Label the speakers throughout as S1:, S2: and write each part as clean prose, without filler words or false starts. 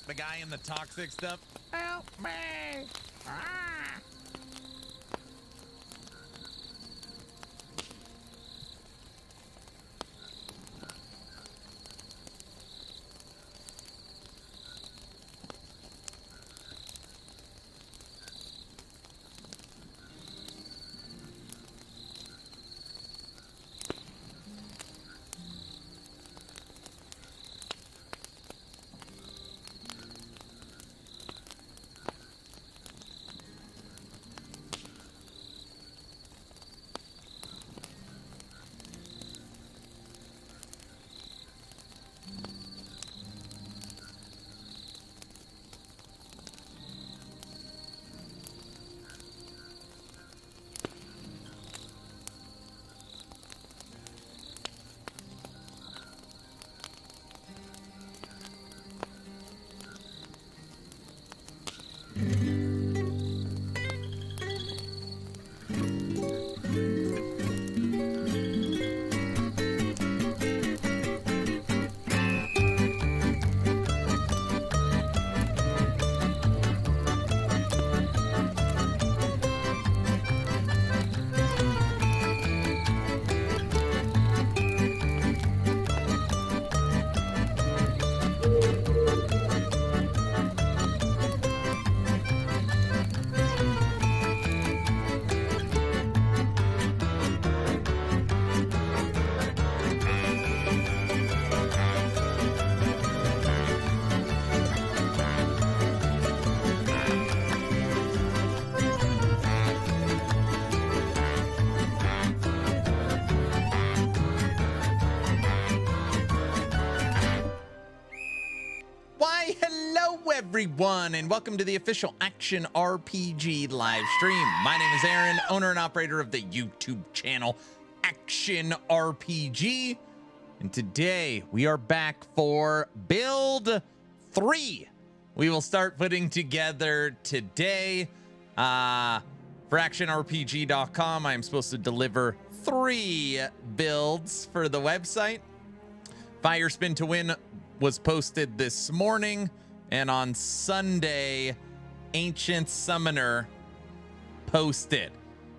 S1: The guy in the toxic stuff. Help me. Everyone, and welcome to the official Action RPG live stream. My name is Aaron, owner and operator of the YouTube channel Action RPG, and today we are back for build 3. We will start putting together today for actionrpg.com. I am supposed to deliver 3 builds for the website. Fire Spin to Win was posted this morning. And on Sunday, Ancient Summoner posted.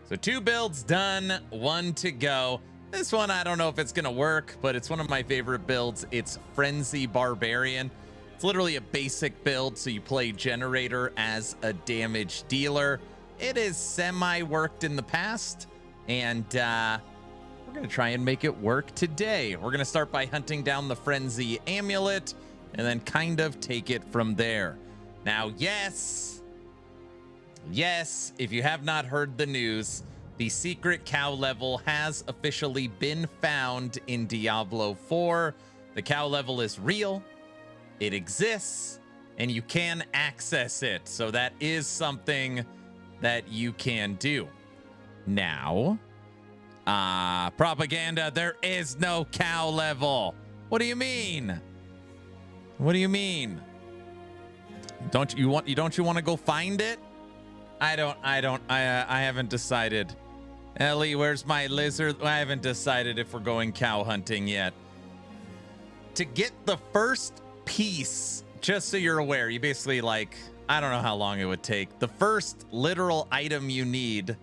S1: So 2 builds done, 1 to go. This one, I don't know if it's going to work, but it's one of my favorite builds. It's Frenzy Barbarian. It's literally a basic build, so you play Generator as a damage dealer. It is semi-worked in the past, and we're going to try and make it work today. We're going to start by hunting down the Frenzy Amulet, and then kind of take it from there. Now, yes, if you have not heard the news, the secret cow level has officially been found in Diablo 4. The cow level is real, it exists, and you can access it. So that is something that you can do. Now, propaganda, there is no cow level. What do you mean? What do you mean? Don't you want to go find it? I haven't decided. Ellie, where's my lizard? I haven't decided if we're going cow hunting yet. To get the first piece, just so you're aware, you basically I don't know how long it would take. The first literal item you need,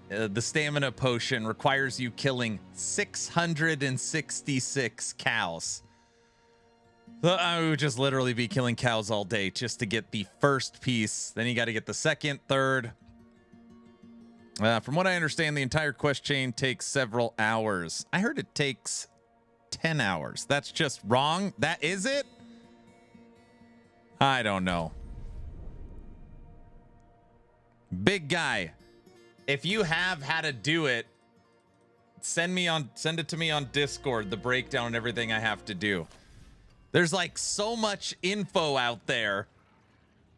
S1: the stamina potion, requires you killing 666 cows. I would just literally be killing cows all day just to get the first piece. Then you got to get the second, third. From what I understand, the entire quest chain takes several hours. I heard it takes 10 hours. That's just wrong. That is it? I don't know. Big guy, if you have how to do it, send it to me on Discord, the breakdown and everything I have to do. There's so much info out there.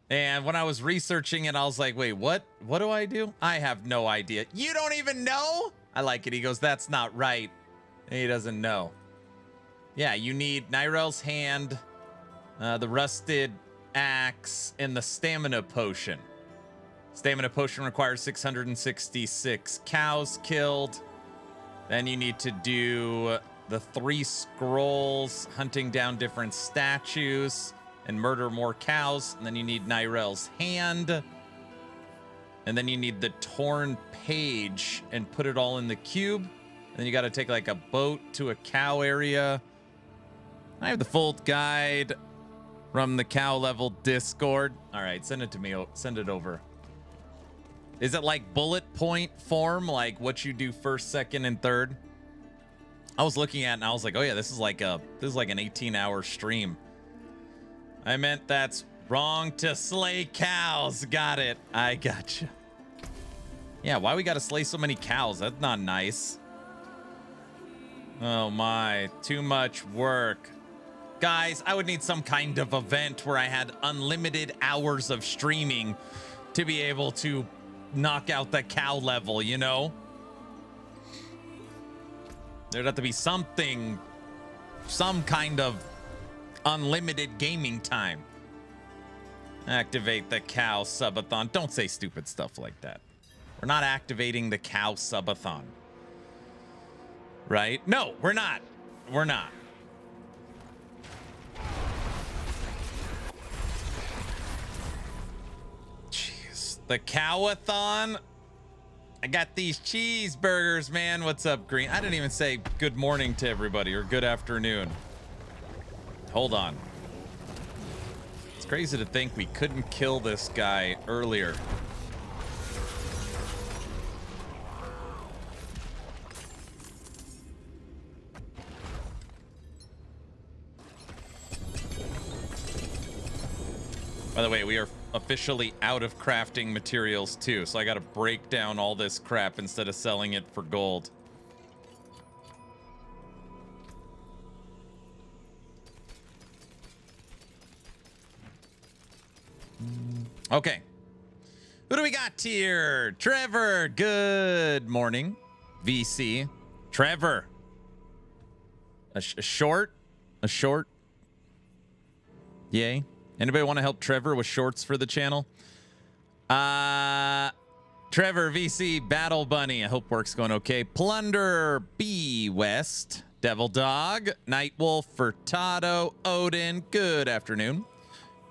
S1: And when I was researching it, I was like, wait, what do I do? I have no idea. You don't even know? I like it. He goes, that's not right. He doesn't know. Yeah, you need Nyrel's hand, the rusted axe, and the stamina potion. Stamina potion requires 666 cows killed. Then you need to do the 3 scrolls, hunting down different statues. and murder more cows. And then you need Nirel's hand. And then you need the torn page and put it all in the cube. And then you got to take like a boat to a cow area. I have the full guide from the cow level Discord. All right, send it to me. Send it over. Is it like bullet point form, like what you do first, second, and third? I was looking at it and I was like, oh yeah, this is like an 18-hour stream. I meant that's wrong to slay cows. Got it. I gotcha. Yeah, why we gotta slay so many cows? That's not nice. Oh my, too much work. Guys, I would need some kind of event where I had unlimited hours of streaming to be able to knock out the cow level, you know? There'd have to be something, some kind of unlimited gaming time. Activate the cow subathon. Don't say stupid stuff like that. We're not activating the cow subathon. Right? No, we're not. We're not. Jeez. The cowathon? I got these cheeseburgers, man. What's up, Green? I didn't even say good morning to everybody or good afternoon. Hold on. It's crazy to think we couldn't kill this guy earlier. By the way, we are officially out of crafting materials too, so I gotta break down all this crap instead of selling it for gold. Okay. Who do we got here? Trevor, good morning. VC. Trevor. A short? Yay. Anybody want to help Trevor with shorts for the channel? Trevor, VC, Battle Bunny. I hope work's going okay. Plunder, B West, Devil Dog, Nightwolf, Furtado, Odin. Good afternoon.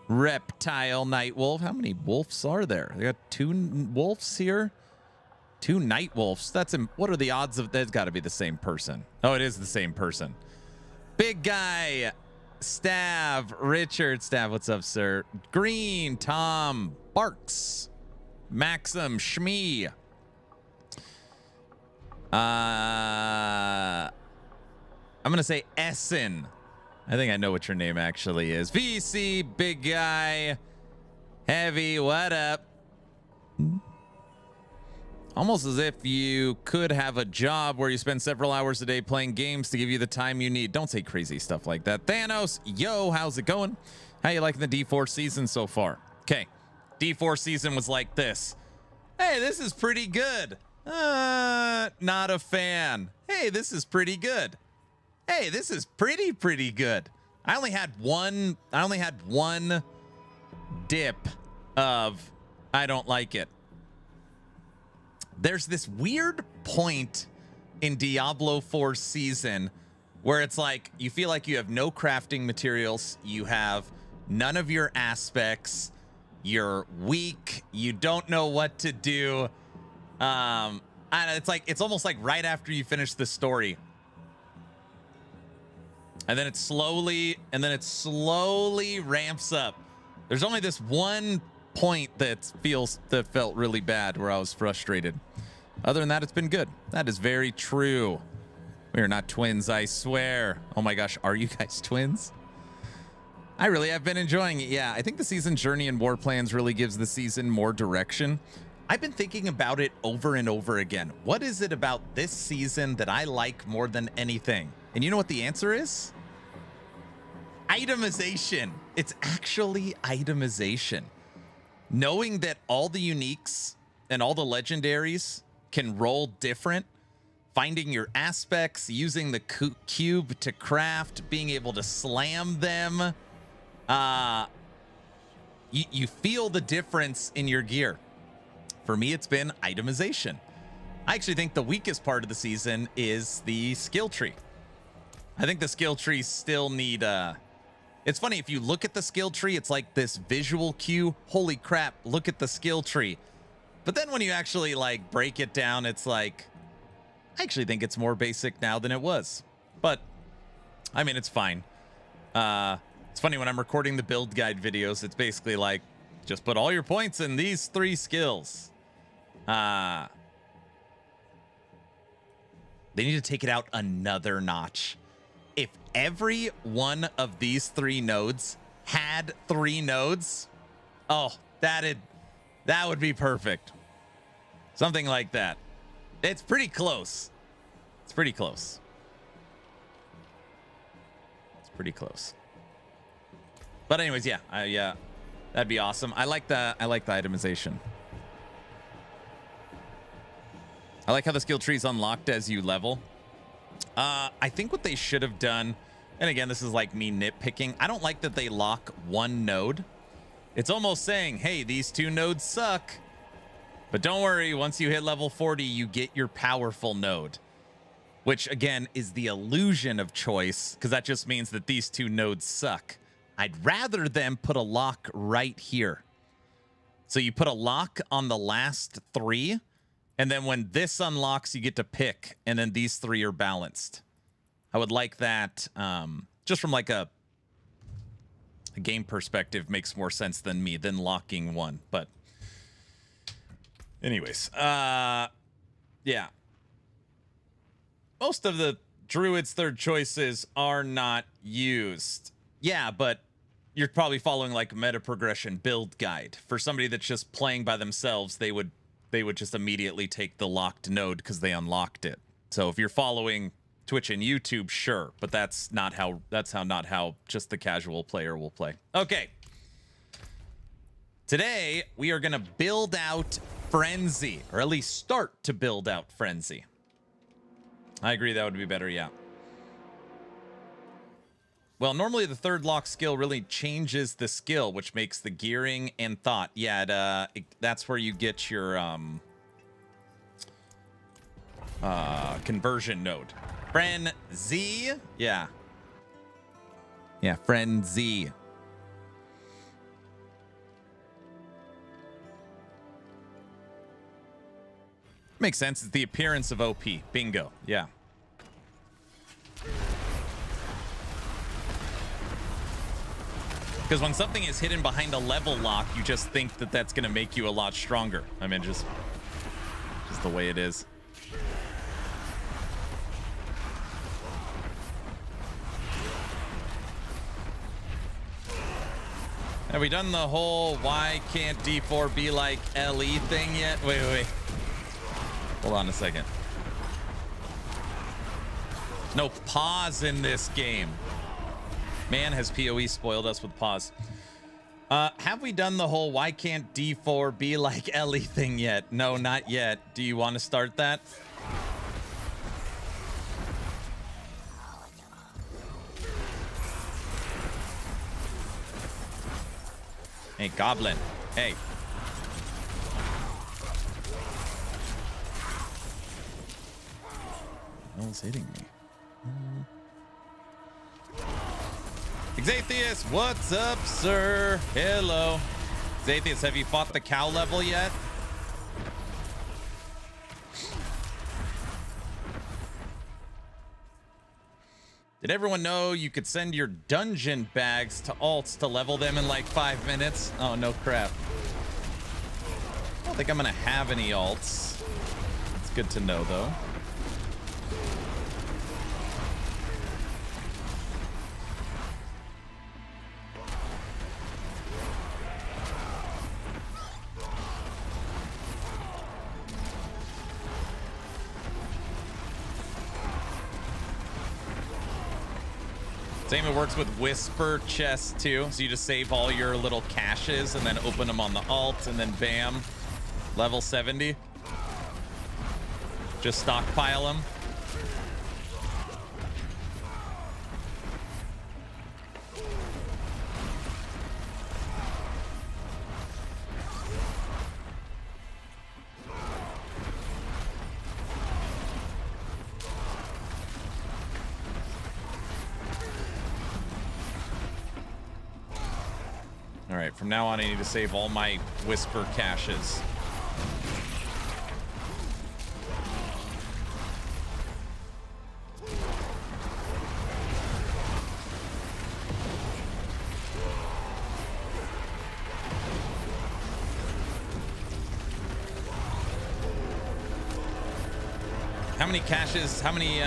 S1: Reptile, Nightwolf. How many wolves are there? They got 2 wolves here. 2 Nightwolves. What are the odds of that's got to be the same person? Oh, it is the same person. Big Guy. Stav, Richard, Stav, what's up, sir? Green, Tom, Barks, Maxim, Shmee. I'm gonna say Essen. I think I know what your name actually is. VC, Big Guy, Heavy, what up? Almost as if you could have a job where you spend several hours a day playing games to give you the time you need. Don't say crazy stuff like that. Thanos, yo, how's it going? How you liking the D4 season so far? Okay, D4 season was like this. Hey, this is pretty good. Not a fan. Hey, this is pretty good. Hey, this is pretty good. I only had one dip of I don't like it. There's this weird point in Diablo 4 season where it's like you feel like you have no crafting materials, you have none of your aspects, you're weak, you don't know what to do. And it's almost like right after you finish the story. And then it slowly ramps up. There's only this one point that felt really bad where I was frustrated. Other than that, it's been good. That is very true. We are not twins, I swear. Oh my gosh, are you guys twins? I really have been enjoying it. Yeah, I think the season journey and war plans really gives the season more direction. I've been thinking about it over and over again. What is it about this season that I like more than anything? And you know what the answer is? Itemization. It's actually itemization. Knowing that all the uniques and all the legendaries can roll different, finding your aspects, using the cube to craft, being able to slam them, you feel the difference in your gear. For me, it's been itemization. I actually think the weakest part of the season is the skill tree. I think the skill trees still need It's funny, if you look at the skill tree, it's like this visual cue. Holy crap, look at the skill tree. But then when you actually like break it down, it's like, I actually think it's more basic now than it was. But I mean, it's fine. It's funny when I'm recording the build guide videos, it's basically like, just put all your points in these 3 skills. They need to take it out another notch. If every one of these 3 nodes had 3 nodes, oh, that would be perfect. Something like that. It's pretty close. It's pretty close. It's pretty close. But anyways, yeah, that'd be awesome. I like the itemization. I like how the skill tree is unlocked as you level. I think what they should have done, and again, this is like me nitpicking, I don't like that they lock one node. It's almost saying, hey, these 2 nodes suck, but don't worry, once you hit level 40, you get your powerful node. Which, again, is the illusion of choice, because that just means that these 2 nodes suck. I'd rather them put a lock right here. So you put a lock on the last 3, and then when this unlocks, you get to pick, and then these 3 are balanced. I would like that, just from like a game perspective, makes more sense than locking one. But anyways, yeah. Most of the druid's 3rd choices are not used. Yeah, but you're probably following like a meta progression build guide. For somebody that's just playing by themselves, they would just immediately take the locked node because they unlocked it. So if you're following Twitch and YouTube, sure, but that's not how just the casual player will play. Okay. Today we are gonna build out Frenzy, or at least start to build out Frenzy. I agree, that would be better, yeah. Well, normally the 3rd lock skill really changes the skill, which makes the gearing and thought. Yeah, that's where you get your conversion node. Frenzy, yeah. Yeah, Frenzy. Makes sense. It's the appearance of OP. Bingo. Yeah. Because when something is hidden behind a level lock, you just think that that's going to make you a lot stronger. I mean, just the way it is. Have we done the whole why can't D4 be like LE thing yet? Wait. Hold on a second. No pause in this game. Man, has PoE spoiled us with pause. Have we done the whole why can't D4 be like LE thing yet? No, not yet. Do you want to start that? Hey, Goblin. Hey. No one's hitting me. Xathius, what's up, sir? Hello. Xathius, have you fought the cow level yet? Did everyone know you could send your dungeon bags to alts to level them in like 5 minutes? Oh, no crap. I don't think I'm gonna have any alts. It's good to know, though. Same, it works with Whisper chests too. So you just save all your little caches and then open them on the alt and then bam, level 70. Just stockpile them. All right, from now on, I need to save all my whisper caches. How many caches, how many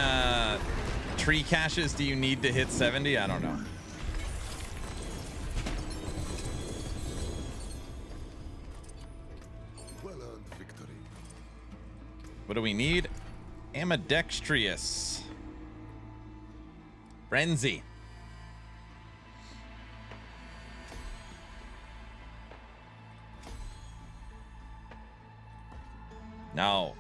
S1: tree caches do you need to hit 70? I don't know.
S2: Well-earned victory.
S1: What do we need? Ambidextrous. Frenzy. No.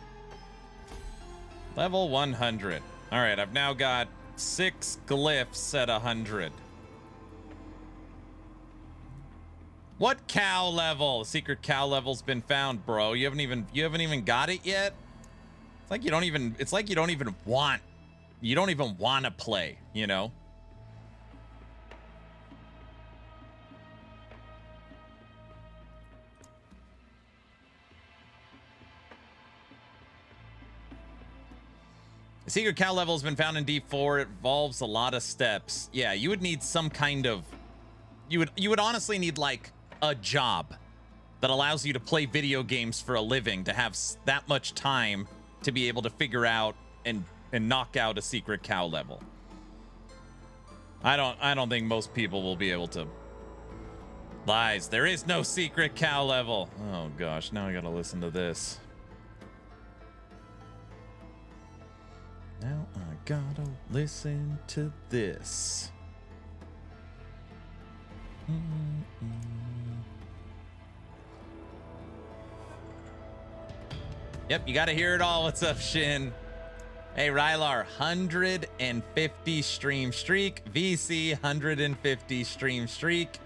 S1: Level 100. All right, I've now got 6 glyphs at 100. What cow level? Secret cow level's been found, bro. You haven't even got it yet? It's like you don't even want to play, you know? The secret cow level has been found in D4. It involves a lot of steps. Yeah, you would need some kind of... You would honestly need, like, a job that allows you to play video games for a living, to have that much time to be able to figure out and knock out a secret cow level. I don't think most people will be able to. Lies. There is no secret cow level. Oh, gosh. Now I gotta listen to this. Now I gotta listen to this. Yep, you gotta hear it all. What's up, Shin? Hey, Rylar, 150 stream streak. VC, 150 stream streak.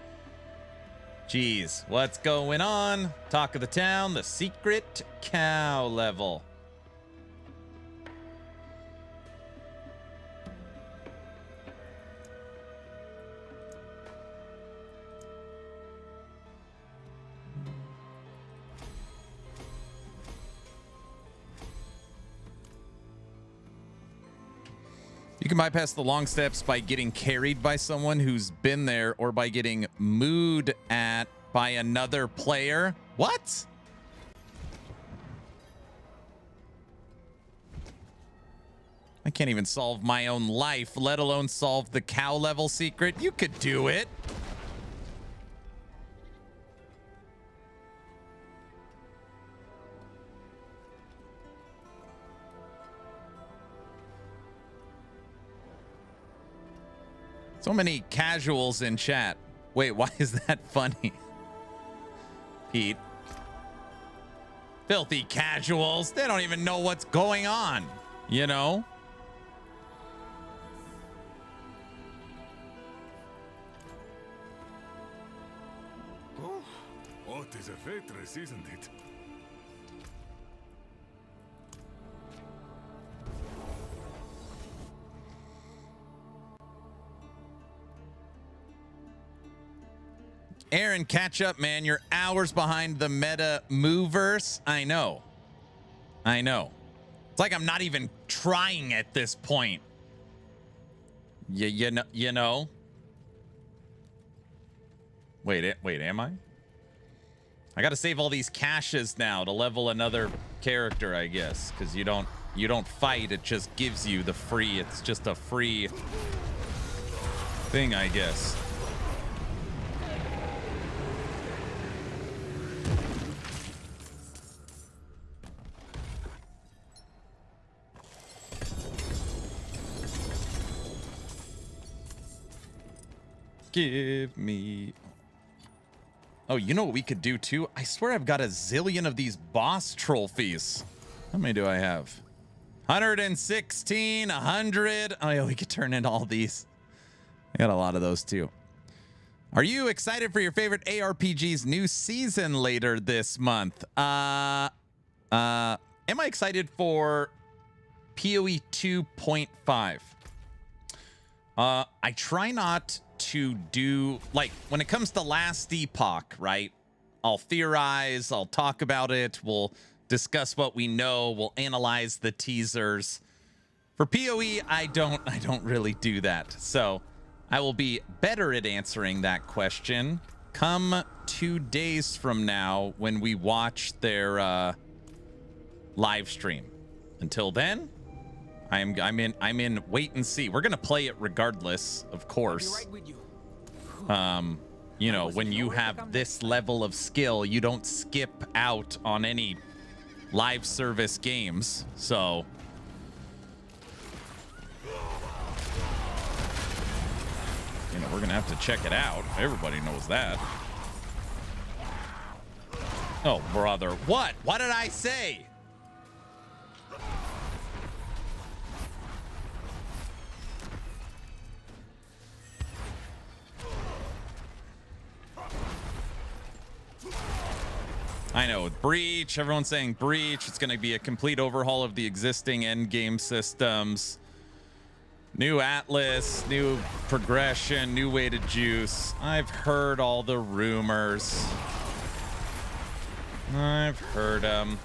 S1: Jeez, what's going on? Talk of the town, the secret cow level. You can bypass the long steps by getting carried by someone who's been there, or by getting mooed at by another player. What? I can't even solve my own life, let alone solve the cow level secret. You could do it. So many casuals in chat. Wait, why is that funny? Pete. Filthy casuals. They don't even know what's going on, you know?
S2: Oh, what is a waitress, isn't it?
S1: Aaron, catch up, man. You're hours behind the meta movers. I know. I know. It's like I'm not even trying at this point. You know. Wait, am I? I got to save all these caches now to level another character, I guess, because you don't fight. It just gives you the free. It's just a free thing, I guess. Give me... Oh, you know what we could do too? I swear I've got a zillion of these boss trophies. How many do I have? 116, 100. Oh yeah, we could turn in all these. I got a lot of those too. Are you excited for your favorite ARPG's new season later this month? Am I excited for PoE 2.5? I try not to do, like, when it comes to Last Epoch, right? I'll theorize, I'll talk about it, we'll discuss what we know, we'll analyze the teasers. For PoE, I don't really do that. So I will be better at answering that question come 2 days from now when we watch their live stream. Until then, I'm in wait and see. We're gonna play it regardless, of course. You know, when you have this level of skill, you don't skip out on any live service games. So you know, we're gonna have to check it out. Everybody knows that. Oh, brother. What? What did I say? I know, Breach, everyone's saying Breach. It's going to be a complete overhaul of the existing endgame systems. New Atlas, new progression, new way to juice. I've heard all the rumors. I've heard them.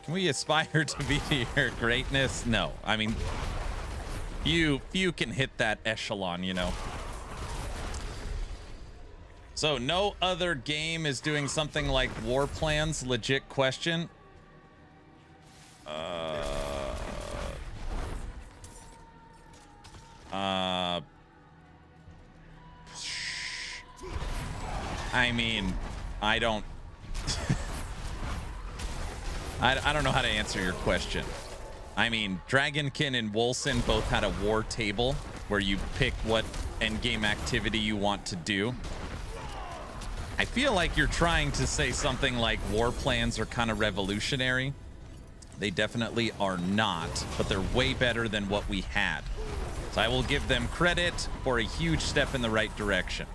S1: Can we aspire to be your greatness? No. I mean, few can hit that echelon, you know. So no other game is doing something like War Plans? Legit question. I mean, I don't I don't know how to answer your question. I mean, Dragonkin and Wolson both had a war table where you pick what endgame activity you want to do. I feel like you're trying to say something like War Plans are kind of revolutionary. They definitely are not, but they're way better than what we had. So I will give them credit for a huge step in the right direction.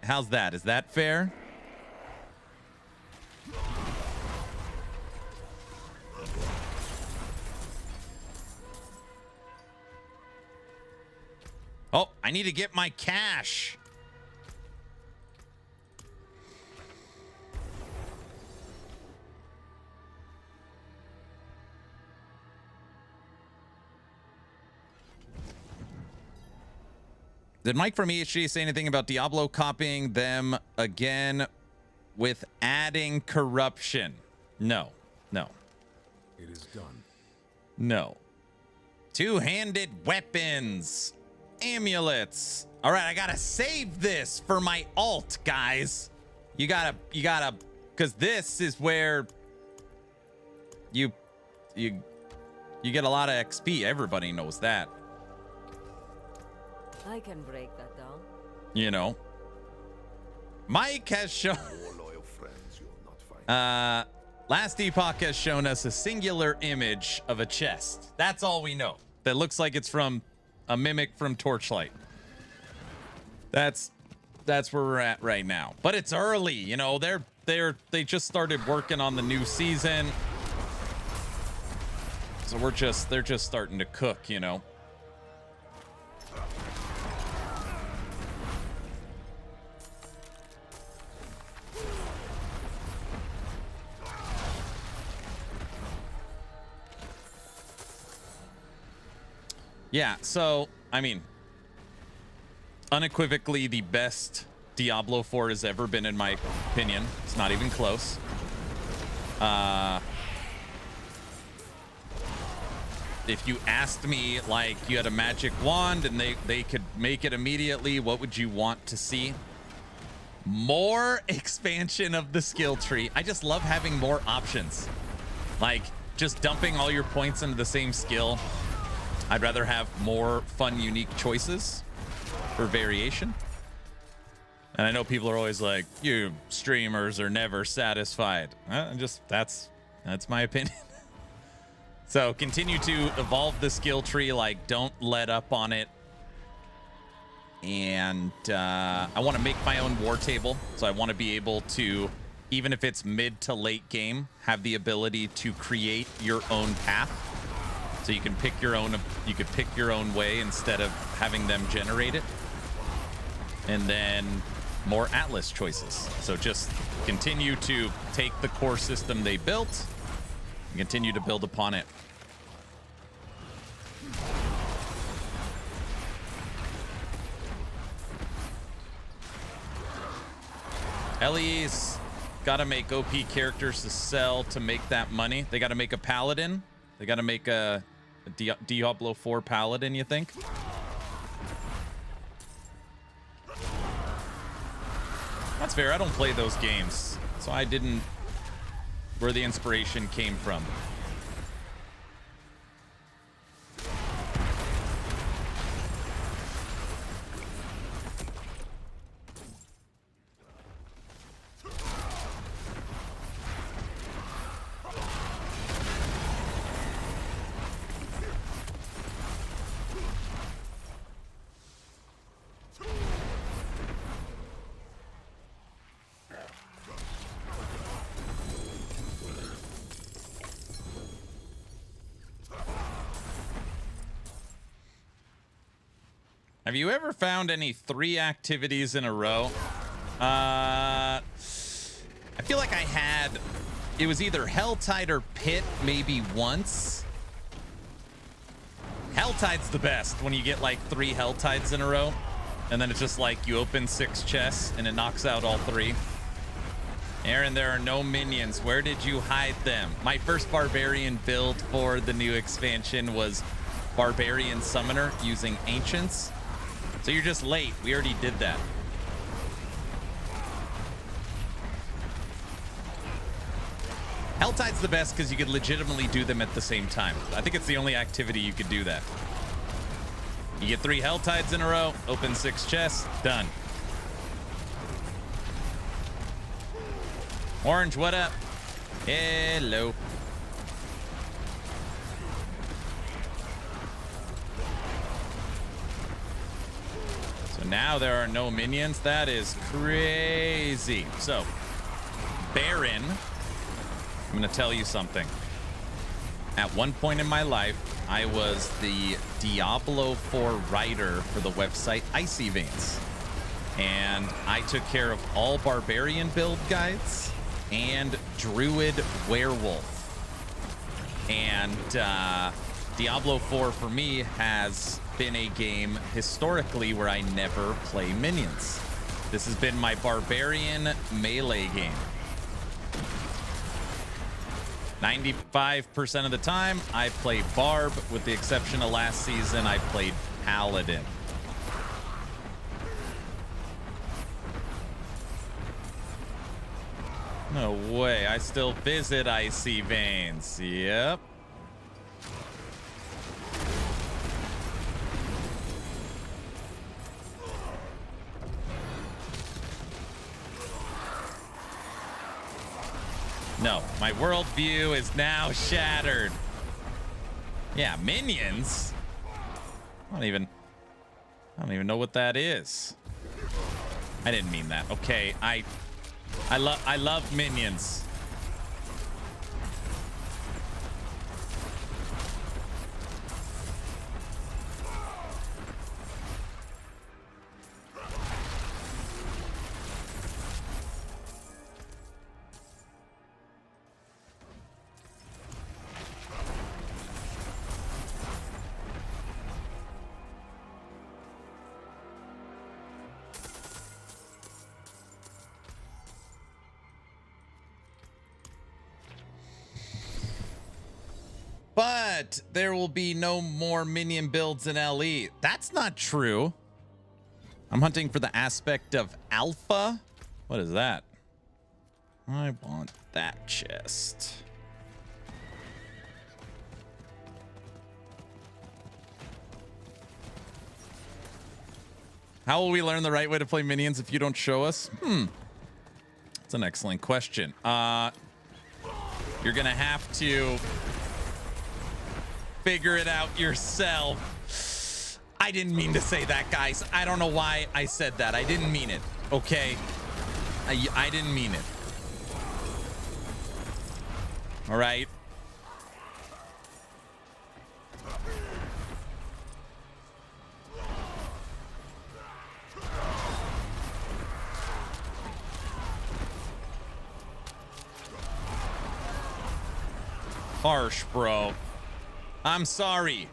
S1: How's that? Is that fair? Oh, I need to get my cash. Did Mike from EHG say anything about Diablo copying them again with adding corruption? No. No.
S2: It is done.
S1: No. Two-handed weapons. Amulets. All right, I gotta save this for my alt, guys. You gotta, because this is where you get a lot of XP. Everybody knows that.
S3: I can break that down.
S1: You know, Mike has shown. Last Epoch has shown us a singular image of a chest. That's all we know. That looks like it's from a mimic from Torchlight. That's where we're at right now. But it's early, you know. They just started working on the new season, so they're just starting to cook, you know. Yeah, so, I mean, unequivocally the best Diablo 4 has ever been, in my opinion. It's not even close. If you asked me, like, you had a magic wand and they could make it immediately, what would you want to see? More expansion of the skill tree. I just love having more options. Like, just dumping all your points into the same skill. I'd rather have more fun, unique choices for variation. And I know people are always like, you streamers are never satisfied. That's my opinion. So continue to evolve the skill tree. Like, don't let up on it. And I want to make my own war table. So I want to be able to, even if it's mid to late game, have the ability to create your own path. So you can pick your own way instead of having them generate it. and then more Atlas choices. So just continue to take the core system they built and continue to build upon it. LE's got to make OP characters to sell to make that money. They got to make a Paladin. They got to make a Diablo 4 Paladin, you think? That's fair. I don't play those games, so I didn't... Where the inspiration came from. Have you ever found any 3 activities in a row? I feel like I had... It was either Helltide or Pit maybe once. Helltide's the best when you get like 3 Helltides in a row. And then it's just like you open 6 chests and it knocks out all 3. Aaron, there are no minions. Where did you hide them? My first Barbarian build for the new expansion was Barbarian Summoner using Ancients. So you're just late. We already did that. Helltide's the best because you could legitimately do them at the same time. I think it's the only activity you could do that. You get 3 Helltides in a row, open 6 chests, done. Orange, what up? Hello. Now there are no minions. That is crazy. So, Baron, I'm going to tell you something. At one point in my life, I was the Diablo 4 writer for the website Icy Veins. And I took care of all Barbarian build guides and Druid Werewolf. And Diablo 4 for me has been a game historically where I never play minions. This has been my Barbarian melee game. 95% of the time, I play Barb. With the exception of last season, I played Paladin. No way. I still visit Icy Veins. Yep. No, my worldview is now shattered. Yeah, minions. I don't even know what that is. I didn't mean that. Okay, I love minions. But there will be no more minion builds in LE. That's not true. I'm hunting for the aspect of alpha. What is that? I want that chest. How will we learn the right way to play minions if you don't show us? That's an excellent question. You're gonna have to figure it out yourself. I didn't mean to say that, guys. I don't know why I said that. I didn't mean it. Okay. I didn't mean it. All right. harsh, bro. I'm sorry.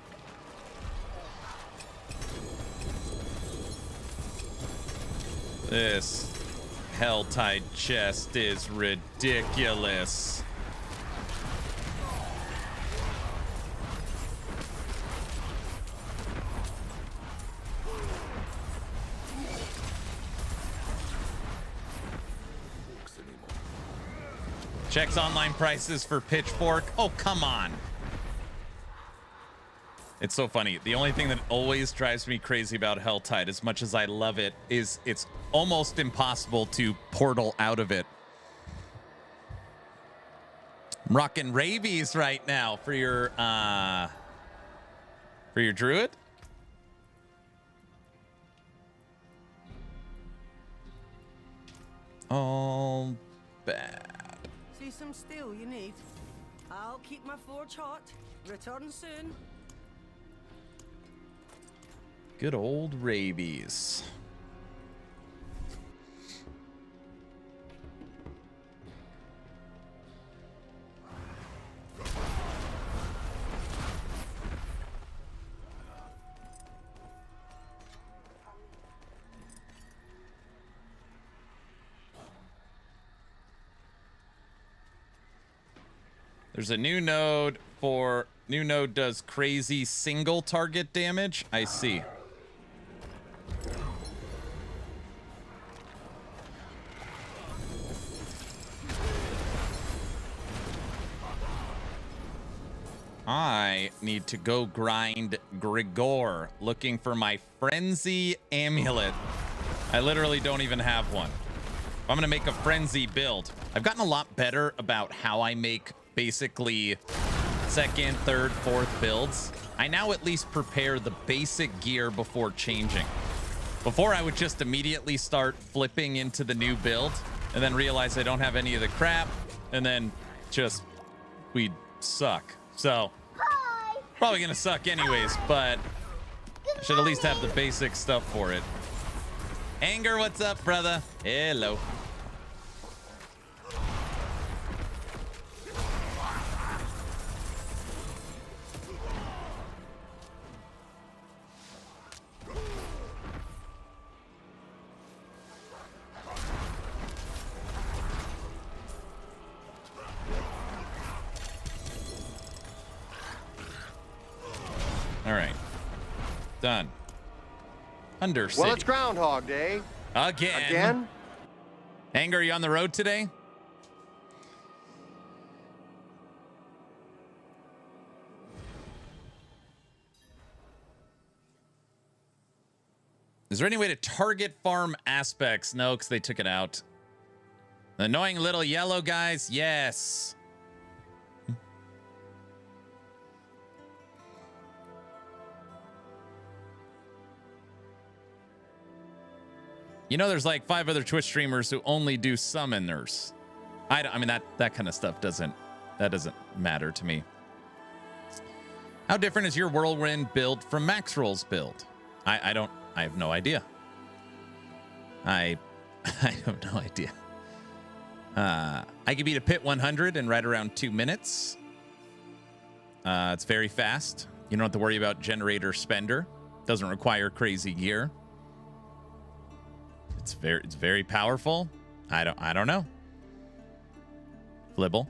S1: This Helltide chest is ridiculous. Checks online prices for Pitchfork. Oh, come on. It's so funny. The only thing that always drives me crazy about Helltide, as much as I love it, is it's almost impossible to portal out of it. I'm rocking rabies right now for your druid. All bad.
S3: See some steel you need? I'll keep my forge hot. Return soon.
S1: Good old rabies. There's a new node for new node does crazy single target damage. I see. I need to go grind Grigor, looking for my Frenzy Amulet. I literally don't even have one. I'm gonna make a Frenzy build. I've gotten a lot better about how I make basically second, third, fourth builds. I now at least prepare the basic gear before changing. Before, I would just immediately start flipping into the new build and then realize I don't have any of the crap, and then just we'd suck. So probably gonna suck anyways, but I should at least have the basic stuff for it. Anger, what's up, brother? Hello. All right. Done. Under City.
S4: Well, it's Groundhog Day.
S1: Again.
S4: Again?
S1: Anger, are you on the road today? Is there any way to target farm aspects? No, because they took it out. The annoying little yellow guys? Yes. You know, there's like 5 other Twitch streamers who only do summoners. I mean, that kind of stuff doesn't matter to me. How different is your Whirlwind build from Maxroll's build? I have no idea. I have no idea. I can beat a pit 100 in right around 2 minutes. It's very fast. You don't have to worry about generator spender. Doesn't require crazy gear. It's very powerful. I don't know. Flibble.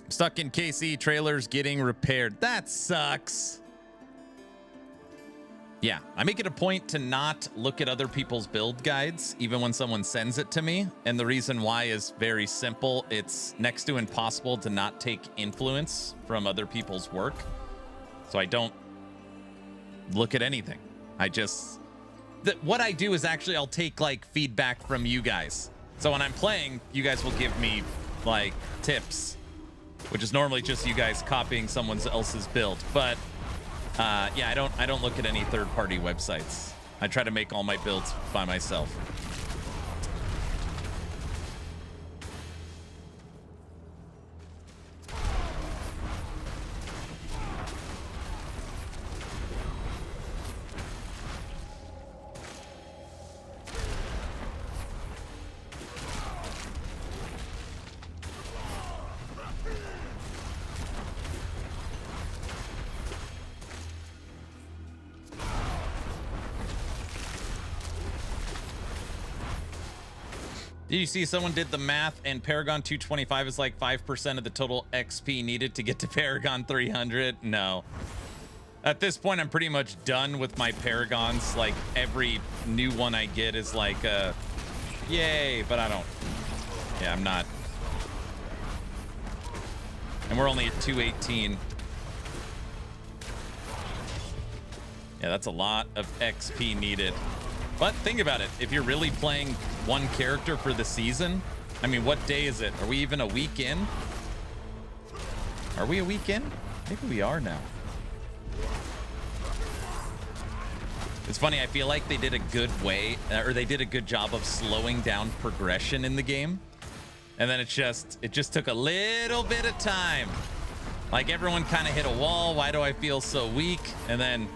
S1: Stuck in KC, trailers getting repaired. That sucks. Yeah, I make it a point to not look at other people's build guides, even when someone sends it to me. And the reason why is very simple. It's next to impossible to not take influence from other people's work. So I don't look at anything. What I do is actually I'll take like feedback from you guys. So when I'm playing, you guys will give me like tips, which is normally just you guys copying someone else's build. But yeah, I don't look at any third-party websites. I try to make all my builds by myself. Did you see someone did the math and Paragon 225 is like 5% of the total XP needed to get to Paragon 300? No. At this point, I'm pretty much done with my Paragons. Like, every new one I get is like, yay, but I don't. Yeah, I'm not. And we're only at 218. Yeah, that's a lot of XP needed. But think about it. If you're really playing one character for the season, I mean, what day is it? Are we even a week in? Are we a week in? Maybe we are now. It's funny. I feel like they did a good way, or they did a good job of slowing down progression in the game. And then it just took a little bit of time. Like everyone kind of hit a wall. Why do I feel so weak? And then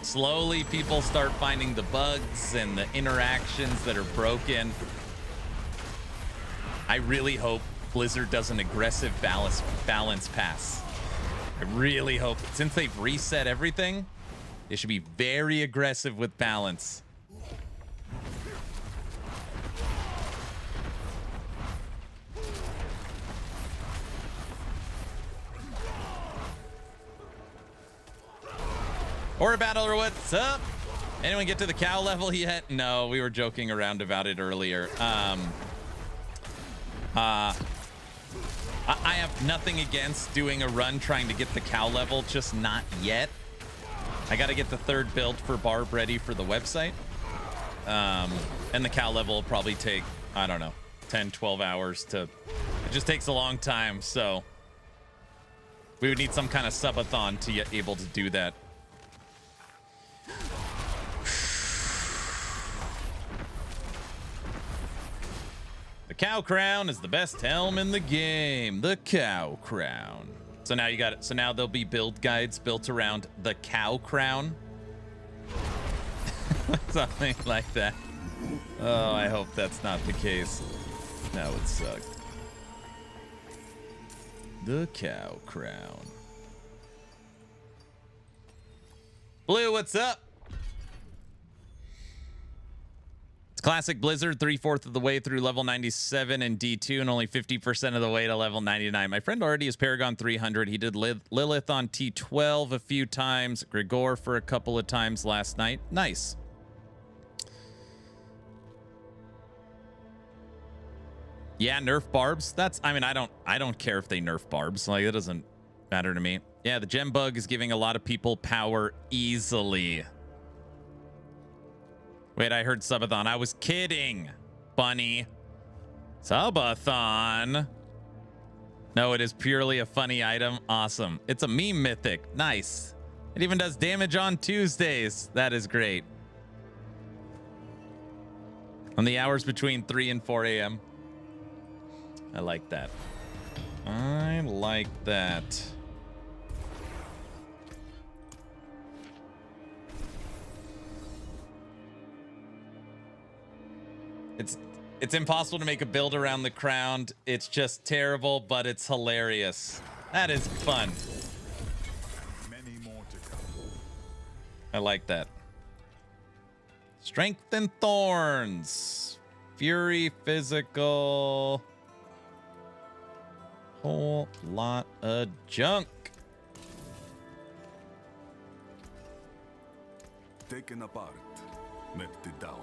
S1: slowly people start finding the bugs and the interactions that are broken. I really hope Blizzard does an aggressive balance pass. I really hope, since they've reset everything, they should be very aggressive with balance. Or a battler, what's up? Anyone get to the cow level yet? No, we were joking around about it earlier. I have nothing against doing a run trying to get the cow level, just not yet. I got to get the third build for Barb ready for the website. And the cow level will probably take, I don't know, 10, 12 hours to... It just takes a long time, so... We would need some kind of subathon to get able to do that. The Cow Crown is the best helm in the game. The Cow Crown. So now you got it. So now there'll be build guides built around the Cow Crown. Something like that. Oh, I hope that's not the case. That would suck. The Cow Crown. Blue, what's up? It's classic Blizzard, 3/4 of the way through level 97 in D2 and only 50% of the way to level 99. My friend already is Paragon 300. He did Lilith on T12 a few times, Grigor for a couple of times last night. Nice. Yeah, nerf barbs. That's, I mean, I don't care if they nerf barbs. Like, it doesn't matter to me. Yeah, the gem bug is giving a lot of people power easily. Wait, I heard subathon. I was kidding, Bunny. Subathon. No, it is purely a funny item. Awesome. It's a meme mythic. Nice. It even does damage on Tuesdays. That is great. On the hours between 3 and 4 a.m. I like that. I like that. It's impossible to make a build around the crown. It's just terrible, but it's hilarious. That is fun.
S2: Many more to come.
S1: I like that. Strength and Thorns. Fury, physical. Whole lot of junk.
S2: Taken apart, melted down.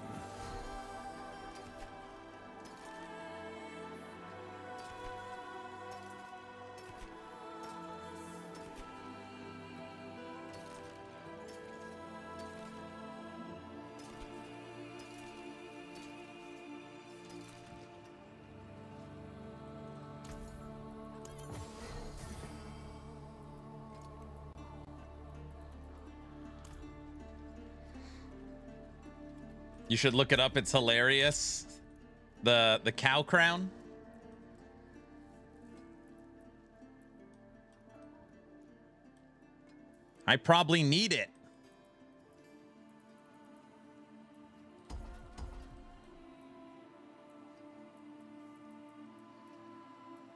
S1: You should look it up. It's hilarious. The cow crown. I probably need it.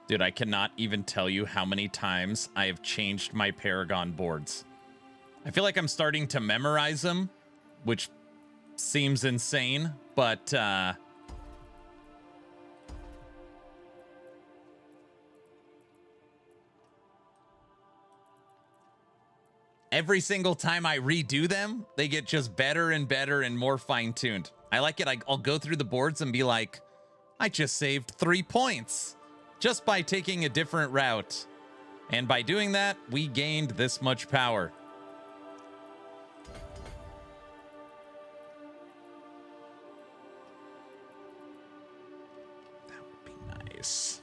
S1: Dude, I cannot even tell you how many times I have changed my Paragon boards. I feel like I'm starting to memorize them, which seems insane, but every single time I redo them, they get just better and better and more fine-tuned. I like it. I'll go through the boards and be like, I just saved 3 points just by taking a different route. And by doing that, we gained this much power. That would be nice.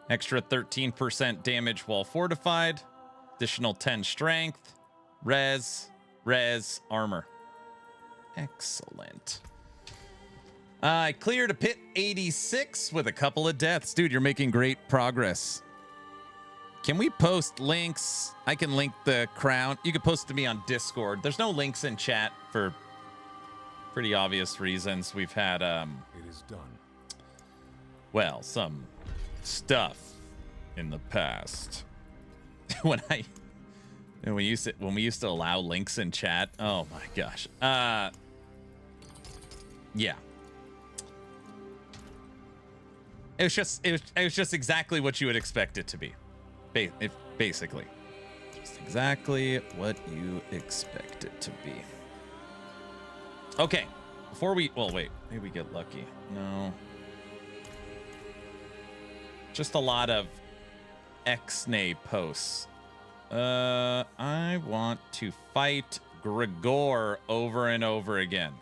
S1: Extra 13% damage while fortified. Additional 10 strength. Res, armor. Excellent. I cleared a pit 86 with a couple of deaths. Dude, you're making great progress. Can we post links? I can link the crown. You can post to me on Discord. There's no links in chat for pretty obvious reasons. We've had
S2: It is done.
S1: well, some stuff in the past. when we used to allow links in chat. Oh my gosh. Yeah. It was just exactly what you would expect it to be. Basically. Just exactly what you expect it to be. Okay. Before we wait, maybe we get lucky. No. Just a lot of X-nay posts. I want to fight Gregor over and over again.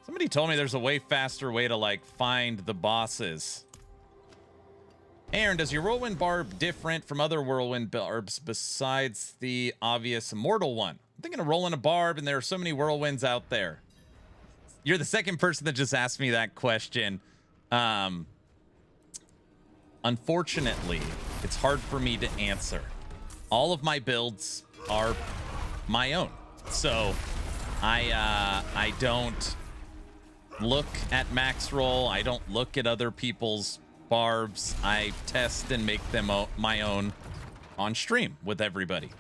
S1: Somebody told me there's a way faster way to, like, find the bosses. Aaron, does your Whirlwind Barb different from other Whirlwind Barbs besides the obvious Immortal one? I'm thinking of rolling a Barb, and there are so many Whirlwinds out there. You're the second person that just asked me that question. Unfortunately, it's hard for me to answer. All of my builds are my own. So I don't look at max roll. I don't look at other people's barbs. I test and make them my own on stream with everybody.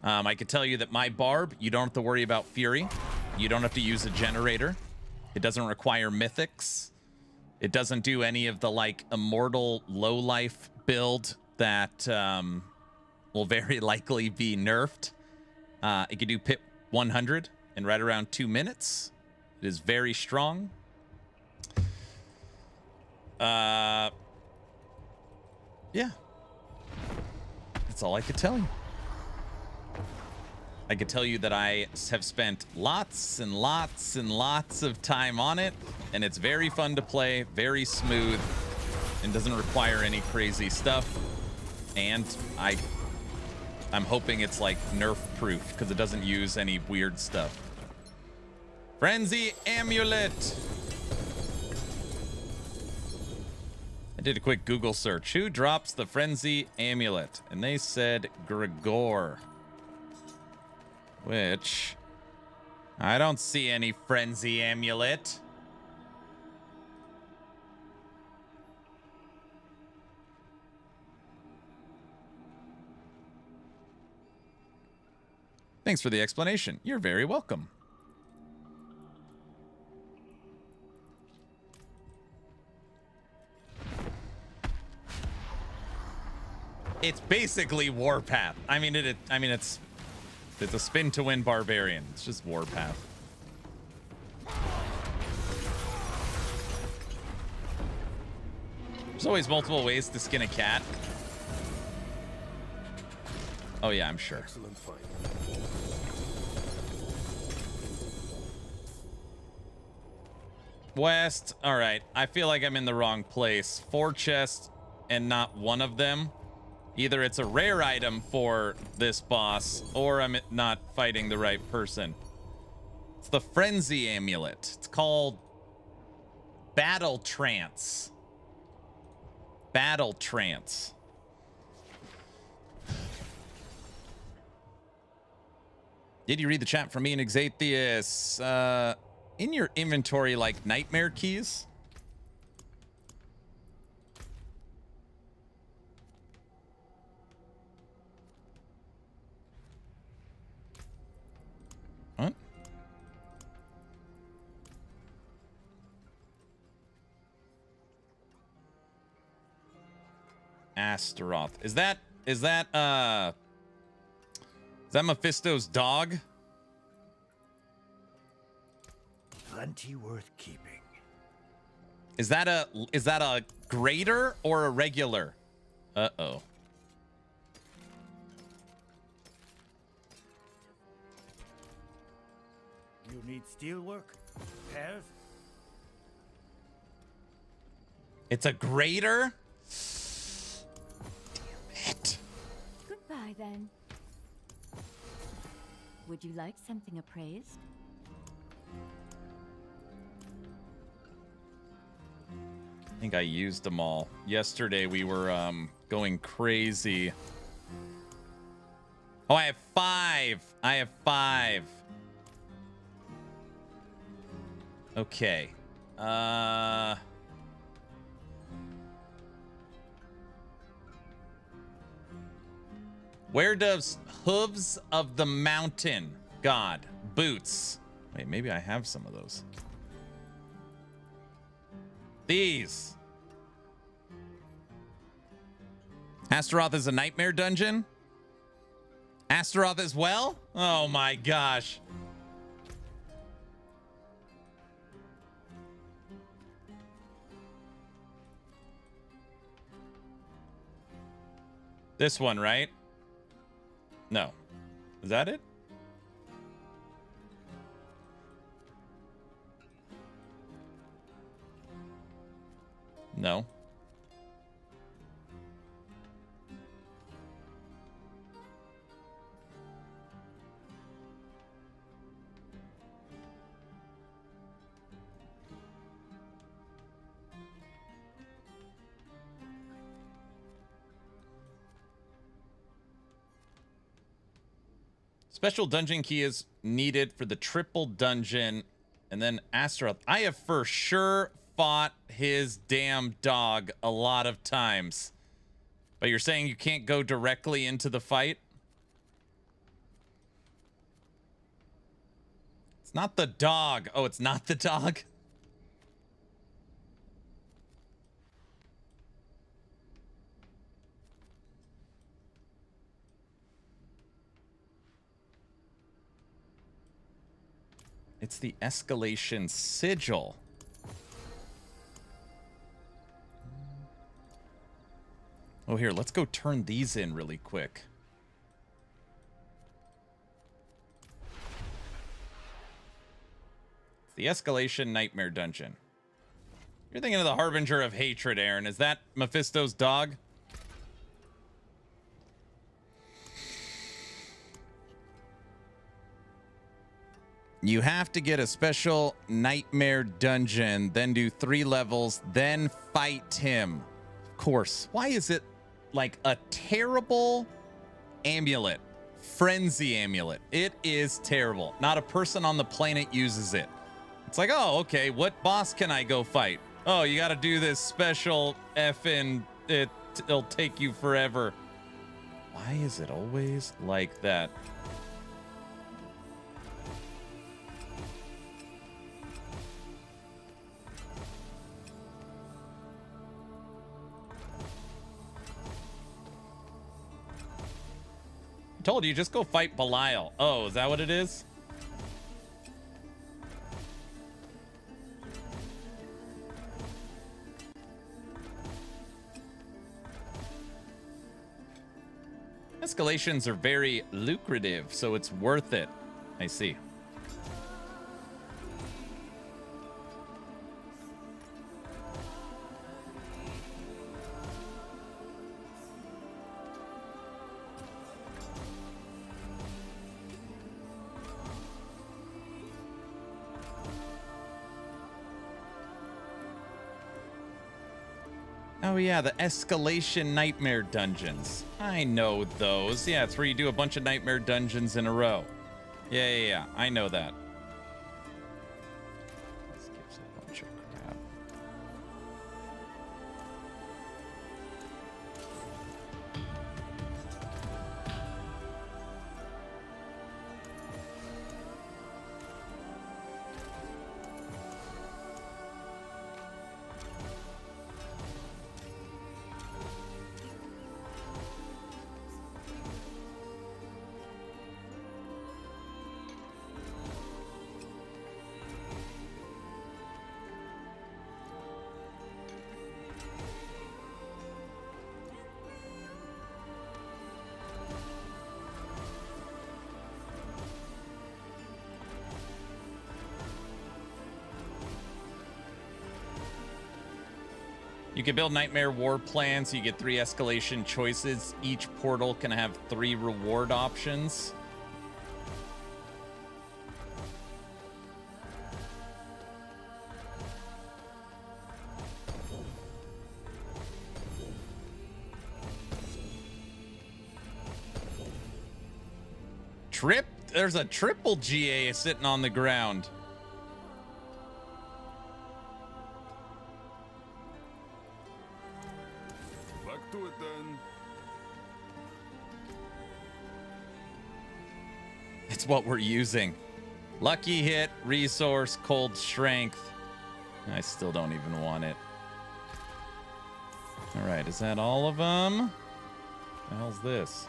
S1: I can tell you that my barb, you don't have to worry about fury. You don't have to use a generator. It doesn't require mythics. It doesn't do any of the, like, immortal low life build that will very likely be nerfed. It can do pip 100 in right around 2 minutes. It is very strong. Yeah. That's all I could tell you. I could tell you that I have spent lots and lots and lots of time on it, and it's very fun to play, very smooth, and doesn't require any crazy stuff. And I'm hoping it's, like, nerf proof because it doesn't use any weird stuff. Frenzy Amulet. I did a quick Google search. Who drops the Frenzy Amulet? And they said Gregor. Which, I don't see any Frenzy Amulet. Thanks for the explanation. You're very welcome. It's basically Warpath. I mean, it's a spin to win Barbarian. It's just Warpath. There's always multiple ways to skin a cat. Oh yeah, I'm sure.
S2: Excellent fight.
S1: West. All right. I feel like I'm in the wrong place. 4 chests and not one of them. Either it's a rare item for this boss or I'm not fighting the right person. It's the Frenzy Amulet. It's called Battle Trance. Battle Trance. Did you read the chat from me and Exatheus? In your inventory, like nightmare keys? What? Astaroth. Is that Mephisto's dog?
S4: Plenty worth keeping.
S1: Is that a greater or a regular? Uh-oh.
S4: You need steel work? Repairs?
S1: It's a greater? Damn it.
S5: Goodbye, then. Would you like something appraised?
S1: I think I used them all. Yesterday we were going crazy. Oh, I have 5. I have 5. Okay. Where does Hooves of the Mountain God boots? Wait, maybe I have some of those. These. Astaroth is a nightmare dungeon? Astaroth as well? Oh my gosh. This one, right? No. Is that it? No. Special dungeon key is needed for the triple dungeon. And then Astaroth. I have for sure fought his damn dog a lot of times. But you're saying you can't go directly into the fight? It's not the dog. Oh, it's not the dog? It's the escalation sigil. Oh, here, let's go turn these in really quick. It's the escalation nightmare dungeon. You're thinking of the Harbinger of Hatred, Aaron. Is that Mephisto's dog? You have to get a special nightmare dungeon, then do 3 levels, then fight him. Of course. Why is it like a terrible amulet? Frenzy amulet. It is terrible. Not a person on the planet uses it. It's like, oh, okay, what boss can I go fight? Oh, you got to do this special effing, it'll take you forever. Why is it always like that? Told you, just go fight Belial. Oh, is that what it is? Escalations are very lucrative, so it's worth it. I see. Oh yeah, the escalation nightmare dungeons. I know those. Yeah, it's where you do a bunch of nightmare dungeons in a row. Yeah. I know that. This gives a bunch of crap. You can build Nightmare War plans. You get 3 escalation choices. Each portal can have 3 reward options. There's a triple GA sitting on the ground.
S2: Back to it then.
S1: It's what we're using. Lucky hit, resource, cold strength. I still don't even want it. All right, is that all of them? What the hell's this?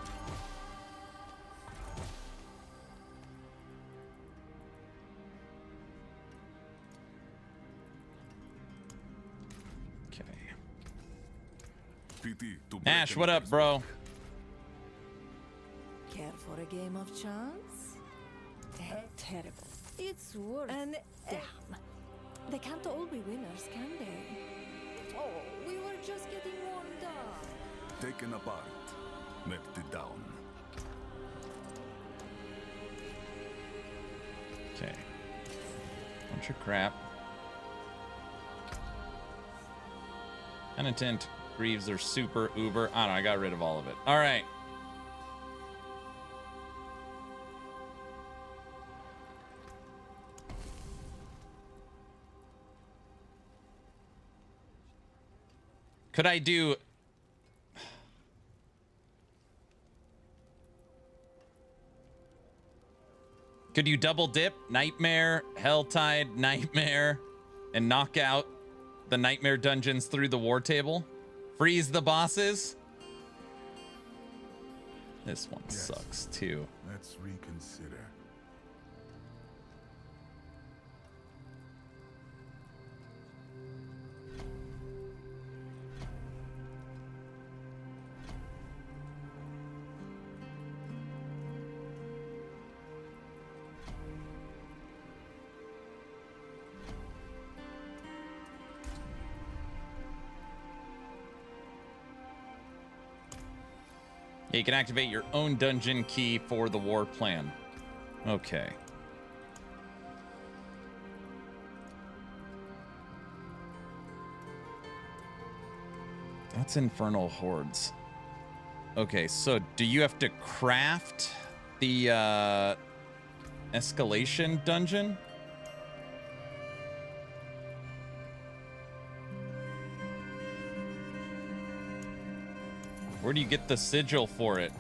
S1: Ash, what up, bro?
S6: Care for a game of chance? They're terrible. It's worth and damn. They can't all be winners, can they? Oh, we were just getting warmed up.
S2: Taken apart, melted down.
S1: Okay. Bunch of crap. Penitent Greaves are super uber. I don't know, I got rid of all of it. All right. Could I do... Could you double dip Nightmare, Helltide, Nightmare, and knock out the Nightmare dungeons through the war table? Freeze the bosses? This one sucks too.
S2: Let's reconsider.
S1: Yeah, you can activate your own dungeon key for the war plan. Okay. That's Infernal Hordes. Okay, so do you have to craft the escalation dungeon? Where do you get the sigil for it?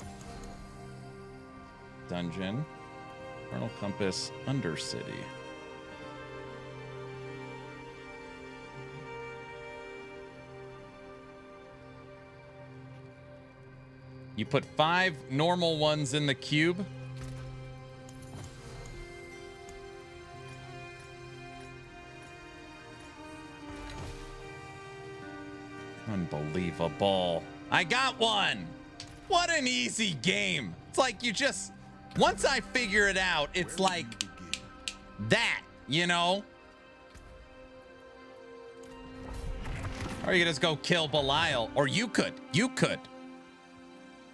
S1: Dungeon. Infernal Compass, Undercity. You put 5 normal ones in the cube. Unbelievable. I got one. What an easy game. It's like you just, once I figure it out, it's like that, you know? Or you could just go kill Belial. Or you could. You could.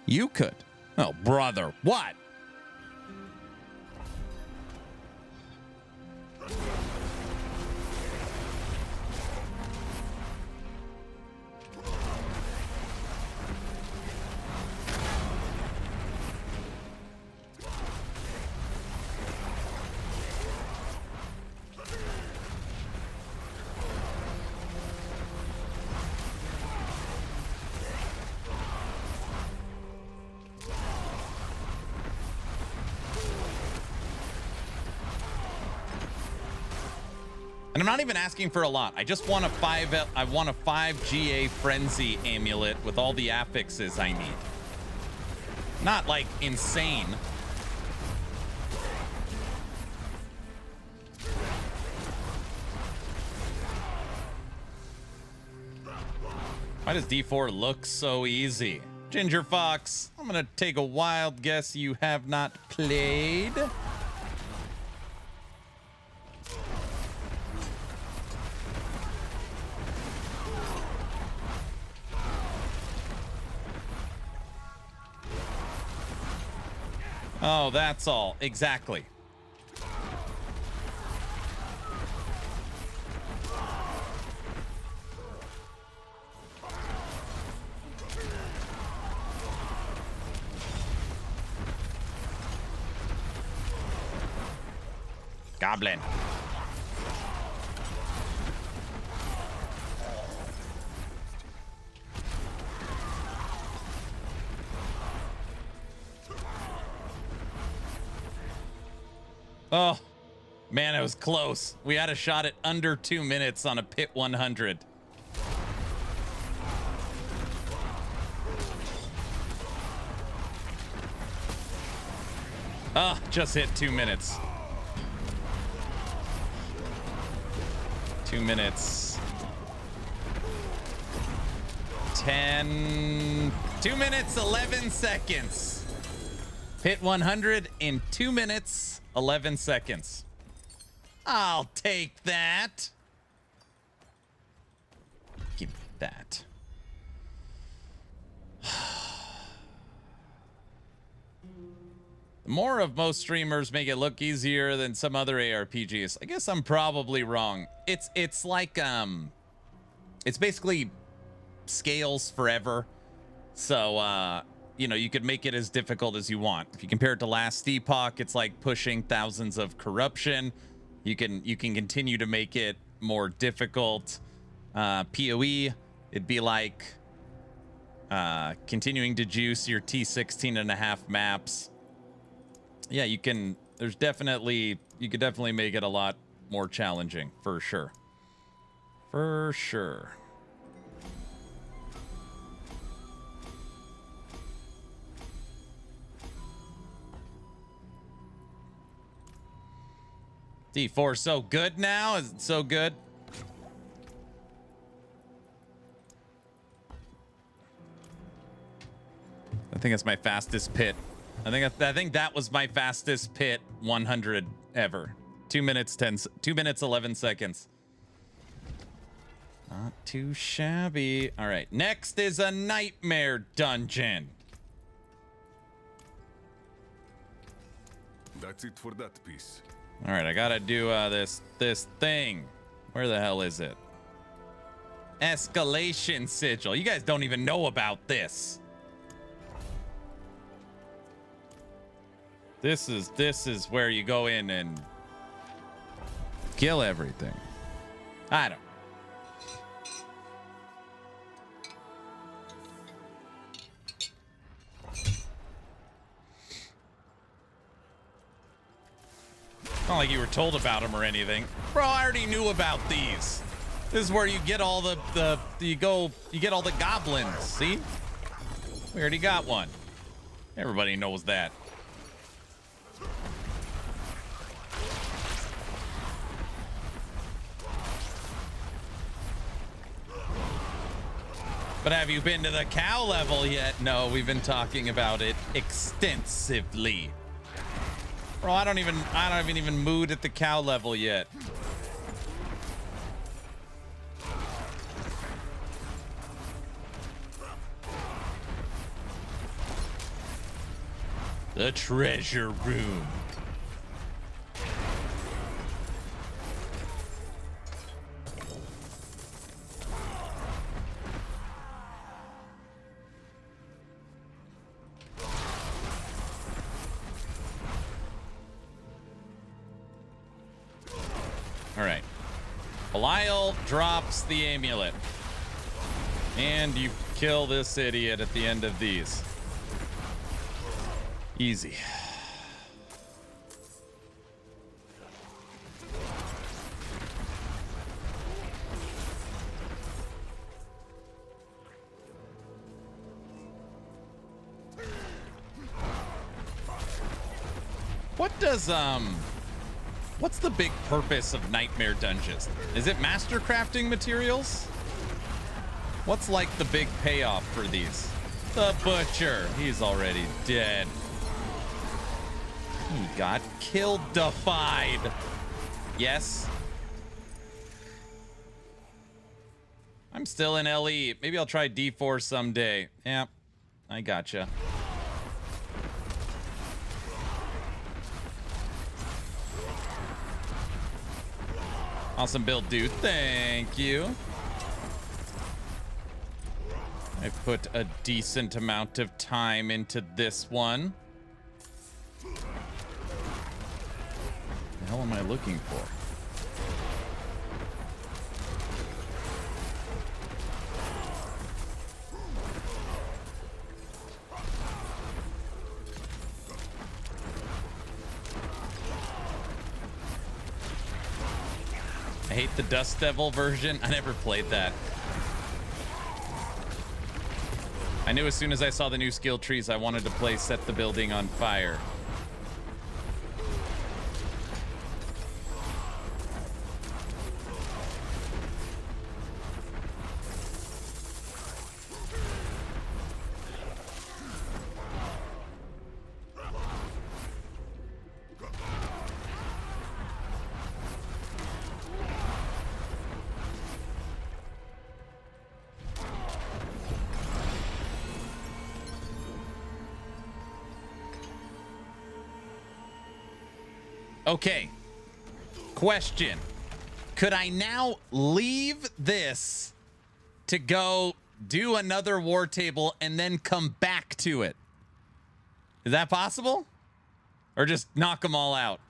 S1: You could. Oh, brother. What? And I'm not even asking for a lot. I just want a 5 GA Frenzy amulet with all the affixes I need. Not like insane. Why does D4 look so easy? Ginger Fox, I'm gonna take a wild guess you have not played. Oh, that's all. Exactly. Goblin. Oh, man, it was close. We had a shot at under 2 minutes on a Pit 100. Oh, just hit 2 minutes. 2 minutes. 10. 2 minutes, 11 seconds. Hit 100 in 2 minutes, 11 seconds. I'll take that. Give me that. More of most streamers make it look easier than some other ARPGs. I guess I'm probably wrong. It's like it's basically scales forever. So you know, you could make it as difficult as you want. If you compare it to Last Epoch, it's like pushing thousands of corruption. You can continue to make it more difficult. PoE, it'd be like continuing to juice your T16 and a half maps. Yeah, you can. You could definitely make it a lot more challenging, for sure. For sure. D4 so good now? Is it so good? I think it's my fastest pit. I think that was my fastest pit 100 ever. 2 minutes 11 seconds. Not too shabby. All right, next is a nightmare dungeon.
S2: That's it for that piece.
S1: All right, I gotta do this thing. Where the hell is it? Escalation sigil. You guys don't even know about this. This is where you go in and kill everything. I don't. Not like you were told about them or anything. Bro, I already knew about these. This is where you get all you get all the goblins, see? We already got one. Everybody knows that. But have you been to the cow level yet? No, we've been talking about it extensively. Bro, I don't even mood at the cow level yet. The treasure room. All right. Belial drops the amulet. And you kill this idiot at the end of these. Easy. what does what's the big purpose of nightmare dungeons? Is it master crafting materials? What's like the big payoff for these? The butcher, he's already dead. He got killed, defied. Yes. I'm still in LE. Maybe I'll try D4 someday. Yeah, I gotcha. Awesome build, dude. Thank you. I put a decent amount of time into this one. What the hell am I looking for? I hate the Dust Devil version. I never played that. I knew as soon as I saw the new skill trees, I wanted to play Set the Building on Fire. Okay. Question. Could I now leave this to go do another war table and then come back to it? Is that possible? Or just knock them all out?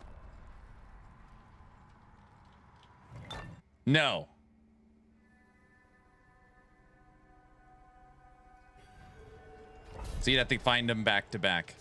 S1: No. So you'd have to find them back to back.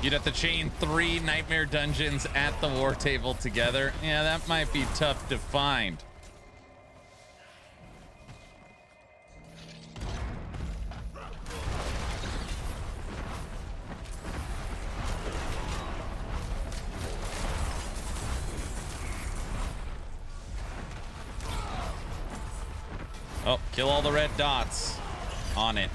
S1: You'd have to chain 3 nightmare dungeons at the war table together. Yeah, that might be tough to find. Oh, kill all the red dots on it.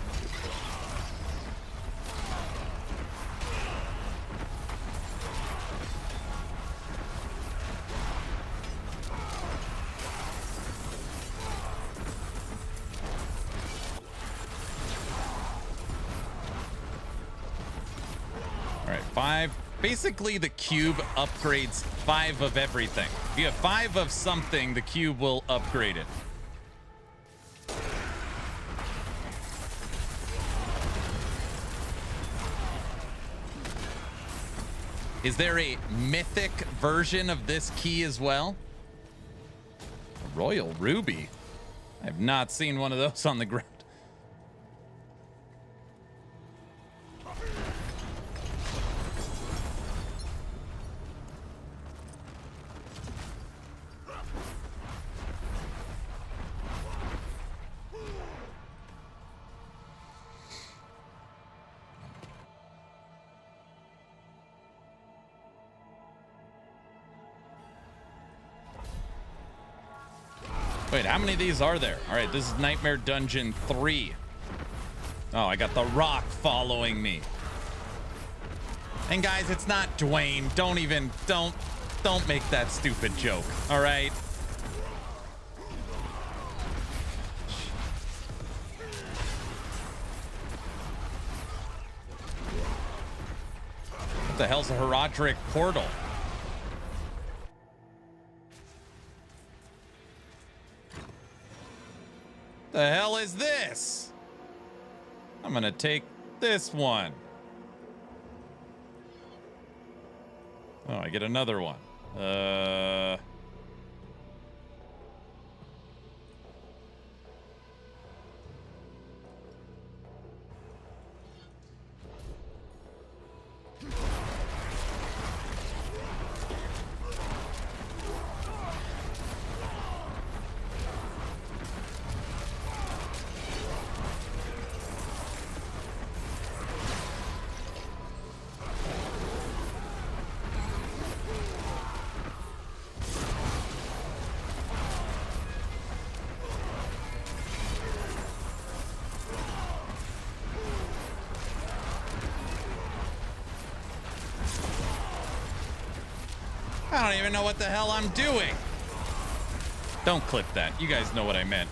S1: Basically, the cube upgrades 5 of everything. If you have 5 of something, the cube will upgrade it. Is there a mythic version of this key as well? A Royal Ruby. I've not seen one of those on the ground. Wait, how many of these are there? All right, this is Nightmare Dungeon 3. Oh, I got the rock following me. And guys, it's not Dwayne. Don't make that stupid joke. All right. What the hell's a Herodric portal? The hell is this? I'm gonna take this one? Oh, I get another one. I don't even know what the hell I'm doing. Don't clip that. You guys know what I meant.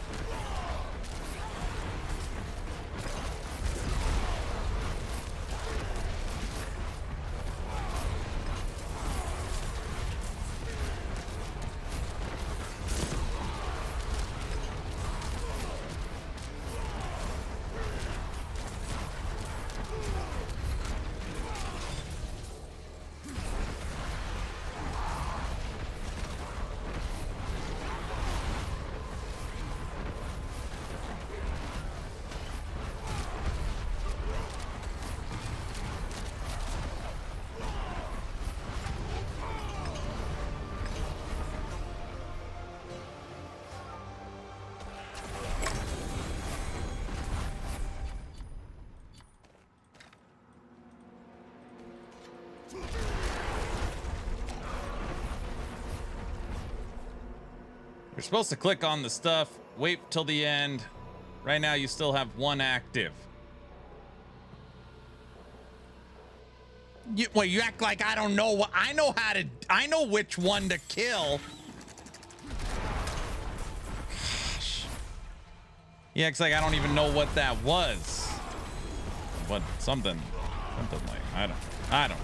S1: You're supposed to click on the stuff, wait till the end. Right now, you still have one active. Wait, you act like I don't know what I know how to. I know which one to kill. Gosh. He acts like I don't even know what that was. What something like I don't.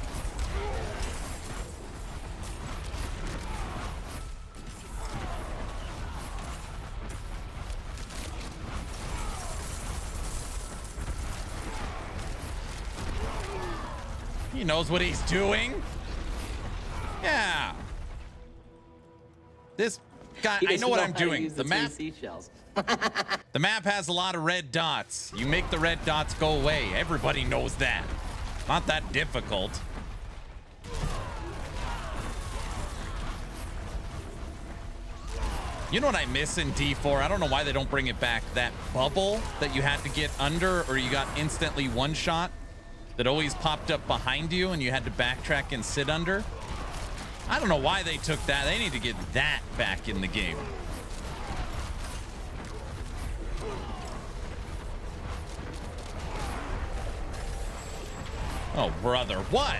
S1: He knows what he's doing. Yeah. This guy, I know what I'm doing. The map, the map has a lot of red dots. You make the red dots go away. Everybody knows that. Not that difficult. You know what I miss in D4? I don't know why they don't bring it back. That bubble that you had to get under or you got instantly one shot. That always popped up behind you and you had to backtrack and sit under. I don't know why they took that. They need to get that back in the game. Oh, brother, what?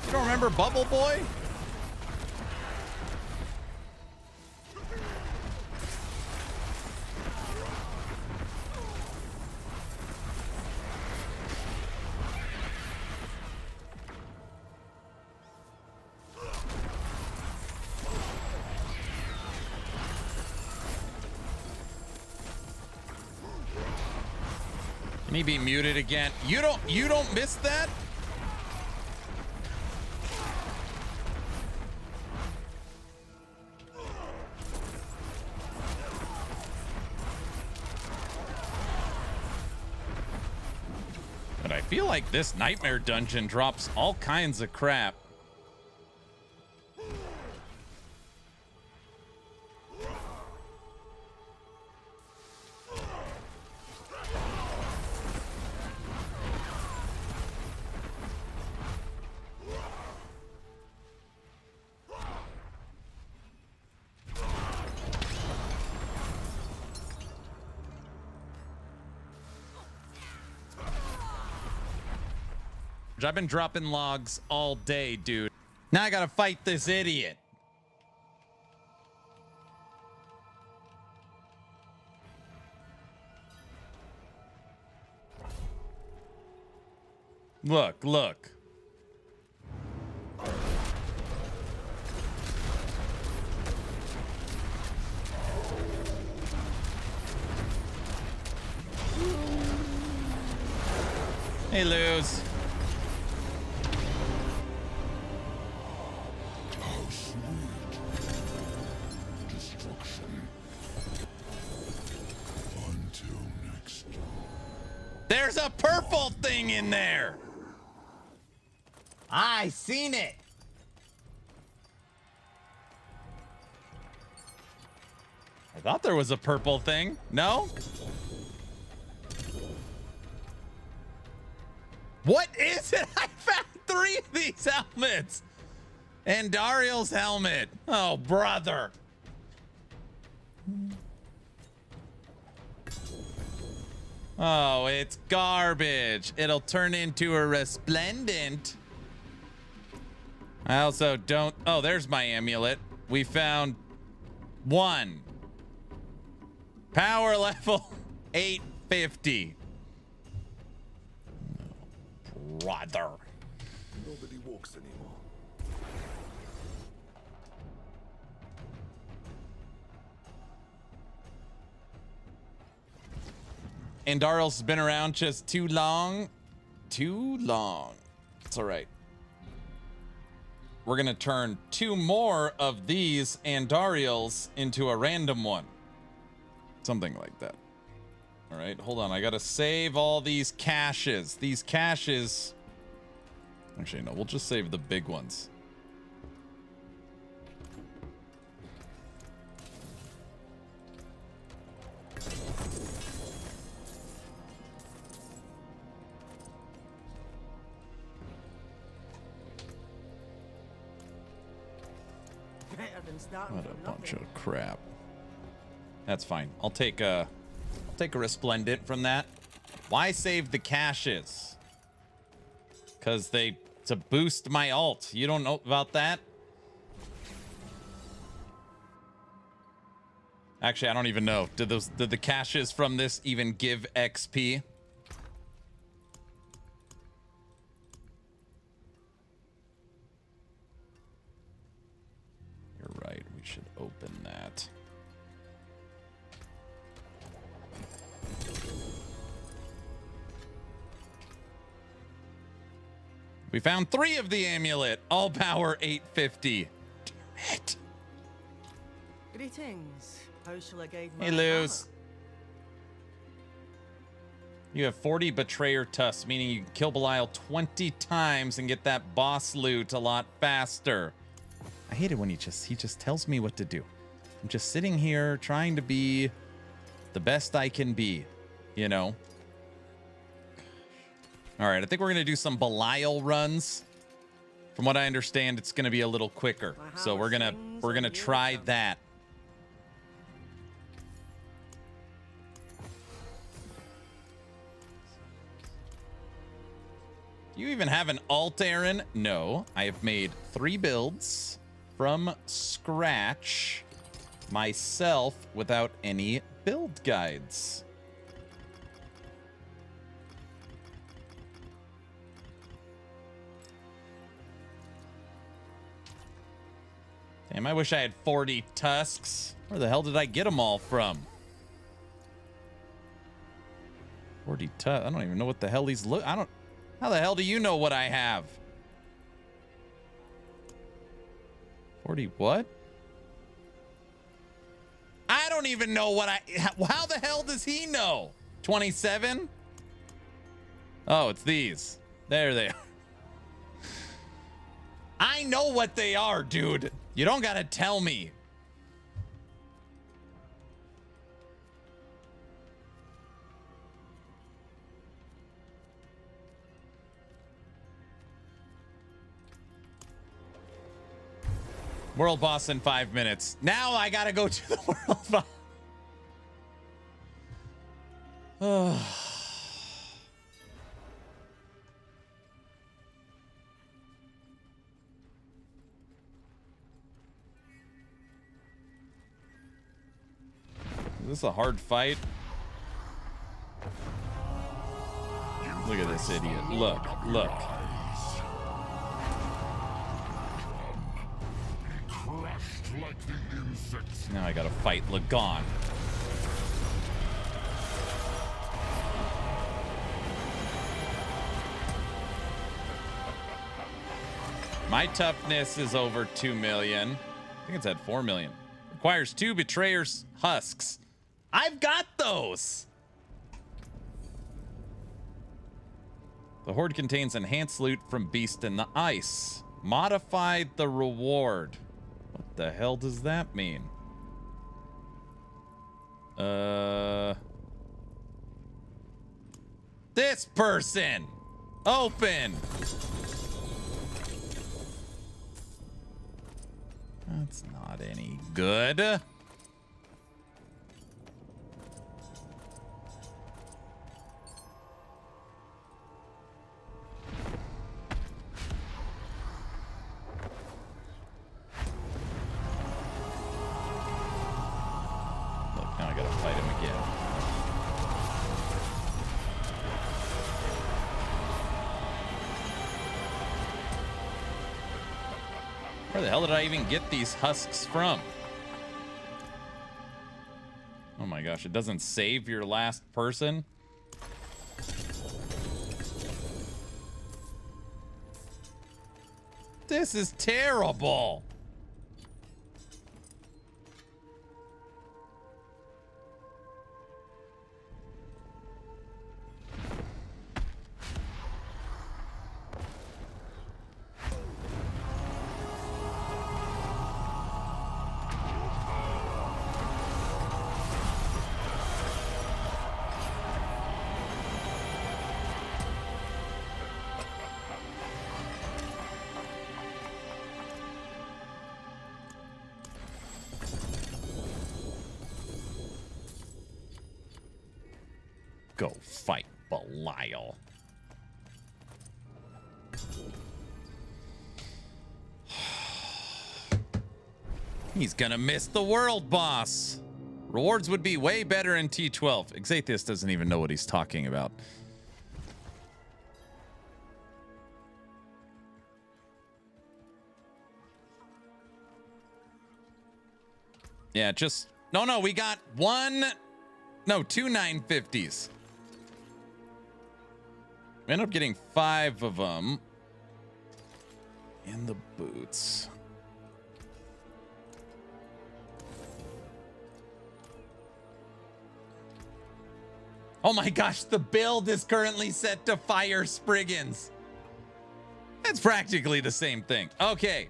S1: You don't remember Bubble Boy? Can he be muted again? You don't miss that? But I feel like this nightmare dungeon drops all kinds of crap. I've been dropping logs all day, dude. Now I gotta fight this idiot. Look. Hey, Luz.
S2: How sweet. Destruction. Until next time.
S1: There's a purple thing in there. I seen it. I thought there was a purple thing. No? What is it? I found 3 of these helmets. And Dariel's helmet. Oh, brother. Oh, it's garbage. It'll turn into a resplendent. I also don't... Oh, there's my amulet. We found 1. Power level 850. Brother.
S2: Nobody walks anymore.
S1: And Daryl's been around just too long. Too long. It's all right. We're going to turn 2 more of these Andariels into a random one. Something like that. All right, hold on. I got to save all these caches. These caches... Actually, no, we'll just save the big ones.
S3: Better than starting
S1: What a
S3: from
S1: bunch
S3: nothing.
S1: of crap. That's fine. I'll take a resplendent from that. Why save the caches? Because to boost my ult. You don't know about that? Actually, I don't even know. Did the caches from this even give XP? You're right. We should open that. We found 3 of the amulet. All power 850. Damn it.
S3: Greetings. How shall I guide my
S1: Hey, Luz. You have 40 betrayer tusks, meaning you can kill Belial 20 times and get that boss loot a lot faster. I hate it when he just tells me what to do. I'm just sitting here trying to be the best I can be, you know? All right, I think we're going to do some Belial runs. From what I understand, it's going to be a little quicker. So we're going to try that. Do you even have an alt, Aaron? No, I have made 3 builds from scratch myself without any build guides. Damn, I wish I had 40 tusks. Where the hell did I get them all from? 40 tusks. I don't even know what the hell these look. How the hell do you know what I have? 40 what? I don't even know what how the hell does he know? 27? Oh, it's these. There they are. I know what they are, dude. You don't gotta tell me. World boss in 5 minutes. Now I gotta go to the world boss. Is this a hard fight? Look at this idiot. Look, look.
S2: Crushed like the insects.
S1: Now I gotta fight Lagon. My toughness is over 2 million. I think it's at 4 million. Requires 2 betrayers husks. I've got those. The horde contains enhanced loot from Beast in the Ice. Modified the reward. What the hell does that mean? This person. Open. That's not any good. Now I gotta fight him again. Where the hell did I even get these husks from? Oh my gosh, it doesn't save your last person? This is terrible. Go fight Belial. He's gonna miss the world boss. Rewards would be way better in T12. Exathius doesn't even know what he's talking about. Yeah, just... No, we got two 950s. We end up getting 5 of them in the boots. Oh my gosh, the build is currently set to Fire Spriggans. It's practically the same thing. Okay.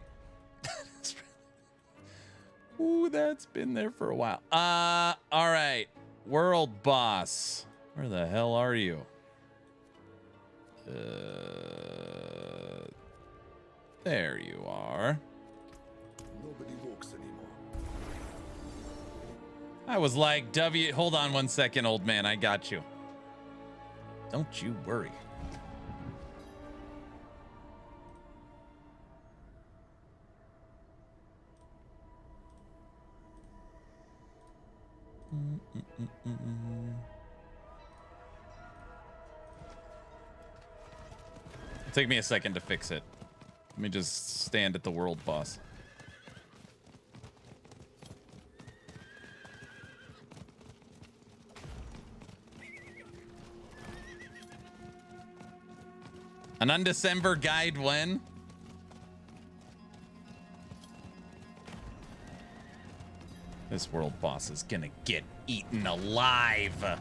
S1: Ooh, that's been there for a while. All right. World boss. Where the hell are you? There you are.
S2: Nobody walks anymore.
S1: I was like, hold on 1 second, old man. I got you. Don't you worry. It'll take me a second to fix it. Let me just stand at the world boss. An Undecember guide when? This world boss is gonna get eaten alive.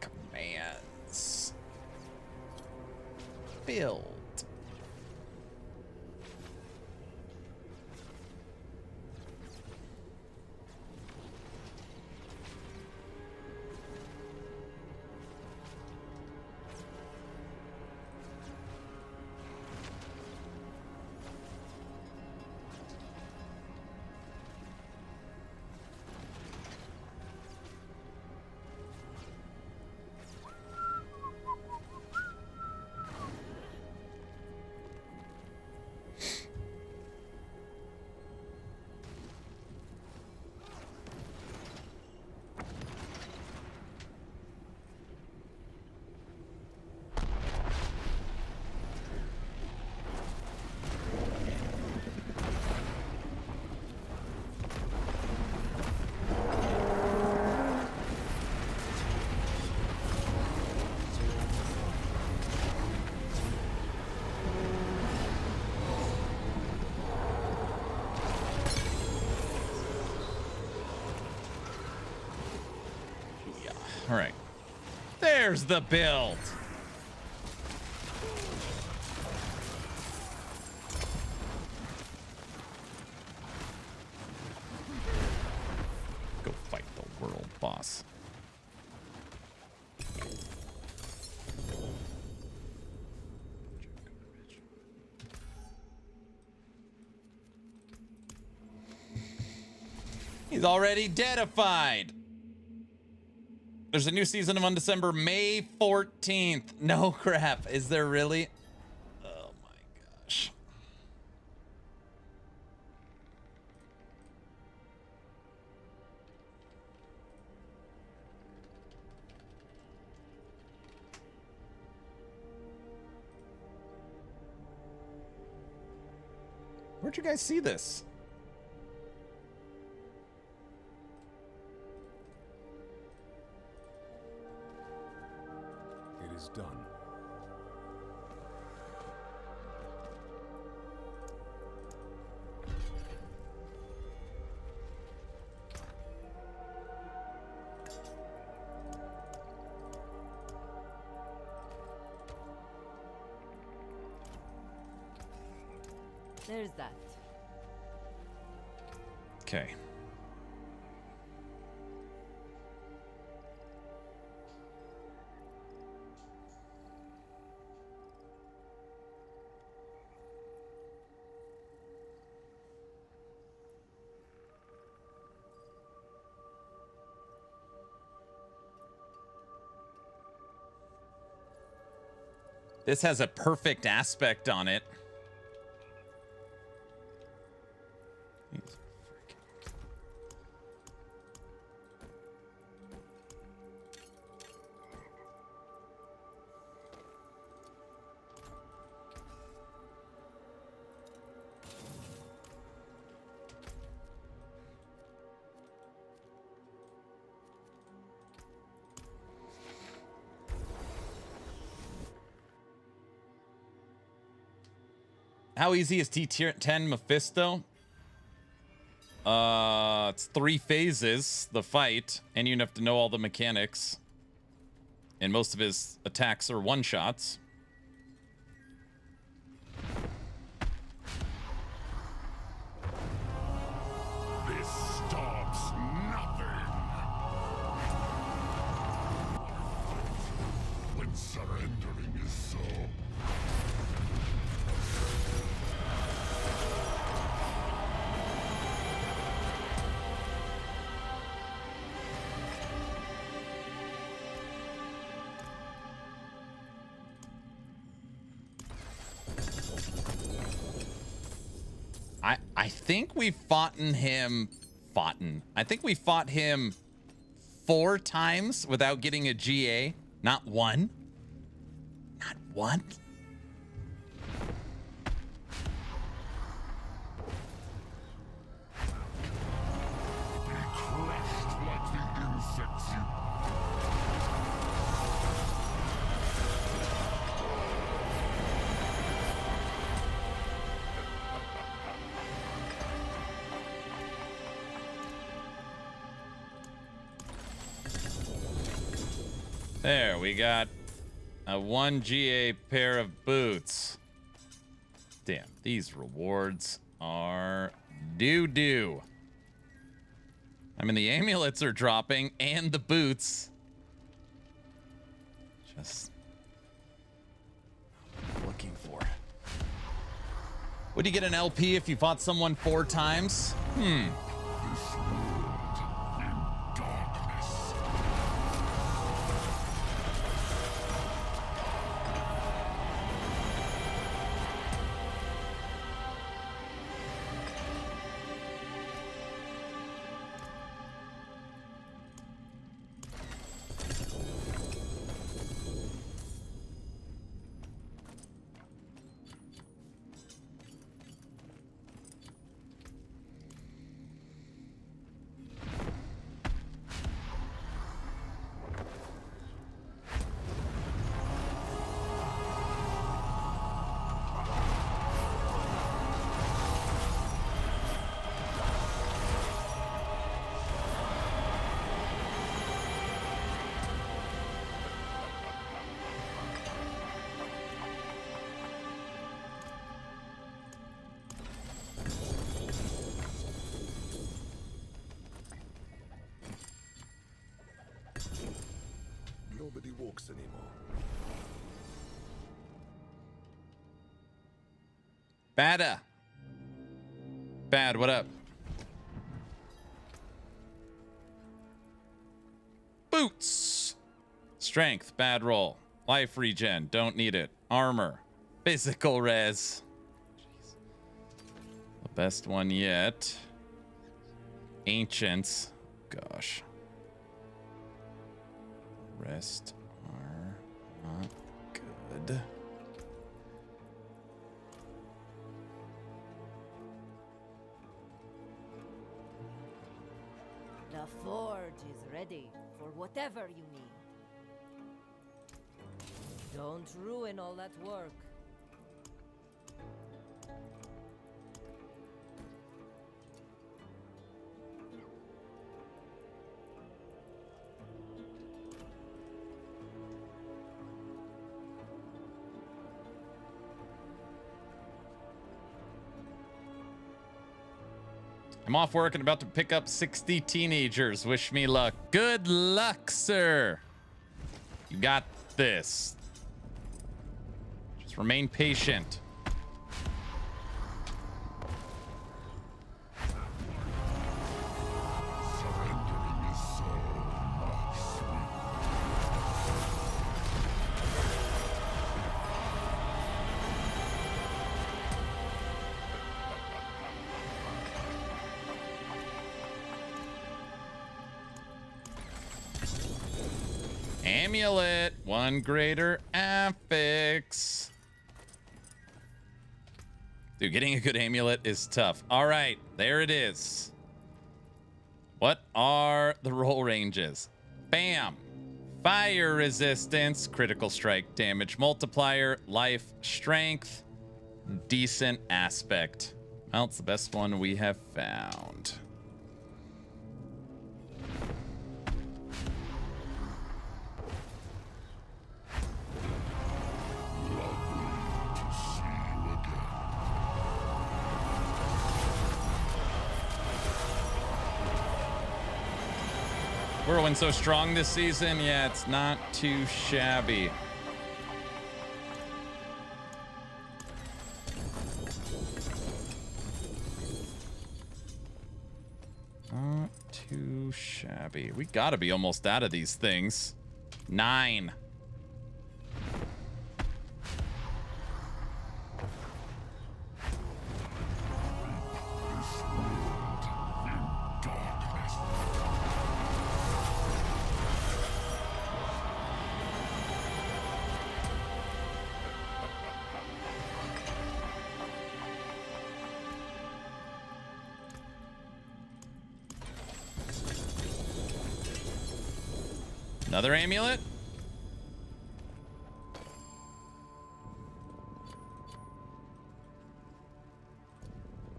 S1: Commands. Build. All right. There's the build. Go fight the world boss. He's already deadified. There's a new season of Undecember, May 14th. No crap. Is there really? Oh my gosh. Where'd you guys see this?
S2: It is done.
S7: There's that.
S1: Okay. This has a perfect aspect on it. How easy is T10 Mephisto? It's 3 phases, the fight, and you have to know all the mechanics. And most of his attacks are one-shots.
S2: This stops nothing. When surrendering is so.
S1: I think we fought him 4 times without getting a GA. Not one. Not one.
S2: Be crushed like the insects you.
S1: There, we got a 1 GA pair of boots. Damn, these rewards are doo-doo. I mean, the amulets are dropping and the boots. Just looking for. Would you get an LP if you fought someone 4 times?
S2: This world in darkness.
S1: Bada. Bad, what up? Boots. Strength, bad roll. Life regen, don't need it. Armor. Physical res. Jeez. The best one yet. Ancients. Gosh. Rest are not good.
S7: The forge is ready for whatever you need. Don't ruin all that work.
S1: I'm off work and about to pick up 60 teenagers. Wish me luck. Good luck, sir. You got this. Just remain patient. Amulet, one greater affix. Dude, getting a good amulet is tough. All right, there it is. What are the roll ranges? Bam. Fire resistance, critical strike damage multiplier, life strength, decent aspect. Well, it's the best one we have found. Whirlwind so strong this season, yeah, it's not too shabby. Not too shabby. We gotta be almost out of these things. 9. Another amulet?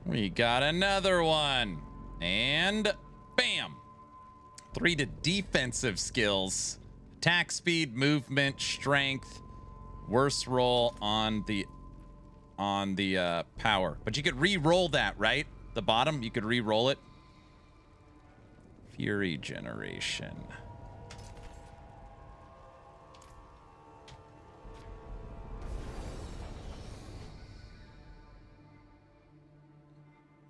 S1: We got another one. And bam. 3 to defensive skills. Attack speed, movement, strength. Worst roll on the power. But you could re-roll that, right? The bottom, you could re-roll it. Fury generation.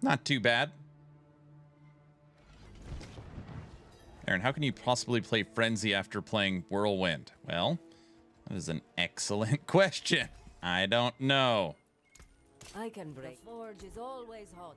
S1: Not too bad. Aaron, how can you possibly play Frenzy after playing Whirlwind? Well, that is an excellent question. I don't know.
S7: I can break. The forge is always hot.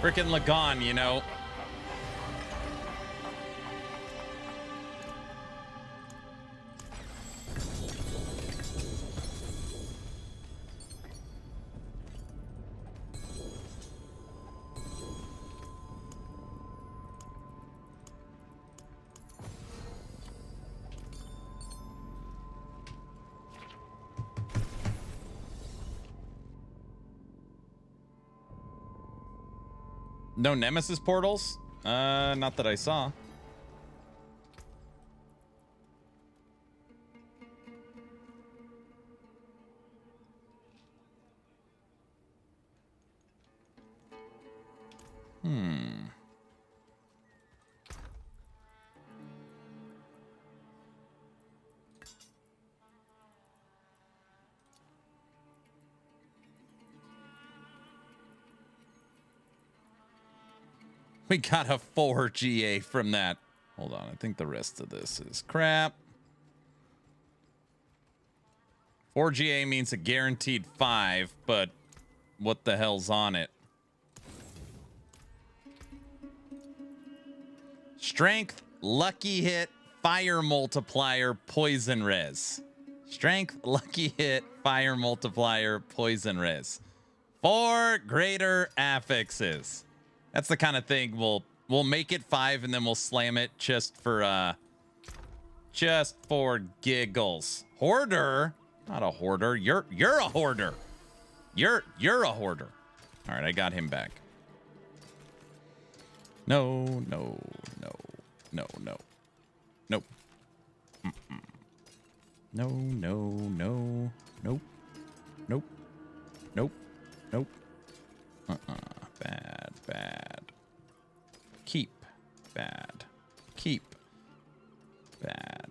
S1: Frickin' Lagon, you know. No Nemesis portals? Not that I saw. We got a 4 GA from that. Hold on, I think the rest of this is crap. 4 GA means a guaranteed 5, but what the hell's on it? Strength, lucky hit, fire multiplier, poison res. Strength, lucky hit, fire multiplier, poison res. 4 greater affixes. That's the kind of thing we'll make it 5 and then we'll slam it just for giggles. Hoarder? Not a hoarder. You're a hoarder. You're a hoarder. All right, I got him back. No. Nope. No. Nope. Bad. Keep. Bad. Keep. Bad.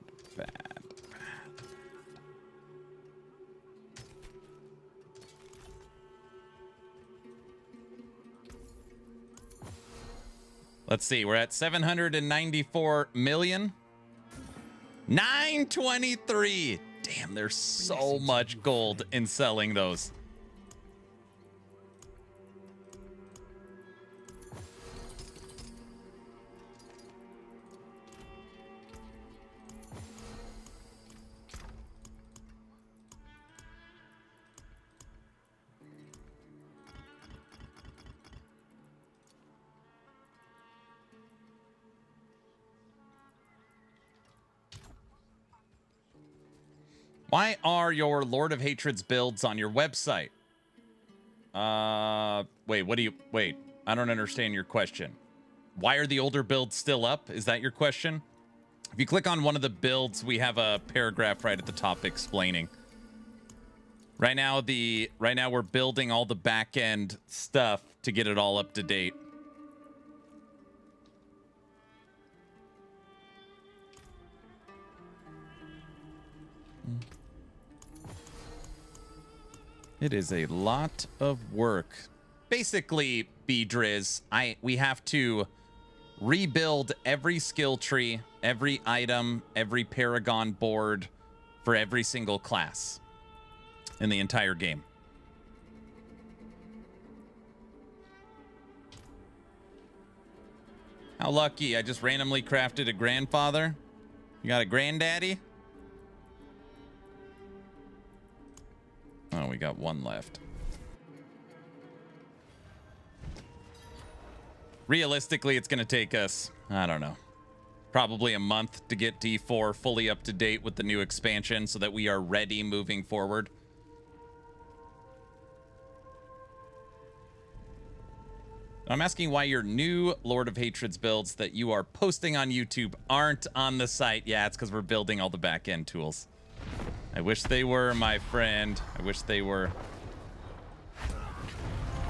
S1: Let's see. We're at 794 million. 923. Damn, there's so much gold in selling those. Why are your Lord of Hatred's builds on your website? Wait, I don't understand your question. Why are the older builds still up? Is that your question? If you click on one of the builds, we have a paragraph right at the top explaining. Right now we're building all the back end stuff to get it all up to date. It is a lot of work. Basically, Beedriz, we have to rebuild every skill tree, every item, every Paragon board for every single class in the entire game. How lucky, I just randomly crafted a grandfather. You got a granddaddy? Oh, we got one left. Realistically, it's going to take us, I don't know, probably a month to get D4 fully up to date with the new expansion so that we are ready moving forward. I'm asking why your new Lord of Hatred's builds that you are posting on YouTube aren't on the site. Yeah, it's because we're building all the back-end tools. I wish they were, my friend. I wish they were.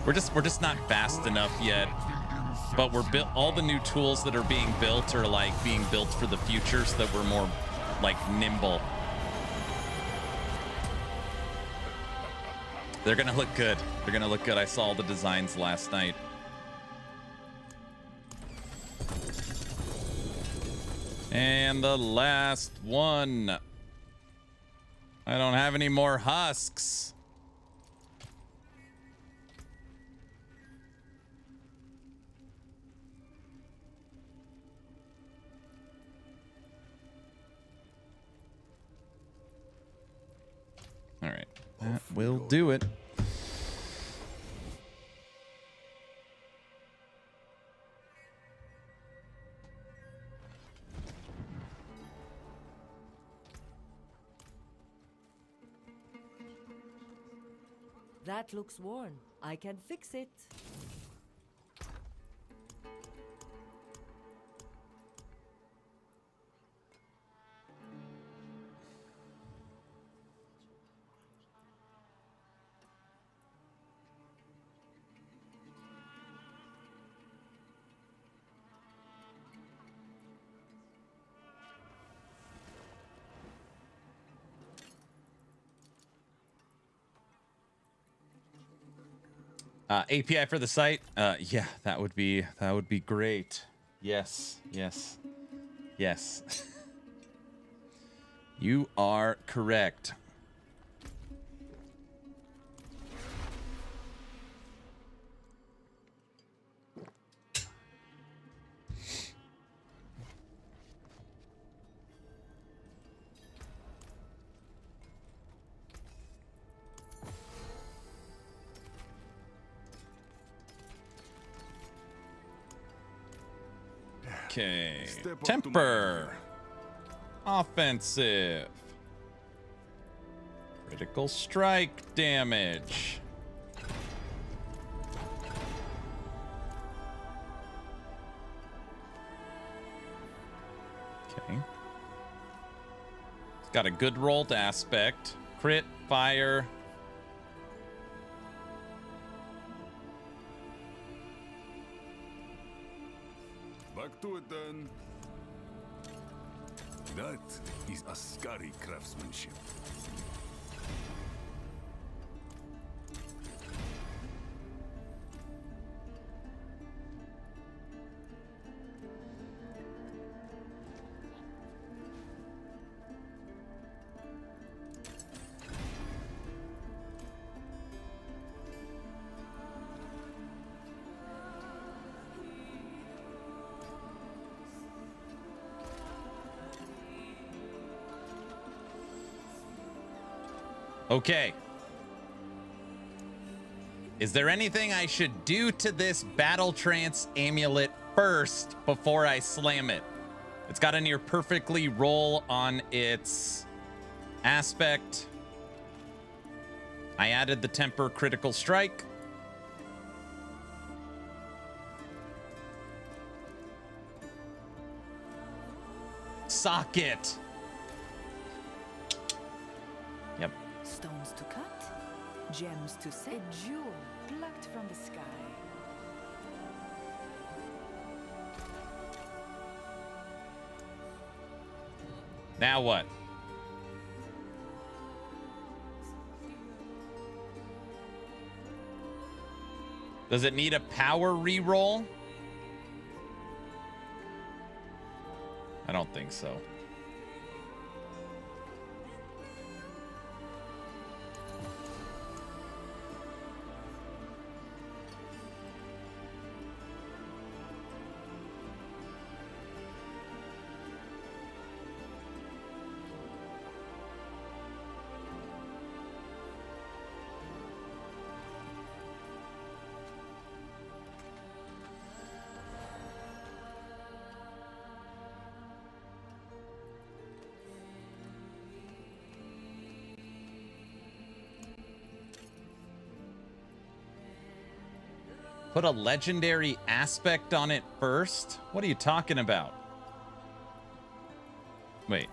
S1: We're just not fast enough yet. But we're built. All the new tools that are being built are like being built for the future, so that we're more like nimble. They're gonna look good. They're gonna look good. I saw the designs last night. And the last one. I don't have any more husks. will do it.
S7: That looks worn. I can fix it.
S1: API for the site. Yeah, that would be great. Yes. You are correct. Okay.
S2: Step up to
S1: Temper. Offensive. Critical strike damage. Okay. It's got a good rolled aspect. Crit, fire.
S2: Back to it then. That is Ascari craftsmanship.
S1: Okay. Is there anything I should do to this battle trance amulet first before I slam it? It's got a near perfectly roll on its aspect. I added the temper critical strike. Socket. Yep.
S6: Stones to cut, gems to set. A jewel plucked from the sky.
S1: Now what? Does it need a power reroll? I don't think so. Put a legendary aspect on it first? What are you talking about? Wait.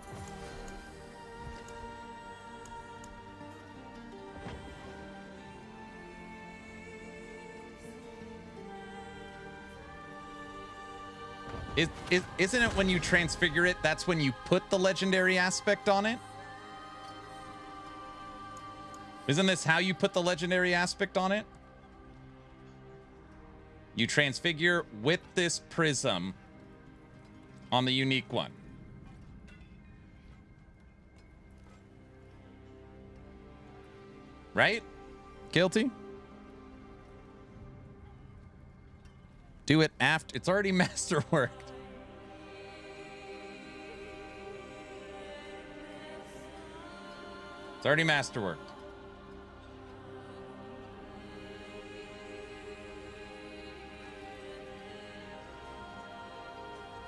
S1: Isn't it when you transfigure it, that's when you put the legendary aspect on it? Isn't this how you put the legendary aspect on it? You transfigure with this prism on the unique one. Right? Guilty? Do it after. It's already masterworked. It's already masterworked.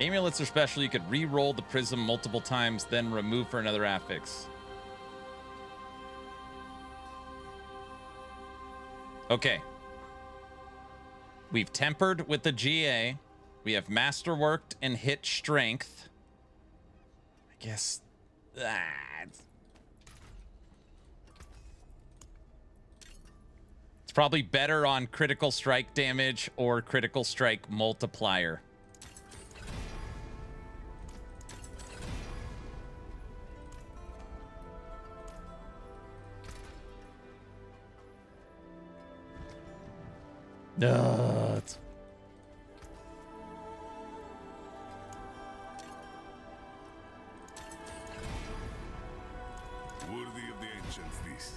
S1: Amulets are special. You could re-roll the prism multiple times, then remove for another affix. Okay. We've tempered with the GA. We have masterworked and hit strength. I guess... it's probably better on critical strike damage or critical strike multiplier. It's...
S2: Worthy of the ancients, this.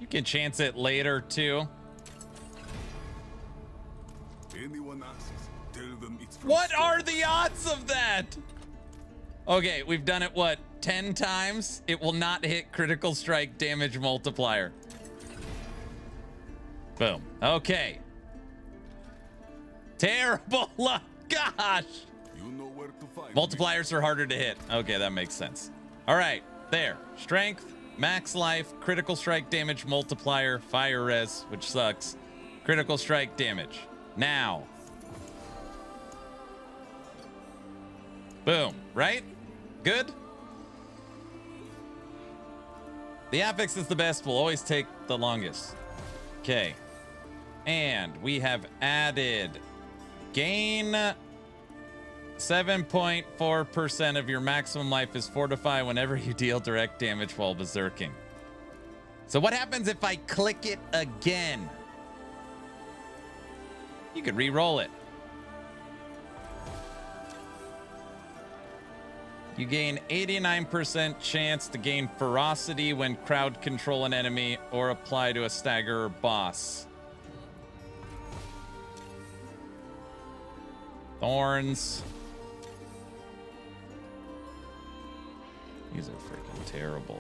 S1: You can chance it later, too.
S2: Anyone asks, tell them it's from
S1: What
S2: store.
S1: are the odds of that? Okay, we've done it, what, 10 times? It will not hit critical strike damage multiplier. Boom. Okay. Terrible luck. Gosh.
S2: You know where to find
S1: Multipliers are harder to hit. Okay, that makes sense. All right, there. Strength, max life, critical strike damage multiplier, fire res, which sucks. Critical strike damage. Now. Boom, right? Good? The affix is the best, will always take the longest. Okay. And we have added gain 7.4% of your maximum life is fortified whenever you deal direct damage while berserking. So what happens if I click it again? You could re-roll it. You gain 89% chance to gain ferocity when crowd control an enemy or apply to a stagger boss. Thorns. These are freaking terrible.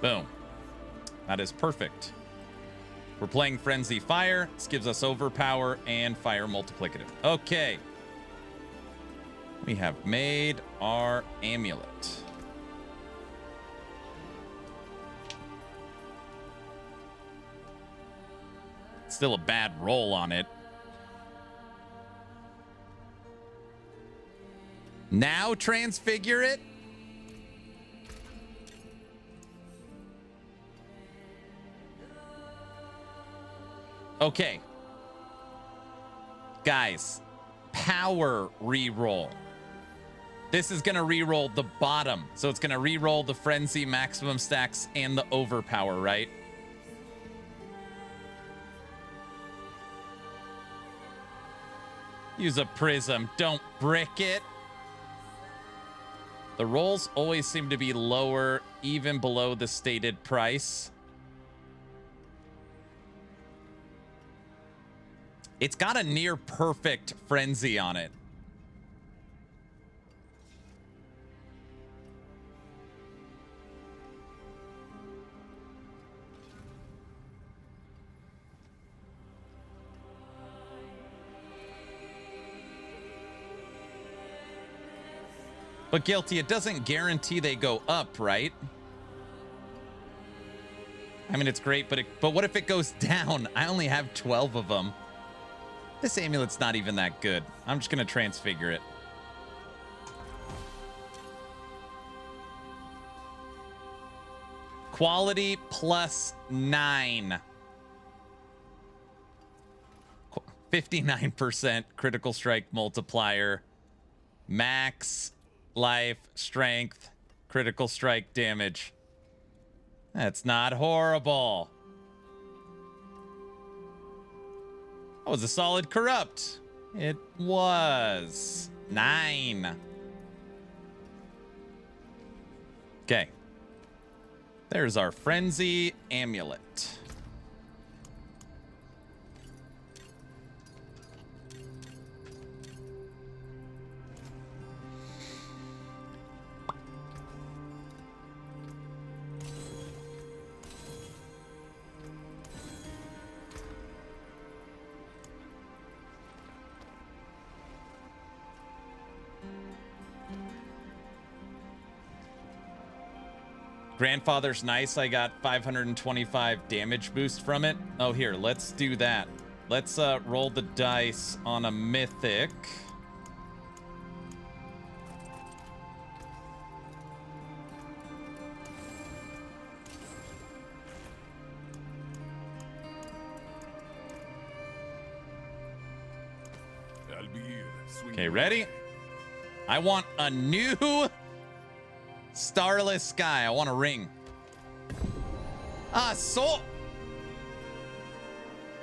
S1: Boom. That is perfect. We're playing Frenzy Fire. This gives us overpower and fire multiplicative. Okay. We have made our amulet. Still a bad roll on it. Now transfigure it? Okay. Guys, power reroll. This is going to reroll the bottom. So it's going to reroll the frenzy maximum stacks and the overpower, right? Use a prism. Don't brick it. The rolls always seem to be lower, even below the stated price. It's got a near perfect frenzy on it. But Guilty, it doesn't guarantee they go up, right? I mean, it's great, but what if it goes down? I only have 12 of them. This amulet's not even that good. I'm just going to transfigure it. Quality +9. 59% critical strike multiplier. Max life, strength, critical strike damage. That's not horrible. That was a solid corrupt. It was 9. Okay. There's our frenzy amulet. Grandfather's nice. I got 525 damage boost from it. Oh, here, let's do that. Let's roll the dice on a mythic.
S2: I'll be here. Swing
S1: Okay, ready? I want a new starless sky. I want a ring. Ah, so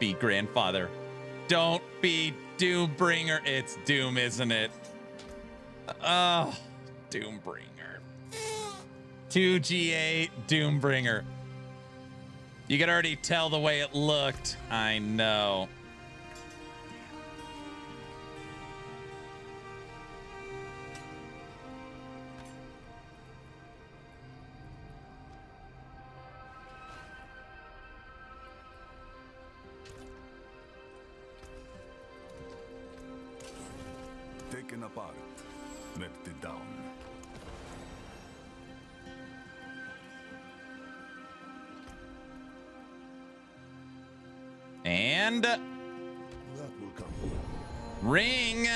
S1: be grandfather. Don't be Doombringer. It's Doom, isn't it? Oh, Doombringer. 2GA Doombringer. You could already tell the way it looked. I know.
S2: taken apart, melted down.
S1: And
S2: That will come.
S1: ring.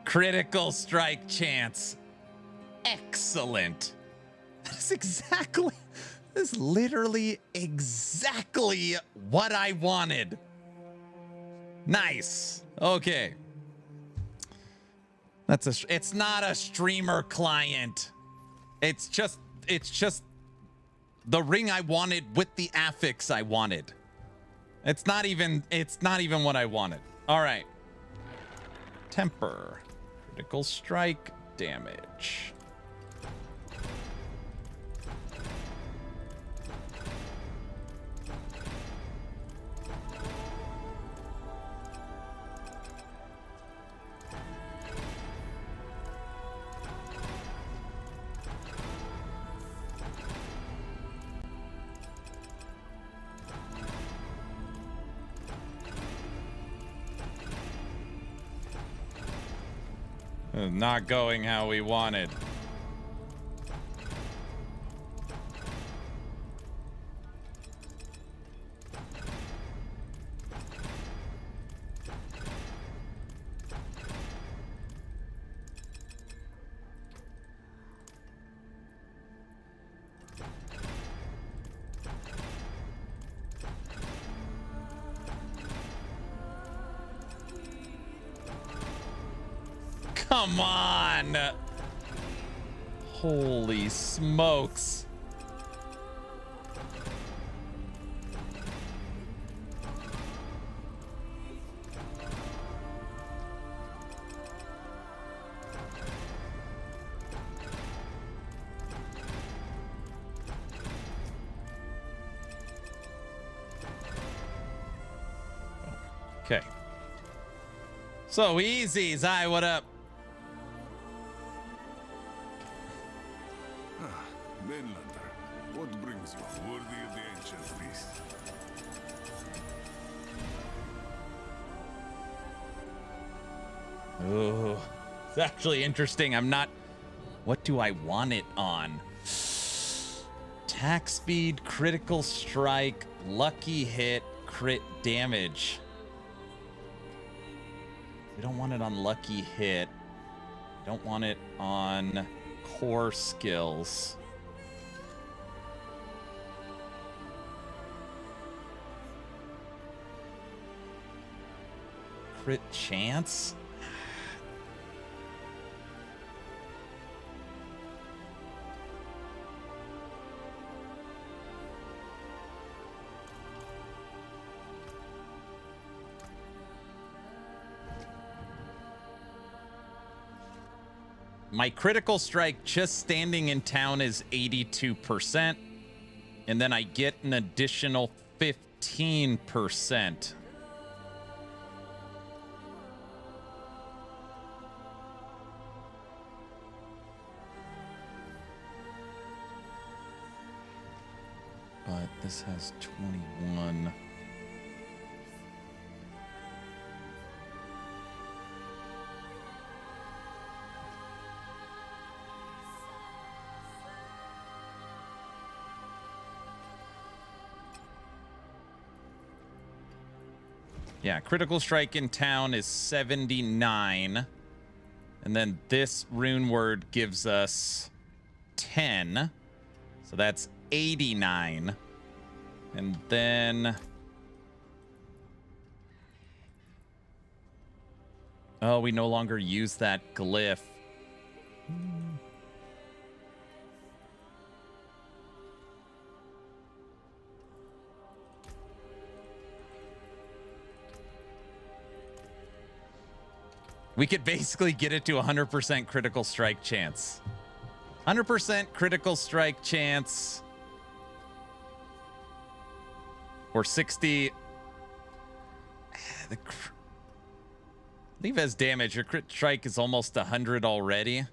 S1: Critical strike chance. Excellent. That is literally exactly what I wanted. Nice. Okay. It's not a streamer client. It's just the ring I wanted with the affix I wanted. It's not even what I wanted. All right. Temper. Critical strike damage. Not going how we wanted. Come on! Holy smokes. Okay. So easy, Zai, what up?
S2: Mainlander, what brings you? Worthy of the ancient beast.
S1: Oh, it's actually interesting. I'm not. What do I want it on? Attack speed, critical strike, lucky hit, crit damage. We don't want it on lucky hit. Don't want it on core skills. Crit chance? My critical strike just standing in town is 82%. And then I get an additional 15%. But this has 21. Yeah, critical strike in town is 79. And then this rune word gives us 10. So that's 89. And then... oh, we no longer use that glyph. We could basically get it to 100% critical strike chance. 100% critical strike chance. Or 60. Leave as damage. Your crit strike is almost 100 already.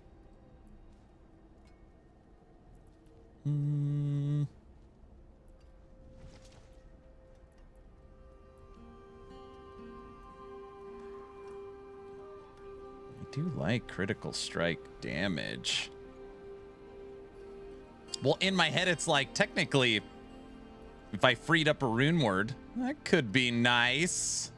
S1: I do like critical strike damage. Well, in my head, it's like, technically, if I freed up a rune word, that could be nice.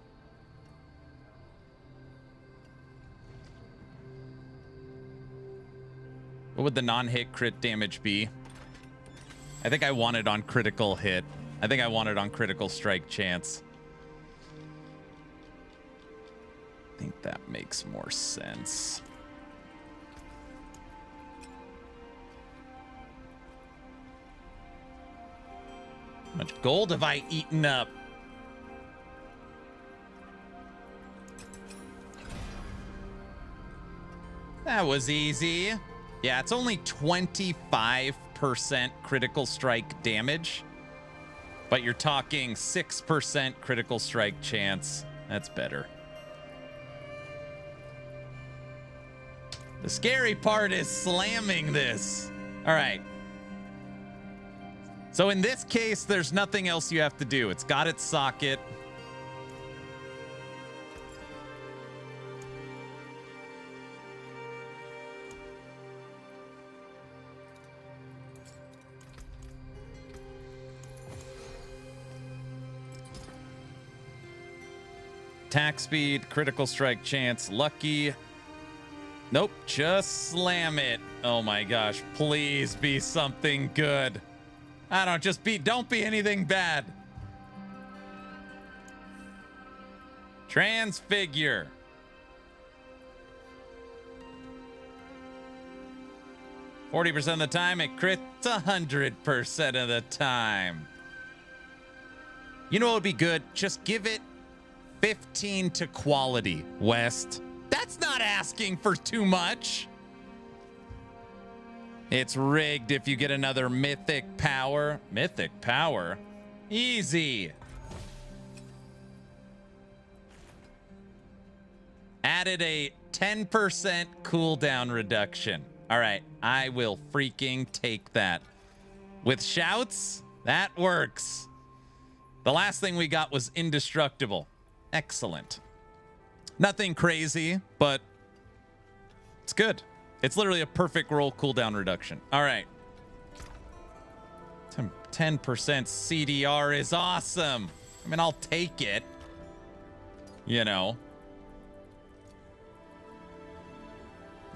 S1: What would the non-hit crit damage be? I think I want it on critical hit. I think I want it on critical strike chance. I think that makes more sense. How much gold have I eaten up? That was easy. Yeah, it's only 25% critical strike damage, but you're talking 6% critical strike chance. That's better. The scary part is slamming this. All right. So in this case, there's nothing else you have to do. It's got its socket. Attack speed, critical strike chance, lucky. Nope, just slam it. Oh my gosh, please be something good. Don't be anything bad. Transfigure. %40 of the time, it crits 100% of the time. You know what would be good? Just give it 15 to quality, West. That's not asking for too much. It's rigged if you get another mythic power. Mythic power? Easy. Added a 10% cooldown reduction. All right, I will freaking take that. With shouts, that works. The last thing we got was indestructible. Excellent. Nothing crazy, but it's good. It's literally a perfect roll cooldown reduction. All right. 10% CDR is awesome. I mean, I'll take it. You know.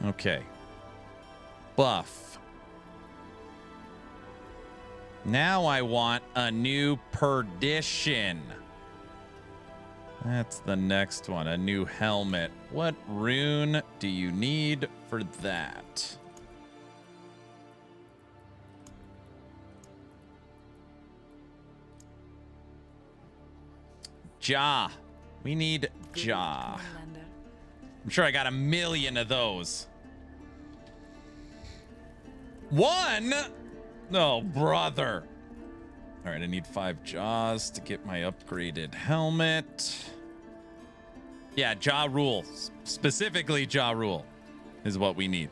S1: Okay. Buff. Now I want a new perdition. That's the next one, a new helmet. What rune do you need for that? Jaw. We need jaw. I'm sure I got a million of those. One? No, brother. All right, I need 5 jaws to get my upgraded helmet. Yeah, jaw rule. Specifically, jaw rule is what we need.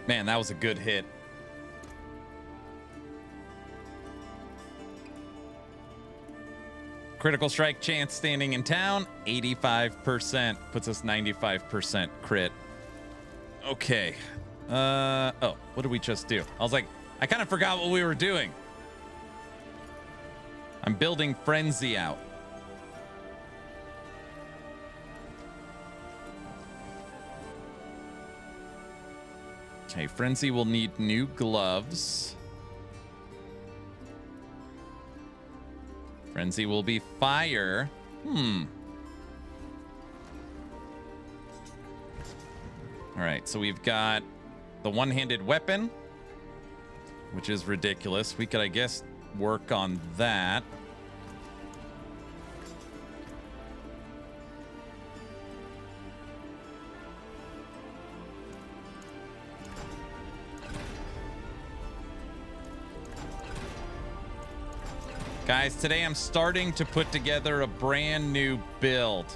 S1: Man, that was a good hit. Critical strike chance standing in town, 85%. Puts us 95% crit. Okay. Oh, what did we just do? I was like, I kind of forgot what we were doing. I'm building Frenzy out. Okay, Frenzy will need new gloves. Frenzy will be fire. All right, so we've got the one-handed weapon, which is ridiculous. We could, I guess, work on that. Guys, today I'm starting to put together a brand new build.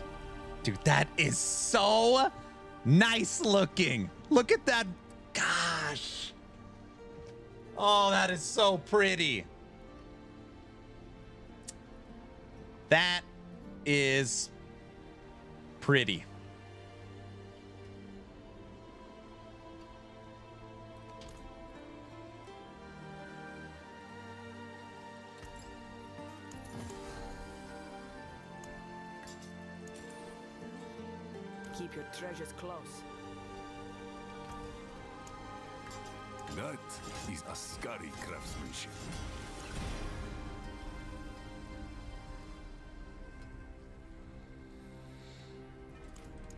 S1: Dude, that is so nice looking. Look at that. Gosh. Oh, that is so pretty. That is pretty.
S3: Keep your treasures close.
S2: That is a scary craftsmanship.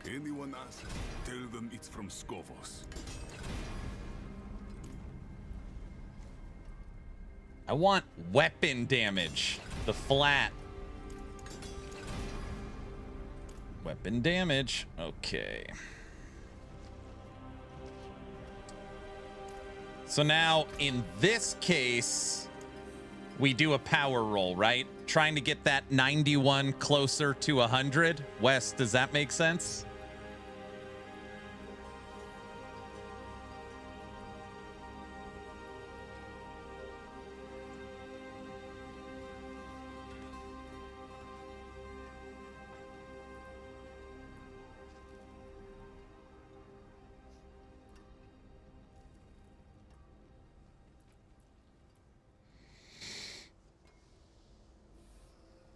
S2: Anyone asks, tell them it's from Skovos.
S1: I want weapon damage. The flat. Weapon damage. Okay. So now, in this case, we do a power roll, right? Trying to get that 91 closer to 100. Wes, does that make sense?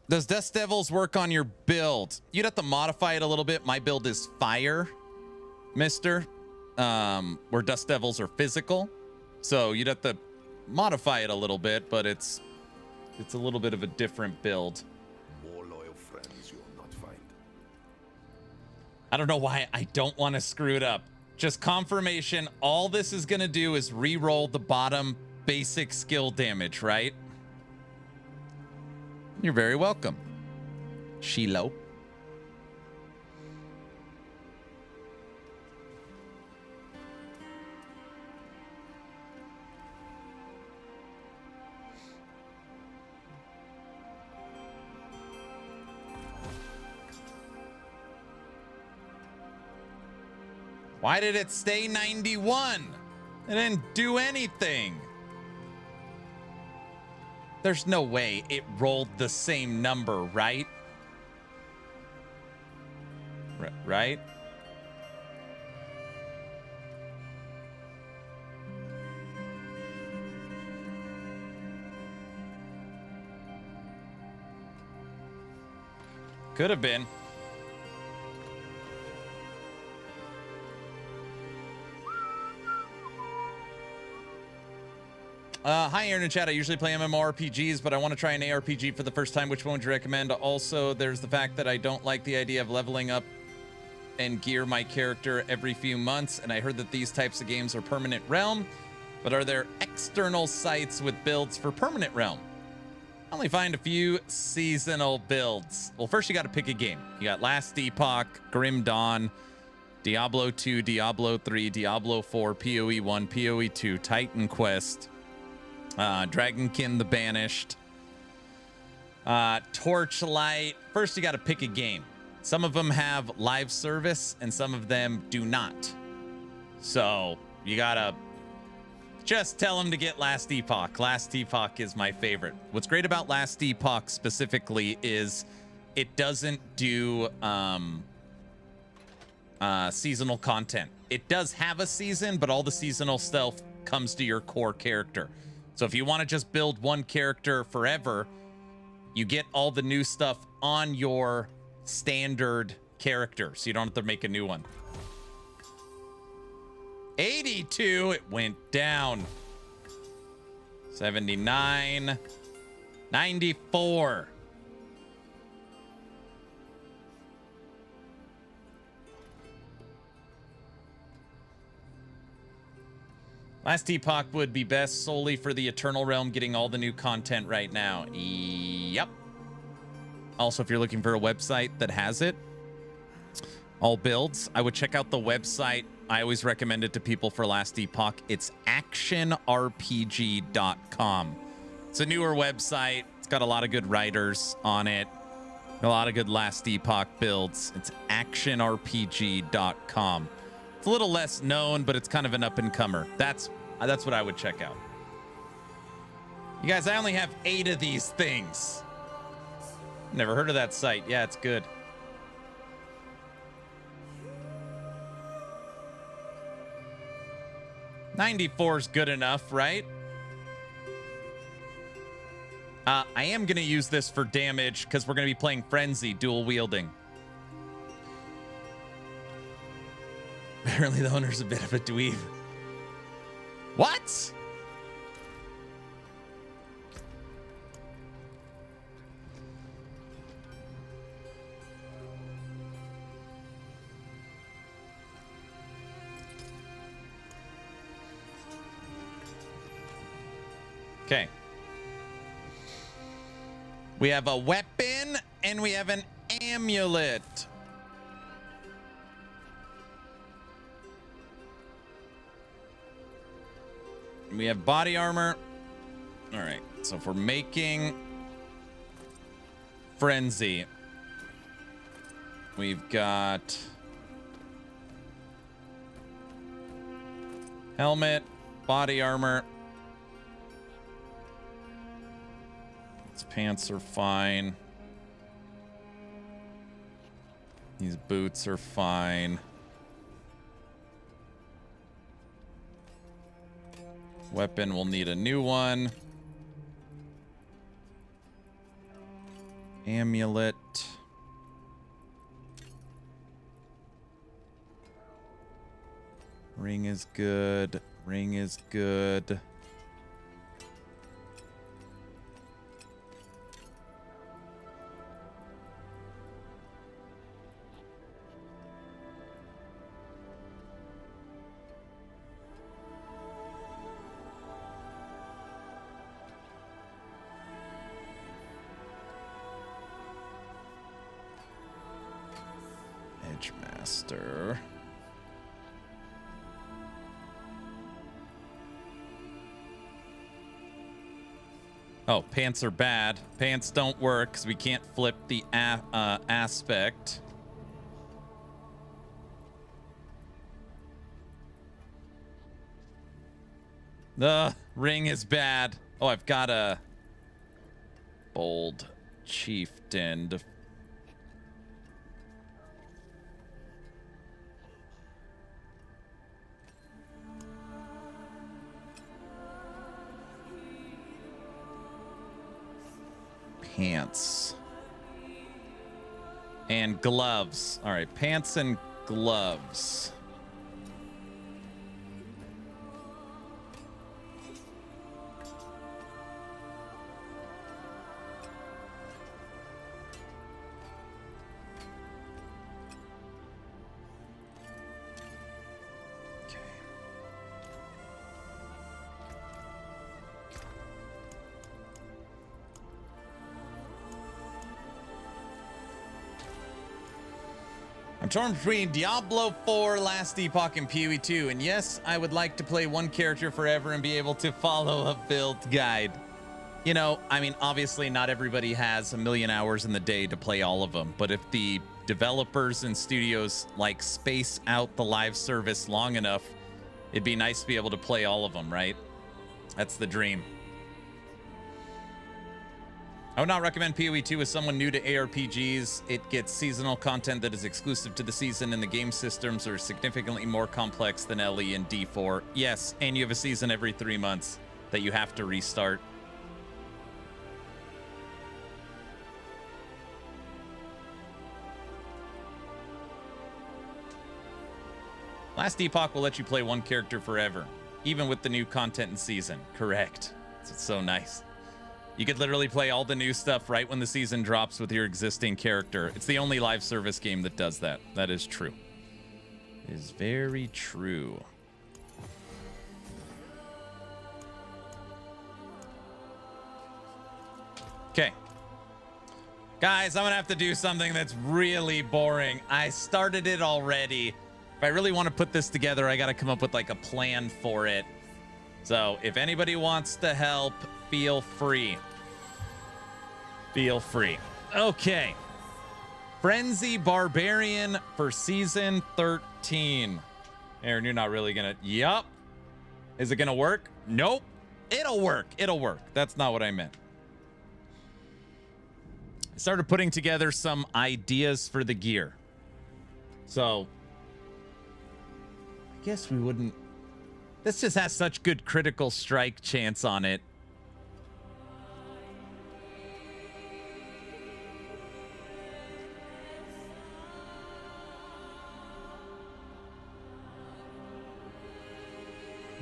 S1: Does Dust Devils work on your build? You'd have to modify it a little bit. My build is fire, mister. Where Dust Devils are physical. So you'd have to modify it a little bit, but it's a little bit of a different build.
S2: More loyal friends you will not find.
S1: I don't know why I don't want to screw it up. Just confirmation. All this is going to do is re-roll the bottom basic skill damage, right? You're very welcome, Shiloh. Why did it stay 91? It didn't do anything. There's no way it rolled the same number, right? Right? Could have been. Hi, Aaron and Chad. I usually play MMORPGs, but I want to try an ARPG for the first time. Which one would you recommend? Also, there's the fact that I don't like the idea of leveling up and gear my character every few months, and I heard that these types of games are permanent realm, but are there external sites with builds for permanent realm? I only find a few seasonal builds. Well, first you got to pick a game. You got Last Epoch, Grim Dawn, Diablo 2, Diablo 3, Diablo 4, PoE 1, PoE 2, Titan Quest, Dragonkin the Banished, Torchlight. First, you got to pick a game. Some of them have live service and some of them do not. So you gotta Just tell him to get Last Epoch. Last Epoch is my favorite. What's great about Last Epoch specifically is it doesn't do seasonal content. It does have a season, but all the seasonal stuff comes to your core character. So if you want to just build one character forever, you get all the new stuff on your standard character, so you don't have to make a new one. 82, it went down. 79, 94. Last Epoch would be best solely for the Eternal Realm getting all the new content right now. Yep. Also, if you're looking for a website that has it, all builds, I would check out the website. I always recommend it to people for Last Epoch. It's actionrpg.com. It's a newer website. It's got a lot of good writers on it. A lot of good Last Epoch builds. It's actionrpg.com. It's a little less known, but it's kind of an up-and-comer. That's what I would check out. You guys, I only have 8 of these things. Never heard of that site. Yeah, it's good. $94 is good enough, right? I am going to use this for damage because we're going to be playing Frenzy dual wielding. Apparently the owner's a bit of a dweeb. What? Okay. We have a weapon and we have an amulet. We have body armor. All right. So if we're making Frenzy, we've got helmet, body armor. His pants are fine. These boots are fine. Weapon will need a new one. Amulet. Ring is good. Ring is good. Master. Oh, pants are bad. Pants don't work because we can't flip the aspect. The ring is bad. Oh, I've got a bold chieftain to pants and gloves. All right, pants and gloves. I'm torn between Diablo 4, Last Epoch, and PoE 2. And yes, I would like to play one character forever and be able to follow a build guide. You know, I mean, obviously not everybody has a million hours in the day to play all of them. But if the developers and studios like space out the live service long enough, it'd be nice to be able to play all of them, right? That's the dream. I would not recommend PoE 2 as someone new to ARPGs. It gets seasonal content that is exclusive to the season, and the game systems are significantly more complex than LE and D4. Yes, and you have a season every 3 months that you have to restart. Last Epoch will let you play one character forever, even with the new content and season. Correct. It's so nice. You could literally play all the new stuff right when the season drops with your existing character. It's the only live service game that does that. That is true. It is very true. Okay. Guys, I'm going to have to do something that's really boring. I started it already. If I really want to put this together, I got to come up with like a plan for it. So if anybody wants to help, feel free. Feel free. Okay. Frenzy Barbarian for season 13. Aaron, you're not really going to... Yup. Is it going to work? Nope. It'll work. It'll work. That's not what I meant. I started putting together some ideas for the gear. So... I guess we wouldn't... This just has such good critical strike chance on it.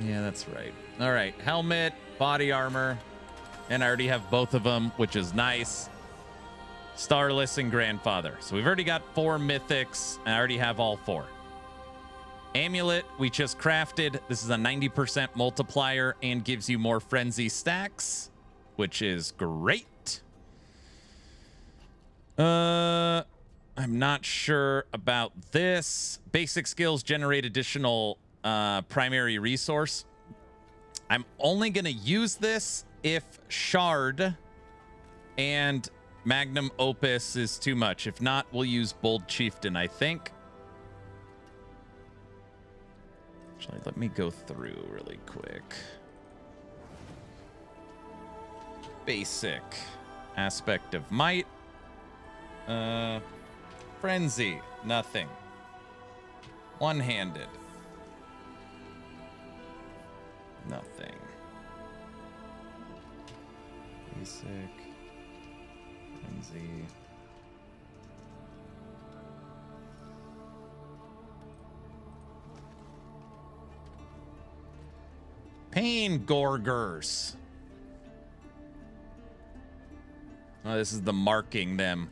S1: Yeah, that's right. All right, helmet, body armor, and I already have both of them, which is nice. Starless and Grandfather. So we've already got 4 mythics, and I already have all 4. Amulet, we just crafted. This is a 90% multiplier and gives you more frenzy stacks, which is great. I'm not sure about this. Basic skills generate additional primary resource. I'm only going to use this if Shard and Magnum Opus is too much. If not, we'll use Bold Chieftain, I think. Actually, let me go through really quick. Basic. Aspect of Might. Frenzy. Nothing. One-handed. Nothing. Basic. Frenzy. Pain Gorgers. Oh, this is the marking them.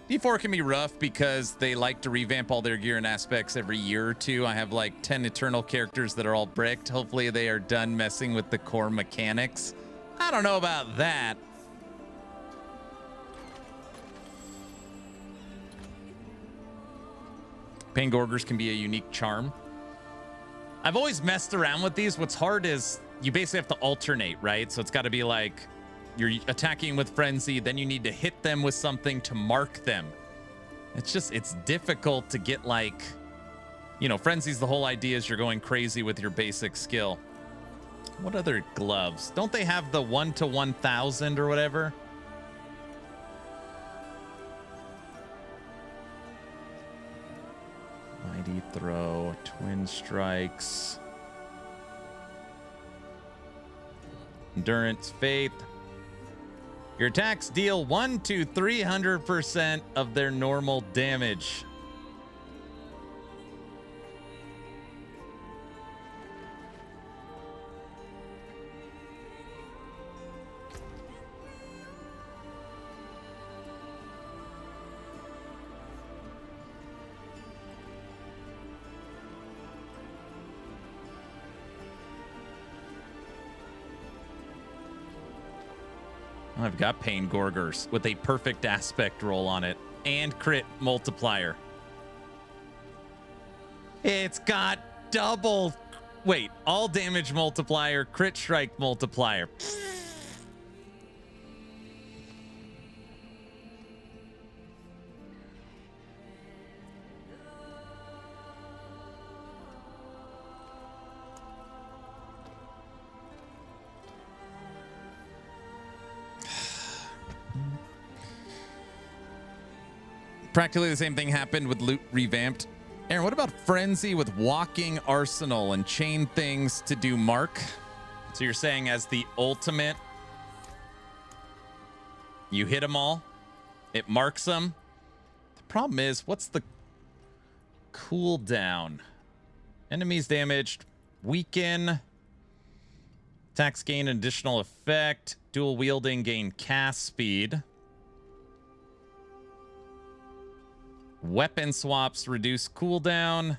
S1: D4 can be rough because they like to revamp all their gear and aspects every year or two. I have like 10 Eternal characters that are all bricked. Hopefully they are done messing with the core mechanics. I don't know about that. Pain Gorgers can be a unique charm. I've always messed around with these. What's hard is you basically have to alternate, right? So it's got to be like you're attacking with Frenzy, then you need to hit them with something to mark them. It's difficult to get like, you know, Frenzy's the whole idea is you're going crazy with your basic skill. What other gloves? Don't they have the 1 to 1,000 or whatever? Mighty Throw, Twin Strikes, Endurance, Faith. Your attacks deal 1 to 300% of their normal damage. I've got Pain Gorgers with a perfect aspect roll on it and crit multiplier. It's got double, wait, all damage multiplier, crit strike multiplier. Practically the same thing happened with Loot Revamped. Aaron, what about Frenzy with Walking Arsenal and chain things to do mark? So you're saying as the ultimate, you hit them all, it marks them. The problem is, what's the cooldown? Enemies damaged, weaken, attacks gain an additional effect, dual wielding gain cast speed. Weapon swaps reduce cooldown.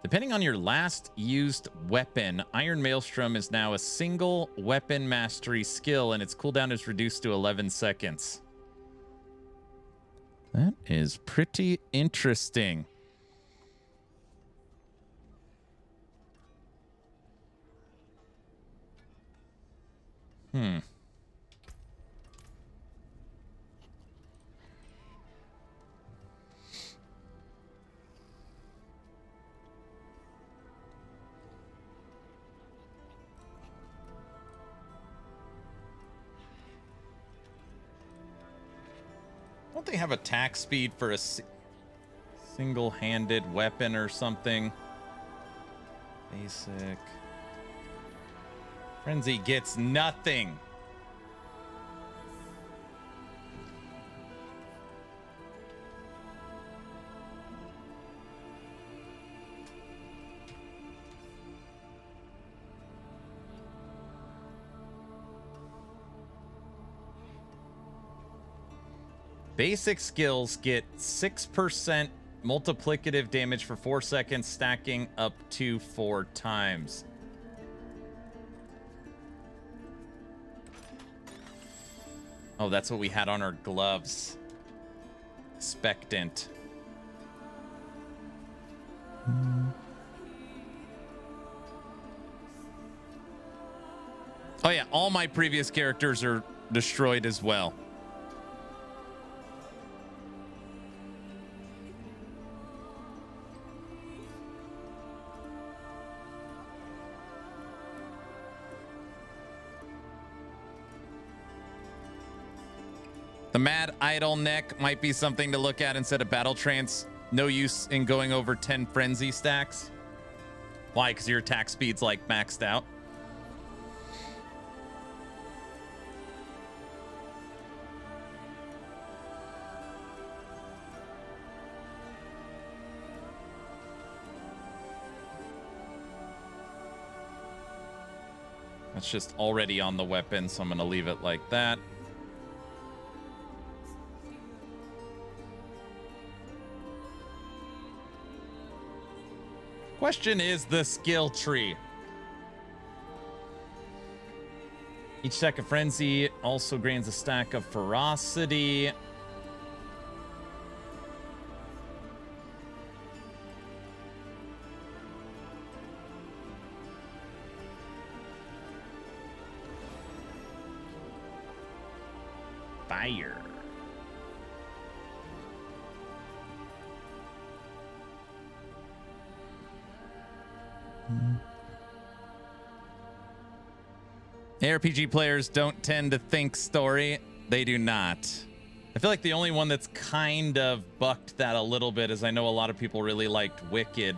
S1: Depending on your last used weapon, Iron Maelstrom is now a single weapon mastery skill, and its cooldown is reduced to 11 seconds. That is pretty interesting. Don't they have attack speed for a single-handed weapon or something? Basic. Frenzy gets nothing. Basic skills get 6% multiplicative damage for 4 seconds, stacking up to 4 times. Oh, that's what we had on our gloves. Expectant. Oh yeah, all my previous characters are destroyed as well. The Mad Idol Neck might be something to look at instead of Battle Trance. No use in going over 10 Frenzy stacks. Why? Because your attack speed's like maxed out. That's just already on the weapon, so I'm going to leave it like that. Question is the skill tree. Each stack of Frenzy also gains a stack of Ferocity. Fire. ARPG players don't tend to think story. They do not. I feel like the only one that's kind of bucked that a little bit is I know a lot of people really liked Wicked.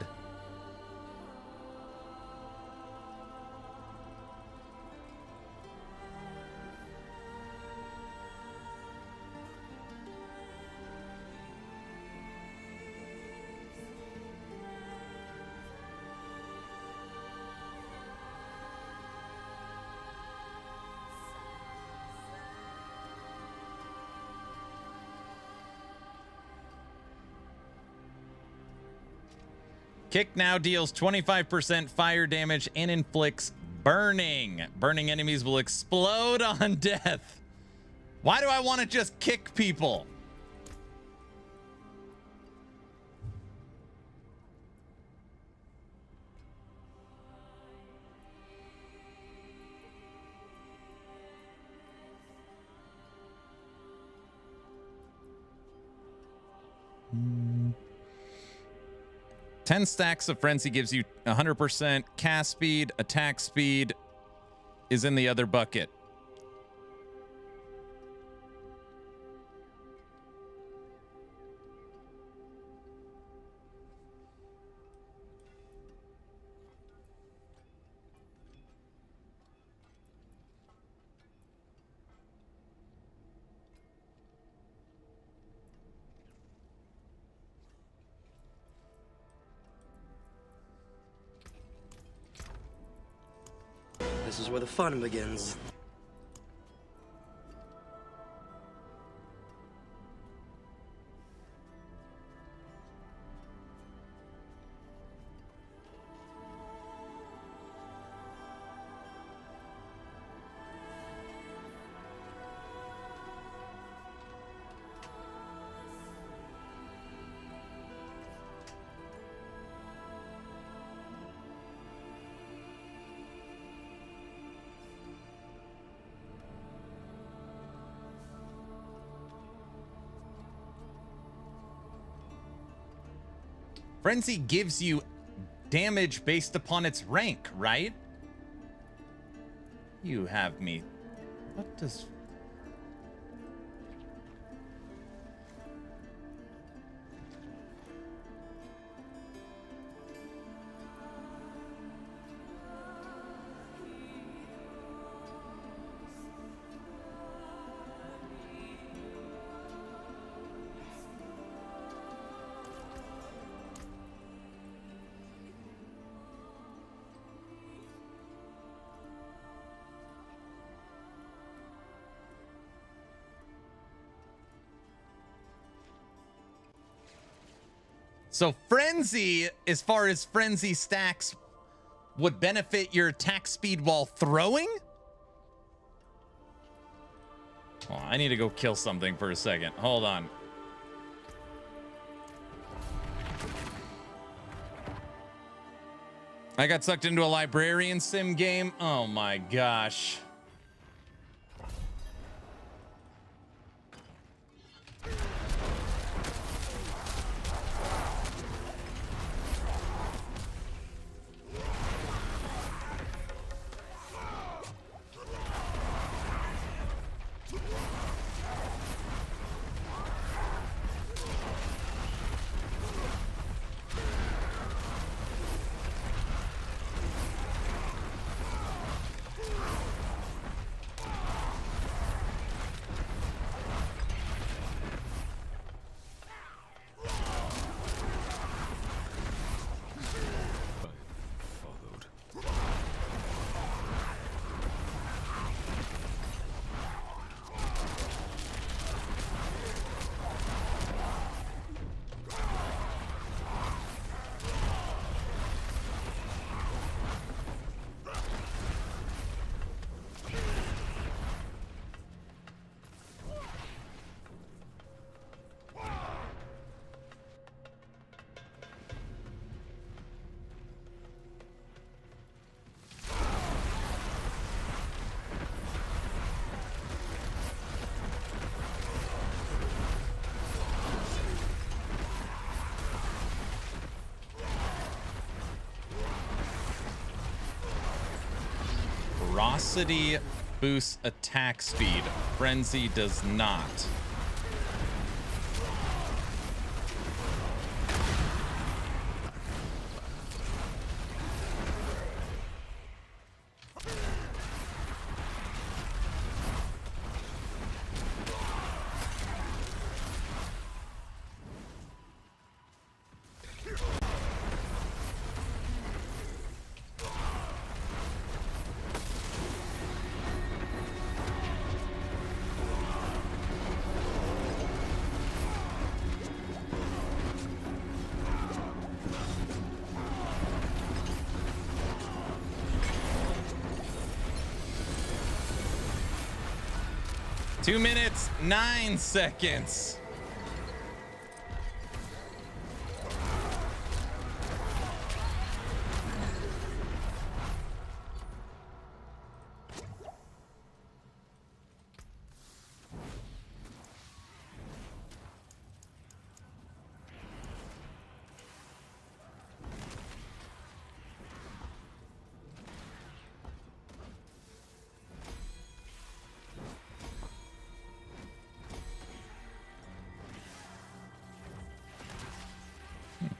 S1: Kick now deals 25% fire damage and inflicts burning. Burning enemies will explode on death. Why do I want to just kick people? 10 stacks of Frenzy gives you 100%. Cast speed, attack speed is in the other bucket.
S8: This is where the fun begins.
S1: Frenzy gives you damage based upon its rank, right? You have me. What does... So Frenzy, as far as Frenzy stacks, would benefit your attack speed while throwing? Oh, I need to go kill something for a second. Hold on. I got sucked into a librarian sim game. Oh my gosh. Ferocity boosts attack speed. Frenzy does not. Two minutes, 9 seconds.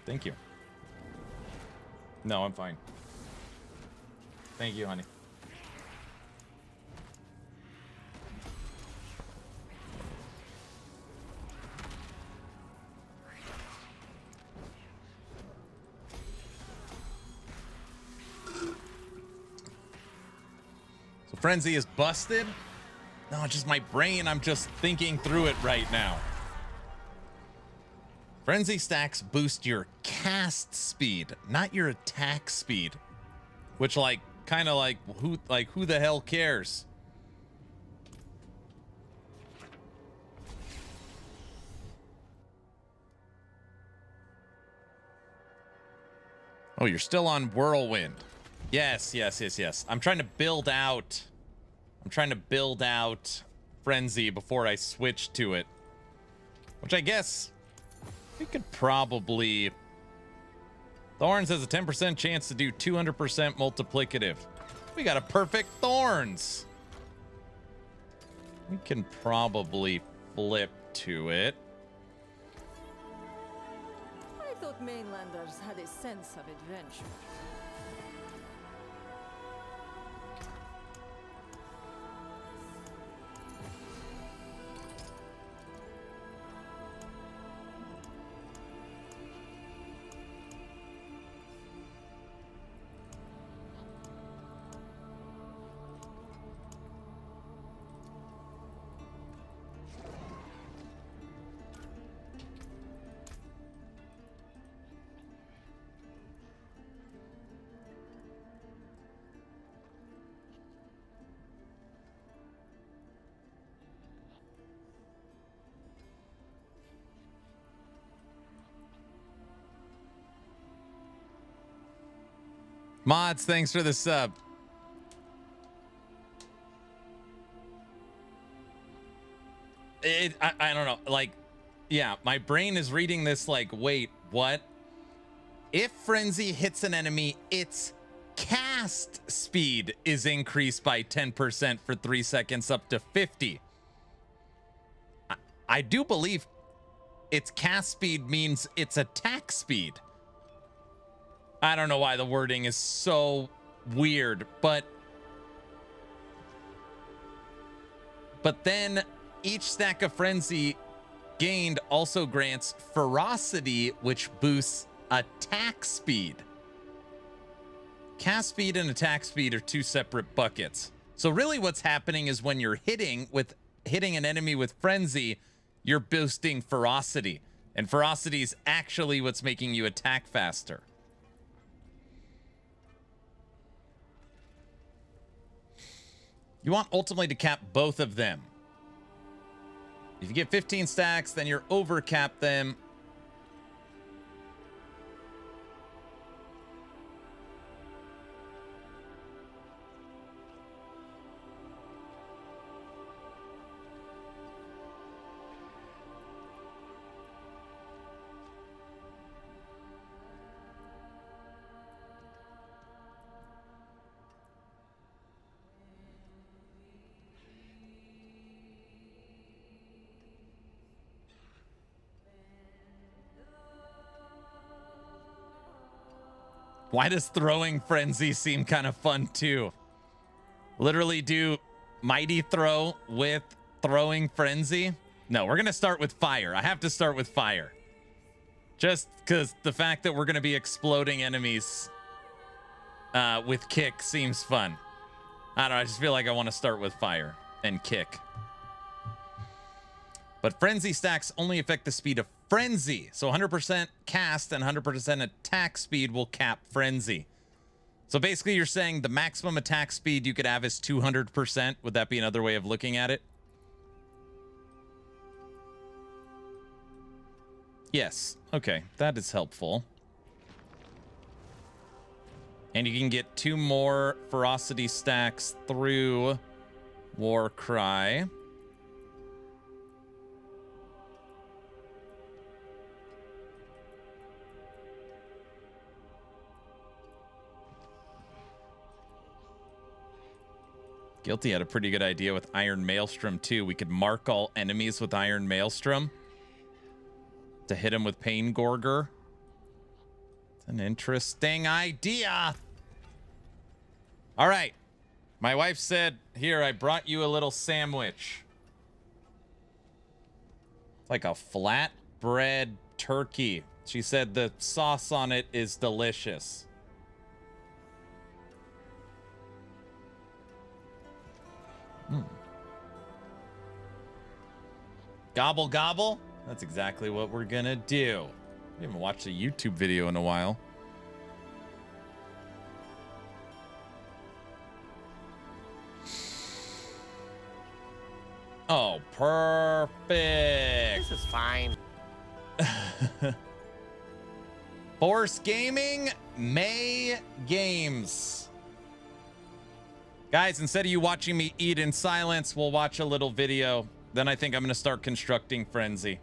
S1: Thank you. No, I'm fine. Thank you, honey. So Frenzy is busted? No, it's just my brain. I'm just thinking through it right now. Frenzy stacks boost your cast speed, not your attack speed. Which, like, kind of like who the hell cares? Oh, you're still on Whirlwind. Yes. I'm trying to build out Frenzy before I switch to it. Which I guess we could probably... Thorns has a 10% chance to do 200% multiplicative. We got a perfect Thorns. We can probably flip to it.
S6: I thought mainlanders had a sense of adventure.
S1: Mods, thanks for the sub. I don't know. Like, yeah, my brain is reading this like, wait, what? If Frenzy hits an enemy, its cast speed is increased by 10% for 3 seconds up to 50. I do believe its cast speed means its attack speed. I don't know why the wording is so weird, but then each stack of Frenzy gained also grants Ferocity, which boosts attack speed. Cast speed and attack speed are two separate buckets. So really what's happening is when you're hitting an enemy with Frenzy, you're boosting Ferocity. And Ferocity is actually what's making you attack faster. You want ultimately to cap both of them. If you get 15 stacks, then you're overcap them. Why does throwing Frenzy seem kind of fun too? Literally do Mighty Throw with throwing Frenzy? No, we're going to start with Fire. I have to start with Fire. Just because the fact that we're going to be exploding enemies with Kick seems fun. I don't know, I just feel like I want to start with Fire and Kick. But Frenzy stacks only affect the speed of Frenzy. So 100% cast and 100% attack speed will cap Frenzy. So basically you're saying the maximum attack speed you could have is 200%. Would that be another way of looking at it? Yes. Okay, that is helpful. And you can get 2 more Ferocity stacks through Warcry. Guilty had a pretty good idea with Iron Maelstrom too. We could mark all enemies with Iron Maelstrom to hit him with Pain Gorger. An interesting idea. All right. My wife said, here, I brought you a little sandwich. It's like a flatbread turkey. She said the sauce on it is delicious. Gobble, gobble. That's exactly what we're gonna do. We haven't watched a YouTube video in a while. Oh, perfect.
S9: This is fine.
S1: Force Gaming, May Games. Guys, instead of you watching me eat in silence, we'll watch a little video. Then I think I'm going to start constructing Frenzy.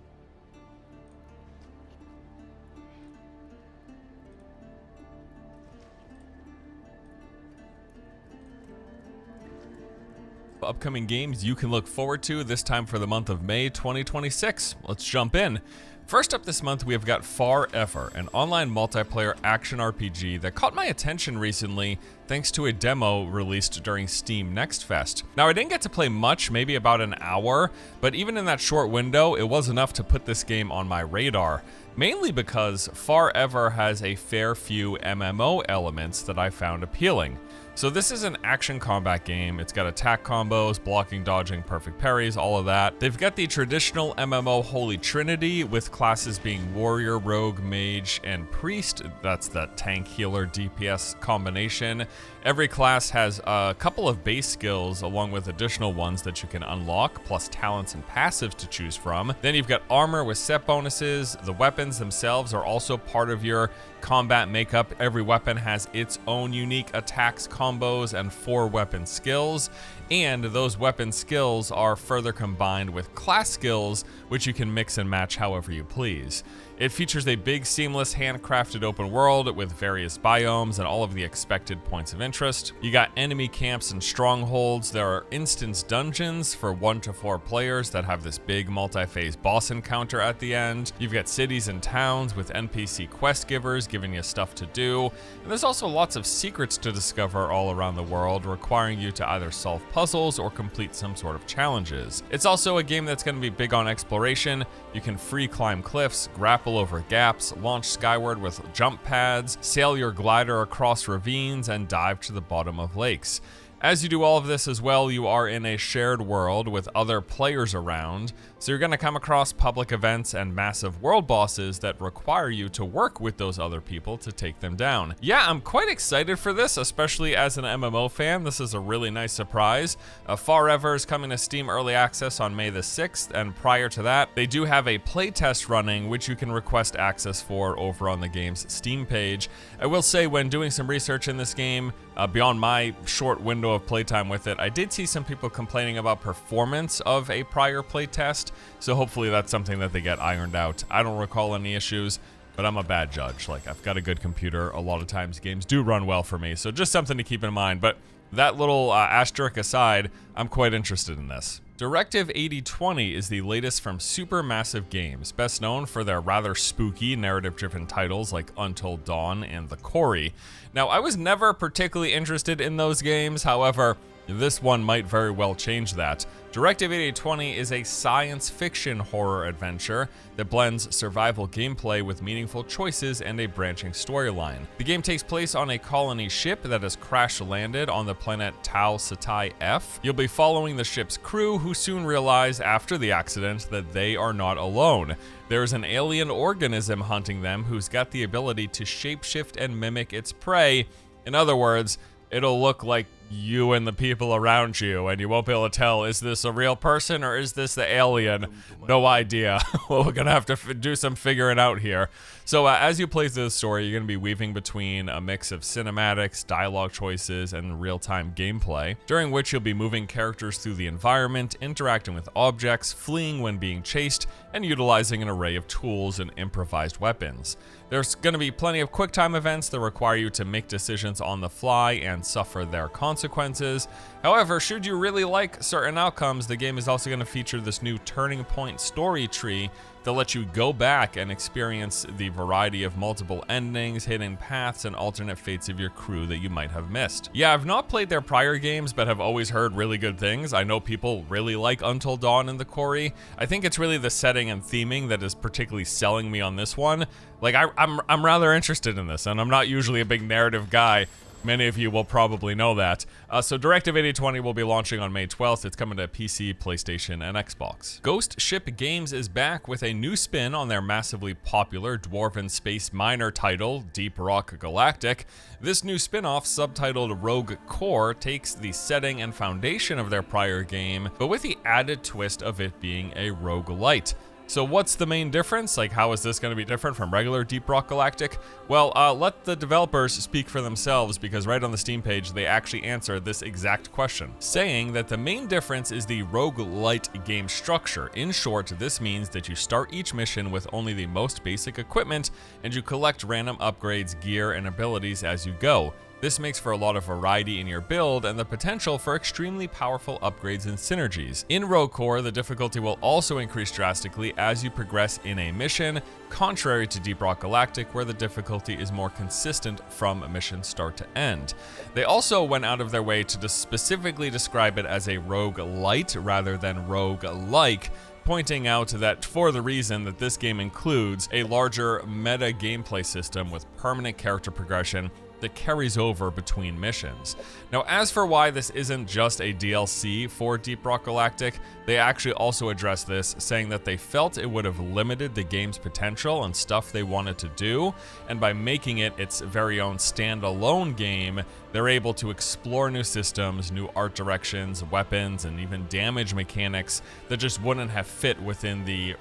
S10: Upcoming games you can look forward to this time for the month of May 2026. Let's jump in. First up this month, we have got Forever, an online multiplayer action RPG that caught my attention recently thanks to a demo released during Steam Next Fest. Now, I didn't get to play much, maybe about an hour, but even in that short window, it was enough to put this game on my radar. Mainly because Forever has a fair few MMO elements that I found appealing. So this is an action combat game. It's got attack combos, blocking, dodging, perfect parries, all of that. They've got the traditional MMO Holy Trinity with classes being warrior, rogue, mage, and priest. That's the tank, healer, DPS combination. Every class has a couple of base skills along with additional ones that you can unlock, plus talents and passives to choose from. Then you've got armor with set bonuses. The weapons themselves are also part of your combat makeup. Every weapon has its own unique attacks, combos, and 4 weapon skills. And those weapon skills are further combined with class skills, which you can mix and match however you please. It features a big, seamless, handcrafted open world with various biomes and all of the expected points of interest. You got enemy camps and strongholds. There are instance dungeons for 1 to 4 players that have this big multi-phase boss encounter at the end. You've got cities and towns with NPC quest givers giving you stuff to do. And there's also lots of secrets to discover all around the world, requiring you to either solve puzzles or complete some sort of challenges. It's also a game that's going to be big on exploration. You can free climb cliffs, grapple over gaps, launch skyward with jump pads, sail your glider across ravines, and dive to the bottom of lakes. As you do all of this as well, you are in a shared world with other players around, so you're going to come across public events and massive world bosses that require you to work with those other people to take them down. Yeah, I'm quite excited for this, especially as an MMO fan. This is a really nice surprise. Forever is coming to Steam Early Access on May the 6th, and prior to that, they do have a playtest running, which you can request access for over on the game's Steam page. I will say, when doing some research in this game, beyond my short window of playtime with it, I did see some people complaining about performance of a prior playtest, so hopefully that's something that they get ironed out. I don't recall any issues, but I'm a bad judge. Like, I've got a good computer. A lot of times games do run well for me, so just something to keep in mind. But that little asterisk aside, I'm quite interested in this. Directive 8020 is the latest from Supermassive Games, best known for their rather spooky narrative-driven titles like Until Dawn and The Quarry. Now, I was never particularly interested in those games, however, this one might very well change that. Directive 8020 is a science fiction horror adventure that blends survival gameplay with meaningful choices and a branching storyline. The game takes place on a colony ship that has crash-landed on the planet Tau Ceti F. You'll be following the ship's crew, who soon realize after the accident that they are not alone. There's an alien organism hunting them who's got the ability to shapeshift and mimic its prey. In other words, it'll look like you and the people around you, and you won't be able to tell, is this a real person or is this the alien? No idea. Well, we're gonna have to do some figuring out here. So as you play through the story, you're gonna be weaving between a mix of cinematics, dialogue choices, and real-time gameplay, during which you'll be moving characters through the environment, interacting with objects, fleeing when being chased, and utilizing an array of tools and improvised weapons. There's going to be plenty of quick time events that require you to make decisions on the fly and suffer their consequences. consequences. However, should you really like certain outcomes, the game is also going to feature this new turning point story tree that lets you go back and experience the variety of multiple endings, hidden paths, and alternate fates of your crew that you might have missed. Yeah, I've not played their prior games, but have always heard really good things. I know people really like Until Dawn and the Quarry. I think it's really the setting and theming that is particularly selling me on this one. Like, I'm rather interested in this, and I'm not usually a big narrative guy. Many of you will probably know that. So Directive 8020 will be launching on May 12th. It's coming to PC, PlayStation, and Xbox. Ghost Ship Games is back with a new spin on their massively popular Dwarven Space Miner title, Deep Rock Galactic. This new spin-off, subtitled Rogue Core, takes the setting and foundation of their prior game, but with the added twist of it being a roguelite. So what's the main difference? Like, how is this going to be different from regular Deep Rock Galactic? Well, let the developers speak for themselves, because right on the Steam page, they actually answer this exact question, saying that the main difference is the roguelite game structure. In short, this means that you start each mission with only the most basic equipment, and you collect random upgrades, gear, and abilities as you go. This makes for a lot of variety in your build and the potential for extremely powerful upgrades and synergies. In Rogue Core, the difficulty will also increase drastically as you progress in a mission, contrary to Deep Rock Galactic, where the difficulty is more consistent from mission start to end. They also went out of their way to specifically describe it as a roguelite rather than roguelike, pointing out that for the reason that this game includes a larger meta gameplay system with permanent character progression that carries over between missions. Now, as for why this isn't just a DLC for Deep Rock Galactic, they actually also address this, saying that they felt it would have limited the game's potential and stuff they wanted to do, and by making it its very own standalone game, they're able to explore new systems, new art directions, weapons, and even damage mechanics that just wouldn't have fit within the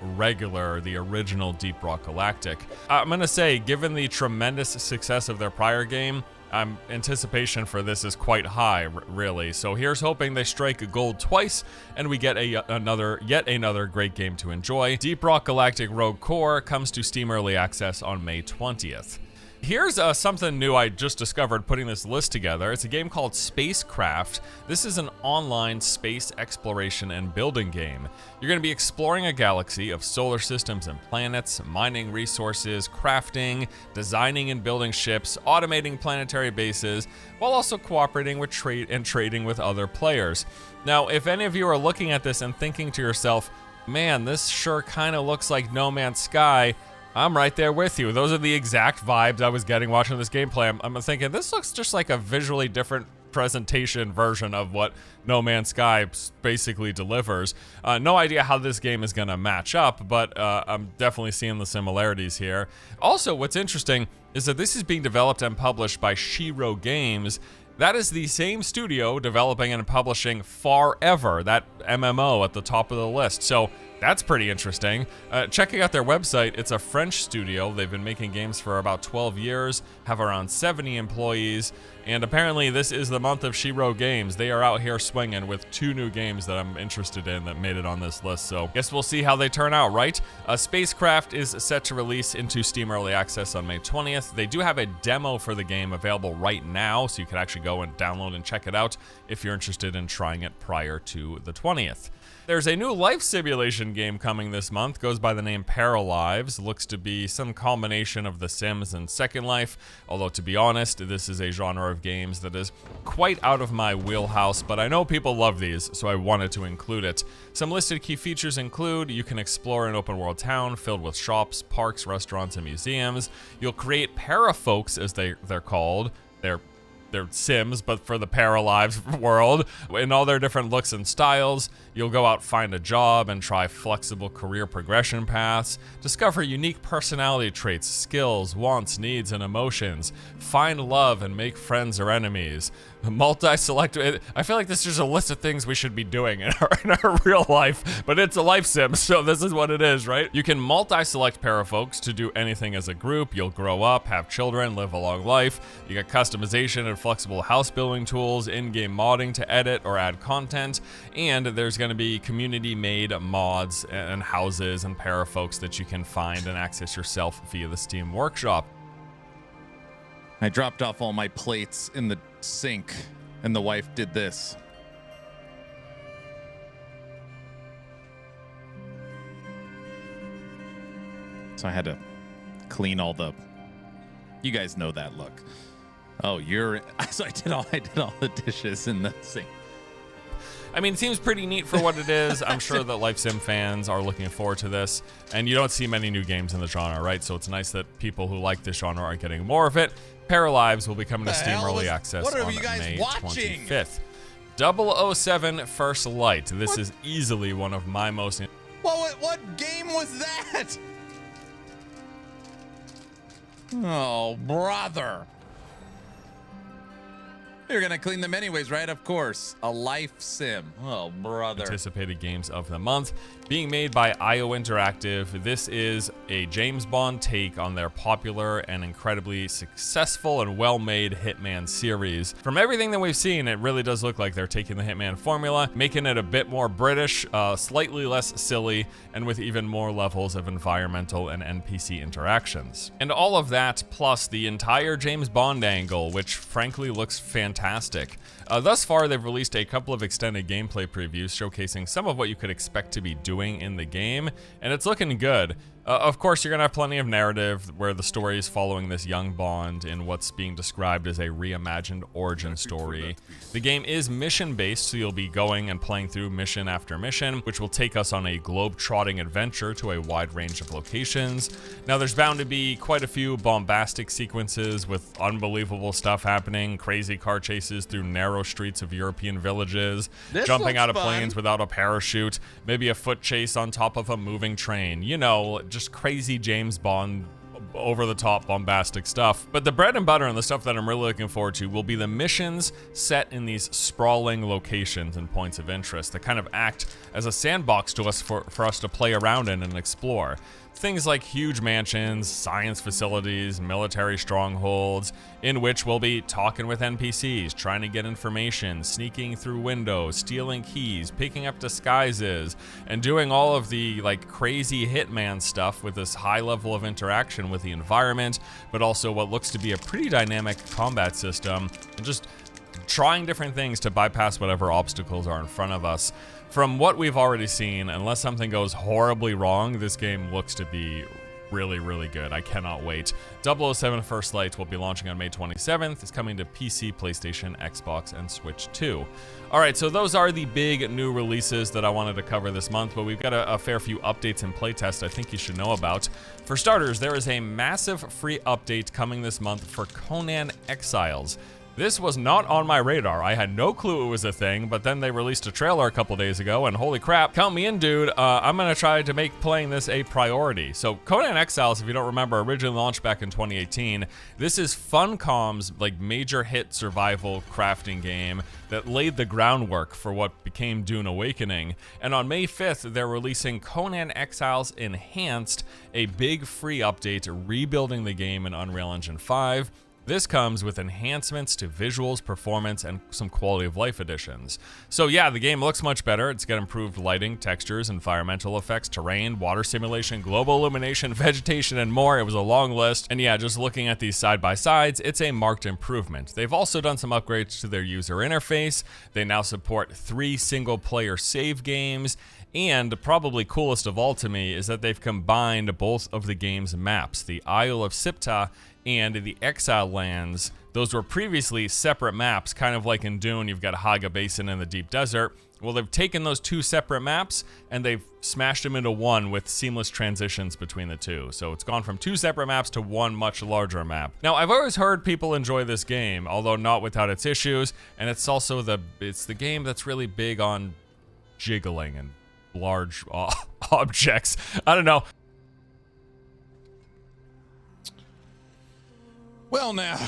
S10: original Deep Rock Galactic. I'm gonna say, given the tremendous success of their prior game, anticipation for this is quite high, really. So here's hoping they strike gold twice and we get yet another great game to enjoy. Deep Rock Galactic Rogue Core comes to Steam Early Access on May 20th. Here's something new I just discovered putting this list together. It's a game called Spacecraft. This is an online space exploration and building game. You're going to be exploring a galaxy of solar systems and planets, mining resources, crafting, designing and building ships, automating planetary bases, while also cooperating with trading with other players. Now, if any of you are looking at this and thinking to yourself, man, this sure kind of looks like No Man's Sky, I'm right there with you. Those are the exact vibes I was getting watching this gameplay. I'm thinking, this looks just like a visually different presentation version of what No Man's Sky basically delivers. No idea how this game is going to match up, but I'm definitely seeing the similarities here. Also, what's interesting is that this is being developed and published by Shiro Games. That is the same studio developing and publishing Forever, that MMO at the top of the list. So that's pretty interesting. Checking out their website, it's a French studio. They've been making games for about 12 years, have around 70 employees, and apparently this is the month of Shiro Games. They are out here swinging with 2 new games that I'm interested in that made it on this list, so guess we'll see how they turn out, right? Spacecraft is set to release into Steam Early Access on May 20th. They do have a demo for the game available right now, so you can actually go and download and check it out if you're interested in trying it prior to the 20th. There's a new life simulation game coming this month, goes by the name Paralives. Looks to be some combination of The Sims and Second Life, although to be honest, this is a genre of games that is quite out of my wheelhouse, but I know people love these, so I wanted to include it. Some listed key features include, you can explore an open world town filled with shops, parks, restaurants, and museums. You'll create parafolks, as they're called. They're Sims, but for the Paralives world, in all their different looks and styles. You'll go out, find a job, and try flexible career progression paths. Discover unique personality traits, skills, wants, needs, and emotions. Find love and make friends or enemies. Multi-select. I feel like this is just a list of things we should be doing in our real life, but it's a life sim, so this is what it is, right? You can multi-select parafolks to do anything as a group. You'll grow up, have children, live a long life. You get customization and flexible house building tools, in-game modding to edit or add content, and there's going to be community-made mods and houses and parafolks that you can find and access yourself via the Steam Workshop.
S1: I dropped off all my plates in the sink And the wife did this. So I had to clean all the... You guys know that look. Oh, you're... So I did all the dishes in the sink.
S10: I mean, it seems pretty neat for what it is. I'm sure that Life Sim fans are looking forward to this. And you don't see many new games in the genre, right? So it's nice that people who like this genre are getting more of it. Paralives will be coming to Steam Early Access on May 25th. 007 First Light. This is easily one of my most...
S1: What game was that? Oh, brother. You're going to clean them anyways, right? Of course. A life sim. Oh, brother.
S10: Anticipated games of the month. Being made by IO Interactive, this is a James Bond take on their popular and incredibly successful and well-made Hitman series. From everything that we've seen, it really does look like they're taking the Hitman formula, making it a bit more British, slightly less silly, and with even more levels of environmental and NPC interactions. And all of that, plus the entire James Bond angle, which frankly looks fantastic. Thus far, they've released a couple of extended gameplay previews showcasing some of what you could expect to be doing in the game, and it's looking good. Of course, you're going to have plenty of narrative where the story is following this young Bond in what's being described as a reimagined origin story. The game is mission-based, so you'll be going and playing through mission after mission, which will take us on a globe-trotting adventure to a wide range of locations. Now, there's bound to be quite a few bombastic sequences with unbelievable stuff happening, crazy car chases through narrow streets of European villages, jumping out of planes without a parachute, maybe a foot chase on top of a moving train. You know, just crazy James Bond, over-the-top bombastic stuff. But the bread and butter and the stuff that I'm really looking forward to will be the missions set in these sprawling locations and points of interest that kind of act as a sandbox to us for us to play around in and explore. Things like huge mansions, science facilities, military strongholds, in which we'll be talking with NPCs, trying to get information, sneaking through windows, stealing keys, picking up disguises, and doing all of the like crazy Hitman stuff with this high level of interaction with the environment, but also what looks to be a pretty dynamic combat system, and just trying different things to bypass whatever obstacles are in front of us. From what we've already seen, unless something goes horribly wrong, this game looks to be really, really good. I cannot wait. 007 First Light will be launching on May 27th. It's coming to PC, PlayStation, Xbox, and Switch 2. All right, so those are the big new releases that I wanted to cover this month, but we've got a fair few updates and playtests I think you should know about. For starters, there is a massive free update coming this month for Conan Exiles. This was not on my radar. I had no clue it was a thing, but then they released a trailer a couple days ago, and holy crap, count me in, dude. I'm gonna try to make playing this a priority. So Conan Exiles, if you don't remember, originally launched back in 2018. This is Funcom's like major hit survival crafting game that laid the groundwork for what became Dune Awakening. And on May 5th, they're releasing Conan Exiles Enhanced, a big free update rebuilding the game in Unreal Engine 5. This comes with enhancements to visuals, performance, and some quality of life additions. So yeah, the game looks much better. It's got improved lighting, textures, environmental effects, terrain, water simulation, global illumination, vegetation, and more. It was a long list. And yeah, just looking at these side by sides, it's a marked improvement. They've also done some upgrades to their user interface. They now support 3 single-player save games. And probably coolest of all to me is that they've combined both of the game's maps, the Isle of Siptah and the Exile Lands. Those were previously separate maps, kind of like in Dune, you've got Haga Basin and the Deep Desert. Well, they've taken those 2 separate maps and they've smashed them into one with seamless transitions between the 2. So it's gone from 2 separate maps to one much larger map. Now, I've always heard people enjoy this game, although not without its issues, and it's also the game that's really big on jiggling and large objects. I don't know.
S1: Well, now,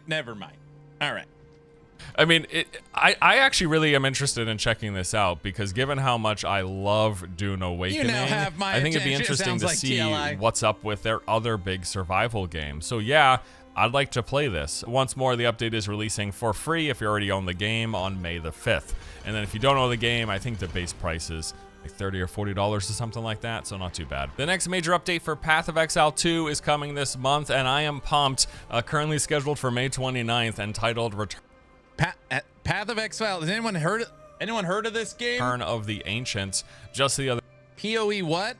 S1: never mind. All right.
S10: I mean, I actually really am interested in checking this out because given how much I love Dune Awakening,
S1: you now have my
S10: I think it'd be interesting to
S1: like
S10: see
S1: TLI.
S10: What's up with their other big survival game. So yeah, I'd like to play this. Once more, the update is releasing for free if you already own the game on May the 5th. And then if you don't own the game, I think the base price is like $30 or $40 or something like that, so not too bad. The next major update for Path of Exile 2 is coming this month, and I am pumped. Currently scheduled for May 29th, entitled Return
S1: Path of Exile. Has anyone heard of this game?
S10: Return of the Ancients. Just the other
S1: PoE what?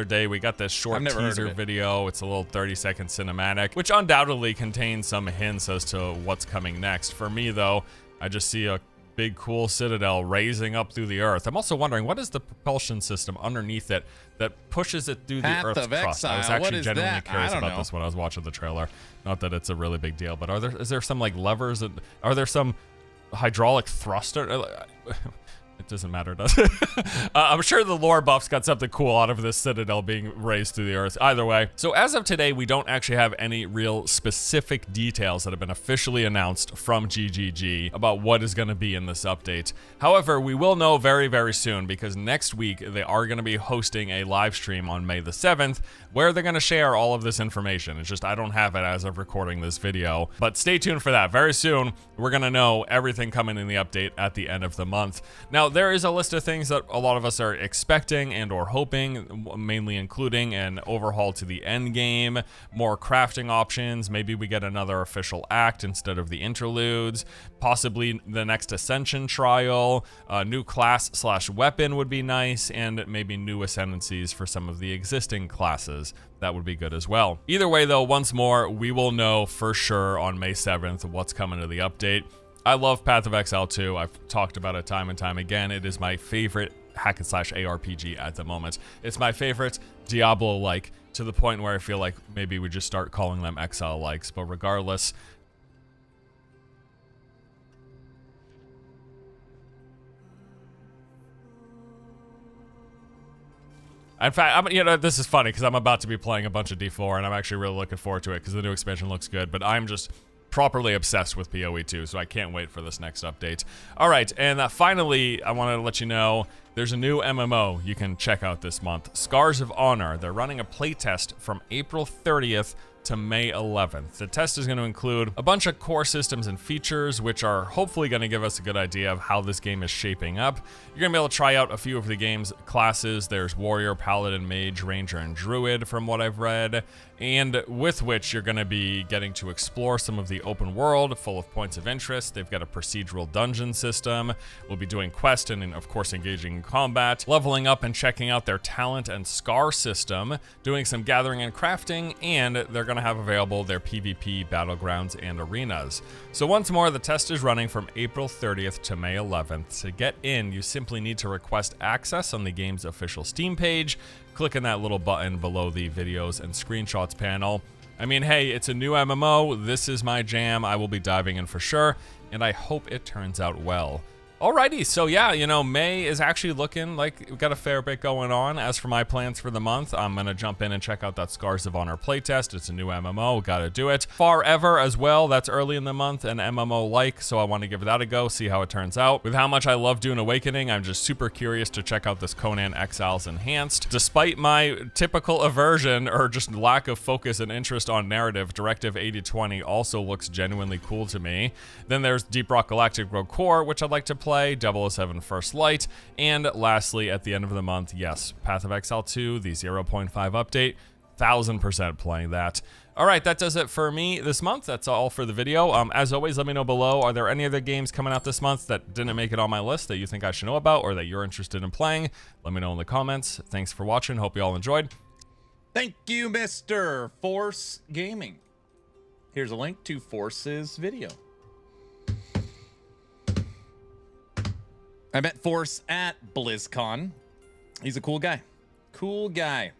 S10: day we got this short teaser
S1: it.
S10: video. It's a little 30-second cinematic, which undoubtedly contains some hints as to what's coming next. For me, though, I just see a big cool citadel raising up through the earth. I'm also wondering, what is the propulsion system underneath it that pushes it through
S1: Path
S10: the Earth's
S1: of
S10: crust?
S1: Exile.
S10: I was
S1: What
S10: actually
S1: is
S10: genuinely
S1: that?
S10: curious
S1: I don't
S10: about
S1: know.
S10: this when I was watching the trailer. Not that it's a really big deal, but is there some like levers? Are there some hydraulic thruster? It doesn't matter, does it? I'm sure the lore buffs got something cool out of this citadel being raised through the earth. Either way. So as of today, we don't actually have any real specific details that have been officially announced from GGG about what is going to be in this update. However, we will know very, very soon, because next week they are going to be hosting a live stream on May the 7th where they're going to share all of this information. It's just I don't have it as of recording this video, but stay tuned for that. Very soon, we're going to know everything coming in the update at the end of the month. Now, there is a list of things that a lot of us are expecting and or hoping, mainly including an overhaul to the end game, more crafting options, maybe we get another official act instead of the interludes, possibly the next Ascension trial, a new class/weapon would be nice, and maybe new ascendancies for some of the existing classes. That would be good as well. Either way, though, once more, we will know for sure on May 7th what's coming to the update. I love Path of Exile 2. I've talked about it time and time again. It is my favorite hack and slash ARPG at the moment. It's my favorite Diablo-like, to the point where I feel like maybe we just start calling them Exile-likes. But regardless, in fact, this is funny because I'm about to be playing a bunch of D4, and I'm actually really looking forward to it because the new expansion looks good, but I'm just properly obsessed with PoE 2, so I can't wait for this next update. All right, and finally, I wanted to let you know there's a new MMO you can check out this month, Scars of Honor. They're running a playtest from April 30th to May 11th. The test is going to include a bunch of core systems and features, which are hopefully going to give us a good idea of how this game is shaping up. You're going to be able to try out a few of the game's classes. There's Warrior, Paladin, Mage, Ranger, and Druid, from what I've read, and with which you're going to be getting to explore some of the open world full of points of interest. They've got a procedural dungeon system. We'll be doing quests and of course, engaging in combat, leveling up and checking out their talent and scar system, doing some gathering and crafting, and they're going to have available their PvP battlegrounds and arenas. So once more, the test is running from April 30th to May 11th. To get in, you simply need to request access on the game's official Steam page. Click on that little button below the videos and screenshots panel. I mean, hey, it's a new MMO. This is my jam. I will be diving in for sure, and I hope it turns out well. Alrighty, so yeah, May is actually looking like we've got a fair bit going on. As for my plans for the month, I'm gonna jump in and check out that Scars of Honor playtest. It's a new MMO, gotta do it. Forever as well, that's early in the month, an MMO-like, so I want to give that a go, see how it turns out. With how much I love Dune Awakening, I'm just super curious to check out this Conan Exiles Enhanced. Despite my typical aversion or just lack of focus and interest on narrative, Directive 8020 also looks genuinely cool to me. Then there's Deep Rock Galactic Rogue Core, which I'd like to play, 007 First Light, and lastly, at the end of the month, yes, Path of Exile 2, the 0.5 update, 1000% playing that. All right, that does it for me this month. That's all for the video. As always, let me know below, are there any other games coming out this month that didn't make it on my list that you think I should know about or that you're interested in playing? Let me know in the comments. Thanks for watching. Hope you all enjoyed.
S1: Thank you, Mr. Force Gaming. Here's a link to Force's video. I met Force at BlizzCon. He's a cool guy. Cool guy.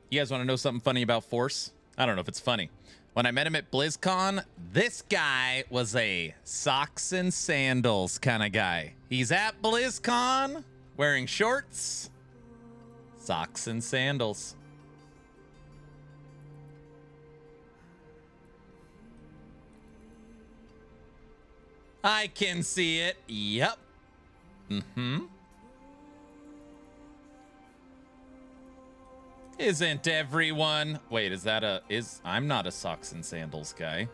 S1: You guys want to know something funny about Force? I don't know if it's funny. When I met him at BlizzCon, this guy was a socks and sandals kind of guy. He's at BlizzCon wearing shorts, socks and sandals. I can see it. Yep. Isn't everyone? Wait, I'm not a socks and sandals guy.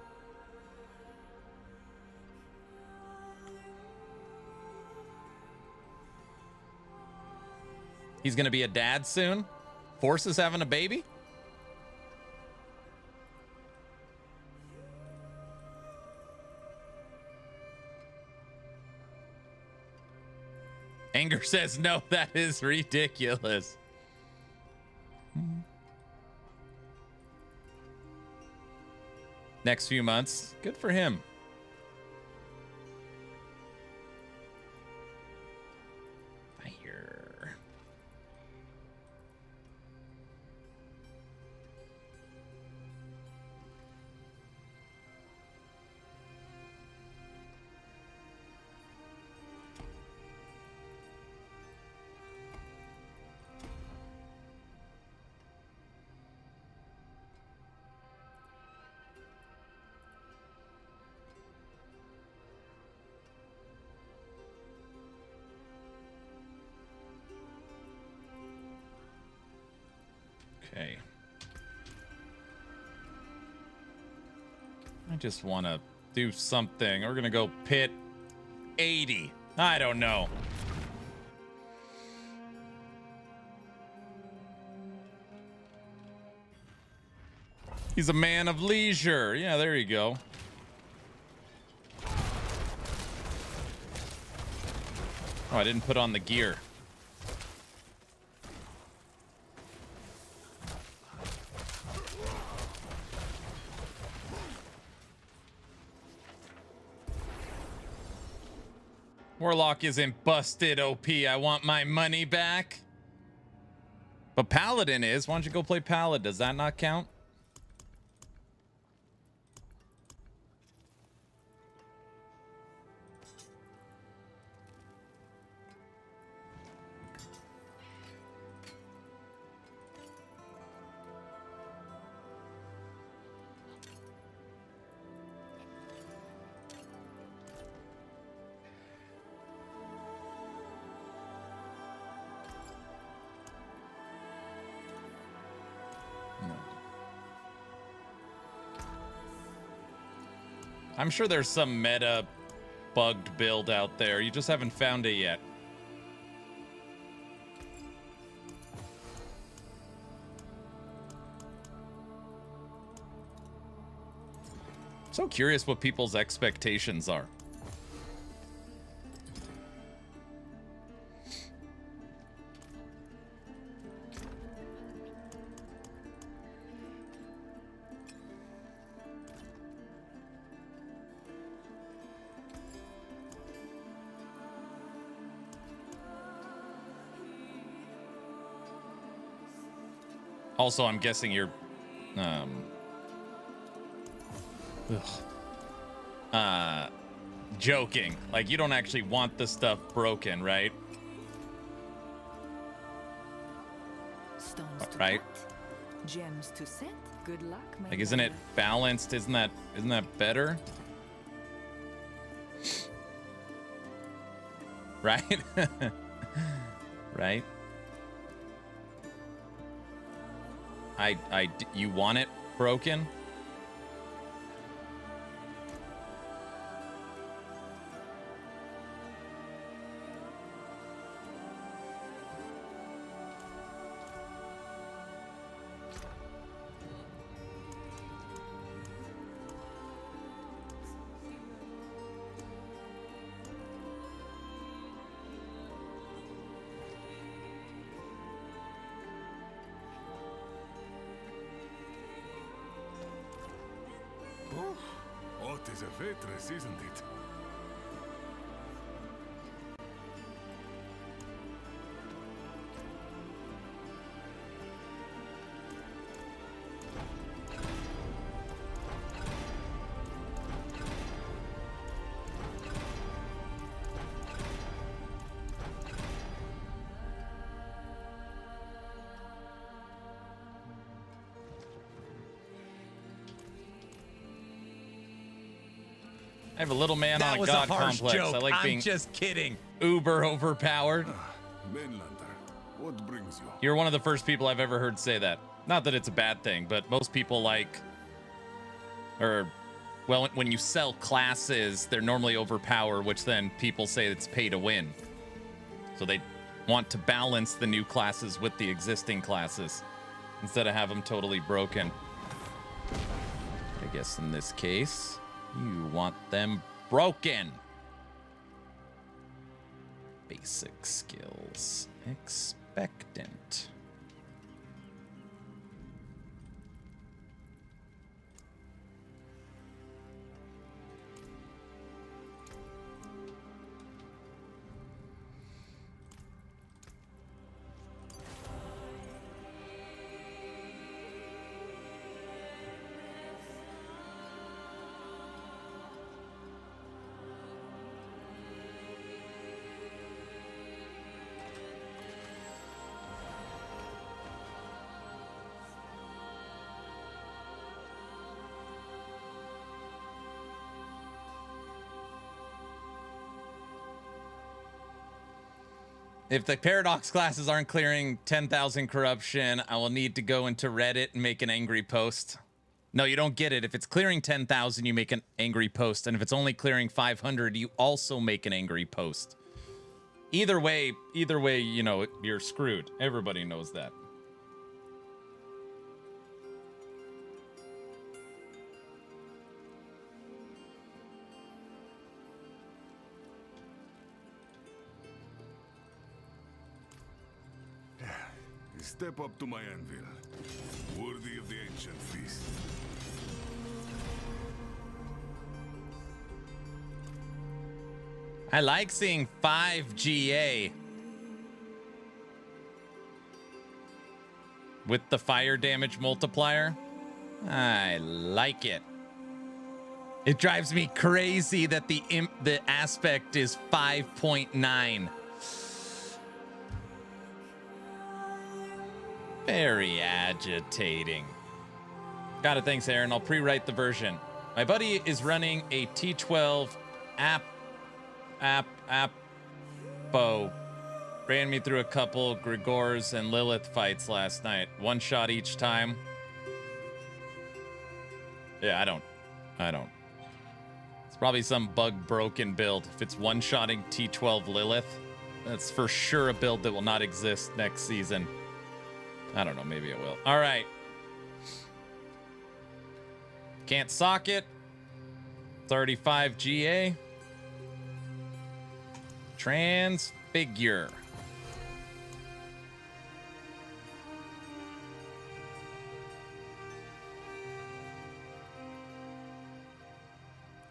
S1: He's gonna be a dad soon. Force is having a baby. Anger says, no, that is ridiculous. Next few months. Good for him. Fire. Okay. I just want to do something. We're going to go pit 80. I don't know. He's a man of leisure. Yeah, there you go. Oh, I didn't put on the gear. Warlock isn't busted, OP. I want my money back. But Paladin is. Why don't you go play Paladin? Does that not count? I'm sure there's some meta bugged build out there. You just haven't found it yet. So curious what people's expectations are. Also, I'm guessing you're joking. Like, you don't actually want the stuff broken, right?
S6: Stones to
S1: Right?
S6: cut, gems to set. Good luck, my
S1: Like, isn't it
S6: brother.
S1: balanced? Isn't that better? Right? Right? You want it broken?
S2: What is a waitress, isn't it?
S1: I have a little man on a god complex. I like being
S11: just kidding.
S1: uber overpowered.
S2: Mainlander, what brings you?
S1: You're one of the first people I've ever heard say that. Not that it's a bad thing, but most people well, when you sell classes, they're normally overpowered, which then people say it's pay to win. So they want to balance the new classes with the existing classes instead of have them totally broken. I guess in this case, you want them broken. Basic skills. Expectant. If the Paradox classes aren't clearing 10,000 corruption, I will need to go into Reddit and make an angry post. No, you don't get it. If it's clearing 10,000, you make an angry post. And if it's only clearing 500, you also make an angry post. Either way, you know, you're screwed. Everybody knows that.
S2: Step up to my anvil, worthy of the ancient feast.
S1: I like seeing 5 GA with the fire damage multiplier. I like it. It drives me crazy that the aspect is 5.9. Very agitating. Got it, thanks, Aaron. I'll pre-write the version. My buddy is running a T12 bow. Ran me through a couple Grigors and Lilith fights last night. One shot each time. Yeah, I don't. It's probably some bug broken build. If it's one-shotting T12 Lilith, that's for sure a build that will not exist next season. I don't know, maybe it will. All right. Can't socket. 35 GA. Transfigure.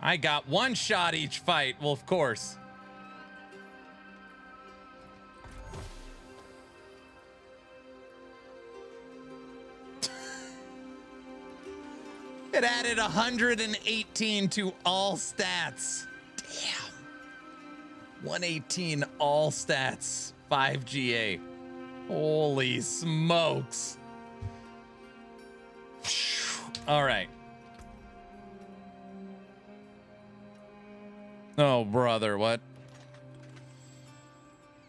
S1: I got one shot each fight. Well, of course. It added 118 to all stats. Damn. 118 all stats. 5 GA. Holy smokes. All right. Oh, brother, what?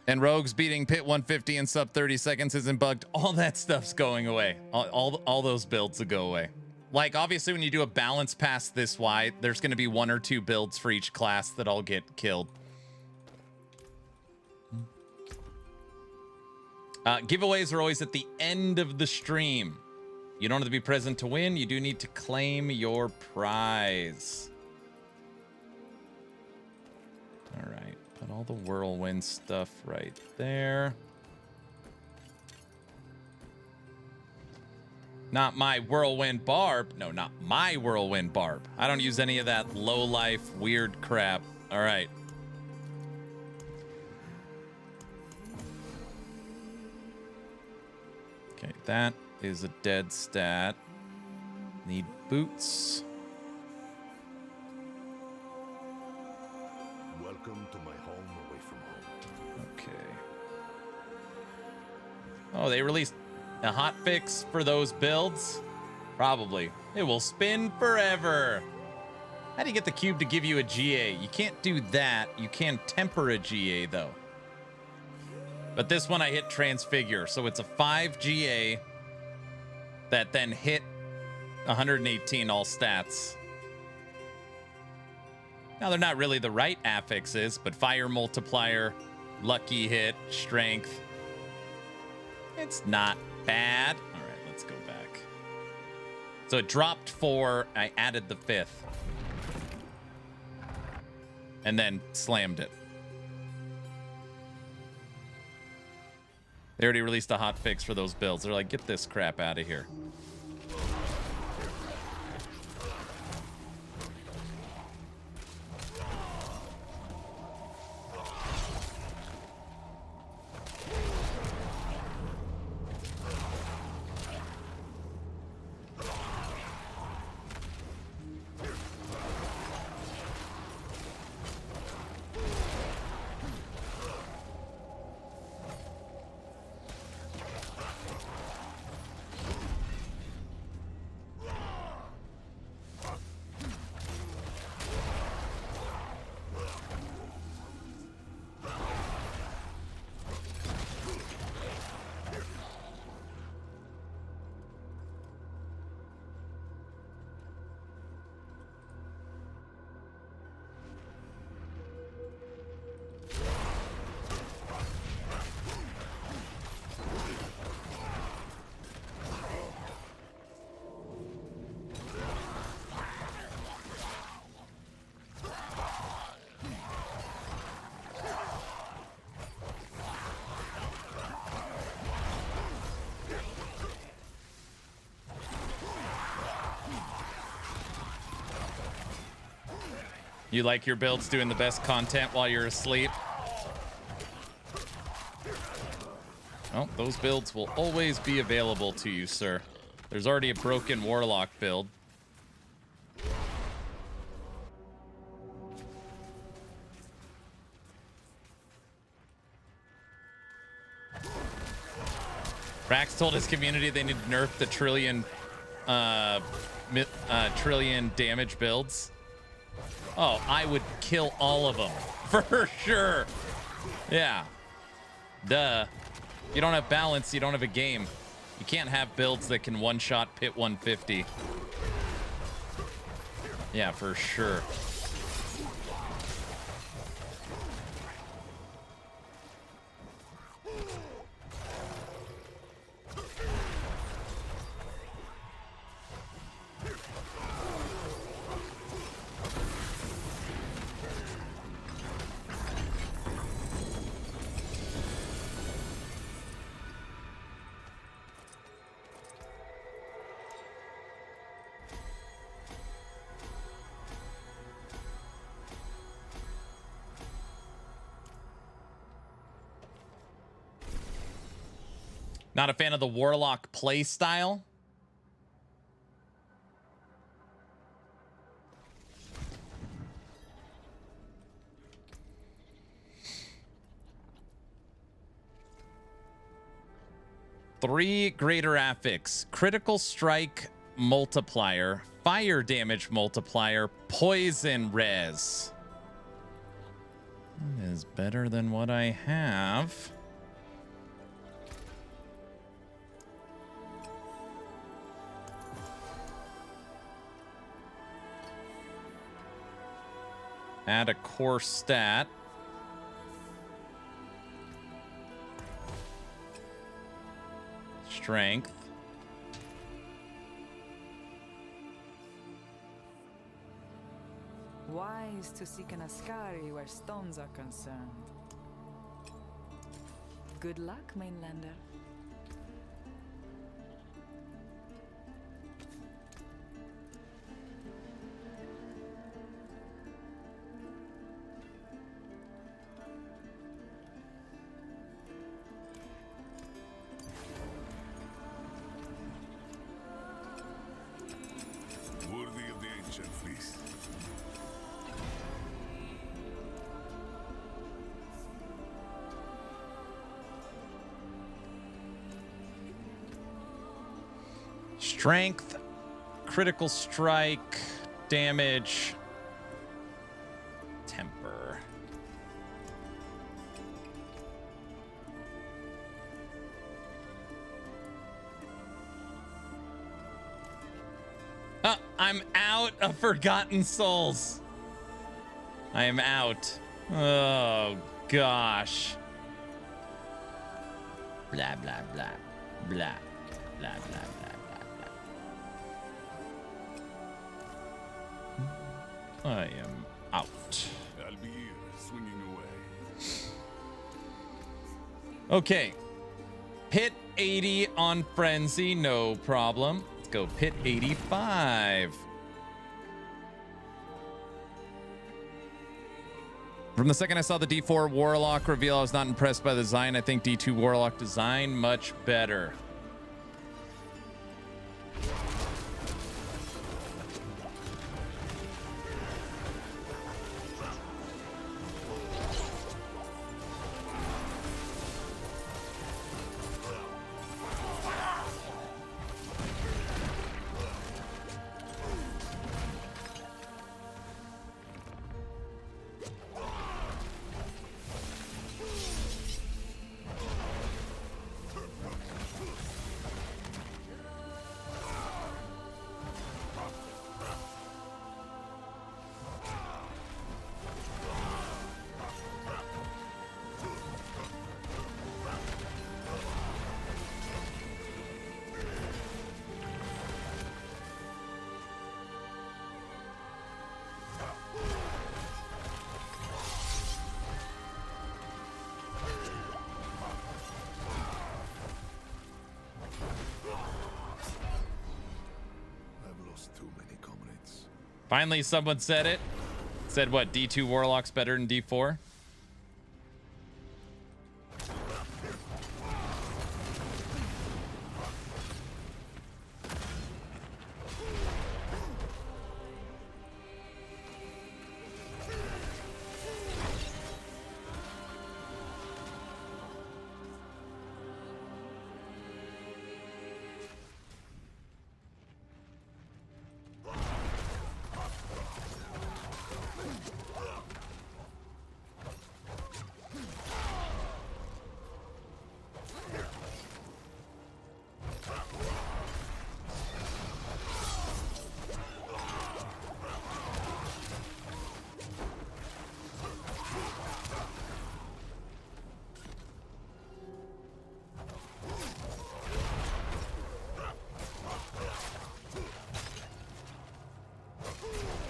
S1: And Rogues beating Pit 150 in sub 30 seconds isn't bugged. All that stuff's going away. All those builds will go away. Like, obviously, when you do a balance pass this wide, there's going to be 1 or 2 builds for each class that all get killed. Giveaways are always at the end of the stream. You don't have to be present to win. You do need to claim your prize. All right. Put all the whirlwind stuff right there. Not my whirlwind barb. No, not my whirlwind barb. I don't use any of that low-life weird crap. All right. Okay, that is a dead stat. Need boots.
S2: Welcome to my home away from home.
S1: Okay. Oh, they released a hotfix for those builds? Probably. It will spin forever. How do you get the cube to give you a GA? You can't do that. You can temper a GA, though. But this one I hit Transfigure, so it's a 5 GA that then hit 118 all stats. Now, they're not really the right affixes, but Fire Multiplier Lucky hit, strength. It's not bad. All right, let's go back. So it dropped 4. I added the 5th. And then slammed it. They already released a hot fix for those builds. They're like, get this crap out of here. You like your builds doing the best content while you're asleep? Oh, those builds will always be available to you, sir. There's already a broken Warlock build. Rax told his community they need to nerf the trillion damage builds. Oh, I would kill all of them for sure. Yeah. Duh. You don't have balance, you don't have a game. You can't have builds that can one-shot pit 150. Yeah, for sure. Not a fan of the Warlock playstyle. Three greater affix: critical strike multiplier, fire damage multiplier, poison res. That is better than what I have. Add a core stat. Strength.
S11: Wise to seek an Ascari where stones are concerned. Good luck, Mainlander.
S1: Strength, critical strike, damage, temper. Oh, I'm out of Forgotten Souls. I am out. Oh, gosh. Blah, blah, blah. Blah. Blah, blah, blah, blah, blah. I am out.
S2: I'll be here, swinging away.
S1: Okay. Pit 80 on Frenzy, no problem. Let's go Pit 85. From the second I saw the D4 Warlock reveal, I was not impressed by the design. I think D2 Warlock design much better. Finally, someone said it. Said what? D2 Warlock's better than D4?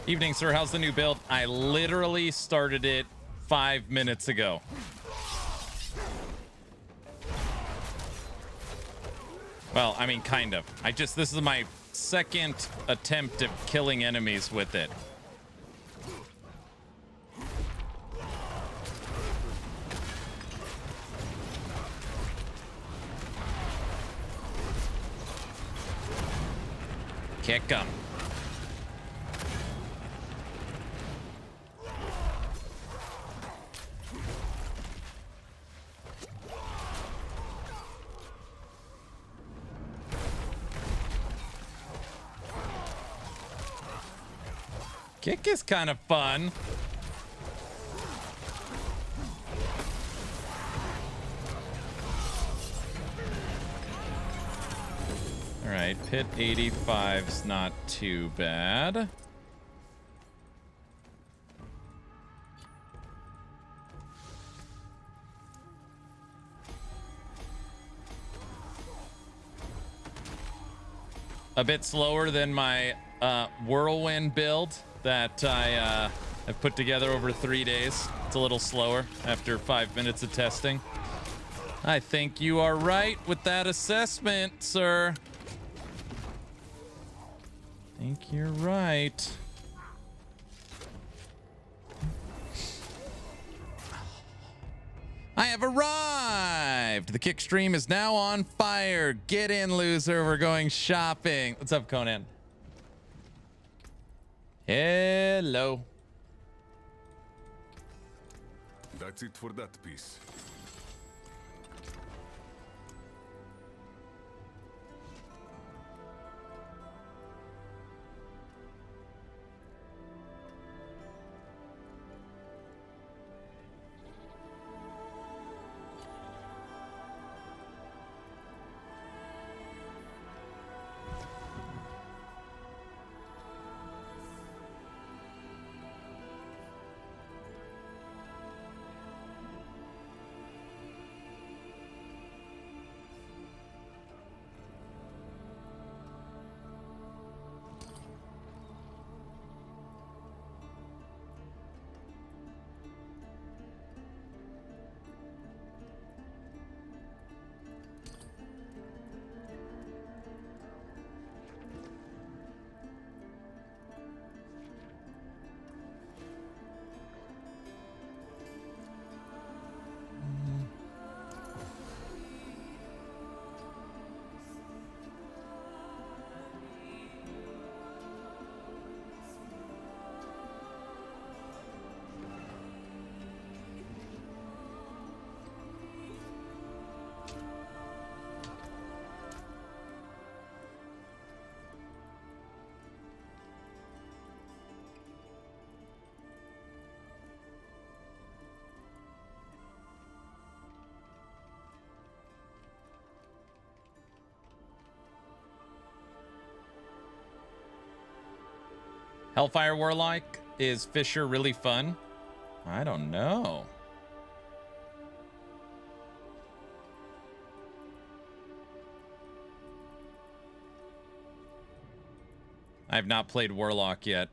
S1: Evening, sir. How's the new build? I literally started it 5 minutes ago. Well, I mean, kind of. This is my second attempt at killing enemies with it. Kick 'em. Kick is kind of fun. All right, Pit 85's not too bad. A bit slower than my whirlwind build that I have put together over 3 days. It's a little slower after 5 minutes of testing. I think you are right with that assessment, sir. I think you're right. I have arrived. The kick stream is now on fire. Get in, loser. We're going shopping. What's up, Conan? Hello.
S2: That's it for that piece.
S1: Hellfire Warlock, is Fisher really fun? I don't know. I've not played Warlock yet.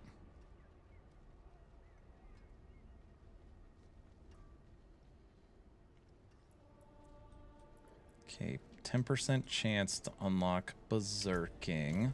S1: Okay, 10% chance to unlock Berserking.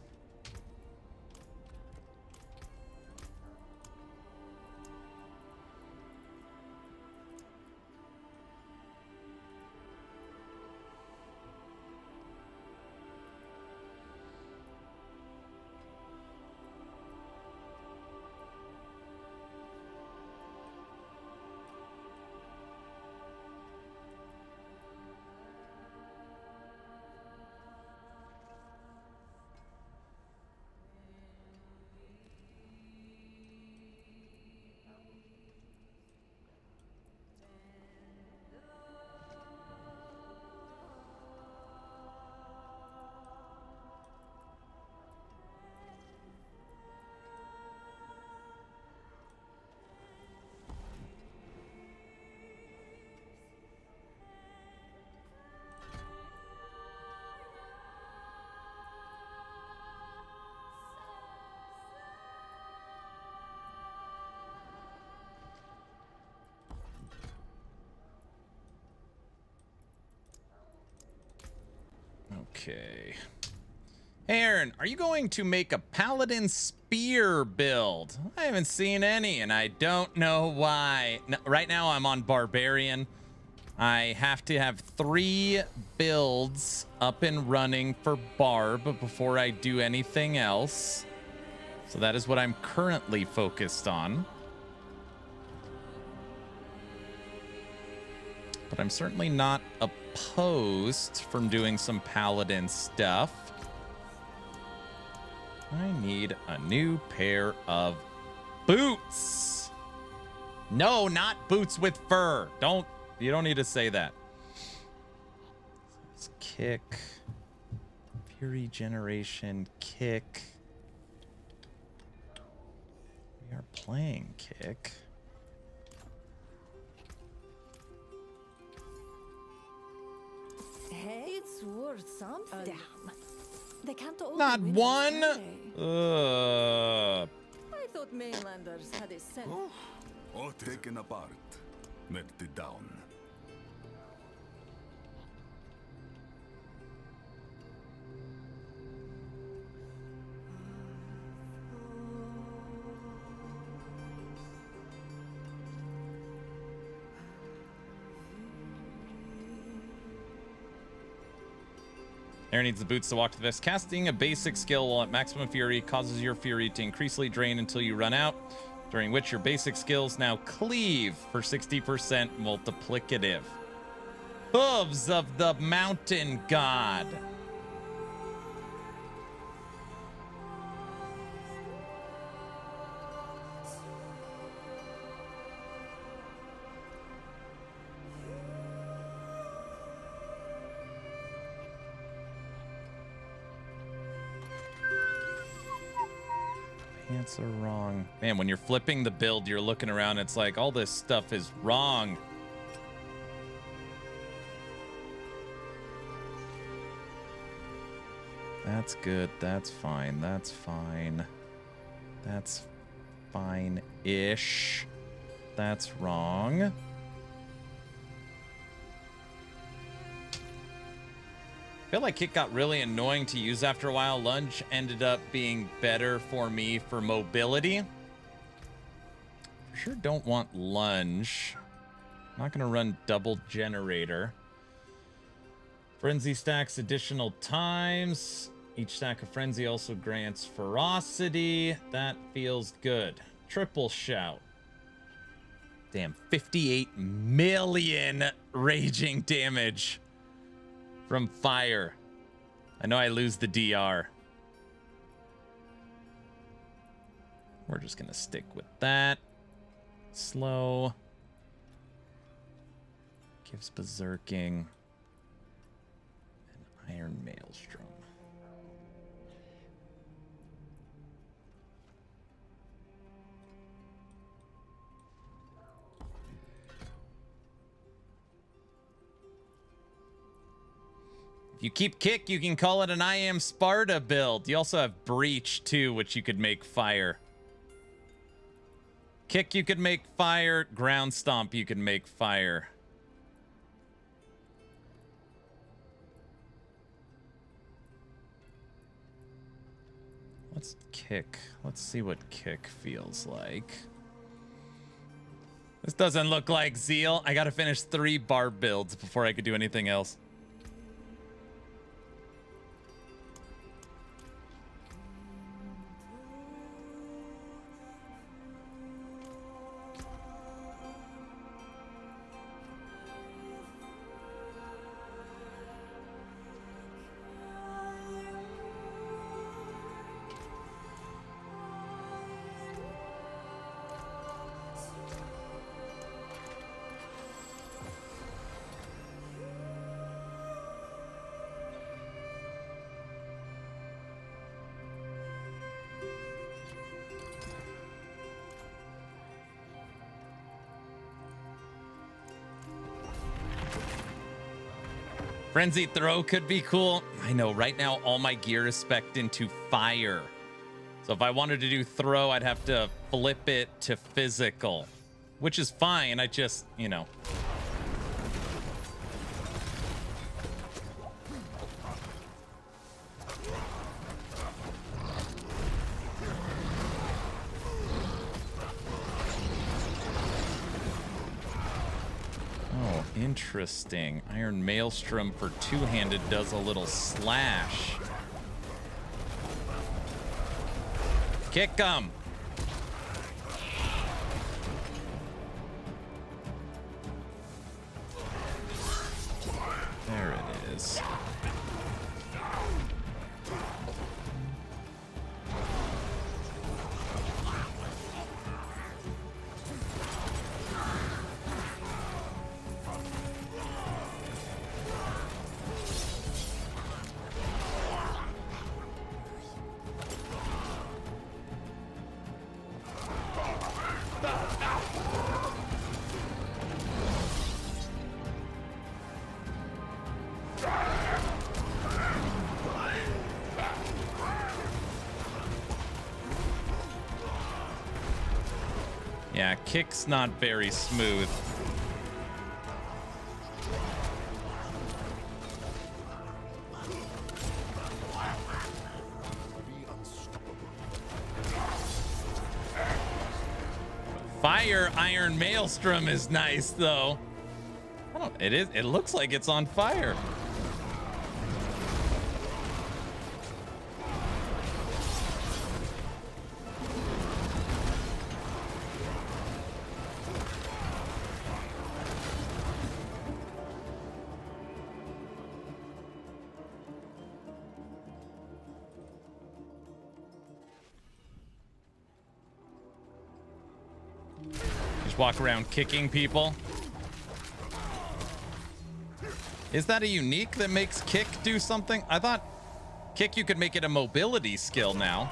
S1: Okay. Aaron, are you going to make a Paladin Spear build? I haven't seen any, and I don't know why. No, right now, I'm on Barbarian. I have to have 3 builds up and running for Barb before I do anything else. So that is what I'm currently focused on. But I'm certainly not opposed from doing some Paladin stuff. I need a new pair of boots. No, not boots with fur. You don't need to say that. Let's kick. Fury generation, kick. We are playing kick.
S6: Hey, it's worth something. Damn. They can't all
S1: Not
S6: be winners,
S1: one.
S6: can they? I thought mainlanders had a sense.
S2: All taken apart, melted down.
S1: Aaron needs the boots to walk to the vest. Casting a basic skill while at maximum fury causes your fury to increasingly drain until you run out, during which your basic skills now cleave for 60% multiplicative. Hooves of the mountain god. Pants are wrong. Man, when you're flipping the build, you're looking around, it's like all this stuff is wrong. That's good. That's fine. That's fine. That's fine-ish. That's wrong. I feel like it got really annoying to use after a while. Lunge ended up being better for me for mobility. For sure don't want lunge. I'm not going to run double generator. Frenzy stacks additional times. Each stack of frenzy also grants ferocity. That feels good. Triple shout. Damn, 58 million raging damage from fire. I know I lose the DR. We're just gonna stick with that. Slow. Gives berserking. And iron maelstrom. you keep kick, you can call it an I Am Sparta build. You also have breach too, which you could make fire. Kick, you could make fire. Ground stomp, you can make fire. Let's kick. Let's see what kick feels like. This doesn't look like Zeal. I gotta finish 3 Barb builds before I could do anything else. Frenzied throw could be cool. I know right now all my gear is spec'd into fire. So if I wanted to do throw, I'd have to flip it to physical, which is fine. I just, you know. Interesting. Iron Maelstrom for two-handed does a little slash. Kick 'em. There it is. Yeah, kick's not very smooth. Fire Iron Maelstrom is nice though. It looks like it's on fire. Walk around kicking people. Is that a unique that makes kick do something? I thought kick you could make it a mobility skill now.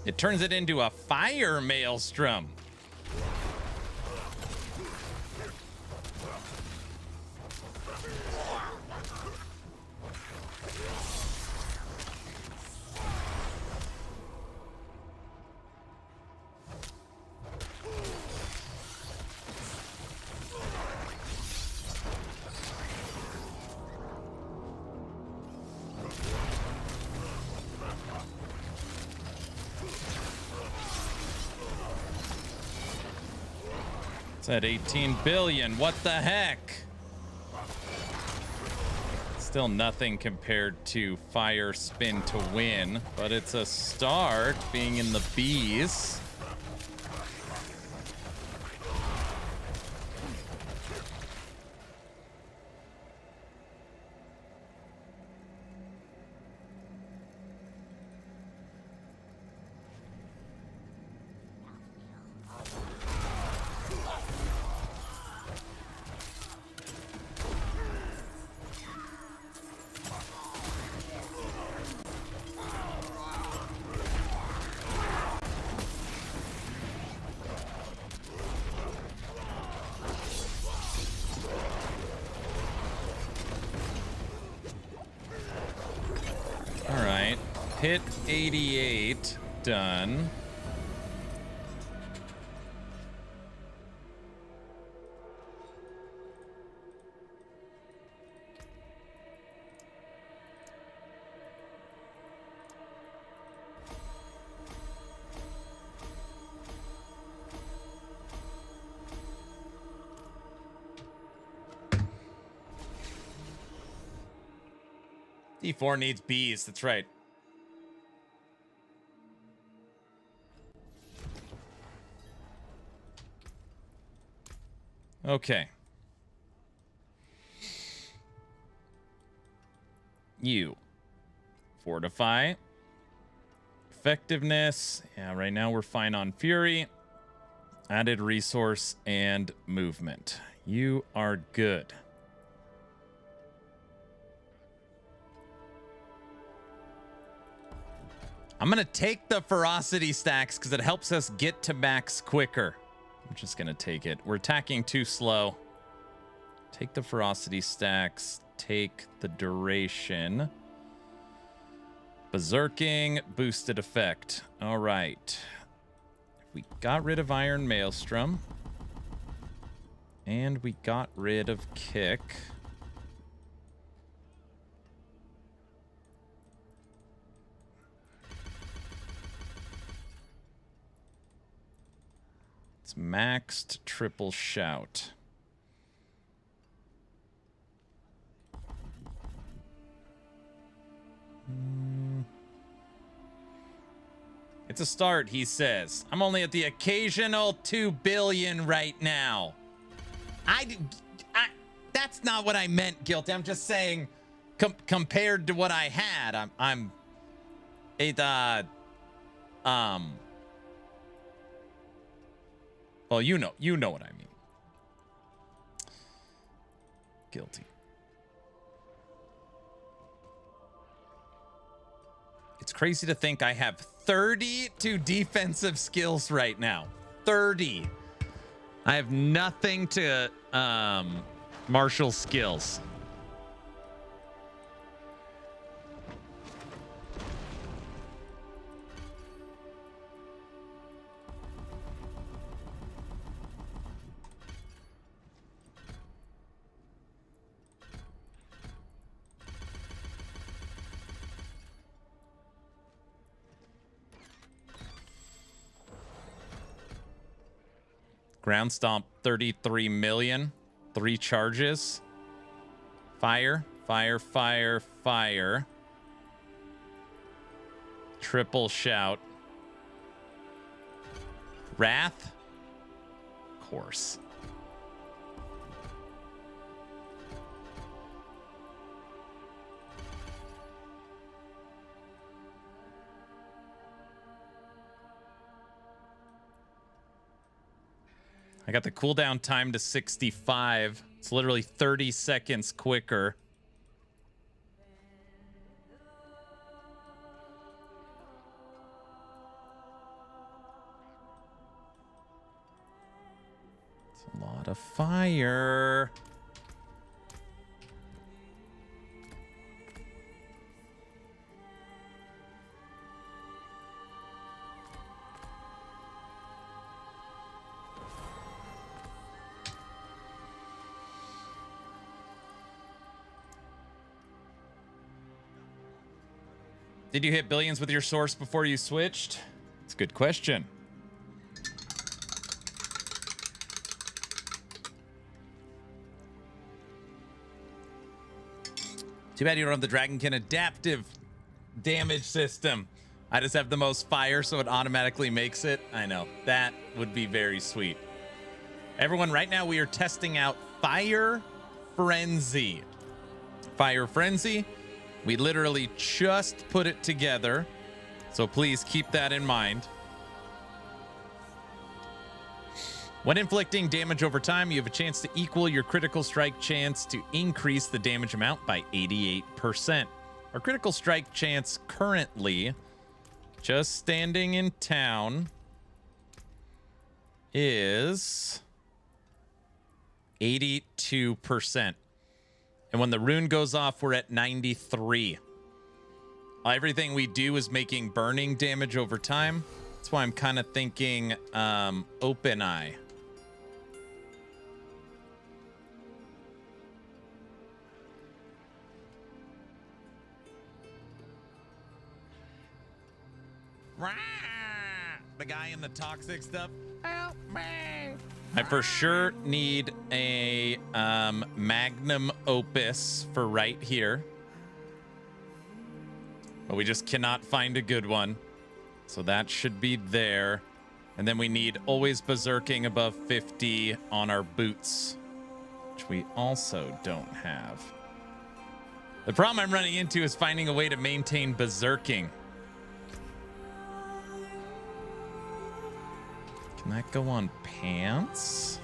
S1: It turns it into a fire maelstrom. It's at 18 billion. What the heck? Still nothing compared to Fire Spin to Win, but it's a start being in the B's. Hit 88, done. D4 needs B's, that's right. Okay. You. Fortify. Effectiveness. Yeah, right now we're fine on Fury. Added resource and movement. You are good. I'm going to take the ferocity stacks because it helps us get to max quicker. I'm just going to take it. We're attacking too slow. Take the ferocity stacks. Take the duration. Berserking, boosted effect. All right. We got rid of Iron Maelstrom. And we got rid of Kick. It's maxed triple shout. It's a start, he says. I'm only at the occasional 2 billion right now. That's not what I meant, Guilty. I'm just saying, compared to what I had, well, you know what I mean. Guilty. It's crazy to think I have 32 defensive skills right now. 30. I have nothing to martial skills. Ground stomp, 33 million. 3 charges. Fire, fire, fire, fire. Triple shout. Wrath? Of course. I got the cooldown time to 65. It's literally 30 seconds quicker. It's a lot of fire. Did you hit billions with your source before you switched? It's a good question. Too bad you don't have the Dragonkin adaptive damage system. I just have the most fire, so it automatically makes it. I know. That would be very sweet. Everyone, right now we are testing out Fire Frenzy. Fire Frenzy. We literally just put it together, so please keep that in mind. When inflicting damage over time, you have a chance to equal your critical strike chance to increase the damage amount by 88%. Our critical strike chance currently, just standing in town, is 82%. And when the rune goes off, we're at 93. Everything we do is making burning damage over time. That's why I'm kind of thinking Open Eye. The guy in the toxic stuff. Help me. I for sure need a magnum opus for right here. But we just cannot find a good one. So that should be there. And then we need always berserking above 50 on our boots, which we also don't have. The problem I'm running into is finding a way to maintain berserking. Can that go on pants?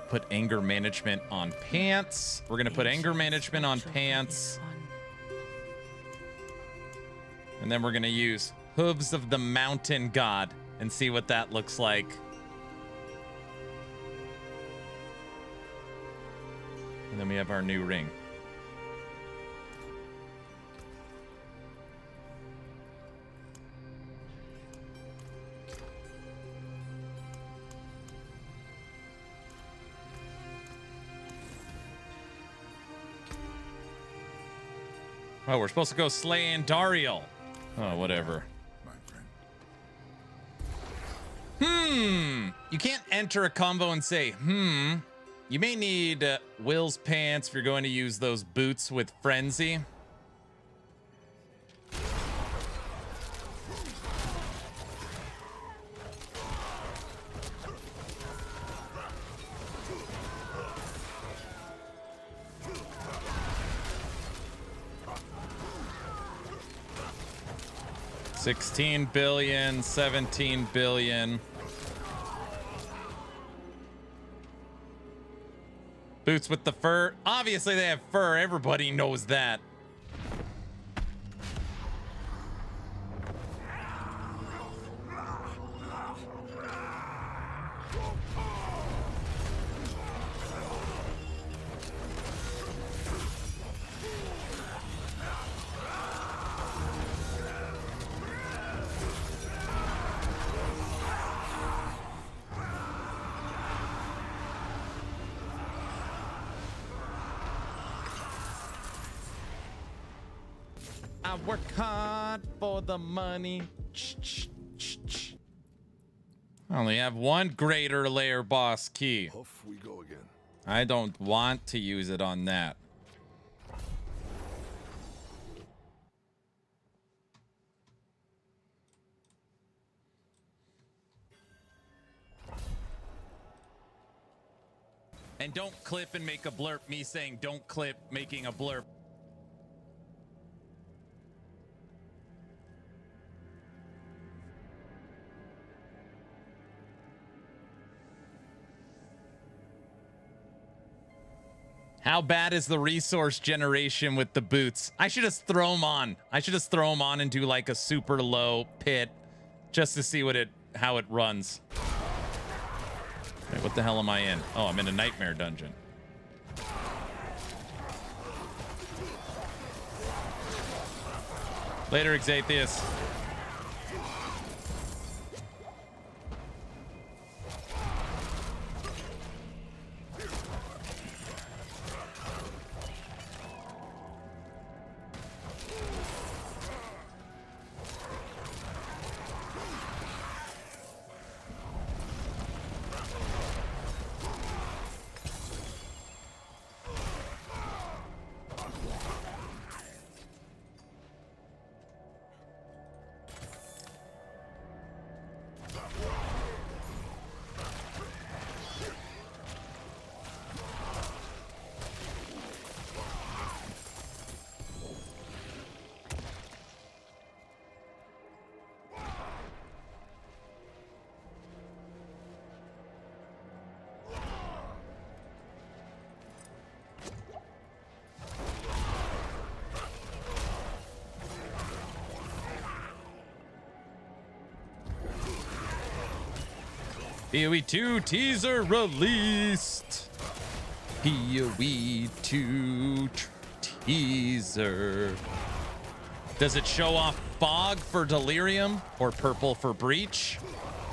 S1: Put anger management on pants. We're gonna put anger management on pants. And then we're gonna use Hooves of the Mountain God and see what that looks like. And then we have our new ring. Oh, we're supposed to go slay Andariel. Oh, whatever. You can't enter a combo and say, You may need Will's pants if you're going to use those boots with Frenzy. $16 billion, $17 billion. Boots with the fur. Obviously they have fur. Everybody knows that. I work hard for the money. I only have one greater layer boss key.
S2: Off we go again.
S1: I don't want to use it on that. And don't clip and make a blurb. Me saying don't clip making a blurb. How bad is the resource generation with the boots? I should just throw them on. I should just throw them on and do like a super low pit just to see how it runs. Wait, what the hell am I in? Oh, I'm in a nightmare dungeon. Later, Xathius. PoE 2 teaser released. PoE 2 teaser. Does it show off fog for delirium or purple for breach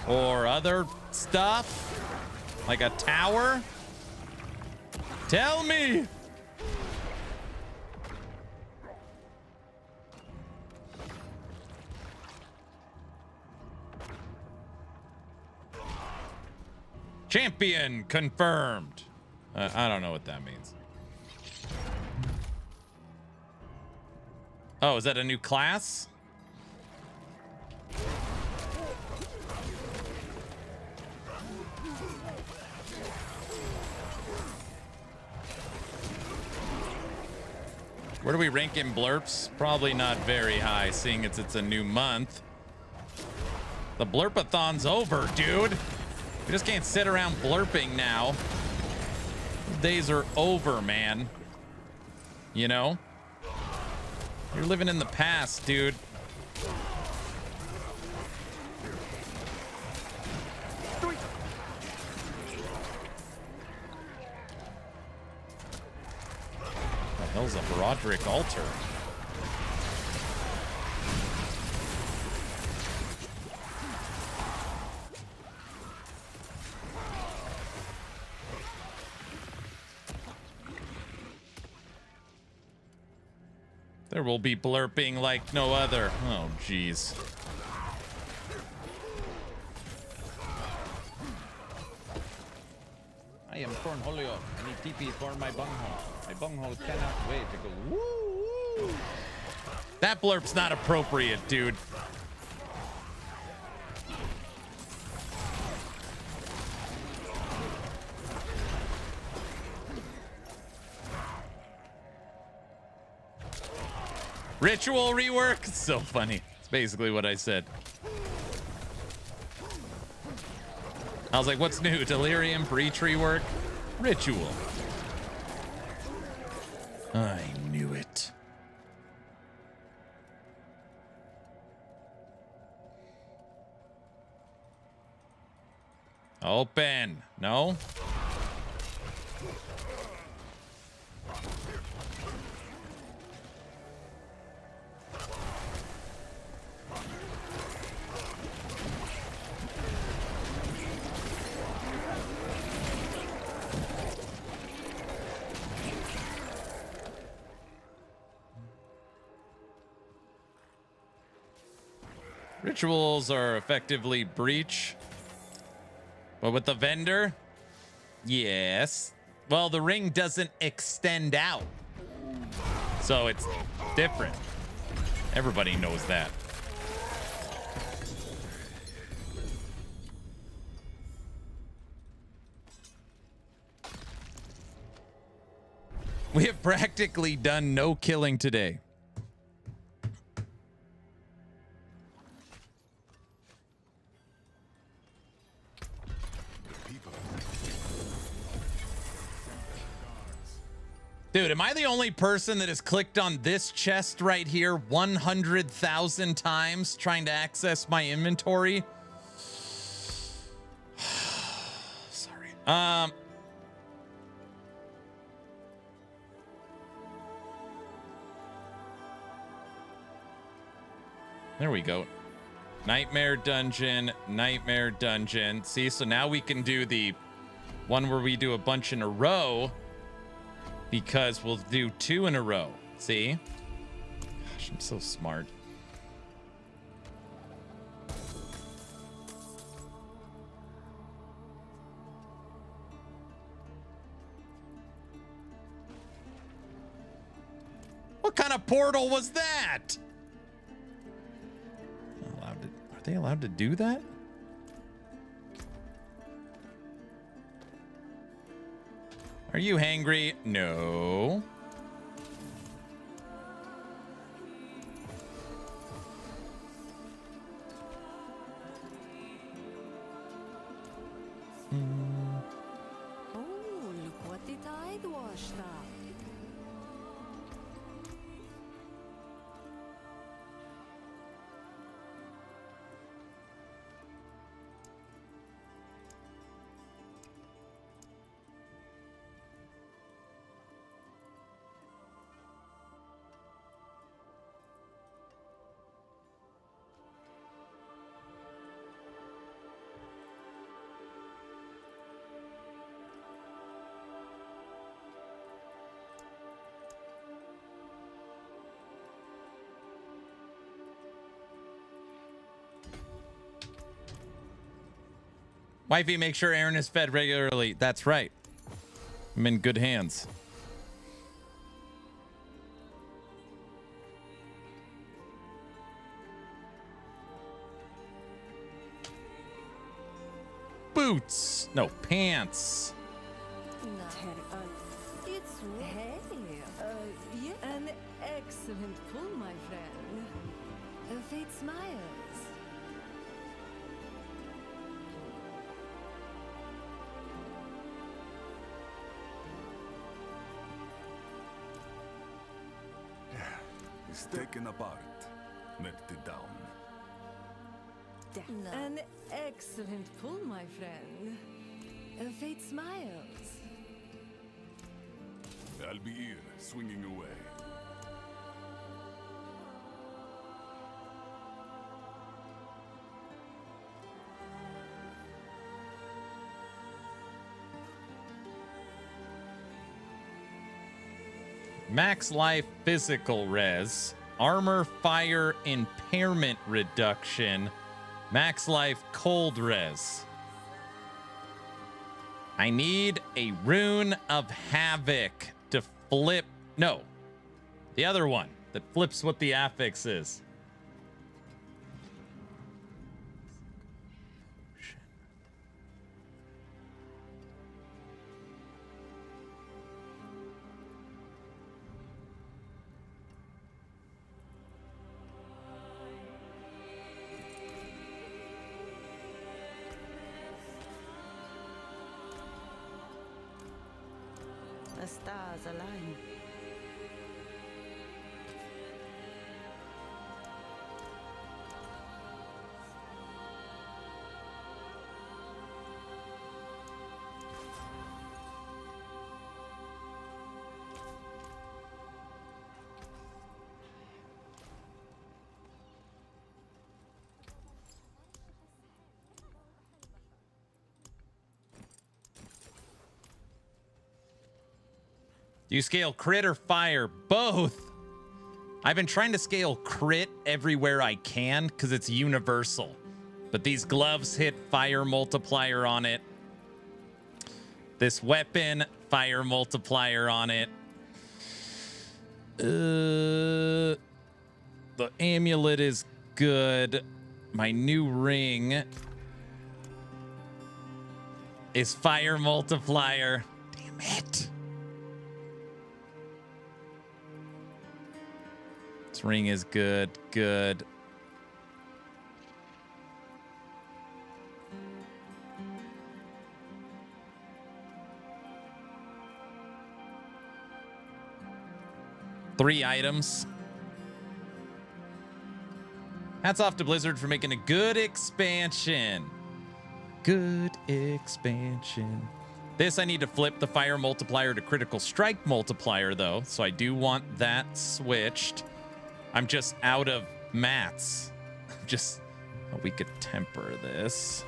S1: or other stuff like a tower? Tell me. Champion confirmed. I don't know what that means. Oh, is that a new class? Where do we rank in blurps? Probably not very high, seeing it's a new month. The blurpathon's over, dude. We just can't sit around blurping now. Those days are over, man. You know? You're living in the past, dude. The hell's a Broderick altar? There will be blurping like no other. Oh, jeez. I am Cornholio. I need TP for my bunghole. My bunghole cannot wait to go woo woo. That blurp's not appropriate, dude. Ritual rework? It's so funny. It's basically what I said. I was like, what's new? Delirium, breach rework, ritual. I knew it. Open. No? Rituals are effectively breach. But with the vendor? Yes. Well, the ring doesn't extend out. So it's different. Everybody knows that. We have practically done no killing today. Dude, am I the only person that has clicked on this chest right here 100,000 times trying to access my inventory? Sorry. There we go. Nightmare dungeon, nightmare dungeon. See, so now we can do the one where we do a bunch in a row. Because we'll do 2 in a row. See? Gosh, I'm so smart. What kind of portal was that? Are they allowed to do that? Are you hangry? No.
S6: Oh, look what the tide washed up.
S1: Wifey, make sure Aaron is fed regularly. That's right. I'm in good hands. Boots. No, pants.
S6: It's hey, yeah. An excellent pull, my friend. Fate smiles.
S2: It's taken apart, melted down.
S6: No. An excellent pull, my friend. Fate smiles.
S2: I'll be here, swinging away.
S1: Max life physical res. Armor fire impairment reduction. Max life cold res. I need a rune of havoc to flip. No, the other one that flips what the affix is.
S3: The stars align.
S1: Do you scale crit or fire? Both. I've been trying to scale crit everywhere I can because it's universal. But these gloves hit fire multiplier on it. This weapon, fire multiplier on it. The amulet is good. My new ring is fire multiplier. Damn it. This ring is good. Good. Three items. Hats off to Blizzard for making a good expansion. Good expansion. This, I need to flip the fire multiplier to critical strike multiplier, though. So I do want that switched. I'm just out of mats. Just, oh, we could temper this.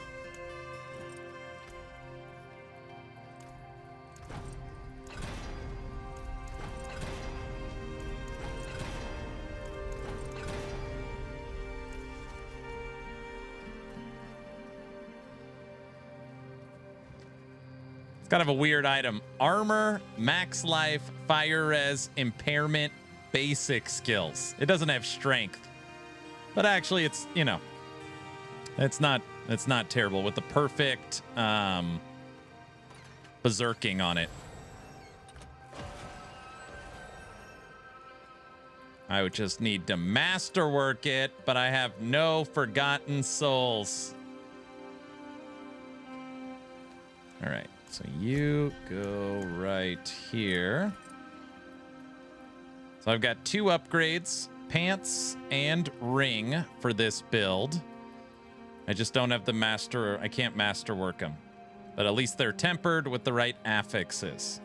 S1: It's kind of a weird item. Armor, max life, fire res, impairment, basic skills. It doesn't have strength, but actually it's, you know, it's not terrible with the perfect berserking on it. I would just need to masterwork it, but I have no forgotten souls. All right, so you go right here. So I've got two upgrades, pants and ring for this build. I just don't have the master, I can't masterwork them. But at least they're tempered with the right affixes.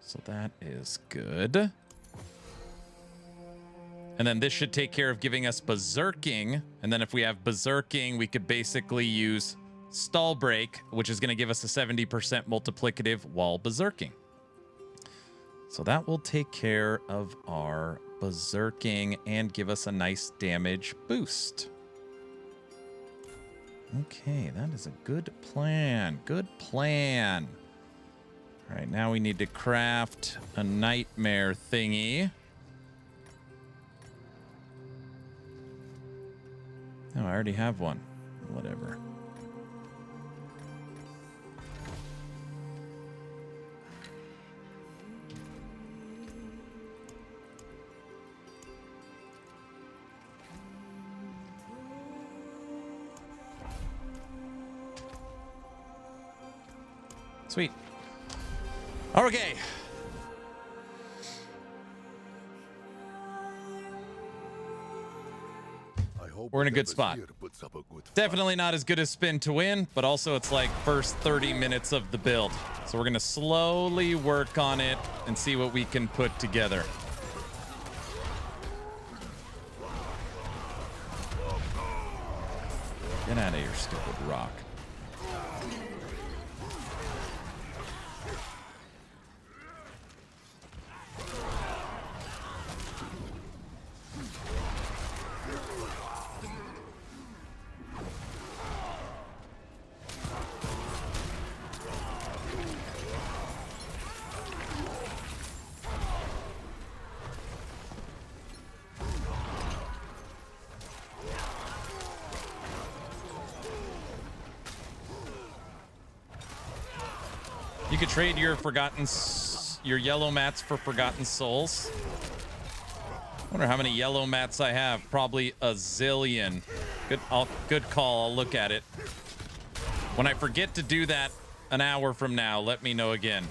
S1: So that is good. And then this should take care of giving us berserking. And then if we have berserking, we could basically use stall break, which is going to give us a 70% multiplicative while berserking. So that will take care of our berserking and give us a nice damage boost. Okay, that is a good plan. Good plan. All right, now we need to craft a nightmare thingy. Oh, I already have one. Whatever. Sweet. Okay. We're in a good spot. Definitely not as good as spin to win, but also it's like first 30 minutes of the build. So we're going to slowly work on it and see what we can put together. Get out of here, stupid rock. You could trade your your yellow mats for forgotten souls. I wonder how many yellow mats I have. Probably a zillion. Good call. I'll look at it. When I forget to do that an hour from now, let me know again.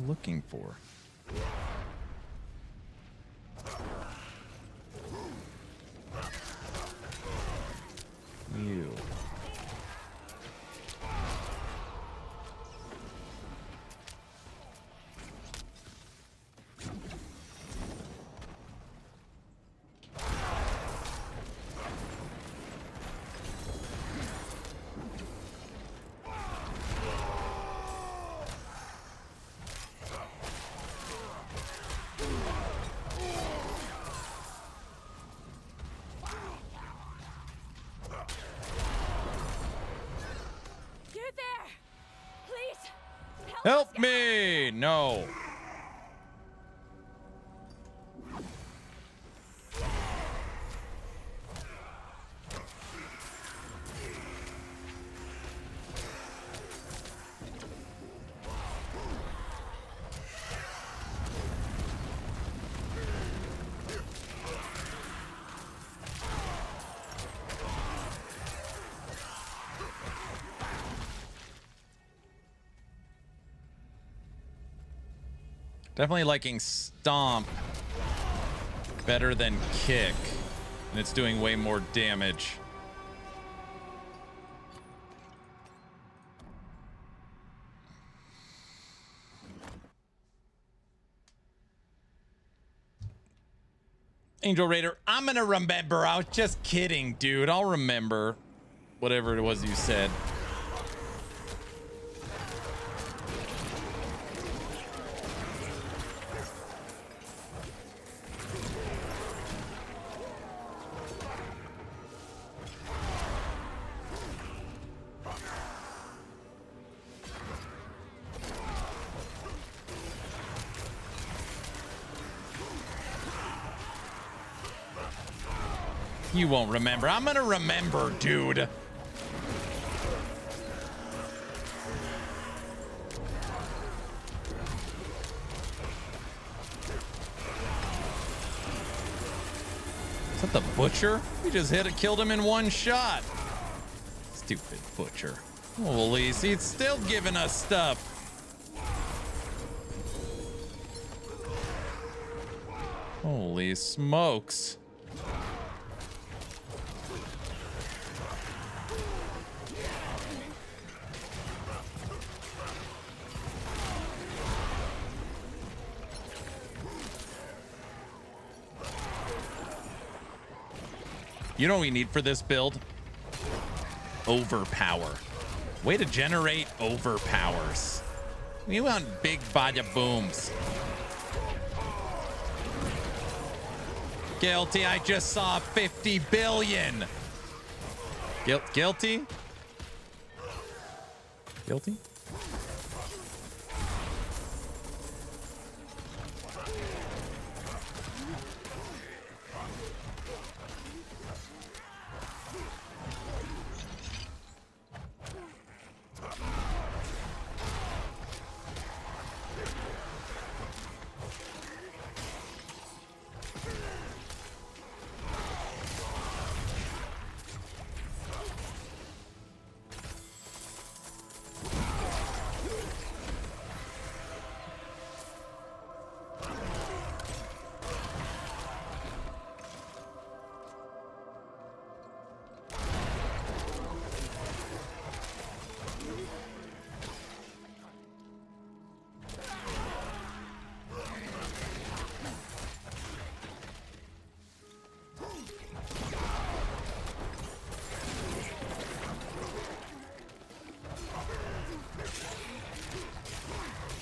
S1: Looking for. You. Help me! No. Definitely liking Stomp better than Kick. And it's doing way more damage. Angel Raider, I'm gonna remember. I was just kidding, dude. I'll remember whatever it was you said. You won't remember. I'm gonna remember, dude. Is that the butcher? We just killed him in one shot. Stupid butcher. Holy, see, it's still giving us stuff. Holy smokes. You know what we need for this build? Overpower. Way to generate overpowers. We want big bada booms. Guilty, I just saw 50 billion. Guilty? Guilty?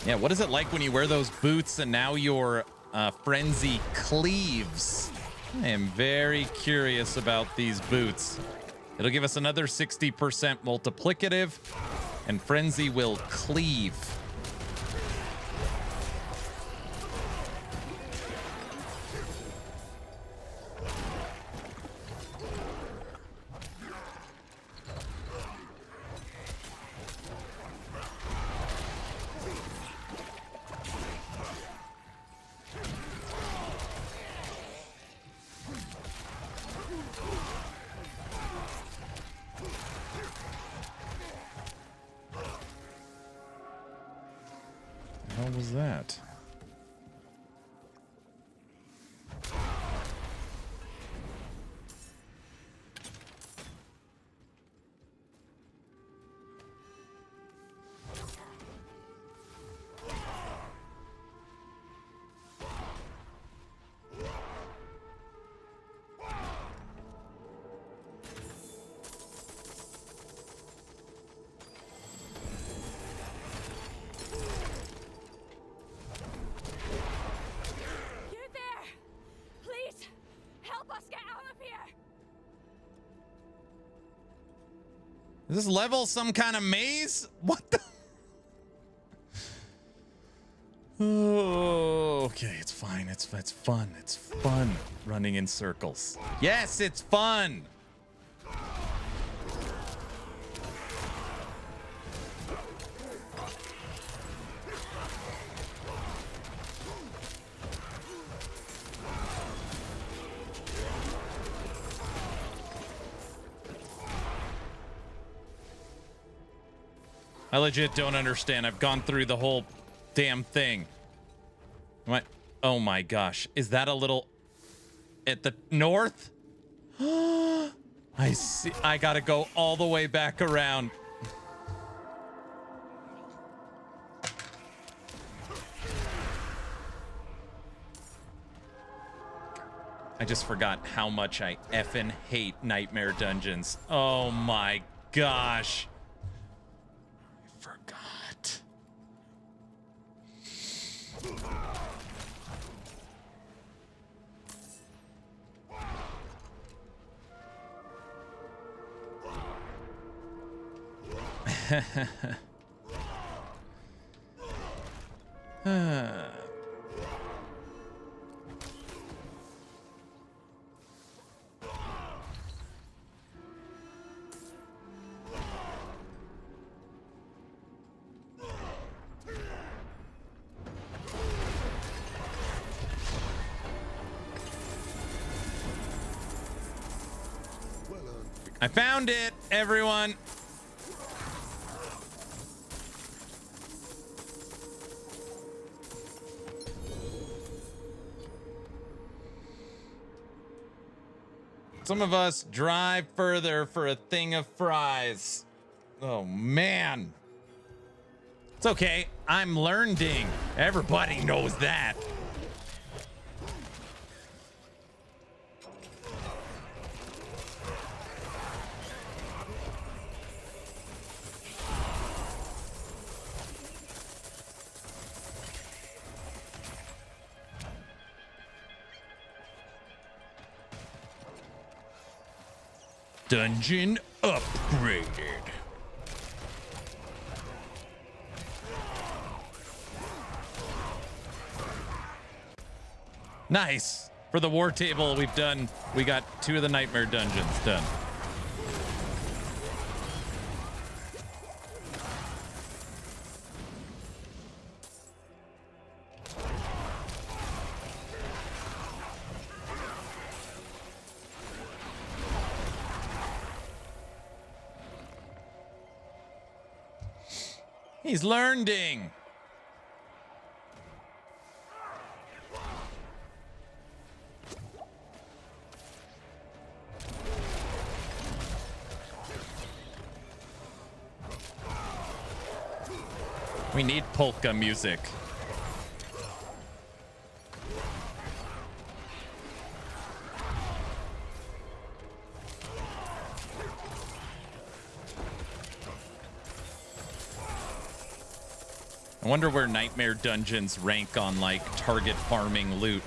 S1: Yeah, what is it like when you wear those boots and now your frenzy cleaves? I am very curious about these boots. It'll give us another 60% multiplicative, and frenzy will cleave. What was that? Is this level some kind of maze? What the? Oh, okay, it's fine. It's fun. It's fun running in circles. Yes, it's fun. I legit don't understand. I've gone through the whole damn thing. What? Oh my gosh. Is that a little at the north? I see. I gotta go all the way back around. I just forgot how much I effing hate nightmare dungeons. Oh my gosh. I found it, everyone. Some of us drive further for a thing of fries. Oh, man. It's okay. I'm learning. Everybody knows that. Dungeon upgraded. Nice. For the war table, we got 2 of the nightmare dungeons done. He's learning. We need polka music. I wonder where nightmare dungeons rank on like target farming loot.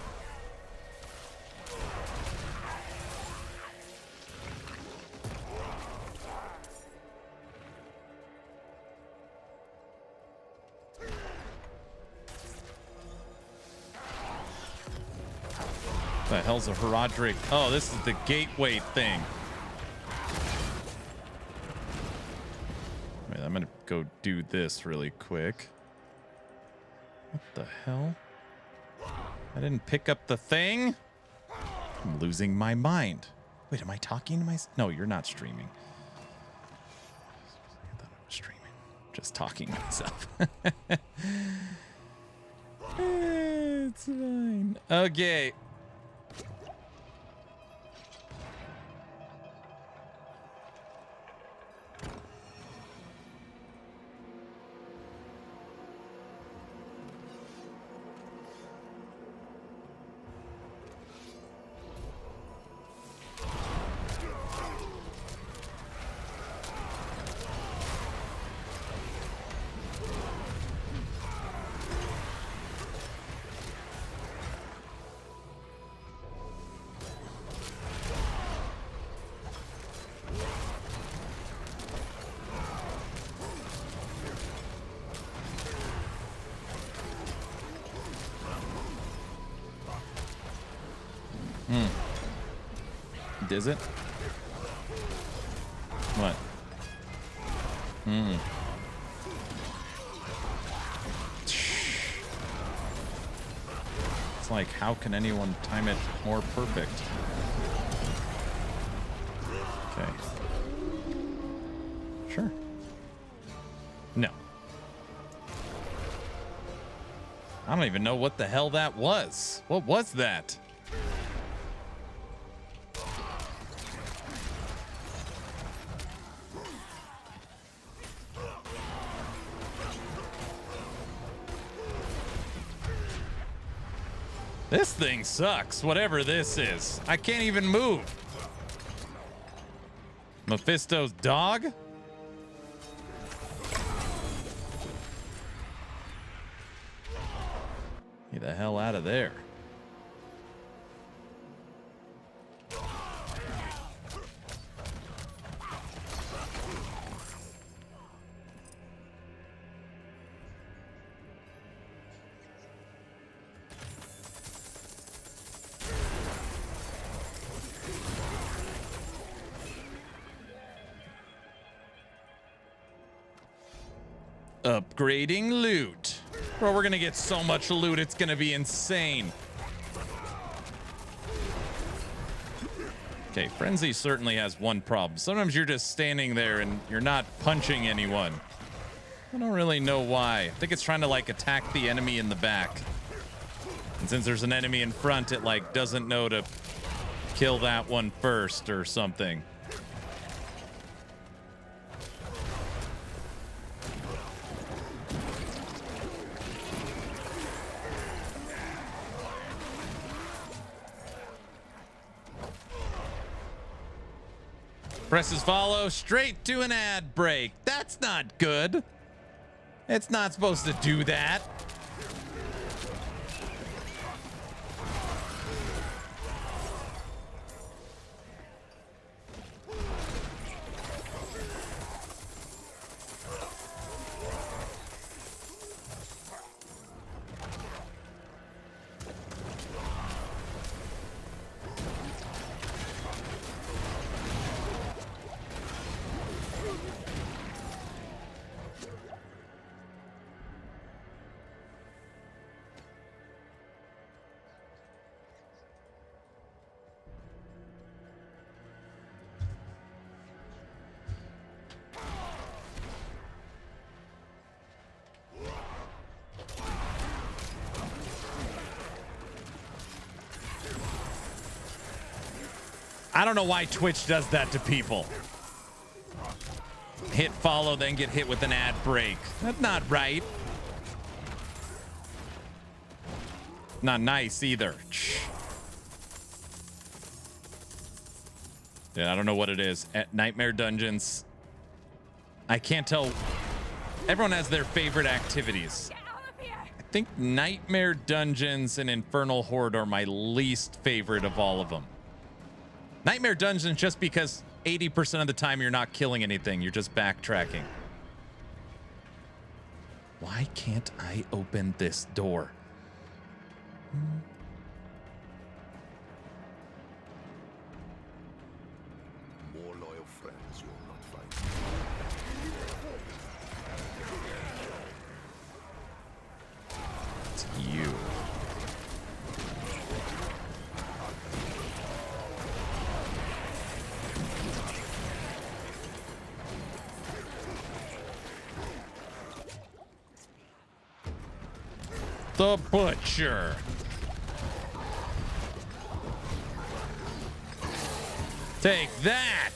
S1: The hell's a Herodric? Oh, this is the gateway thing. Wait, I'm gonna go do this really quick. What the hell? I didn't pick up the thing? I'm losing my mind. Wait, am I talking to myself? No, you're not streaming. I thought I was streaming. Just talking to myself. It's fine. Okay. Is it? What? It's like, how can anyone time it more perfect? Okay. Sure. No. I don't even know what the hell that was. What was that? This thing sucks, whatever this is. I can't even move. Mephisto's dog? Get the hell out of there. Upgrading loot. Bro, we're gonna get so much loot, it's gonna be insane. Okay, Frenzy certainly has one problem. Sometimes you're just standing there and you're not punching anyone. I don't really know why. I think it's trying to like attack the enemy in the back. And since there's an enemy in front, it like doesn't know to kill that one first or something. Presses follow straight to an ad break. That's not good. It's not supposed to do that. I don't know why Twitch does that to people. Hit follow, then get hit with an ad break. That's not right. Not nice either. Yeah, I don't know what it is. At Nightmare Dungeons, I can't tell. Everyone has their favorite activities. I think Nightmare Dungeons and Infernal Horde are my least favorite of all of them. Nightmare Dungeons just because 80% of the time you're not killing anything. You're just backtracking. Why can't I open this door?
S2: More loyal friends you'll not find.
S1: It's you. The Butcher. Take that.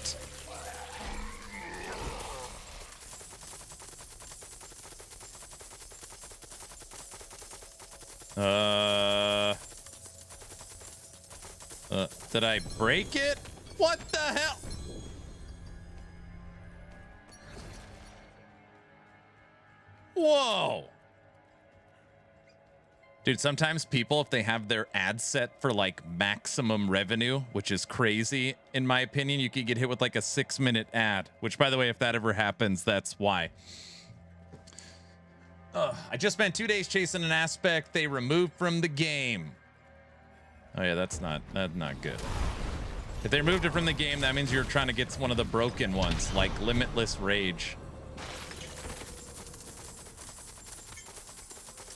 S1: Did I break it? What the hell? Whoa. Dude, sometimes people, if they have their ad set for like maximum revenue, which is crazy, in my opinion, you could get hit with like a 6-minute ad, which, by the way, if that ever happens, that's why. I just spent 2 days chasing an aspect they removed from the game. Oh yeah, that's not good. If they removed it from the game, that means you're trying to get one of the broken ones, like Limitless Rage.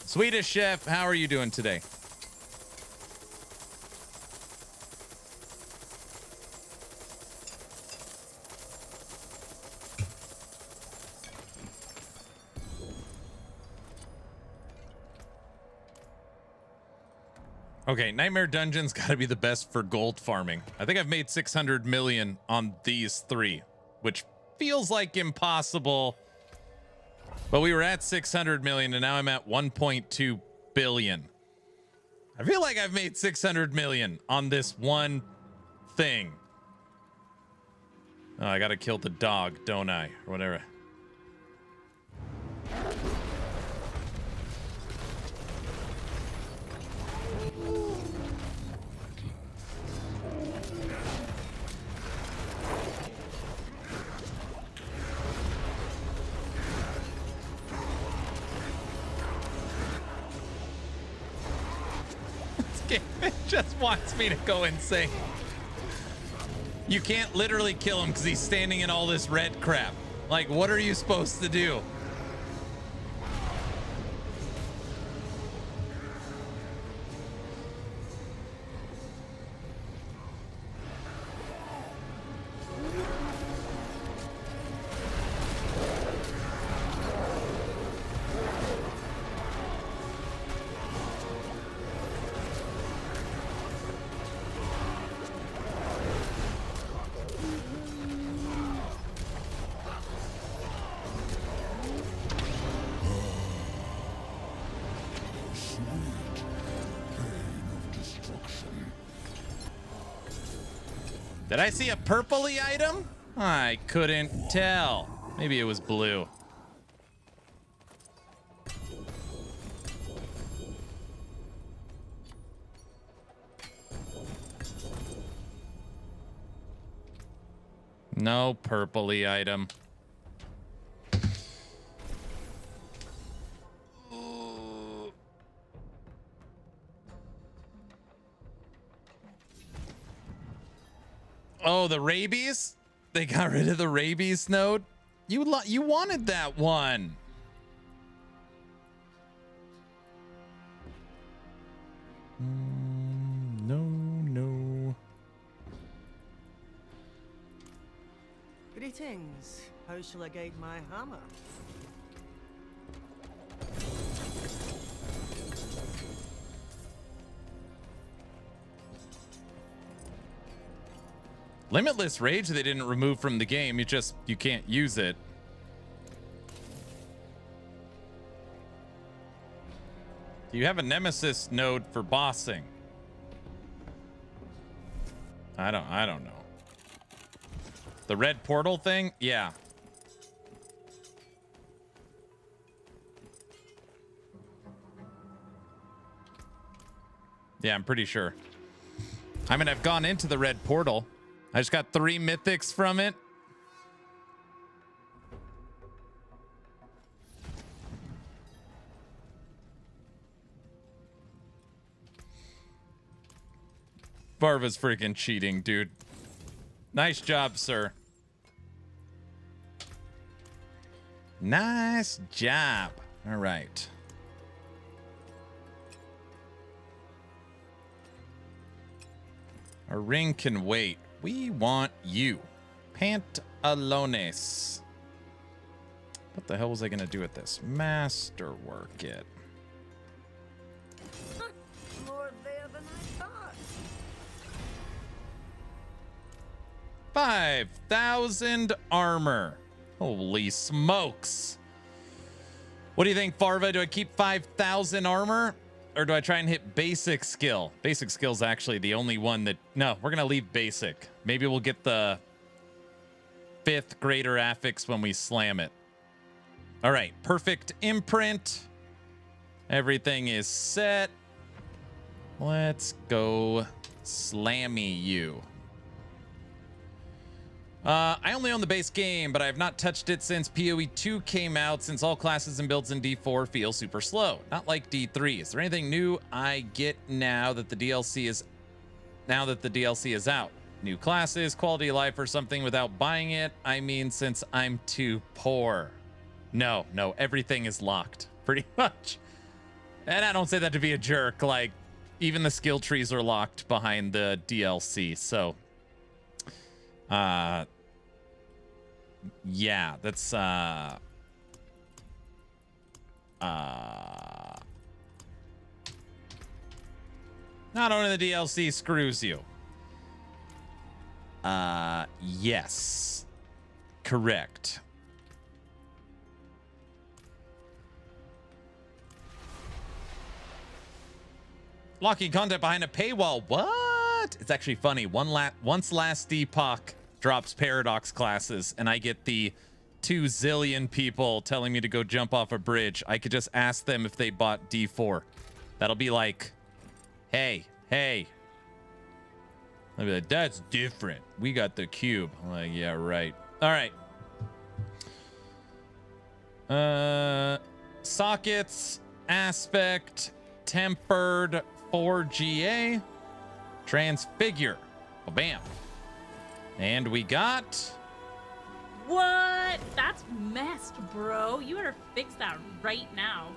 S1: Swedish Chef, how are you doing today? Okay, Nightmare Dungeon's got to be the best for gold farming. I think I've made 600 million on these 3, which feels like impossible. But we were at 600 million and now I'm at 1.2 billion. I feel like I've made 600 million on this one thing. Oh, I gotta kill the dog, don't I? Or whatever. It just wants me to go insane. You can't literally kill him because he's standing in all this red crap. Like, what are you supposed to do? Did I see a purpley item? I couldn't tell. Maybe it was blue. No purpley item. Oh, the rabies? They got rid of the rabies node? You wanted that one. No.
S3: Greetings. How shall I guide my hammer?
S1: Limitless Rage they didn't remove from the game. You can't use it. Do you have a Nemesis node for bossing? I don't know. The red portal thing? Yeah. Yeah, I'm pretty sure. I mean, I've gone into the red portal. I just got 3 mythics from it. Barba's freaking cheating, dude. Nice job, sir. Nice job. All right. Our ring can wait. We want you. Pantalones. What the hell was I going to do with this? Masterwork it.
S3: More there than I thought.
S1: 5,000 armor. Holy smokes. What do you think, Farva? Do I keep 5,000 armor? Or do I try and hit basic skill? Basic skill's actually the only one that... No, we're going to leave basic. Maybe we'll get the 5th greater affix when we slam it. All right, perfect imprint. Everything is set. Let's go slammy you. I only own the base game, but I have not touched it since PoE 2 came out, since all classes and builds in D4 feel super slow. Not like D3. Is there anything new I get now that the DLC is out? New classes, quality of life, or something without buying it? I mean, since I'm too poor. No, everything is locked, pretty much. And I don't say that to be a jerk. Like, even the skill trees are locked behind the DLC, so... yeah, that's not owning the DLC screws you. Yes. Correct. Locking content behind a paywall. What? It's actually funny. Once last Epoch drops Paradox classes and I get the 2 zillion people telling me to go jump off a bridge, I could just ask them if they bought D4. That'll be like, hey. I'll be like, that's different. We got the cube. I'm like, yeah, right. All right. Sockets, aspect, tempered, 4GA, transfigure. Oh, bam. And we got...
S12: What? That's messed, bro. You better fix that right now.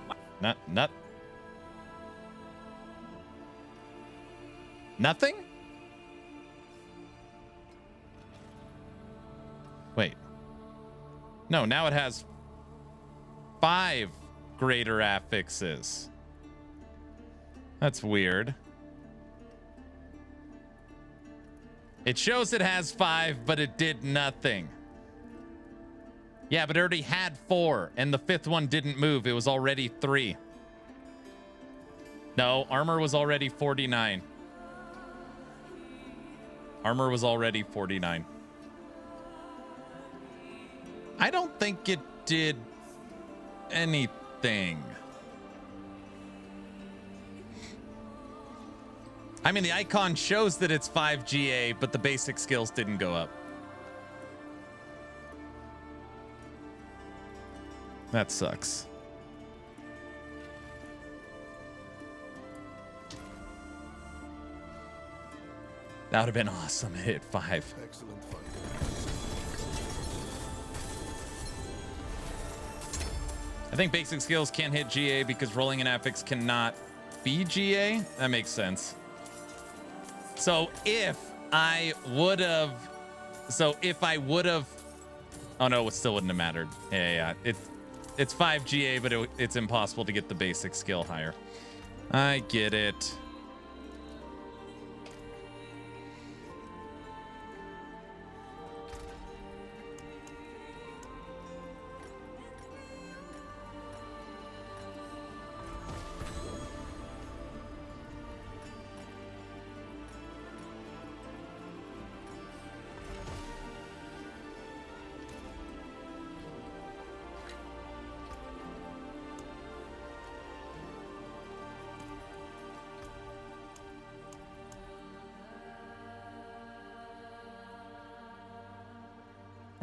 S1: Nothing? Wait. No, now it has 5 greater affixes. That's weird. It shows it has 5, but it did nothing. Yeah, but it already had 4, and the 5th one didn't move. It was already 3. No, armor was already 49. Armor was already 49. I don't think it did anything. I mean, the icon shows that it's 5GA, but the basic skills didn't go up. That sucks. That would have been awesome. It hit 5.
S2: Excellent fun.
S1: I think basic skills can't hit GA because rolling an affix cannot be GA. That makes sense. So if I would have... Oh, no, it still wouldn't have mattered. Yeah. It's 5 GA, but it's impossible to get the basic skill higher. I get it.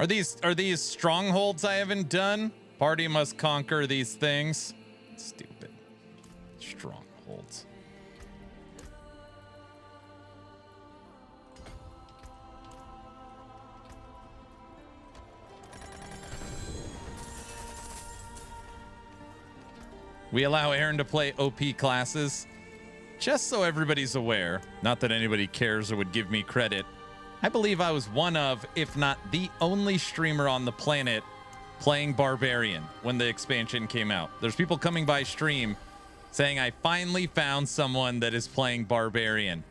S1: Are these strongholds I haven't done? Party must conquer these things. Stupid. Strongholds. We allow Aaron to play OP classes. Just so everybody's aware, not that anybody cares or would give me credit, I believe I was one of, if not the only streamer on the planet playing Barbarian when the expansion came out. There's people coming by stream saying, I finally found someone that is playing Barbarian.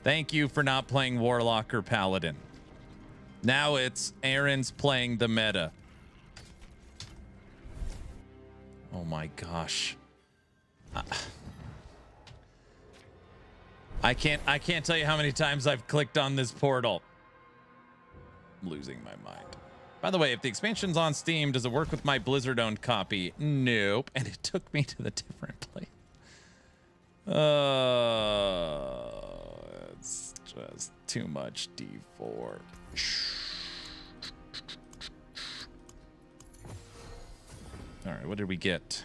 S1: Thank you for not playing Warlock or Paladin. Now it's Aaron's playing the meta. Oh my gosh. I can't tell you how many times I've clicked on this portal. I'm losing my mind. By the way, if the expansion's on Steam, does it work with my Blizzard-owned copy? Nope. And it took me to the different place. It's just too much D4. All right, what did we get?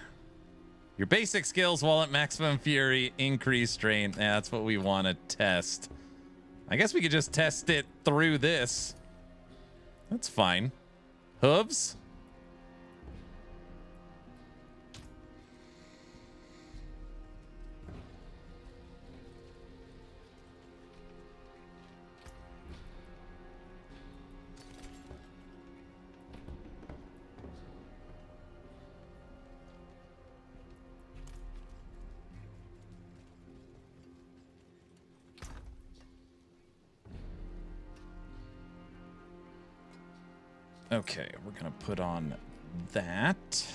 S1: Your basic skills while at maximum fury, increase strength. Yeah, that's what we want to test. I guess we could just test it through this. That's fine. Hooves? Okay, we're gonna put on that.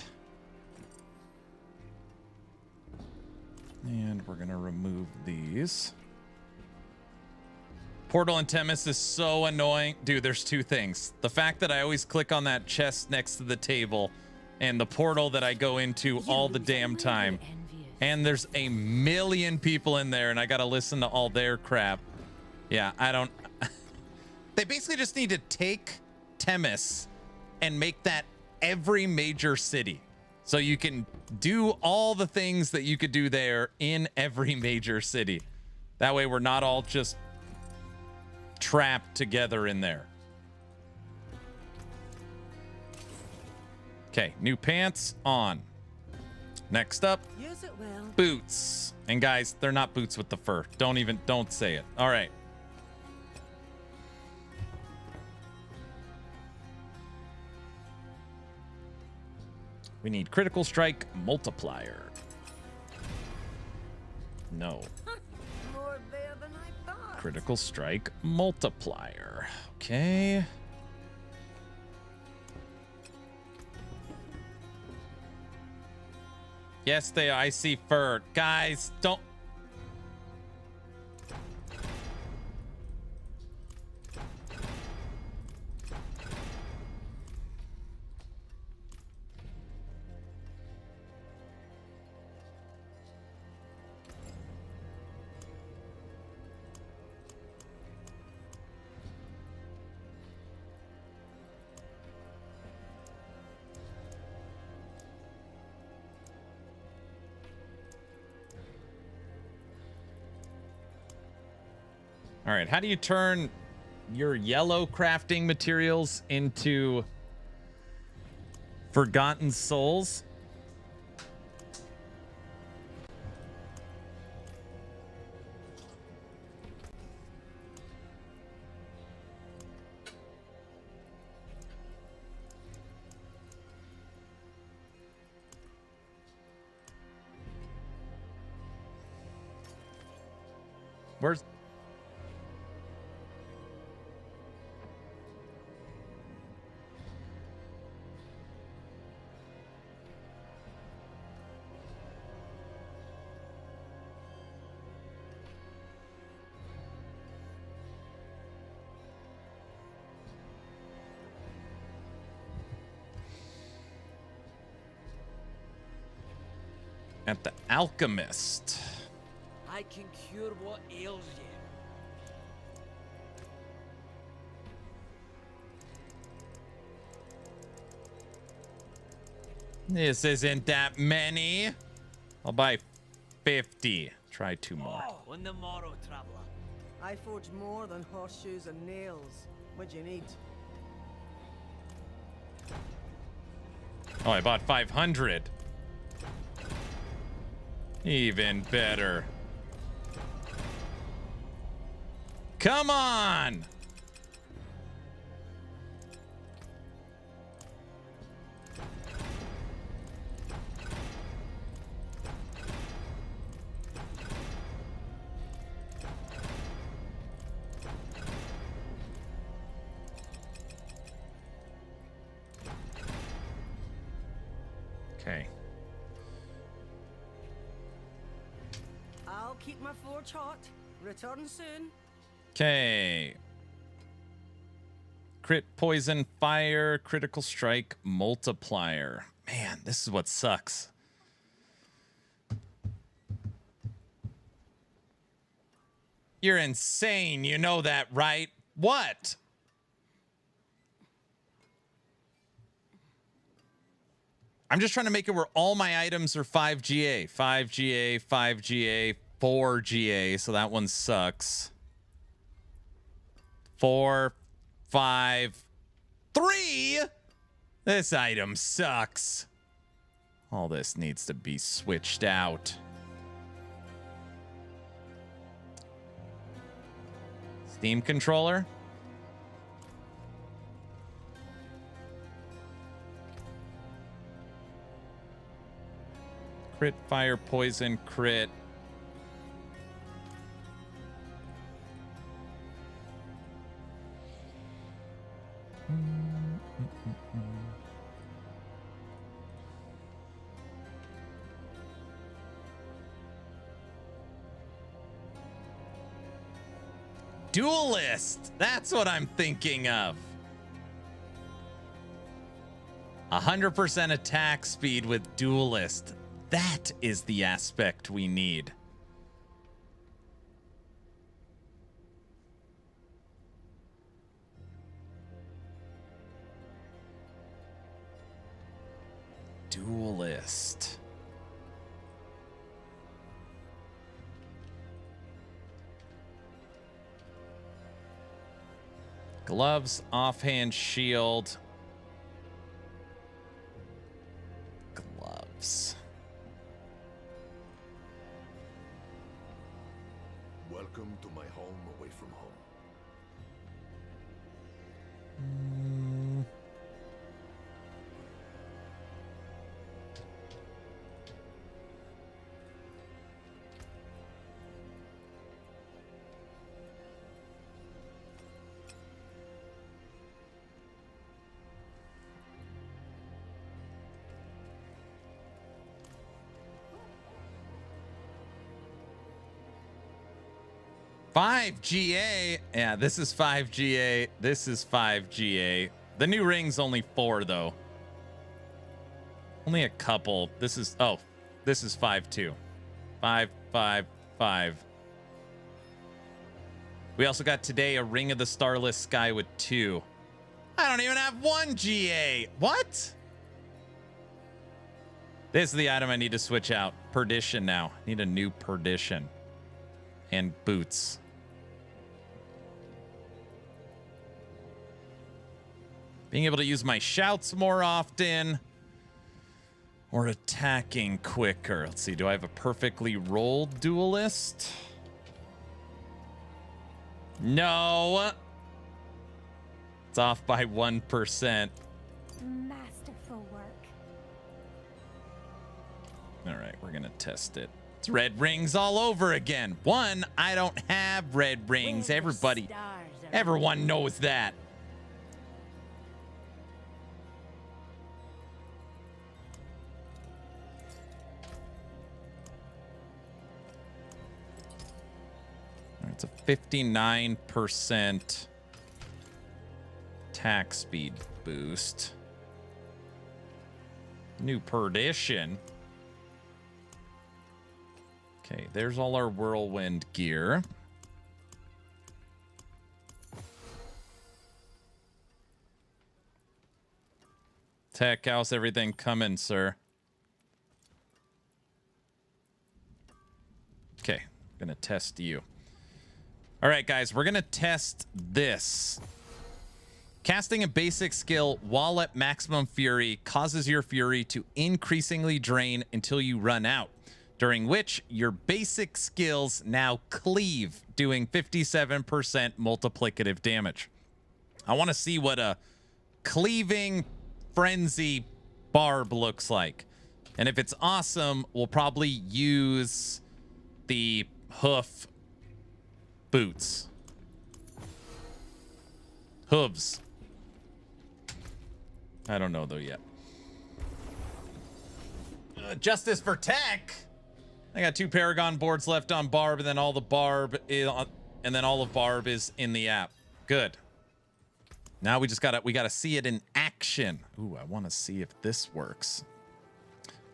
S1: And we're gonna remove these. Portal and Temis is so annoying. Dude, there's two things. The fact that I always click on that chest next to the table and the portal that I go into all the damn time. And there's a million people in there and I gotta listen to all their crap. Yeah, I don't... They basically just need to take Temis and make that every major city. So you can do all the things that you could do there in every major city. That way we're not all just trapped together in there. Okay, new pants on. Next up,
S3: Use it well.
S1: boots. And guys, they're not boots with the fur. Don't say it. All right. We need critical strike multiplier. No.
S3: More there than I thought.
S1: Critical strike multiplier. Okay. Yes, I see fur. Guys, don't. All right, how do you turn your yellow crafting materials into Forgotten Souls? Where's... At the Alchemist.
S9: I can cure what ails you.
S1: This isn't that many. I'll buy 50. Try 2 more.
S9: On the morrow, traveler.
S3: I forge more than horseshoes and nails. What do you need?
S1: Oh, I bought 500. Even better. Come on! Okay.
S3: I'll keep my forge hot. Return soon.
S1: Okay. Crit, poison, fire, critical strike, multiplier. Man, this is what sucks. You're insane. You know that, right? What? I'm just trying to make it where all my items are 5 GA. 5 GA, 5 GA, 4 GA. So that one sucks. 4, 5, 3. This item sucks. All this needs to be switched out. Steam controller. Crit, fire, poison, crit. Duelist. That's what I'm thinking of. 100% attack speed with Duelist. That is the aspect we need. Duelist. Gloves, offhand shield. Gloves.
S2: Welcome to my home away from home.
S1: 5 GA. Yeah, this is 5 GA. This is 5 GA. The new ring's only 4 though. Only a couple. This is, oh, this is 5 too. 5, 5, 5. We also got today a Ring of the Starless Sky with 2. I don't even have 1 GA. What? This is the item I need to switch out. Perdition now. Need a new Perdition. And boots. Being able to use my shouts more often. Or attacking quicker. Let's see, do I have a perfectly rolled duelist? No. It's off by 1%.
S5: Masterful work.
S1: All right, we're going to test it. It's red rings all over again. One, I don't have red rings. Everybody, everyone knows that. It's a 59% attack speed boost. New Perdition. Okay, there's all our whirlwind gear. Tech, how's everything coming, sir? Okay, gonna test you. All right, guys, we're gonna test this. Casting a basic skill while at maximum fury causes your fury to increasingly drain until you run out, during which your basic skills now cleave, doing 57% multiplicative damage. I want to see what a cleaving frenzy Barb looks like. And if it's awesome, we'll probably use the hoof boots. Hooves. I don't know though yet. Justice for tech. I got 2 Paragon boards left on Barb, and then all the Barb is on, and then all of Barb is in the app. Good. Now we just gotta see it in action. Ooh, I want to see if this works.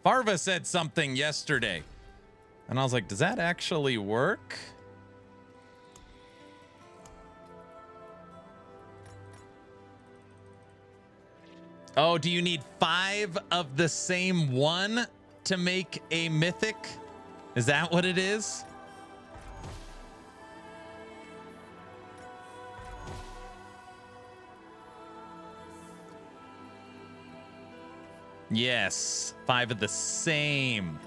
S1: Farva said something yesterday, and I was like, does that actually work? Oh, do you need 5 of the same one to make a mythic? Is that what it is? Yes, 5 of the same.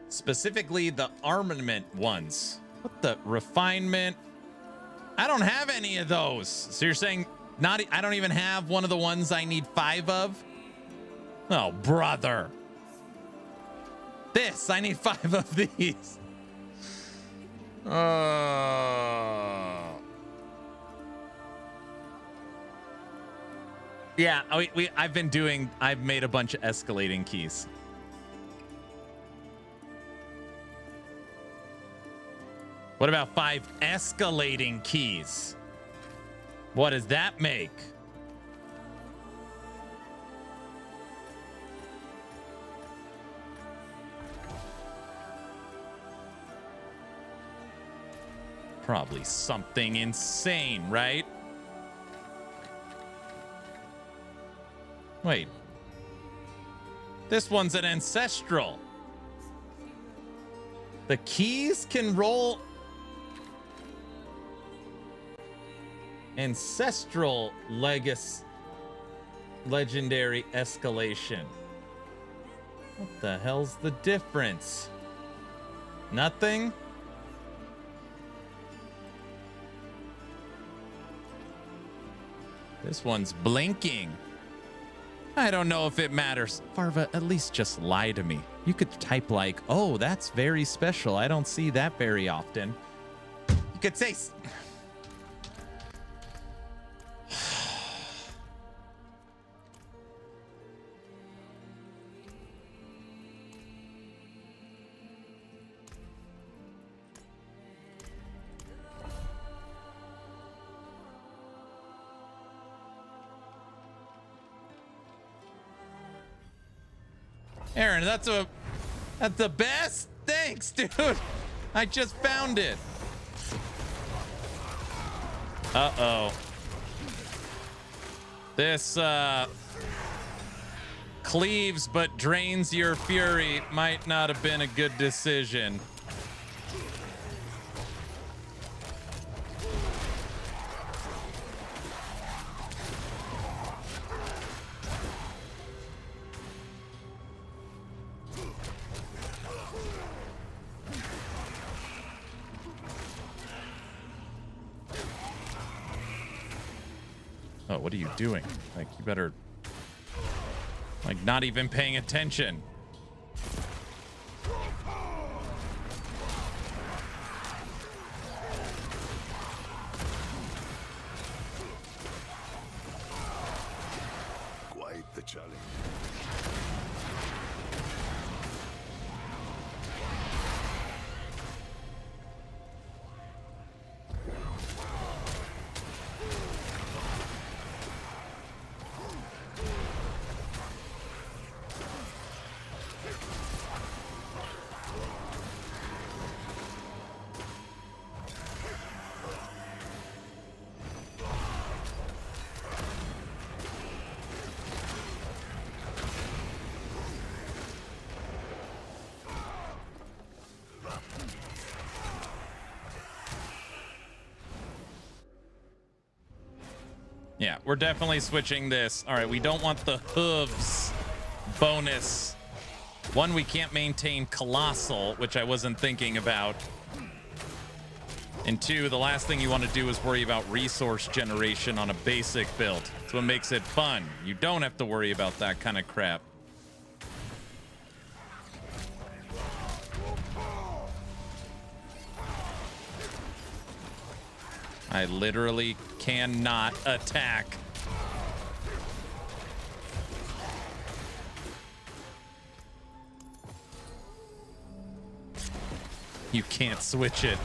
S1: Specifically the armament ones. What the refinement? I don't have any of those. So you're saying I don't even have one of the ones I need 5 of? Oh, brother. This, I need 5 of these. Yeah, I've made a bunch of escalating keys. What about 5 escalating keys? What does that make? Probably something insane, right? Wait. This one's an ancestral. The keys can roll ancestral legendary escalation. What the hell's the difference? Nothing? This one's blinking. I don't know if it matters. Farva, at least just lie to me. You could type like, oh, that's very special. I don't see that very often. You could say... Aaron, that's the best. Thanks, dude. I just found it. Uh-oh. This cleaves but drains your fury might not have been a good decision. Oh, what are you doing? Like, you better... Like, not even paying attention.
S2: Quite the challenge.
S1: Yeah, we're definitely switching this. All right, we don't want the hooves bonus. One, we can't maintain Colossal, which I wasn't thinking about. And two, the last thing you want to do is worry about resource generation on a basic build. That's what makes it fun. You don't have to worry about that kind of crap. I literally cannot attack. You can't switch it.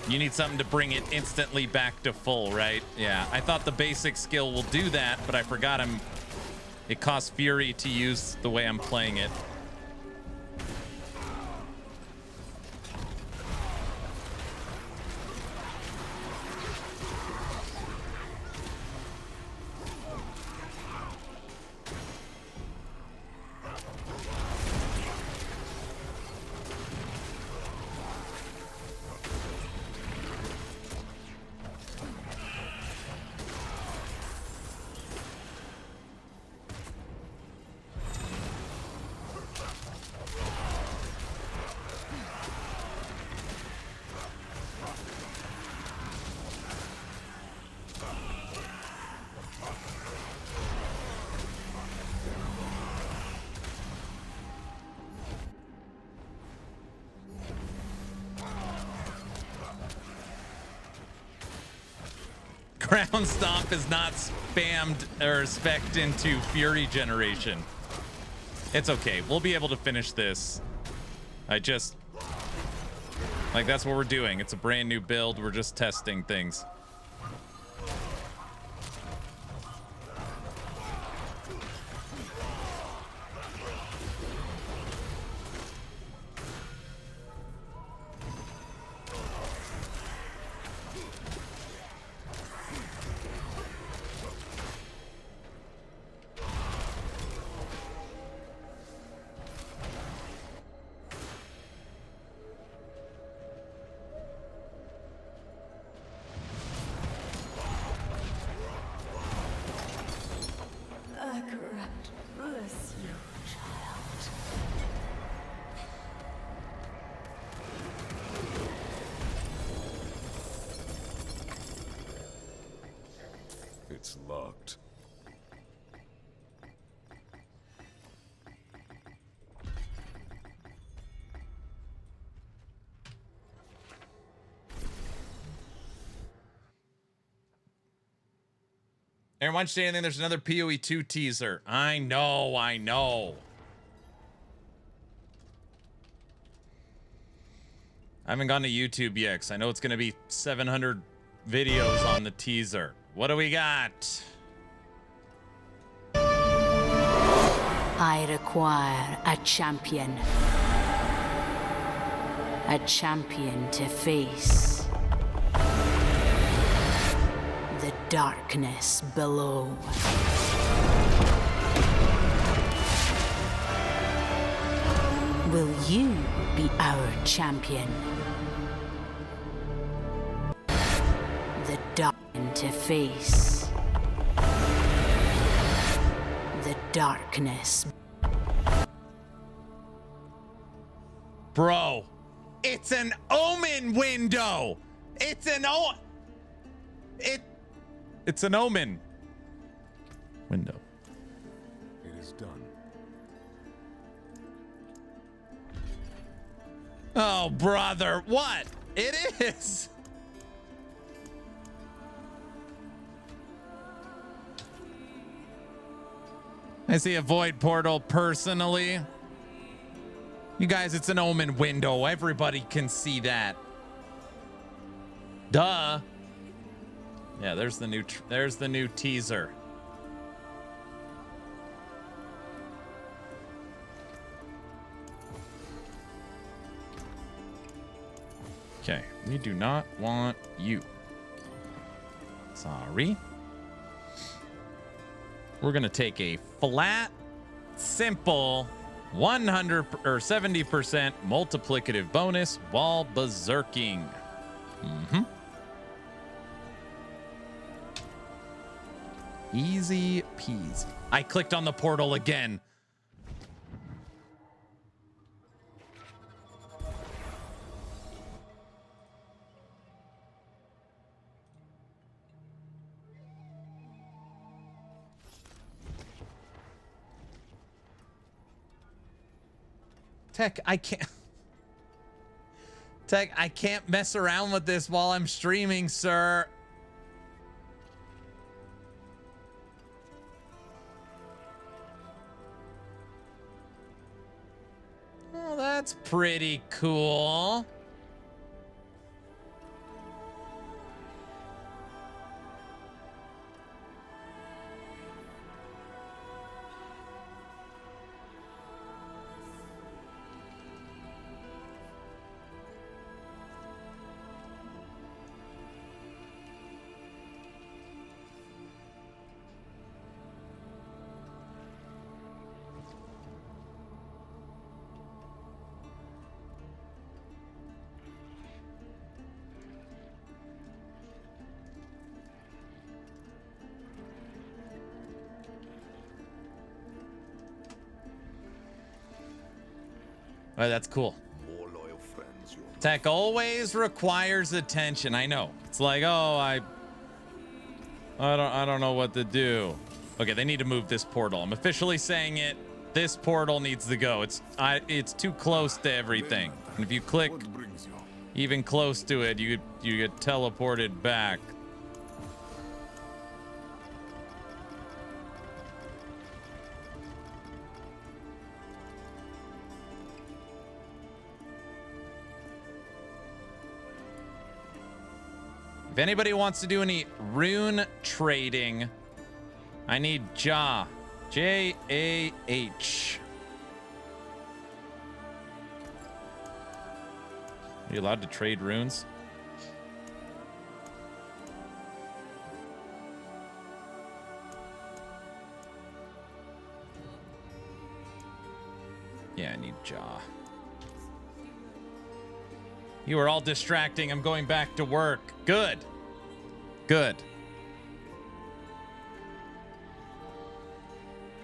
S1: You need something to bring it instantly back to full, right? Yeah, I thought the basic skill will do that, but I forgot it costs Fury to use the way I'm playing it. Ground Stomp is not spammed or spec'd into Fury generation. It's okay. We'll be able to finish this. Like, that's what we're doing. It's a brand new build. We're just testing things.
S6: Bless you, child.
S2: It's locked.
S1: Aaron, why don't you say anything? There's another PoE 2 teaser. I know. I haven't gone to YouTube yet, 'cause I know it's going to be 700 videos on the teaser. What do we got?
S5: I require a champion. A champion to face the darkness below. Will you be our champion? The dark to face the darkness.
S1: Bro, it's an omen window. It's an omen window.
S2: It is done.
S1: Oh, brother, what? It is. I see a void portal personally. You guys, it's an omen window. Everybody can see that. Duh. Yeah, there's the new teaser. Okay, we do not want you. Sorry. We're going to take a flat, simple 100 or 70% multiplicative bonus while berserking. Easy peasy. I clicked on the portal again. Tech, I can't. Tech, I can't mess around with this while I'm streaming, sir. Oh, that's pretty cool. Oh, that's cool.
S2: More loyal friends.
S1: Tech always requires attention. I know. It's like, oh, I don't know what to do. Okay, they need to move this portal. I'm officially saying it. This portal needs to go. It's too close to everything. And if you click even close to it, you get teleported back. If anybody wants to do any rune trading, I need Jah. J-A-H. Are you allowed to trade runes? Yeah, I need Jah. You are all distracting. I'm going back to work. Good. Good.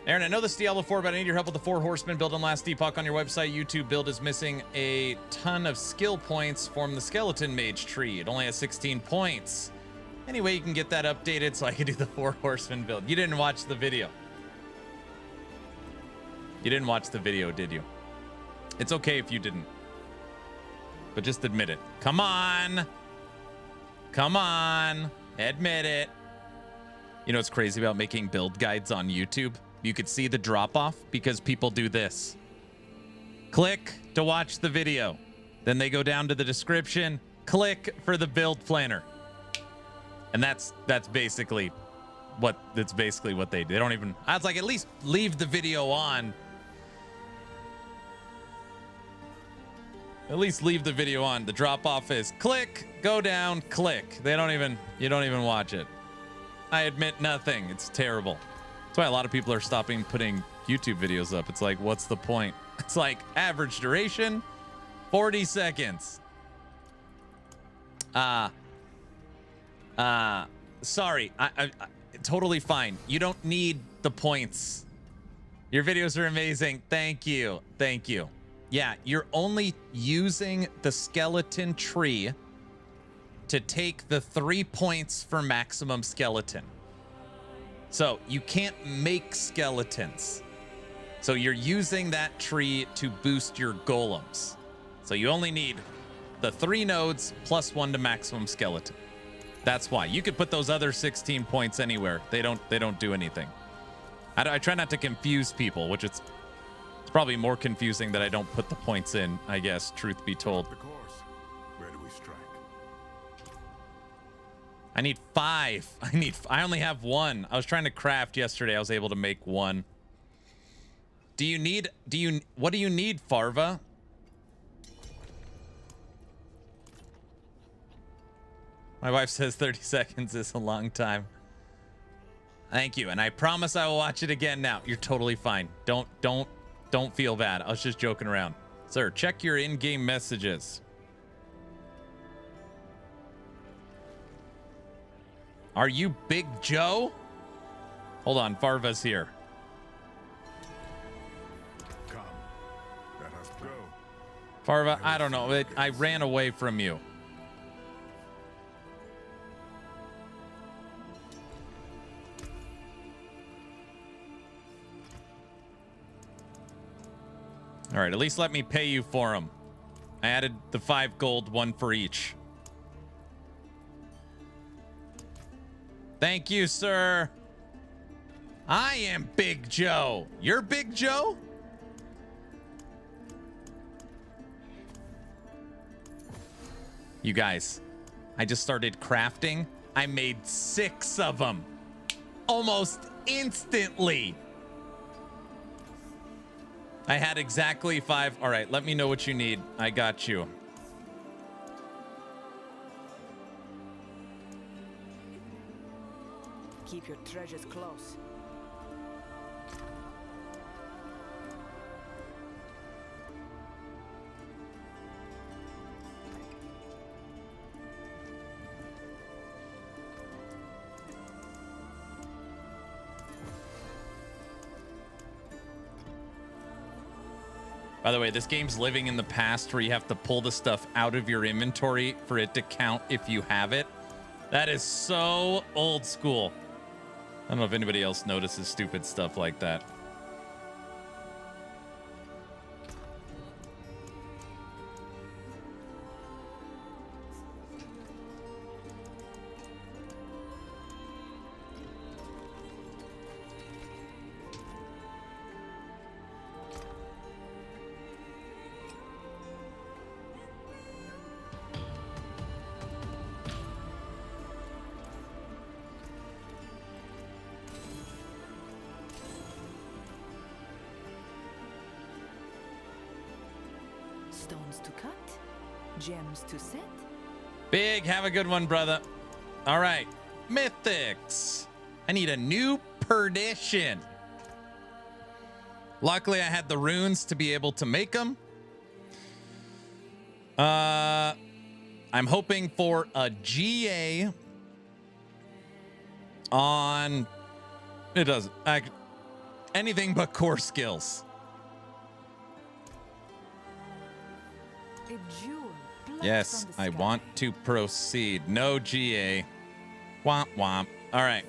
S1: Aaron, I know this Diablo 4, but I need your help with the 4 Horsemen build on last epoch on your website. YouTube build is missing a ton of skill points from the skeleton mage tree. It only has 16 points. Anyway, you can get that updated so I can do the 4 Horsemen build. You didn't watch the video. You didn't watch the video, did you? It's okay if you didn't. But just admit it. Come on. Come on. Admit it. You know what's crazy about making build guides on YouTube? You could see the drop off because people do this. Click to watch the video. Then they go down to the description. Click for the build planner. And that's basically what they do. They don't even, I was like, at least leave the video on. At least leave the video on. The drop off is click, go down, click. You don't even watch it. I admit nothing. It's terrible. That's why a lot of people are stopping putting YouTube videos up. It's like, what's the point? It's like average duration, 40 seconds. Sorry. I totally fine. You don't need the points. Your videos are amazing. Thank you. Thank you. Yeah, you're only using the skeleton tree to take the 3 points for maximum skeleton. So you can't make skeletons. So you're using that tree to boost your golems. So you only need the 3 nodes plus 1 to maximum skeleton. That's why. You could put those other 16 points anywhere. They don't do anything. I try not to confuse people, which it's probably more confusing that I don't put the points in, I guess, truth be told.
S2: Where do we strike?
S1: I need 5. I only have 1. I was trying to craft yesterday. I was able to make 1. What do you need, Farva? My wife says 30 seconds is a long time. Thank you, and I promise I will watch it again now. You're totally fine. Don't feel bad. I was just joking around. Sir, check your in-game messages. Are you Big Joe? Hold on, Farva's here.
S2: Come, let us go.
S1: Farva, I don't know. I ran away from you. All right, at least let me pay you for them. I added the 5 gold, 1 for each. Thank you, sir. I am Big Joe. You're Big Joe? You guys, I just started crafting. I made 6 of them almost instantly. I had exactly 5. All right, let me know what you need. I got you.
S11: Keep your treasures close.
S1: By the way, this game's living in the past where you have to pull the stuff out of your inventory for it to count if you have it. That is so old school. I don't know if anybody else notices stupid stuff like that.
S11: Stones to cut, gems to set.
S1: Big, have a good one, brother. All right, mythics. I need a new perdition. Luckily, I had the runes to be able to make them. I'm hoping for a GA on... It doesn't. Anything but core skills. Yes, I want to proceed. No GA. Womp womp. All right.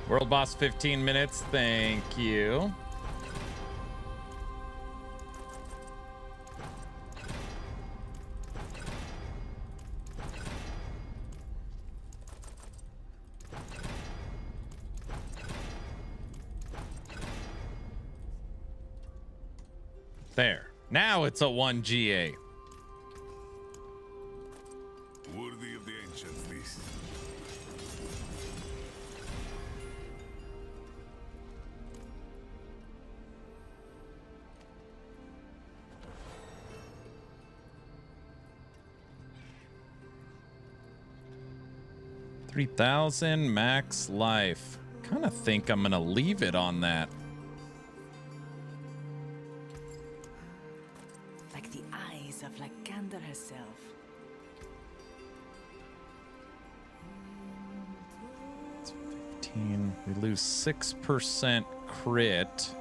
S1: World boss 15 minutes. Thank you. There. Now it's a 1 GA.
S2: Worthy of the ancients, this.
S1: $3,000 max life. Kind of think I'm gonna leave it on that.
S11: Like the eyes of Lycander herself.
S1: It's 15. We lose 6% crit.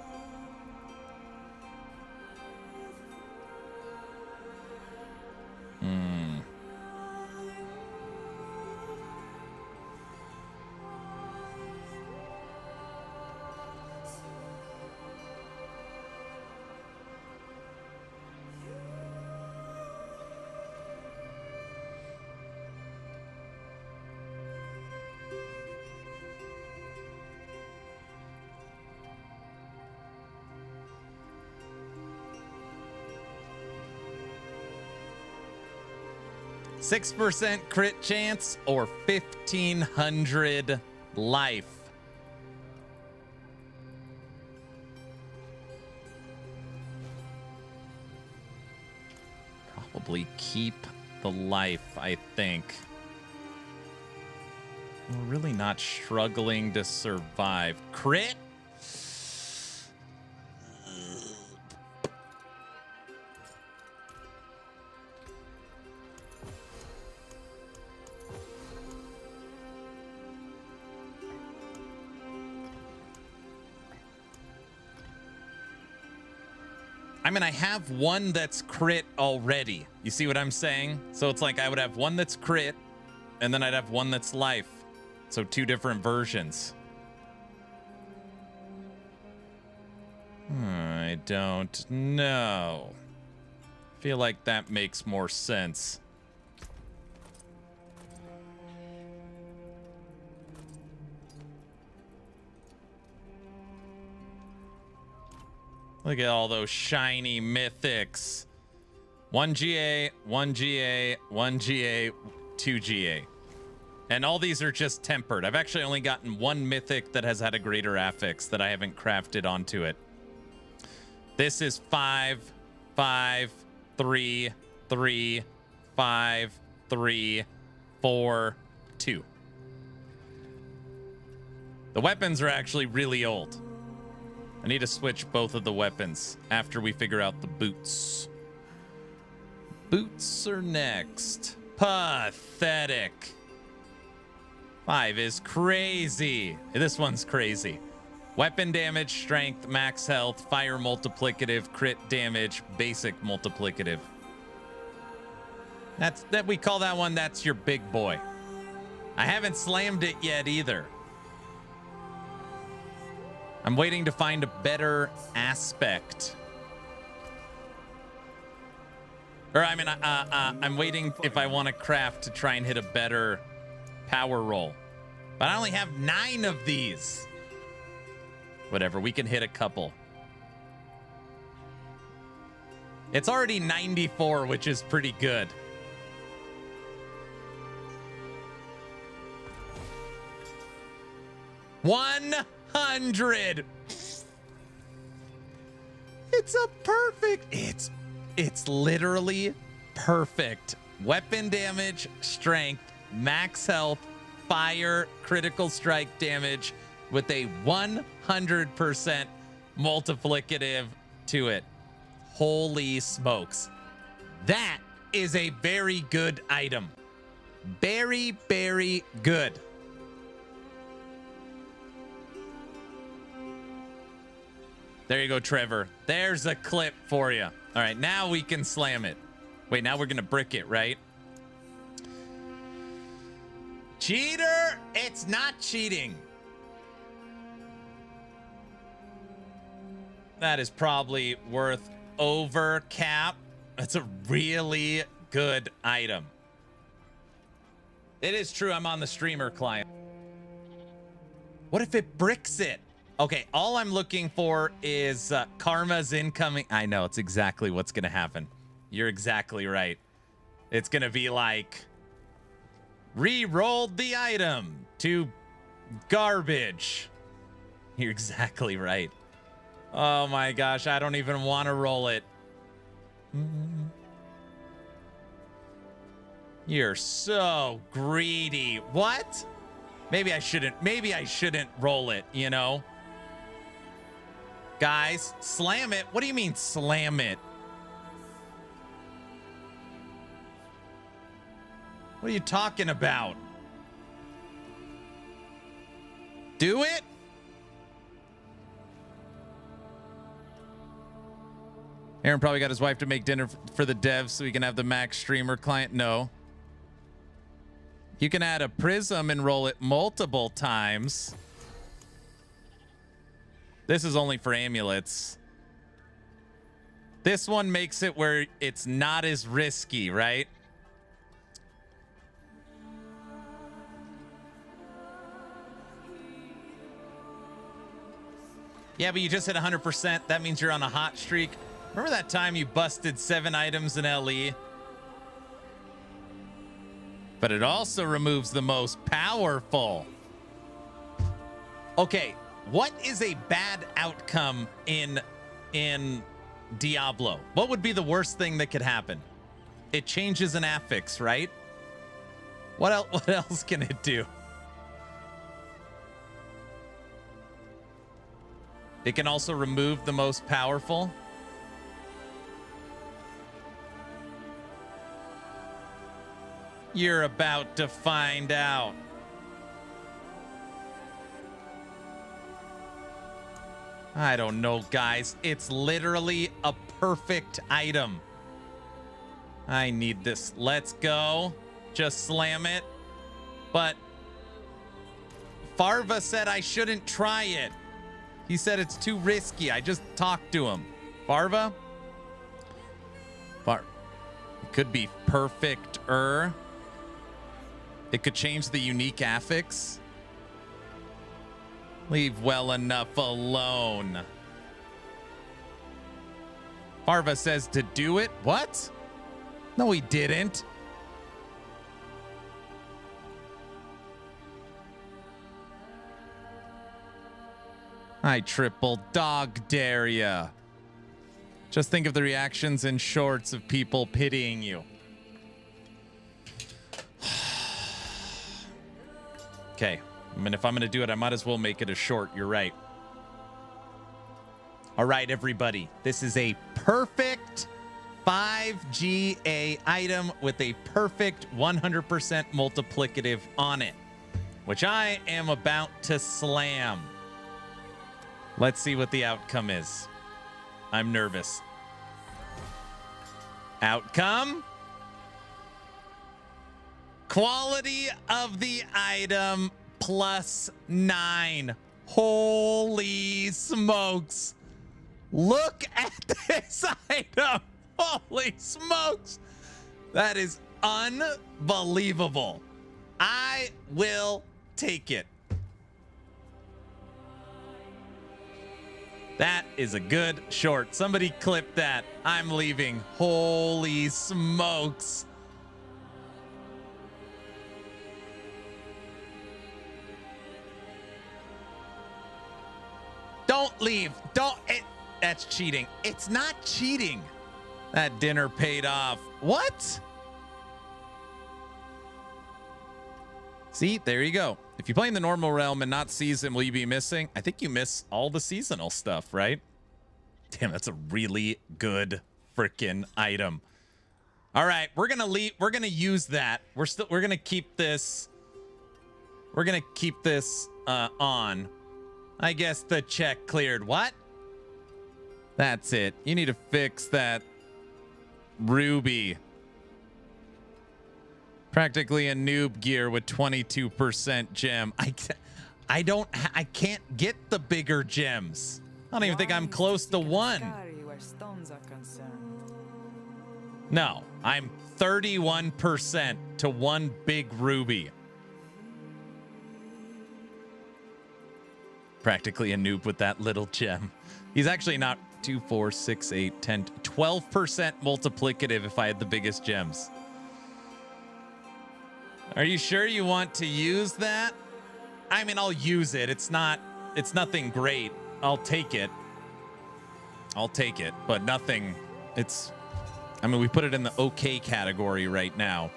S1: 6% crit chance or 1,500 life. Probably keep the life, I think. We're really not struggling to survive. Crit? I mean, I have one that's crit already. You see what I'm saying? So it's like I would have one that's crit, and then I'd have one that's life. So 2 different versions. I don't know. Feel like that makes more sense. Look at all those shiny mythics. 1 GA, 1 GA, 1 GA, 2 GA. And all these are just tempered. I've actually only gotten 1 mythic that has had a greater affix that I haven't crafted onto it. This is 5, 5, 3, 3, 5, 3, 4, 2. The weapons are actually really old. I need to switch both of the weapons after we figure out the boots. Boots are next. Pathetic. 5 is crazy. This one's crazy. Weapon damage, strength, max health, fire multiplicative, crit damage, basic multiplicative. That we call that one, that's your big boy. I haven't slammed it yet either. I'm waiting to find a better aspect. Or I mean, I'm waiting if I want to craft to try and hit a better power roll. But I only have 9 of these. Whatever, we can hit a couple. It's already 94, which is pretty good. $100. It's a perfect. It's literally perfect. Weapon damage, strength, max health, fire, critical strike damage with a 100% multiplicative to it. Holy smokes. That is a very good item. Very, very good. There you go, Trevor. There's a clip for you. All right, now we can slam it. Wait, now we're going to brick it, right? Cheater! It's not cheating. That is probably worth over cap. That's a really good item. It is true I'm on the streamer client. What if it bricks it? Okay, all I'm looking for is karma's incoming. I know, it's exactly what's going to happen. You're exactly right. It's going to be like, re-rolled the item to garbage. You're exactly right. Oh my gosh, I don't even want to roll it. You're so greedy. What? Maybe I shouldn't roll it, you know? Guys, slam it. What do you mean slam it? What are you talking about? Do it? Aaron probably got his wife to make dinner for the devs so he can have the max streamer client. No. You can add a prism and roll it multiple times. This is only for amulets. This one makes it where it's not as risky, right? Yeah, but you just hit 100%. That means you're on a hot streak. Remember that time you busted 7 items in LE? But it also removes the most powerful. Okay, what is a bad outcome in Diablo? What would be the worst thing that could happen? It changes an affix, right? What else can it do? It can also remove the most powerful. You're about to find out. I don't know, guys. It's literally a perfect item. I need this. Let's go. Just slam it. But Farva said I shouldn't try it. He said it's too risky. I just talked to him. Farva? It could be perfect-er. It could change the unique affix. Leave well enough alone. Farva says to do it. What? No, he didn't. I triple dog dare ya. Just think of the reactions in shorts of people pitying you. Okay. I mean, if I'm going to do it, I might as well make it a short. You're right. All right, everybody. This is a perfect 5GA item with a perfect 100% multiplicative on it, which I am about to slam. Let's see what the outcome is. I'm nervous. Outcome. Quality of the item +9. Holy smokes. Look at this item. Holy smokes. That is unbelievable. I will take it. That is a good short. Somebody clip that. I'm leaving. Holy smokes. Don't leave. That's cheating. It's not cheating. That dinner paid off. What? See, there you go. If you play in the normal realm and not season, will you be missing? I think you miss all the seasonal stuff, right? Damn, that's a really good freaking item. All right, we're gonna leave. We're gonna use that. We're gonna keep this. We're gonna keep this on. I guess the check cleared. What? That's it. You need to fix that ruby. Practically a noob gear with 22% gem. I can't get the bigger gems. I don't even think I'm close to one. No, I'm 31% to one big ruby. Practically a noob with that little gem. He's actually not 2, 4, 6, 8, 10, 12% multiplicative if I had the biggest gems. Are you sure you want to use that? I mean, I'll use it. It's nothing great. I'll take it. But nothing. I mean, we put it in the okay category right now.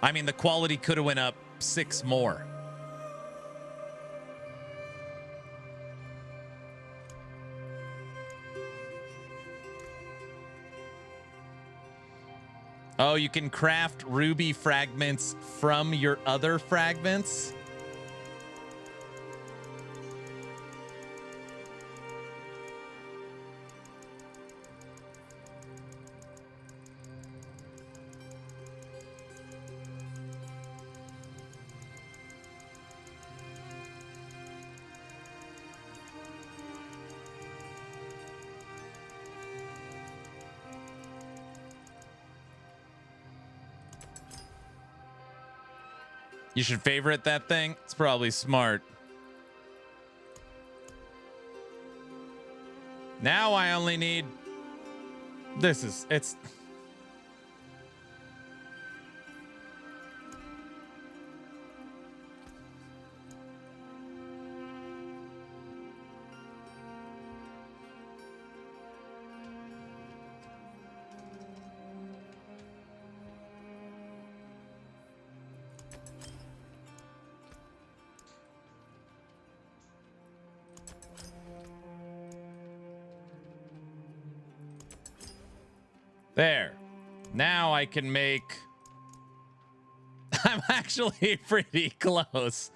S1: I mean, the quality could have went up 6 more. Oh, you can craft ruby fragments from your other fragments? You should favorite that thing. It's probably smart. Now I only need... it's... There. Now I can make... I'm actually pretty close.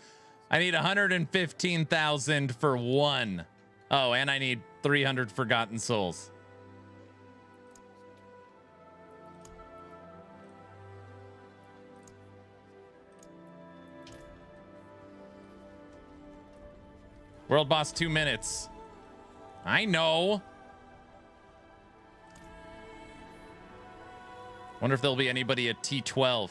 S1: I need 115,000 for one. Oh, and I need 300 Forgotten Souls. World boss 2 minutes. I know. Wonder if there'll be anybody at T12.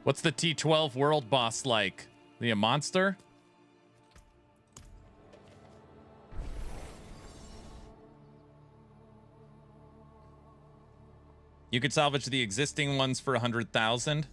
S1: What's the T12 world boss like? The a monster? You could salvage the existing ones for 100,000.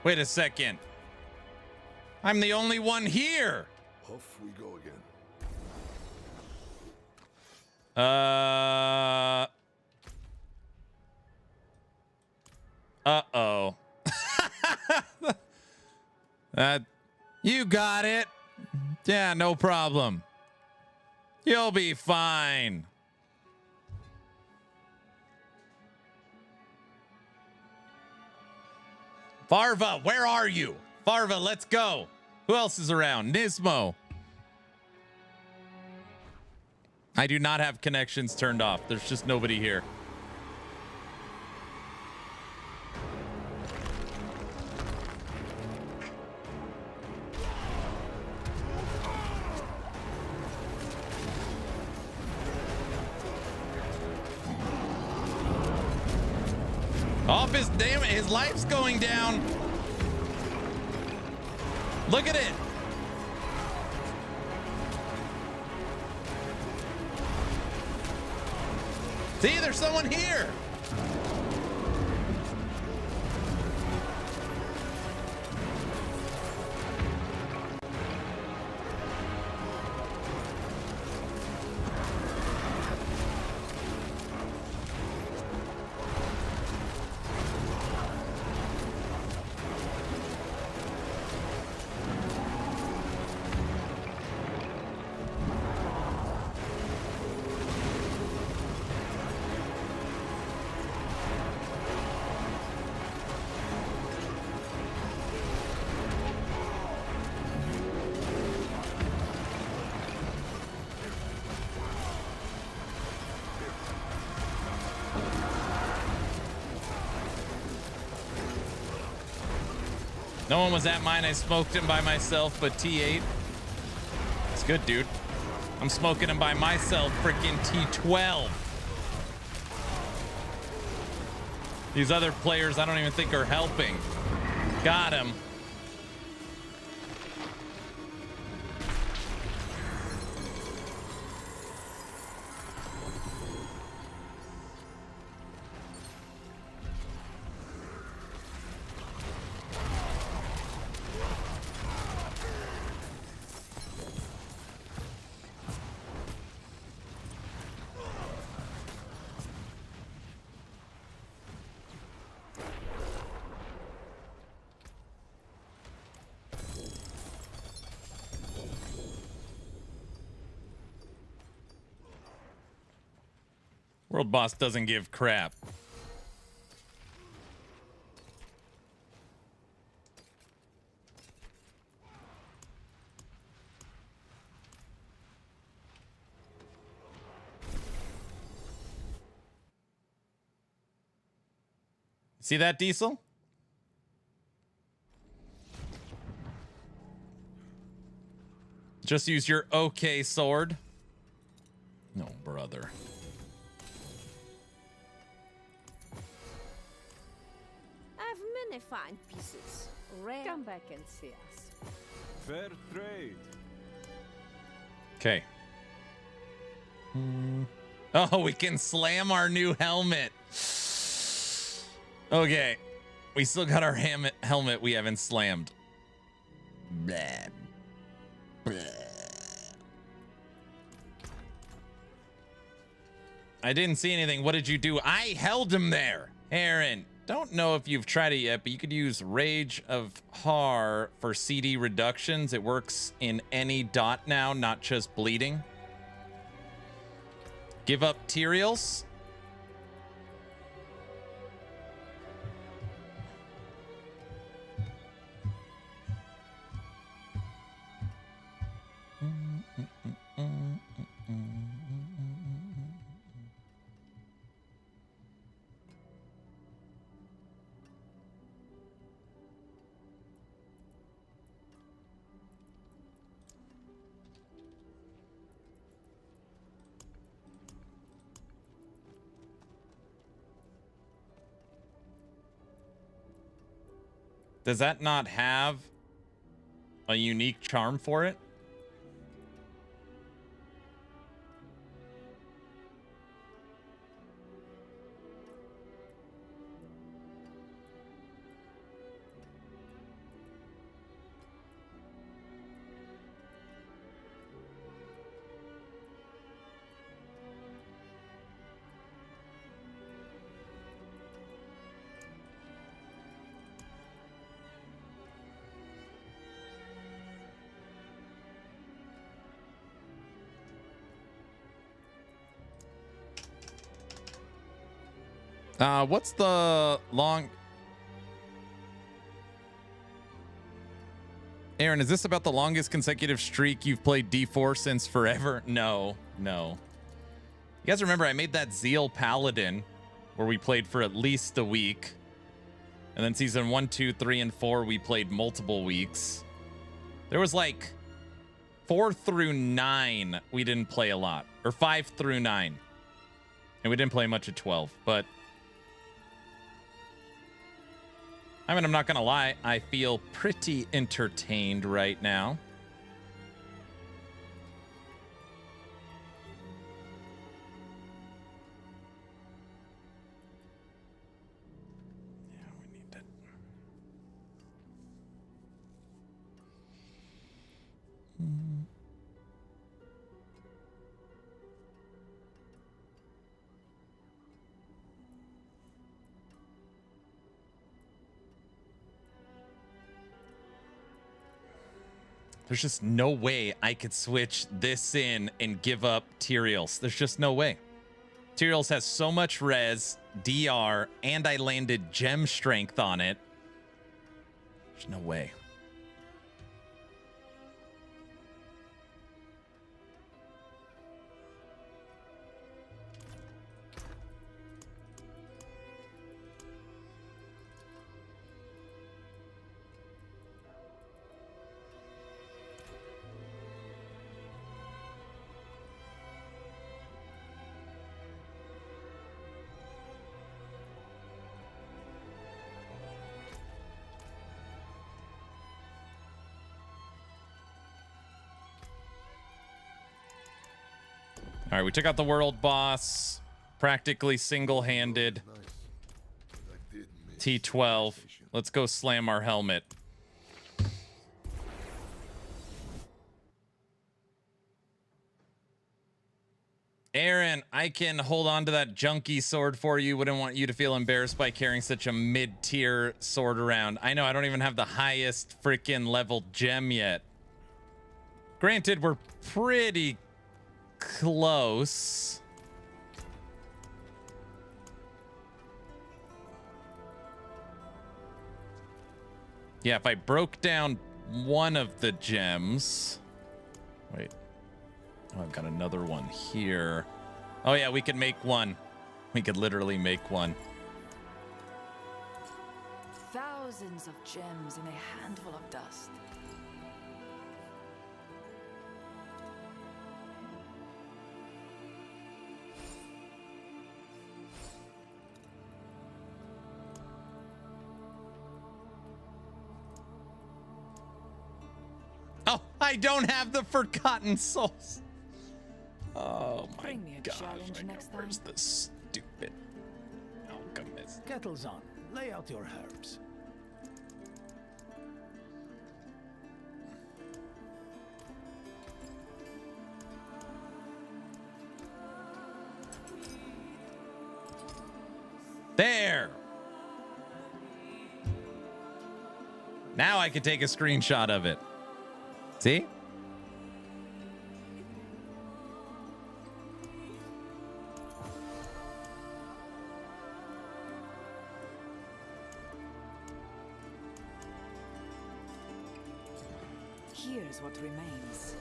S1: Wait a second. I'm the only one here.
S2: Off we go again.
S1: Uh-oh. You got it. Yeah, no problem. You'll be fine. Farva, where are you? Farva, let's go. Who else is around? Nismo. I do not have connections turned off. There's just nobody here. Off his life's going down. Look at it. See, there's someone here. No one was at mine. I smoked him by myself, but T8. It's good, dude. I'm smoking him by myself, freaking T12. These other players I don't even think are helping. Got him. World boss doesn't give crap. See that, Diesel? Just use your okay sword. No, brother.
S3: I've many fine pieces. Come back and see us.
S2: Fair trade.
S1: Okay. Oh, we can slam our new helmet. Okay. We still got our helmet we haven't slammed. Blah. Blah. I didn't see anything. What did you do? I held him there. Aaron, don't know if you've tried it yet, but you could use Rage of Har for CD reductions. It works in any dot now, not just bleeding. Give up Tyraels. Does that not have a unique charm for it? What's the long... Aaron, is this about the longest consecutive streak you've played D4 since forever? No. You guys remember I made that Zeal Paladin where we played for at least a week. And then season 1, 2, 3, and 4, we played multiple weeks. There was like 4 through 9 we didn't play a lot. Or 5 through 9. And we didn't play much at 12, but... I mean, I'm not gonna lie, I feel pretty entertained right now. Yeah, we need that. There's just no way I could switch this in and give up Tyraels. There's just no way. Tyraels has so much res, DR, and I landed gem strength on it. There's no way. All right, we took out the world boss practically single-handed. T12. Let's go slam our helmet. Aaron, I can hold on to that junky sword for you. Wouldn't want you to feel embarrassed by carrying such a mid-tier sword around. I know, I don't even have the highest freaking level gem yet. Granted, we're pretty close. Yeah, if I broke down one of the gems. Wait. Oh, I've got another one here. Oh yeah, we could make one. We could literally make one.
S11: Thousands of gems in a handful of dust.
S1: I don't have the Forgotten Souls. Oh my
S11: Bring me a
S1: gosh.
S11: challenge next time.
S1: Where's the stupid alchemist?
S4: Kettle's on. Lay out your herbs.
S1: There. Now I can take a screenshot of it. See?
S11: Here's what remains.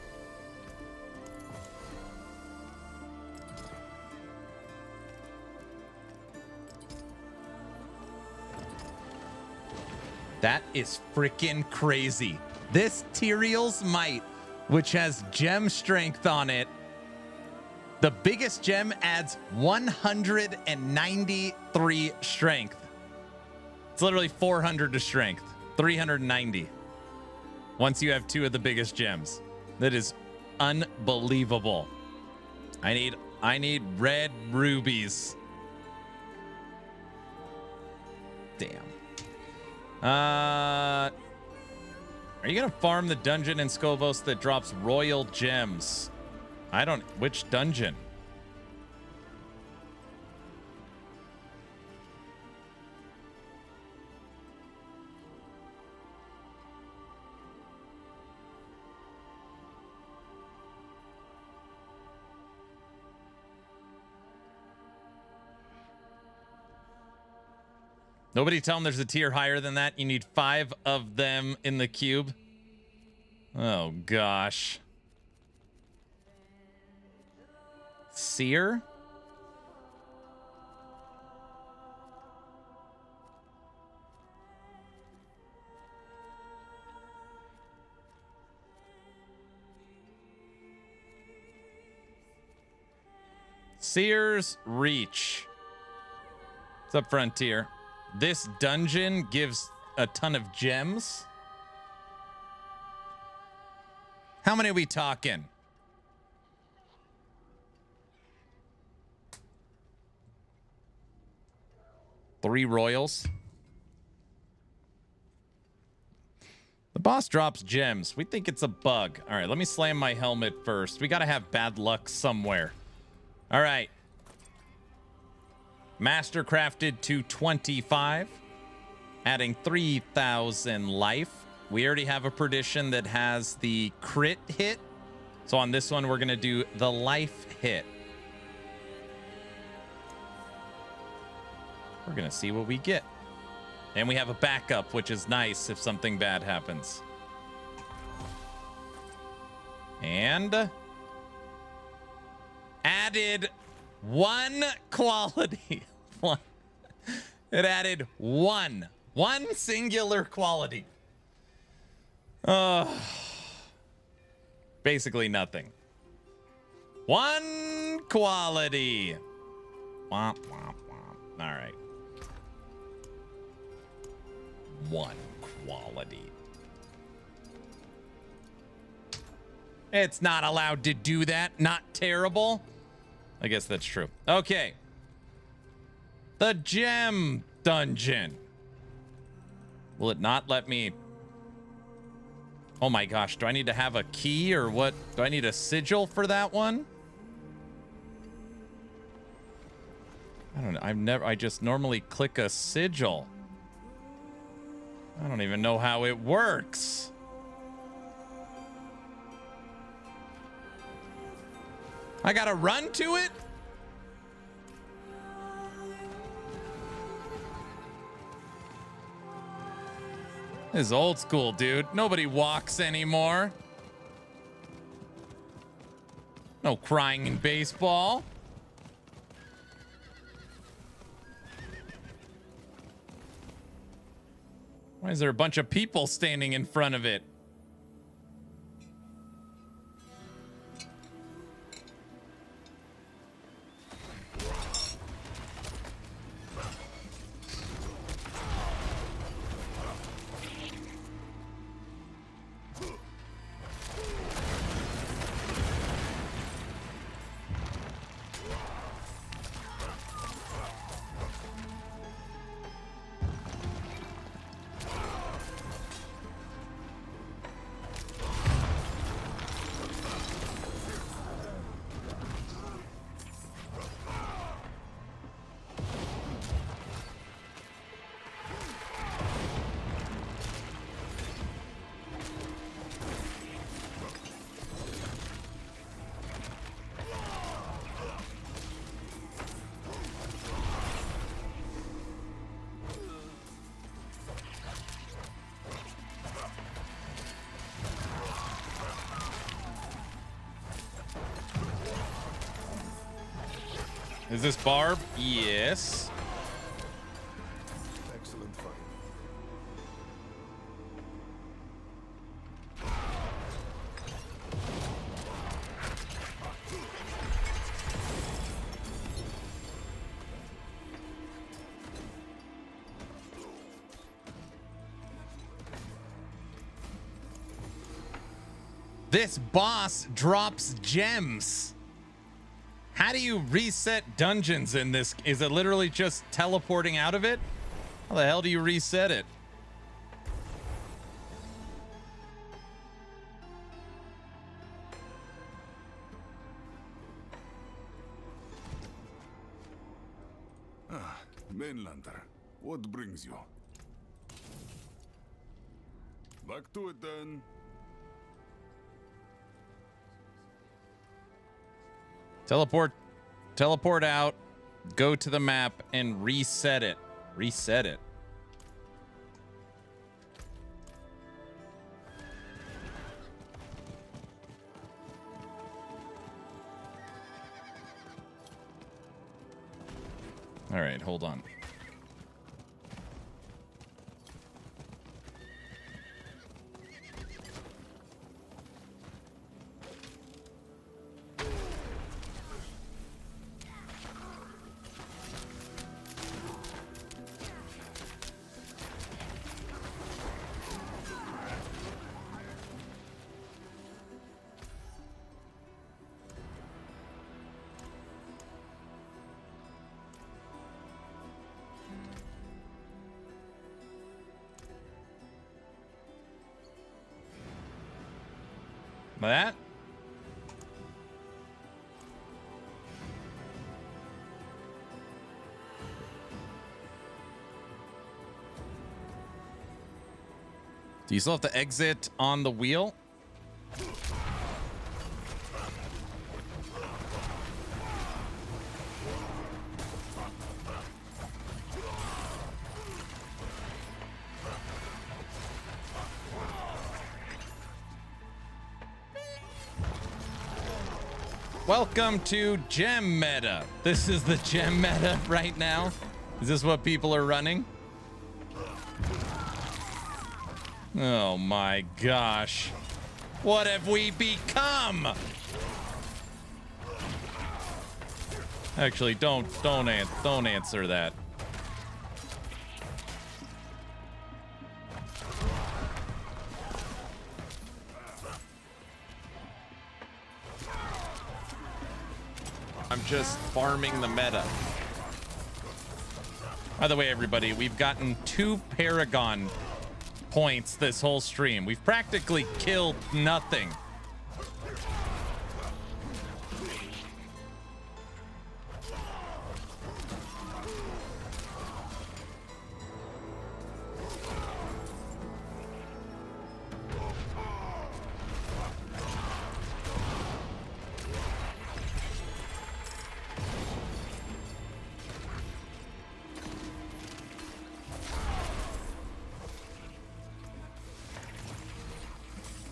S1: That is freaking crazy. This Tyrael's Might, which has gem strength on it, the biggest gem adds 193 strength. It's literally 400 to strength, 390. Once you have two of the biggest gems. That is unbelievable. I need red rubies. Damn. Are you gonna farm the dungeon in Skovos that drops royal gems? I don't. Which dungeon? Nobody tell them there's a tier higher than that. You need 5 of them in the cube. Oh, gosh. Seer? Seer's Reach. What's up, Frontier? This dungeon gives a ton of gems. How many are we talking? Three royals. The boss drops gems. We think it's a bug. All right, let me slam my helmet first. We got to have bad luck somewhere. All right. Mastercrafted to 25, adding 3,000 life. We already have a perdition that has the crit hit. So on this one, we're going to do the life hit. We're going to see what we get. And we have a backup, which is nice if something bad happens. And added 1 quality. It added one singular quality. Basically nothing. 1 quality. Womp, womp, womp. All right. 1 quality. It's not allowed to do that. Not terrible. I guess that's true. Okay. The gem dungeon. Will it not let me? Oh my gosh. Do I need to have a key or what? Do I need a sigil for that one? I don't know. I just normally click a sigil. I don't even know how it works. I gotta run to it? This is old school, dude. Nobody walks anymore. No crying in baseball. Why is there a bunch of people standing in front of it? Is this Barb? Yes.
S2: Excellent fight.
S1: This boss drops gems. How do you reset dungeons in this? Is it literally just teleporting out of it? How the hell do you reset it?
S2: Ah, Mainlander, what brings you? Back to it then.
S1: Teleport out, go to the map and reset it. Reset it. All right, hold on. That? Do you still have to exit on the wheel? Welcome to gem meta. This is the gem meta right now. Is this what people are running? Oh my gosh. What have we become? Actually, don't answer that. I'm just farming the meta. By the way, everybody, we've gotten 2 Paragon points this whole stream. We've practically killed nothing.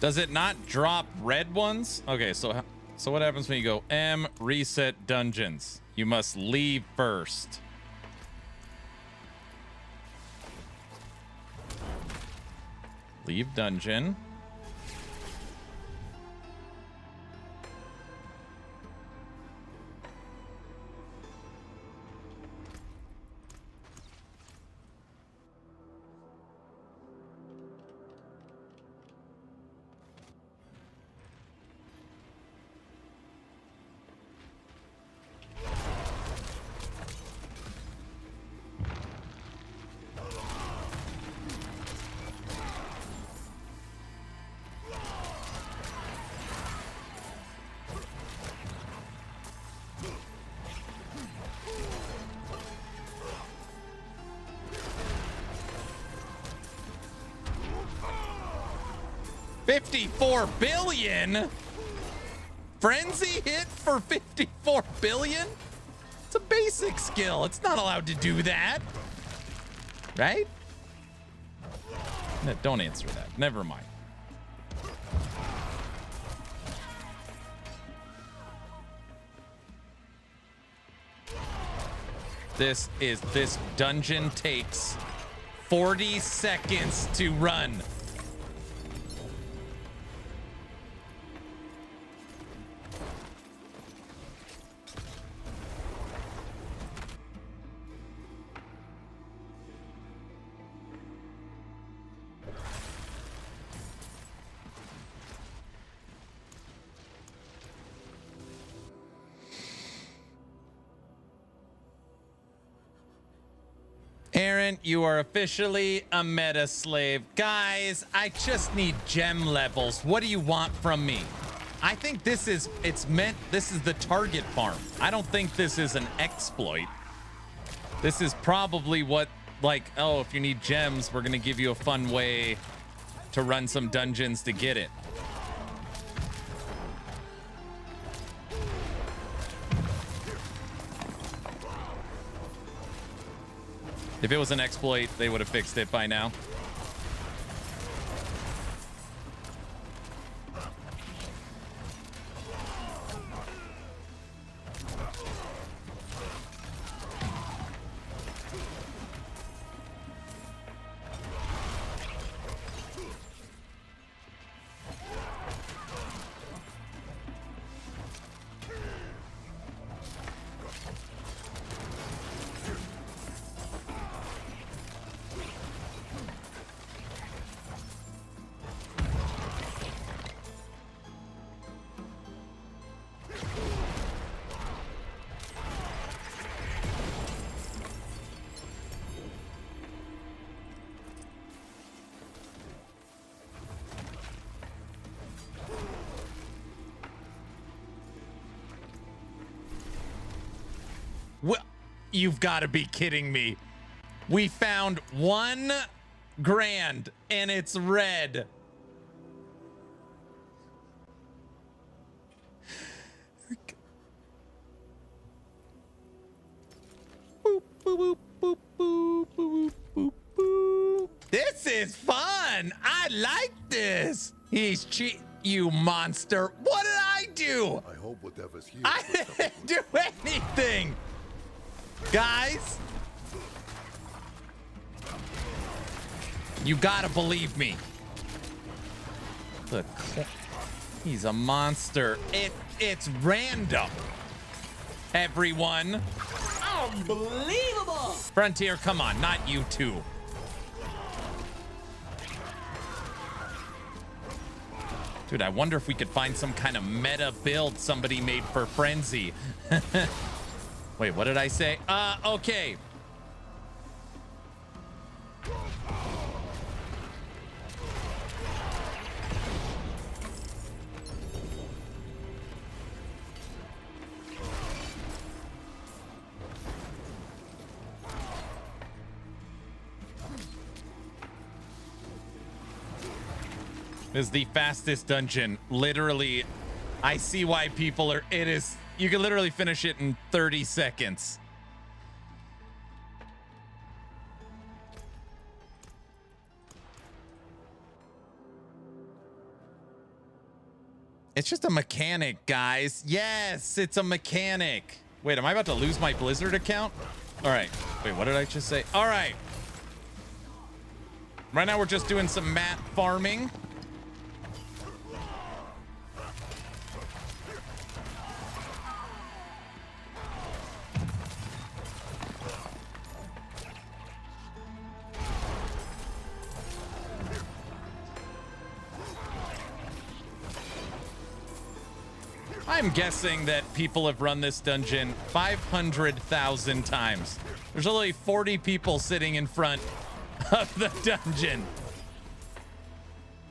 S1: Does it not drop red ones? Okay, so what happens when you go M reset dungeons? You must leave first. Leave dungeon. $54 billion? Frenzy hit for 54 billion? It's a basic skill. It's not allowed to do that. Right? No, don't answer that. Never mind. This dungeon takes 40 seconds to run. Aaron, you are officially a meta slave. Guys, I just need gem levels. What do you want from me? I think this is the target farm. I don't think this is an exploit. This is probably what, like, oh, if you need gems, we're gonna give you a fun way to run some dungeons to get it. If it was an exploit, they would have fixed it by now. Well, you've got to be kidding me. We found 1 grand and it's red. Boop, boop, boop, boop, boop, boop, boop. This is fun. I like this. He's cheat, you monster. What did I do?
S2: I hope whatever's here.
S1: I didn't do anything. Guys, you gotta believe me. Look, he's a monster. It's random. Everyone.
S9: Unbelievable!
S1: Frontier, come on, not you two. Dude, I wonder if we could find some kind of meta build somebody made for Frenzy. Wait, what did I say? Okay. This is the fastest dungeon. Literally, I see why people are, you can literally finish it in 30 seconds. It's just a mechanic, guys. Yes, it's a mechanic. Wait, am I about to lose my Blizzard account? All right. Wait, what did I just say? All right. Right now, we're just doing some mat farming. I'm guessing that people have run this dungeon 500,000 times. There's only 40 people sitting in front of the dungeon.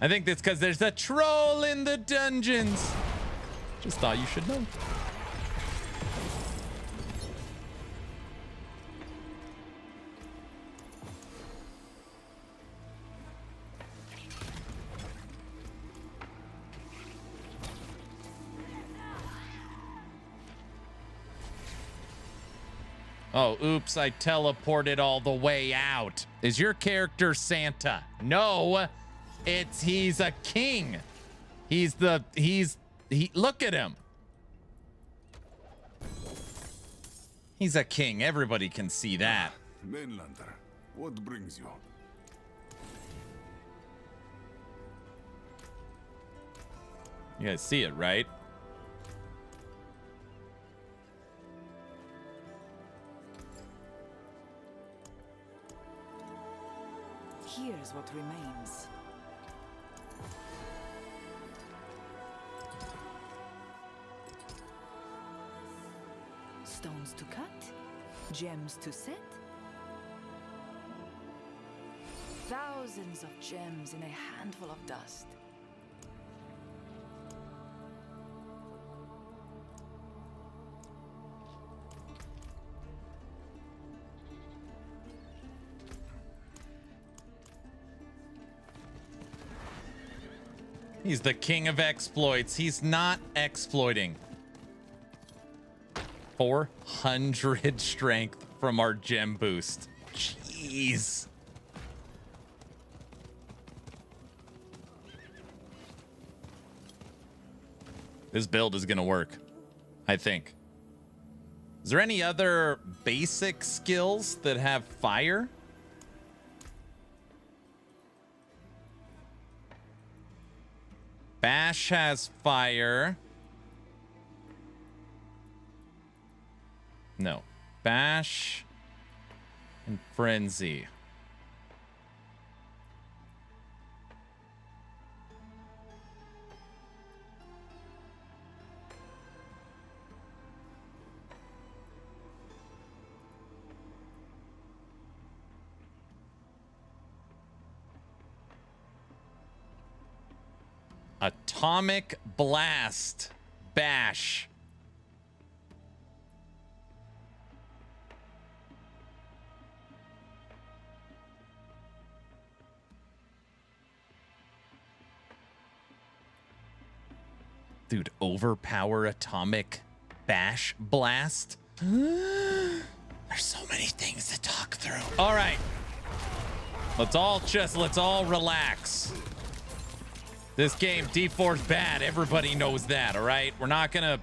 S1: I think that's because there's a troll in the dungeons. Just thought you should know. Oh, oops, I teleported all the way out. Is your character Santa? No, he's a king. Look at him. He's a king. Everybody can see that.
S2: Mainlander, what brings you?
S1: You guys see it, right?
S11: Here's what remains. Stones to cut, gems to set. Thousands of gems in a handful of dust.
S1: He's the king of exploits. He's not exploiting. 400 strength from our gem boost. Jeez. This build is going to work, I think. Is there any other basic skills that have fire? Bash has fire. No. Bash and Frenzy. Atomic Blast. Bash. Dude, overpower atomic bash blast. There's so many things to talk through. All right. Let's all relax. This game, D4's bad. Everybody knows that, all right? We're not gonna...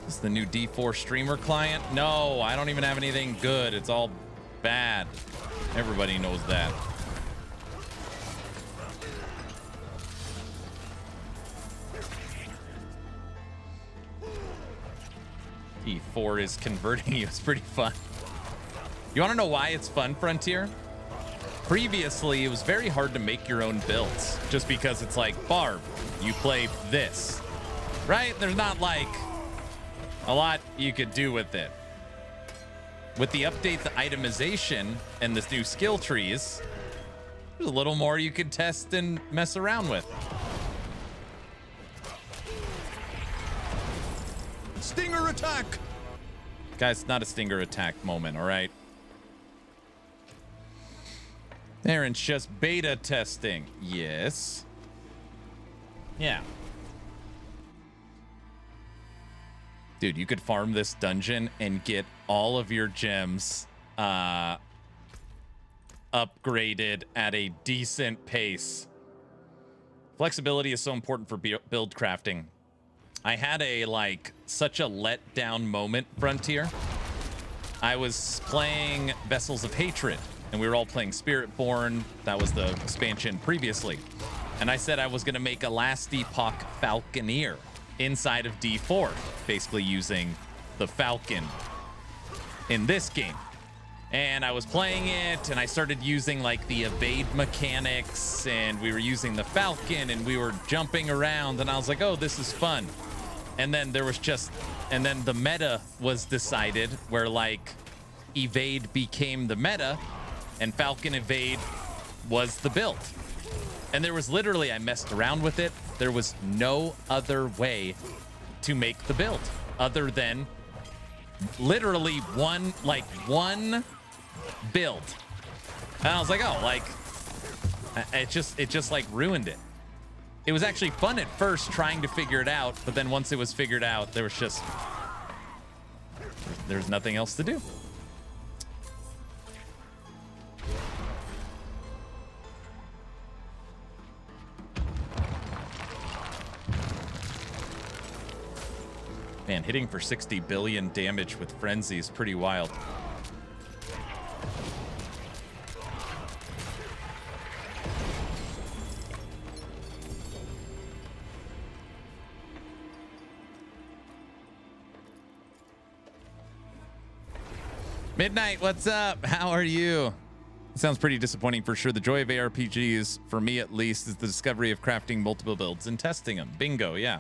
S1: This is the new D4 streamer client? No, I don't even have anything good. It's all bad. Everybody knows that. D4 is converting you. It's pretty fun. You want to know why it's fun, Frontier? Previously, it was very hard to make your own builds just because it's like, Barb, you play this, right? There's not like a lot you could do with it. With the update, the itemization, and this new skill trees, there's a little more you could test and mess around with. Stinger attack! Guys, it's not a stinger attack moment, all right? Aaron's just beta testing. Yes. Yeah. Dude, you could farm this dungeon and get all of your gems upgraded at a decent pace. Flexibility is so important for build crafting. I had such a letdown moment, Frontier. I was playing Vessels of Hatred, and we were all playing Spiritborn. That was the expansion previously. And I said I was going to make a last epoch Falconeer inside of D4, basically using the Falcon in this game. And I was playing it, and I started using the evade mechanics, and we were using the Falcon, and we were jumping around, and I was like, oh, this is fun. And then then the meta was decided where evade became the meta, and Falcon evade was the build. And there was literally, I messed around with it. There was no other way to make the build other than literally one build. And I was like, oh, it just ruined it. It was actually fun at first trying to figure it out, but then once it was figured out, there's nothing else to do. Man, hitting for 60 billion damage with Frenzy is pretty wild. Midnight, what's up? How are you? It sounds pretty disappointing for sure. The joy of ARPGs, for me at least, is the discovery of crafting multiple builds and testing them. Bingo, yeah.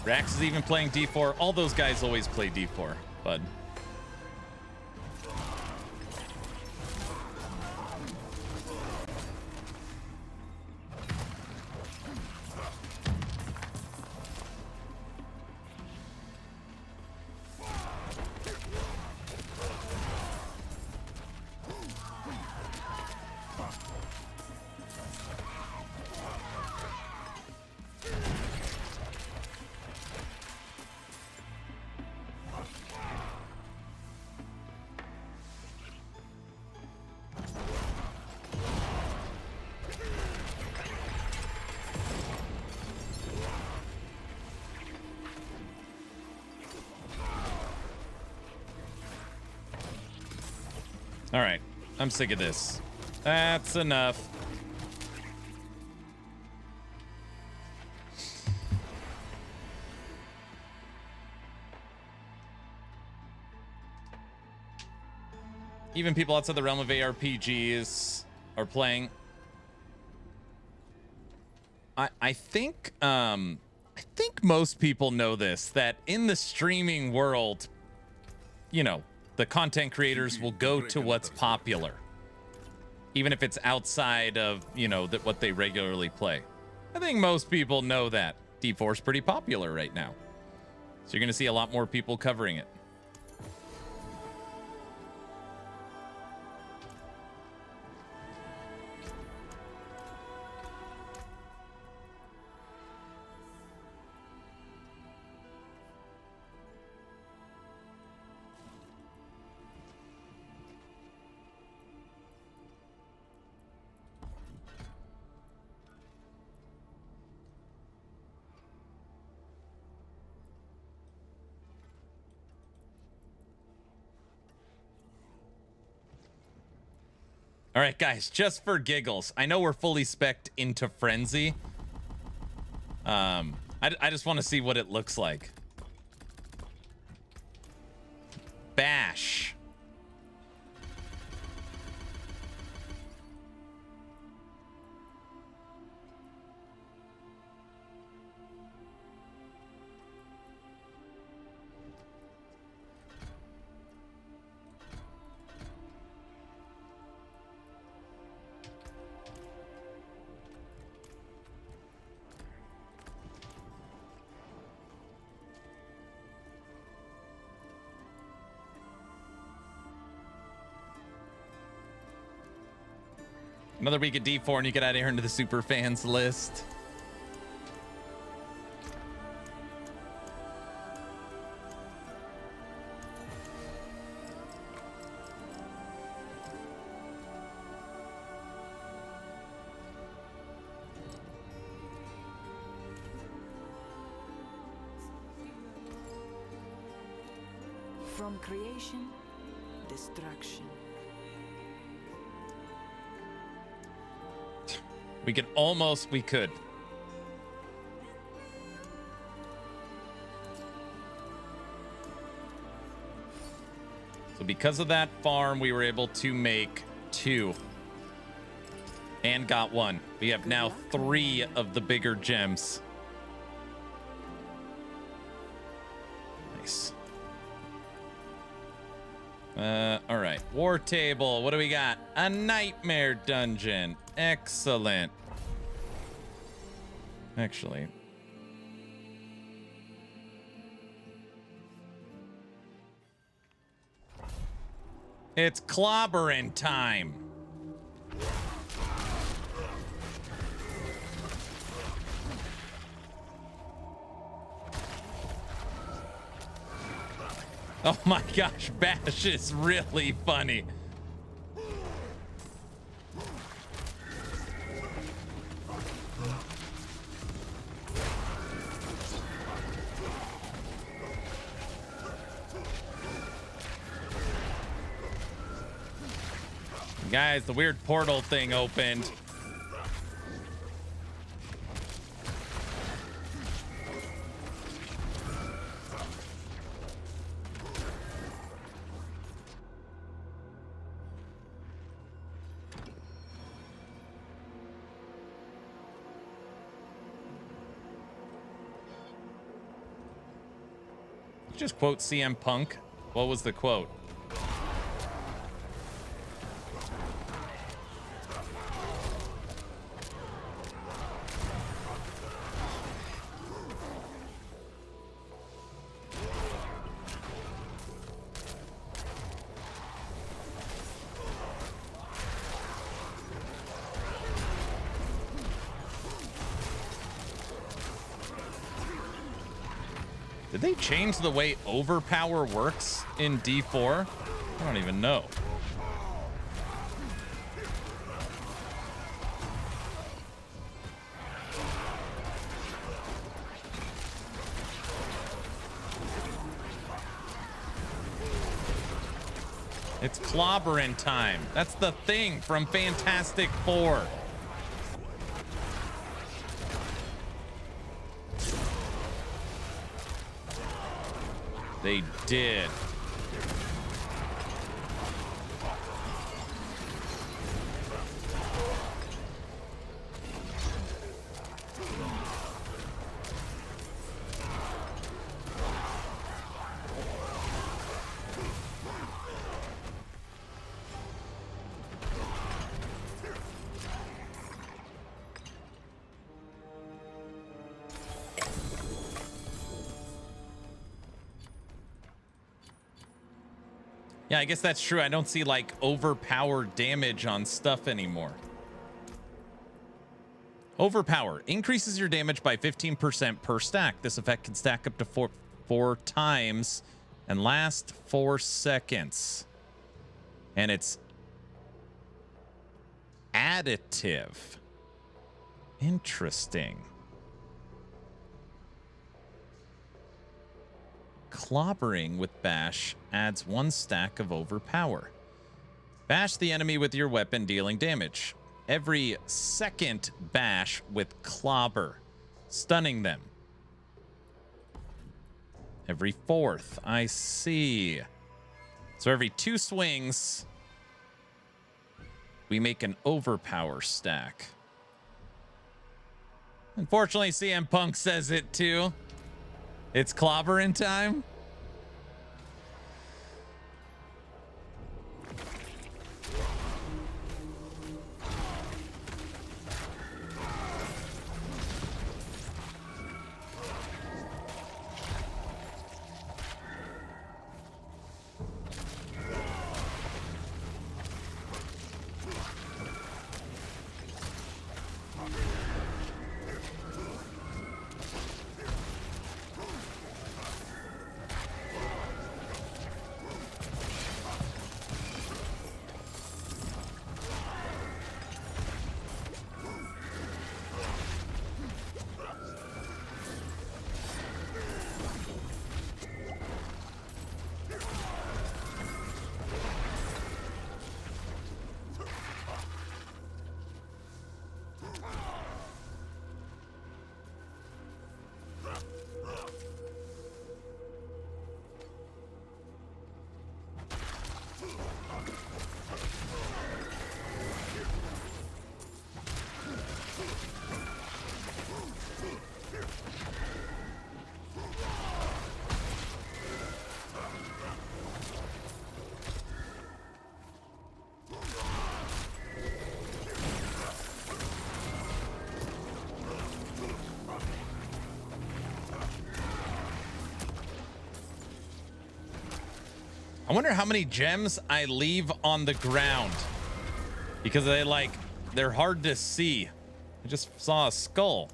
S1: Rax is even playing D4. All those guys always play D4, bud. All right, I'm sick of this. That's enough. Even people outside the realm of ARPGs are playing. I think most people know this, that in the streaming world, you know, the content creators will go to what's popular, even if it's outside of, you know, what they regularly play. I think most people know that D4 is pretty popular right now, so you're going to see a lot more people covering it. All right, guys, just for giggles, I know we're fully spec'd into Frenzy. I just want to see what it looks like. Bash. Another week at D4 and you get out of here into the super fans list.
S11: From creation, destruction.
S1: We could. So because of that farm, we were able to make 2. And got 1. We have now 3 of the bigger gems. Nice. All right. War table. What do we got? A nightmare dungeon. Excellent. Actually, It's clobbering time. Oh my gosh, Bash is really funny. Guys, the weird portal thing opened. Just quote CM Punk. What was the quote? Did they change the way overpower works in D4? I don't even know. It's clobbering time. That's the thing from Fantastic Four. They did. Yeah, I guess that's true. I don't see like overpowered damage on stuff anymore. Overpower increases your damage by 15% per stack. This effect can stack up to four times and last 4 seconds. And it's additive. Interesting. Clobbering with Bash adds 1 stack of overpower. Bash the enemy with your weapon, dealing damage. Every second bash with clobber, stunning them. Every 4th, I see. So every 2 swings, we make an overpower stack. Unfortunately, CM Punk says it too. It's clobbering time. I wonder how many gems I leave on the ground because they're hard to see. I just saw a skull.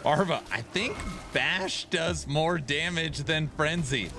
S1: Barba, I think Bash does more damage than Frenzy.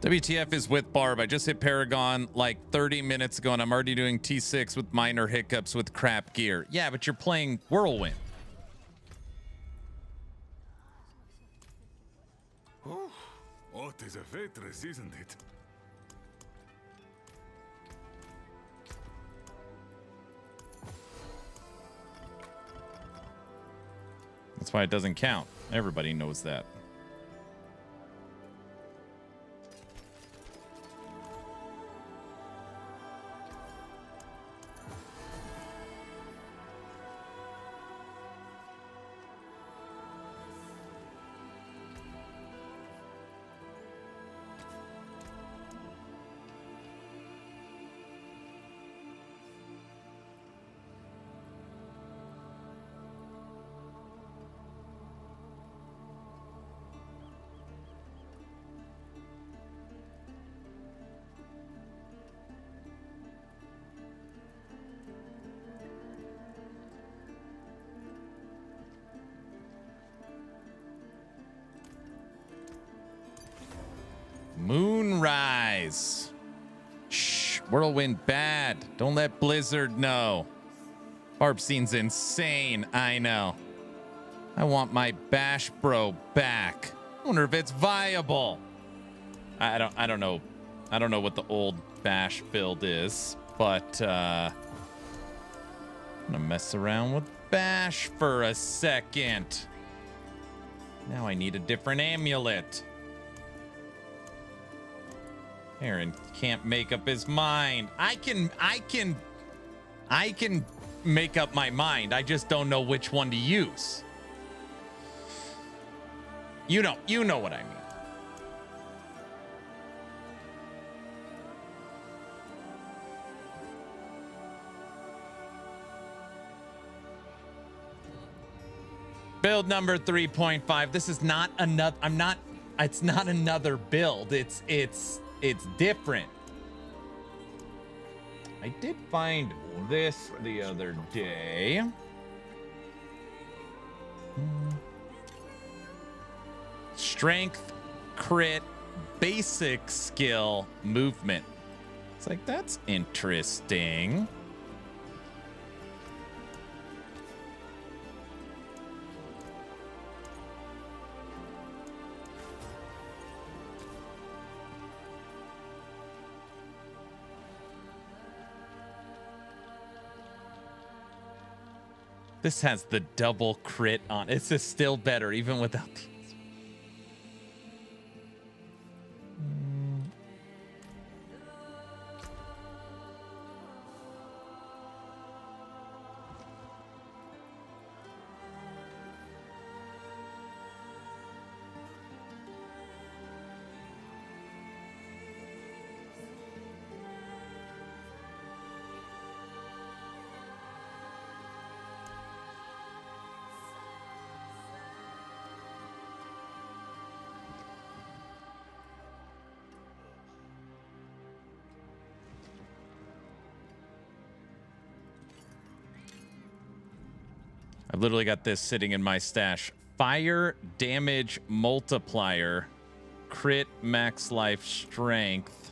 S1: WTF is with Barb. I just hit Paragon like 30 minutes ago and I'm already doing T6 with minor hiccups with crap gear. Yeah, but you're playing Whirlwind.
S2: Oh, it is a waitress, isn't it?
S1: That's why it doesn't count. Everybody knows that. Moonrise. Shh, Whirlwind bad. Don't let Blizzard know. Barb scene's insane, I know. I want my Bash Bro back. I wonder if it's viable. I don't know. I don't know what the old Bash build is, but I'm gonna mess around with Bash for a second. Now I need a different amulet. Aaron can't make up his mind. I can make up my mind. I just don't know which one to use. You know what I mean. Build number 3.5. This is not another. It's not another build. It's different. I did find this the other day. Strength, crit, basic skill, movement. It's like, that's interesting. This has the double crit on. It's just still better even without the... I've literally got this sitting in my stash. Fire damage multiplier, crit max life strength.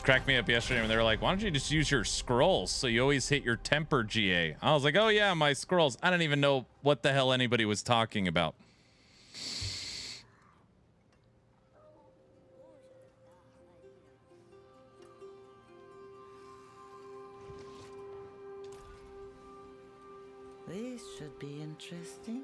S1: Cracked me up yesterday when they were like, why don't you just use your scrolls so you always hit your temper GA? I was like, oh yeah, my scrolls. I don't even know what the hell anybody was talking about.
S13: This should be interesting.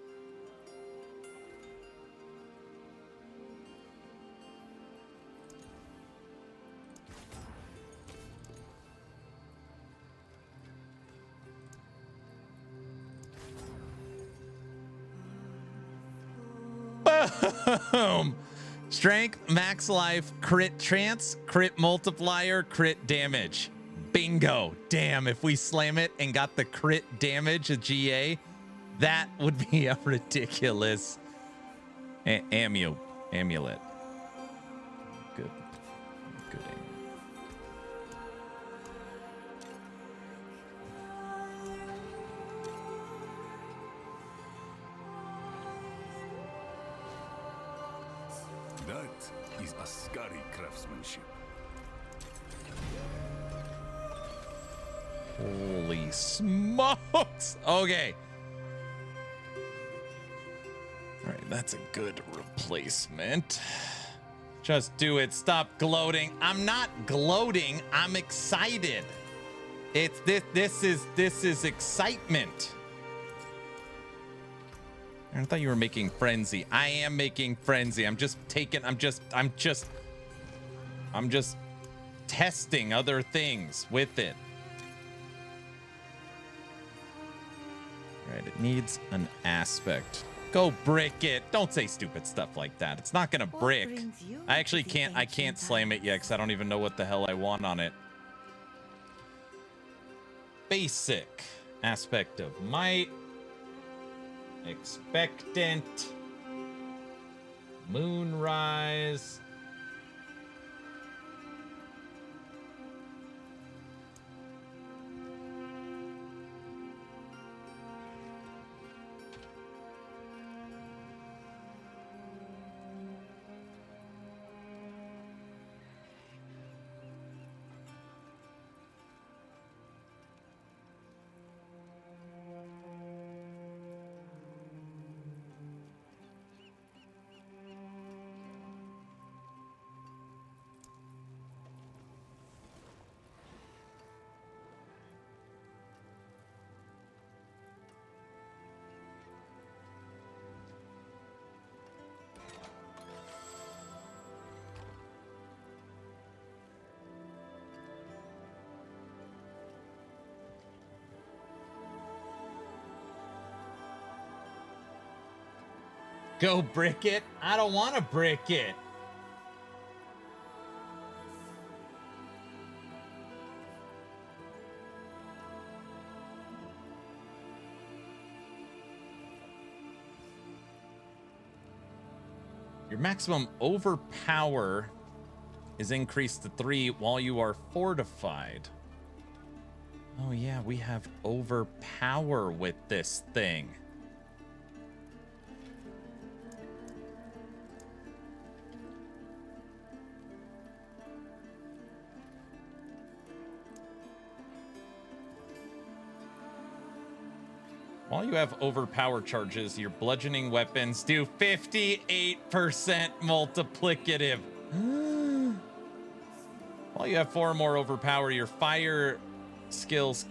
S1: Boom! Strength, max life, crit chance, crit multiplier, crit damage. Bingo. Damn, if we slam it and got the crit damage of GA, that would be a ridiculous amulet. Good. Good aim.
S2: That is Ascari craftsmanship.
S1: Holy smokes. Okay. All right, that's a good replacement. Just do it. Stop gloating. I'm not gloating. I'm excited. It's this is excitement. I thought you were making frenzy. I am making frenzy. I'm just testing other things with it. All right, it needs an aspect. Go brick it. Don't say stupid stuff like that. It's not gonna brick. I actually can't. I can't slam it yet because I don't even know what the hell I want on it. Basic aspect of might. Expectant. Moonrise. Go brick it. I don't want to brick it. Your maximum overpower is increased to 3 while you are fortified. Oh yeah, we have overpower with this thing. While you have overpower charges, your bludgeoning weapons do 58% multiplicative. While you have 4 or more overpower, your fire skills.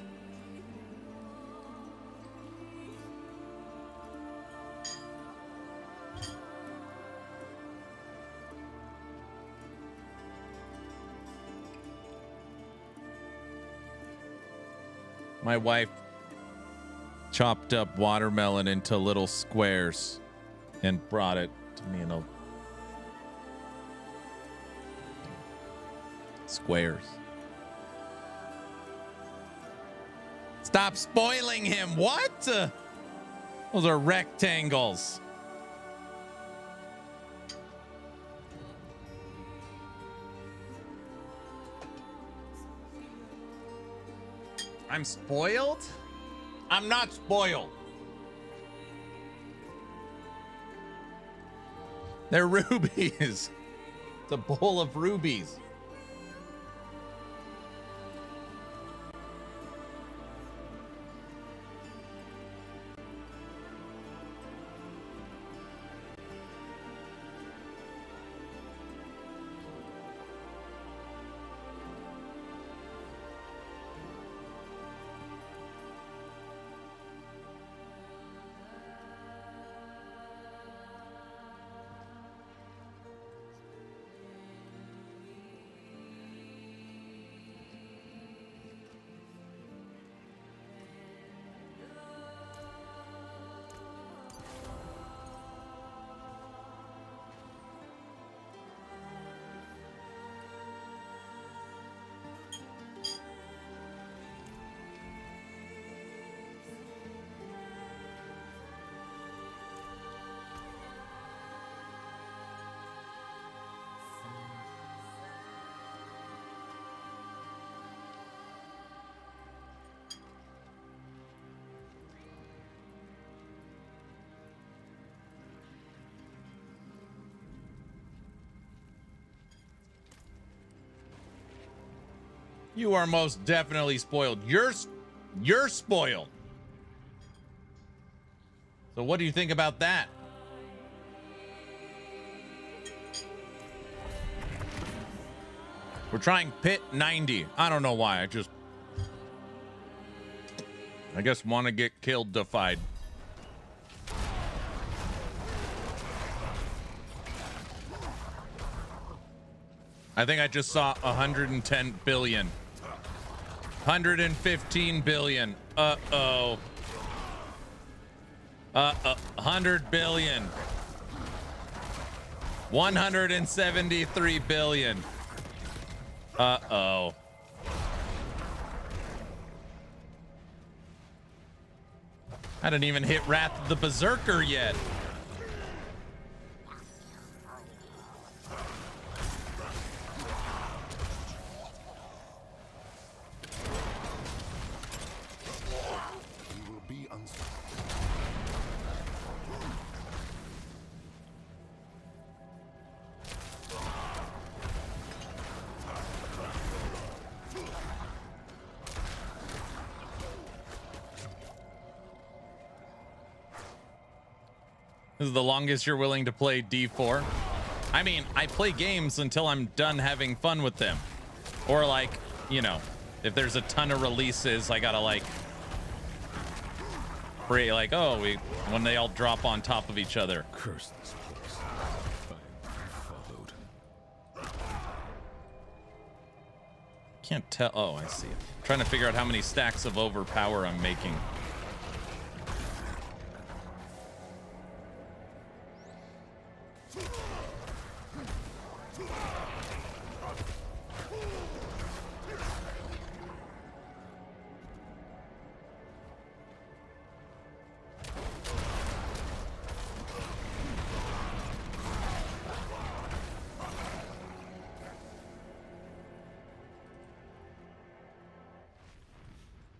S1: My wife chopped up watermelon into little squares and brought it to me in a squares. Stop spoiling him. What? Those are rectangles. I'm spoiled? I'm not spoiled. They're rubies. It's a bowl of rubies. You are most definitely spoiled. You're spoiled. So what do you think about that? We're trying pit 90. I don't know why. I guess want to get killed defied. I think I just saw 110 billion. 115 billion. Uh-oh. 100 billion. 173 billion. Uh-oh. I didn't even hit Wrath of the Berserker yet. This is the longest you're willing to play D4. I mean, I play games until I'm done having fun with them. Or like, you know, if there's a ton of releases, I gotta like, pray like, oh, when they all drop on top of each other.
S2: Curse this place. I am followed.
S1: Can't tell. Oh, I see. Trying to figure out how many stacks of overpower I'm making.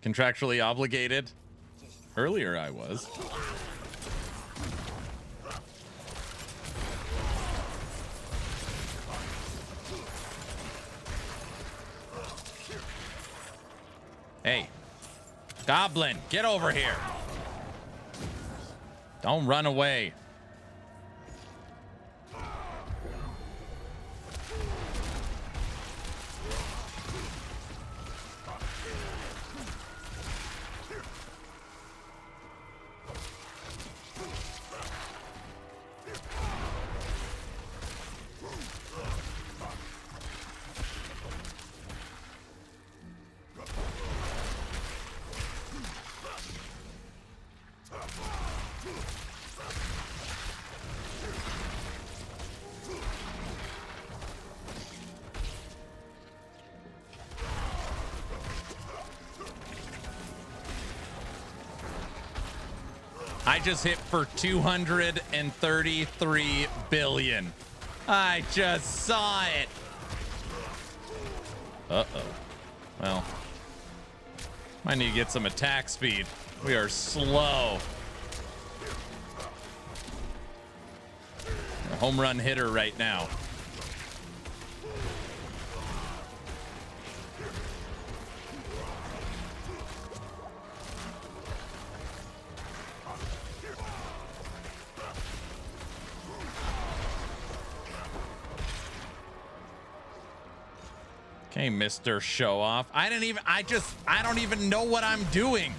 S1: Contractually obligated. Earlier I was. Hey, Goblin, get over here. Don't run away. I just hit for 233 billion. I just saw it. Uh-oh. Well, might need to get some attack speed. We are slow. A home run hitter right now. Okay, Mr. Show Off. I don't even know what I'm doing.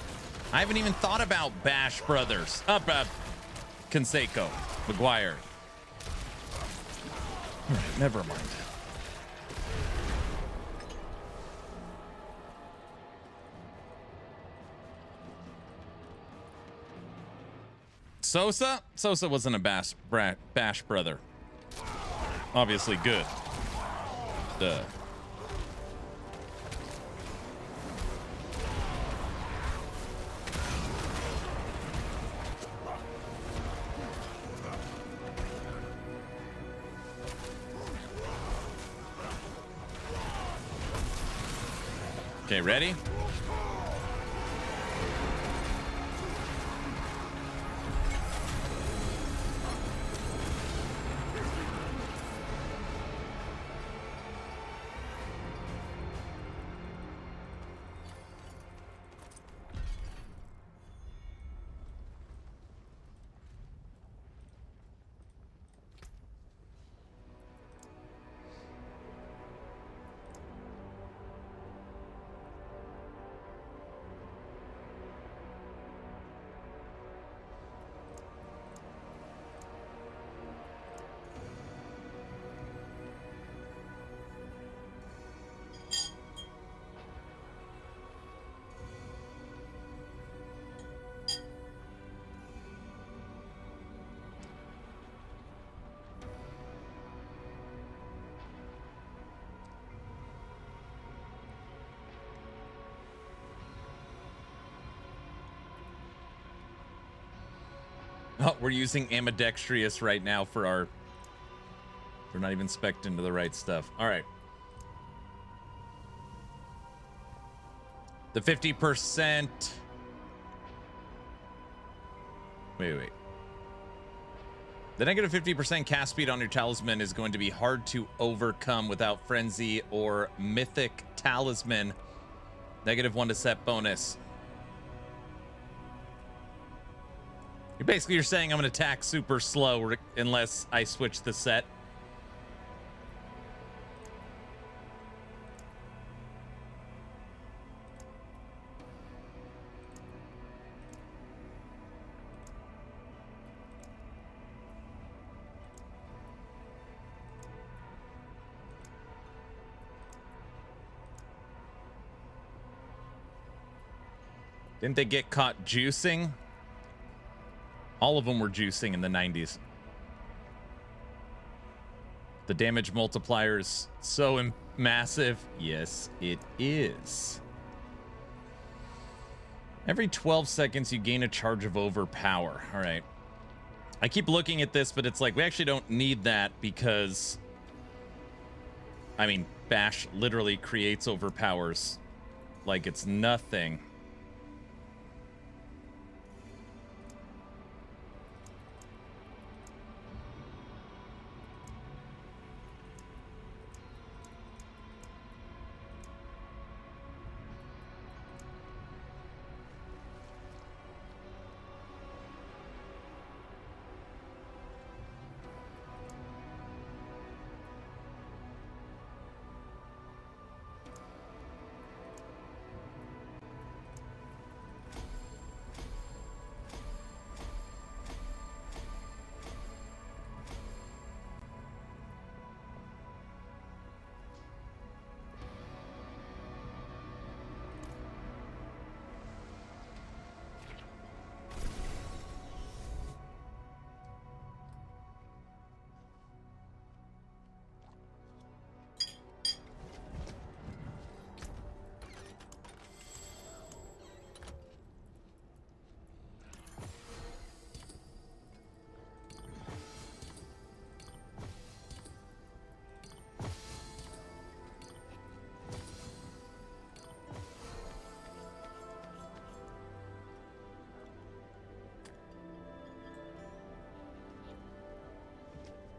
S1: I haven't even thought about Bash Brothers. Canseco, McGuire. All right, never mind. Sosa? Sosa wasn't a Bash brother. Obviously good. Duh. Okay, ready? Oh, we're using ambidextrous right now for our... We're not even spec'd into the right stuff. All right. The 50%... Wait. The negative 50% cast speed on your talisman is going to be hard to overcome without Frenzy or Mythic Talisman. -1 to set bonus. You're saying I'm going to attack super slow unless I switch the set. Didn't they get caught juicing? All of them were juicing in the 90s. The damage multiplier is so massive. Yes, it is. Every 12 seconds, you gain a charge of overpower. All right. I keep looking at this, but it's like, we actually don't need that because... I mean, Bash literally creates overpowers like it's nothing.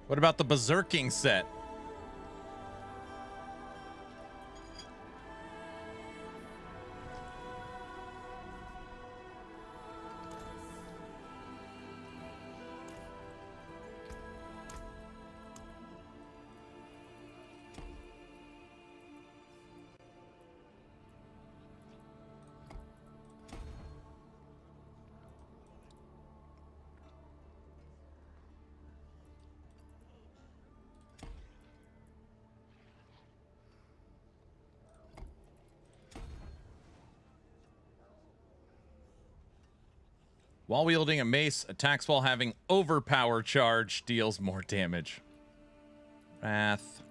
S1: What about the berserking set? While wielding a mace, attacks while having overpower charge, deals more damage. Wrath.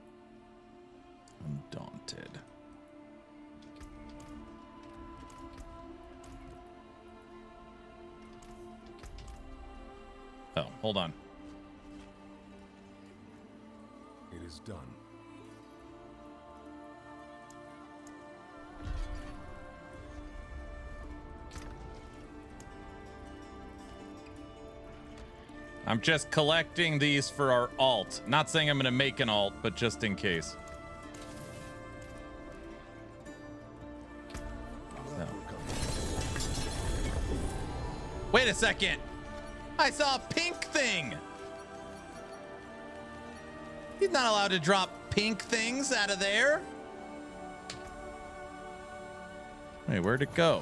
S1: Undaunted. Oh, hold on.
S2: It is done.
S1: I'm just collecting these for our alt. Not saying I'm going to make an alt, but just in case. So. Wait a second. I saw a pink thing. He's not allowed to drop pink things out of there. Wait, where'd it go?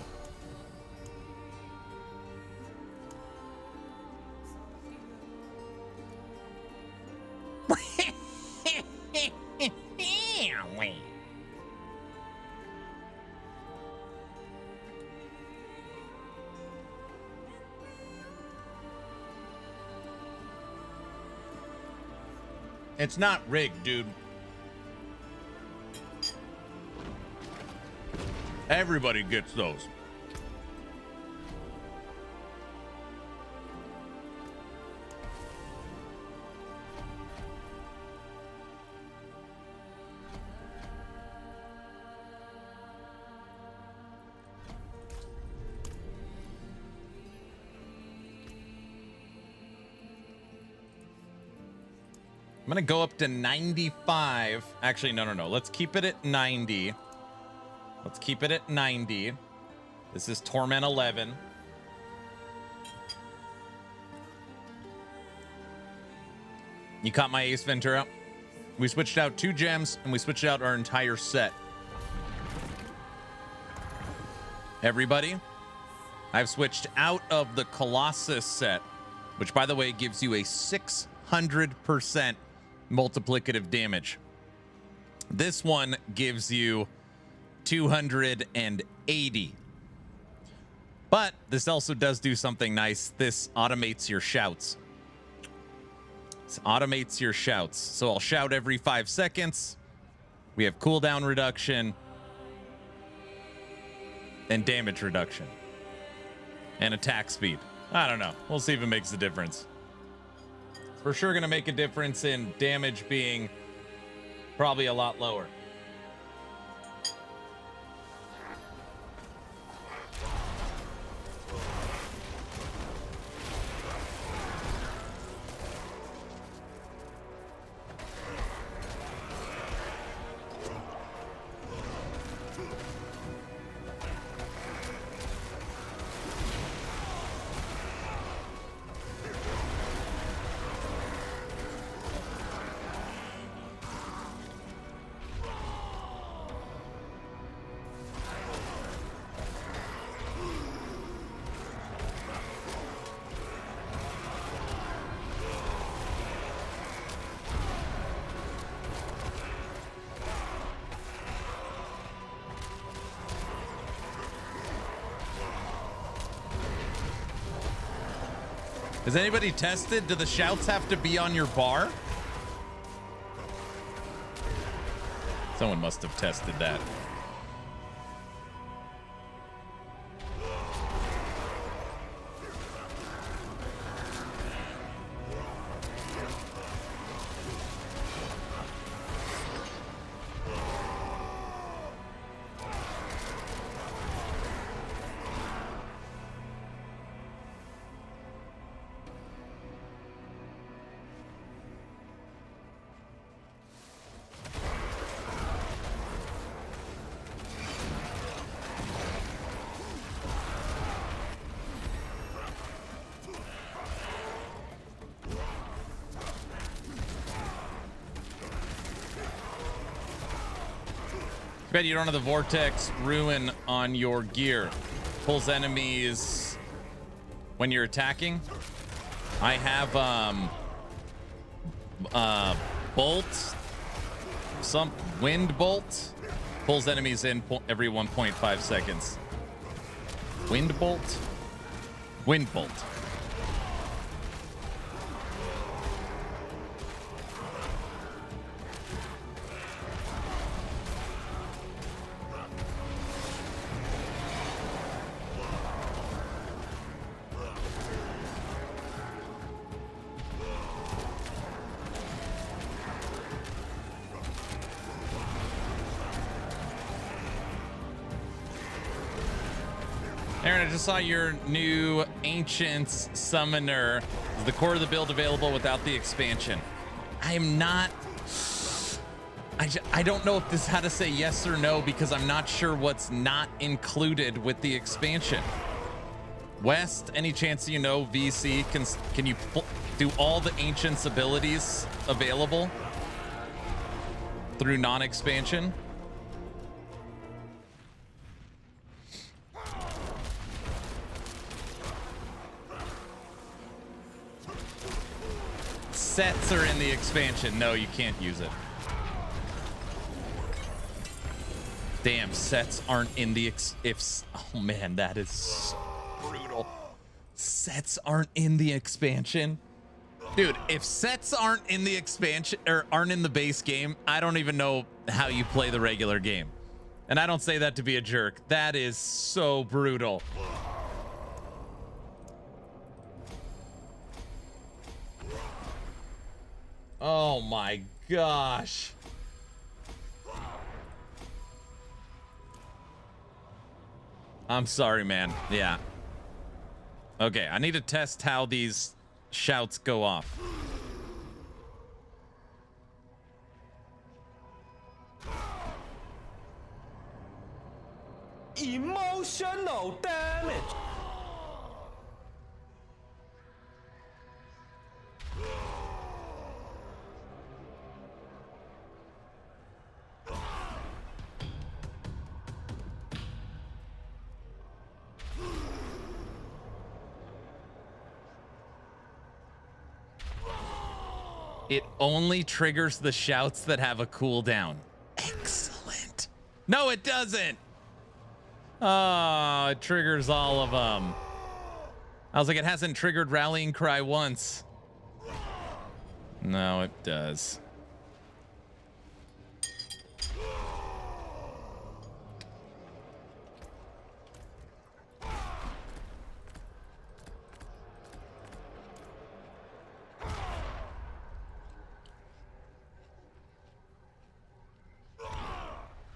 S1: It's not rigged, dude. Everybody gets those. I'm going to go up to 95. Actually, no. Let's keep it at 90. Let's keep it at 90. This is Torment 11. You caught my Ace Ventura. We switched out 2 gems, and we switched out our entire set. Everybody, I've switched out of the Colossus set, which, by the way, gives you a 600% multiplicative damage. This one gives you 280. But this also does do something nice. This automates your shouts. This automates your shouts. So I'll shout every 5 seconds. We have cooldown reduction and damage reduction and attack speed. I don't know. We'll see if it makes a difference. For sure going to make a difference in damage being probably a lot lower. Has anybody tested? Do the shouts have to be on your bar? Someone must have tested that. Bet you don't have the Vortex Ruin on your gear. Pulls enemies when you're attacking. I have Bolt, some Wind Bolt. Pulls enemies in every 1.5 seconds. Wind Bolt? Wind Bolt. Aaron, I just saw your new Ancients Summoner. Is the core of the build available without the expansion? I'm not... I don't know if this how to say yes or no because I'm not sure what's not included with the expansion. West, any chance you know VC, can you do all the Ancients abilities available through non-expansion? Sets are in the expansion. No, you can't use it. Damn, sets aren't in the oh man, that is so brutal. Sets aren't in the expansion. Dude, if sets aren't in the expansion or aren't in the base game, I don't even know how you play the regular game. And I don't say that to be a jerk. That is so brutal. Oh my gosh. I'm sorry, man. Yeah. Okay, I need to test how these shouts go off.
S14: Emotional damage.
S1: It only triggers the shouts that have a cooldown. Excellent. No, it doesn't. Oh, it triggers all of them. I was like, it hasn't triggered Rallying Cry once. No, it does.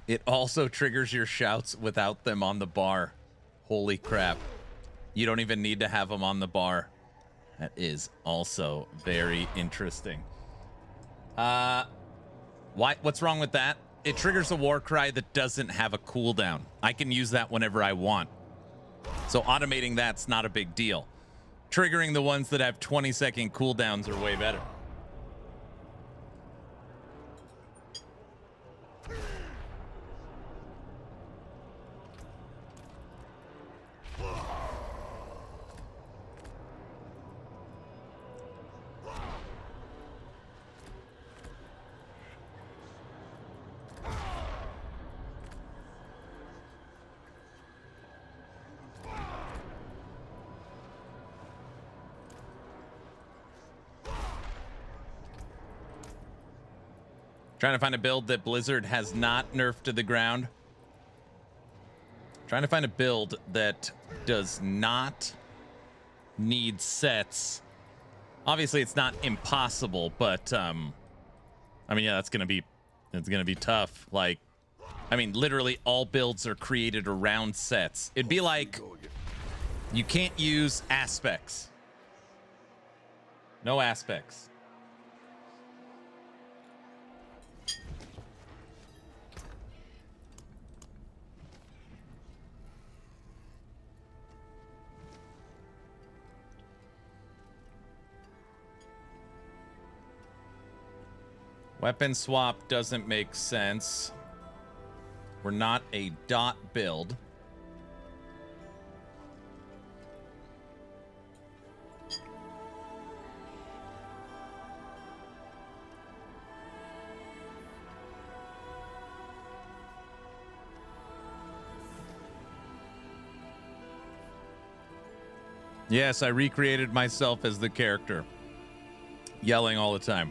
S1: It also triggers your shouts without them on the bar. Holy crap. You don't even need to have them on the bar. That is also very interesting. What's wrong with that? It triggers a war cry that doesn't have a cooldown. I can use that whenever I want. So automating that's not a big deal. Triggering the ones that have 20-second cooldowns are way better. Trying to find a build that Blizzard has not nerfed to the ground. Trying to find a build that does not need sets. Obviously, it's not impossible, but I mean, yeah, it's gonna be tough. Like, I mean, literally all builds are created around sets. It'd be like you can't use aspects. No aspects. Weapon swap doesn't make sense. We're not a dot build. Yes, I recreated myself as the character, yelling all the time.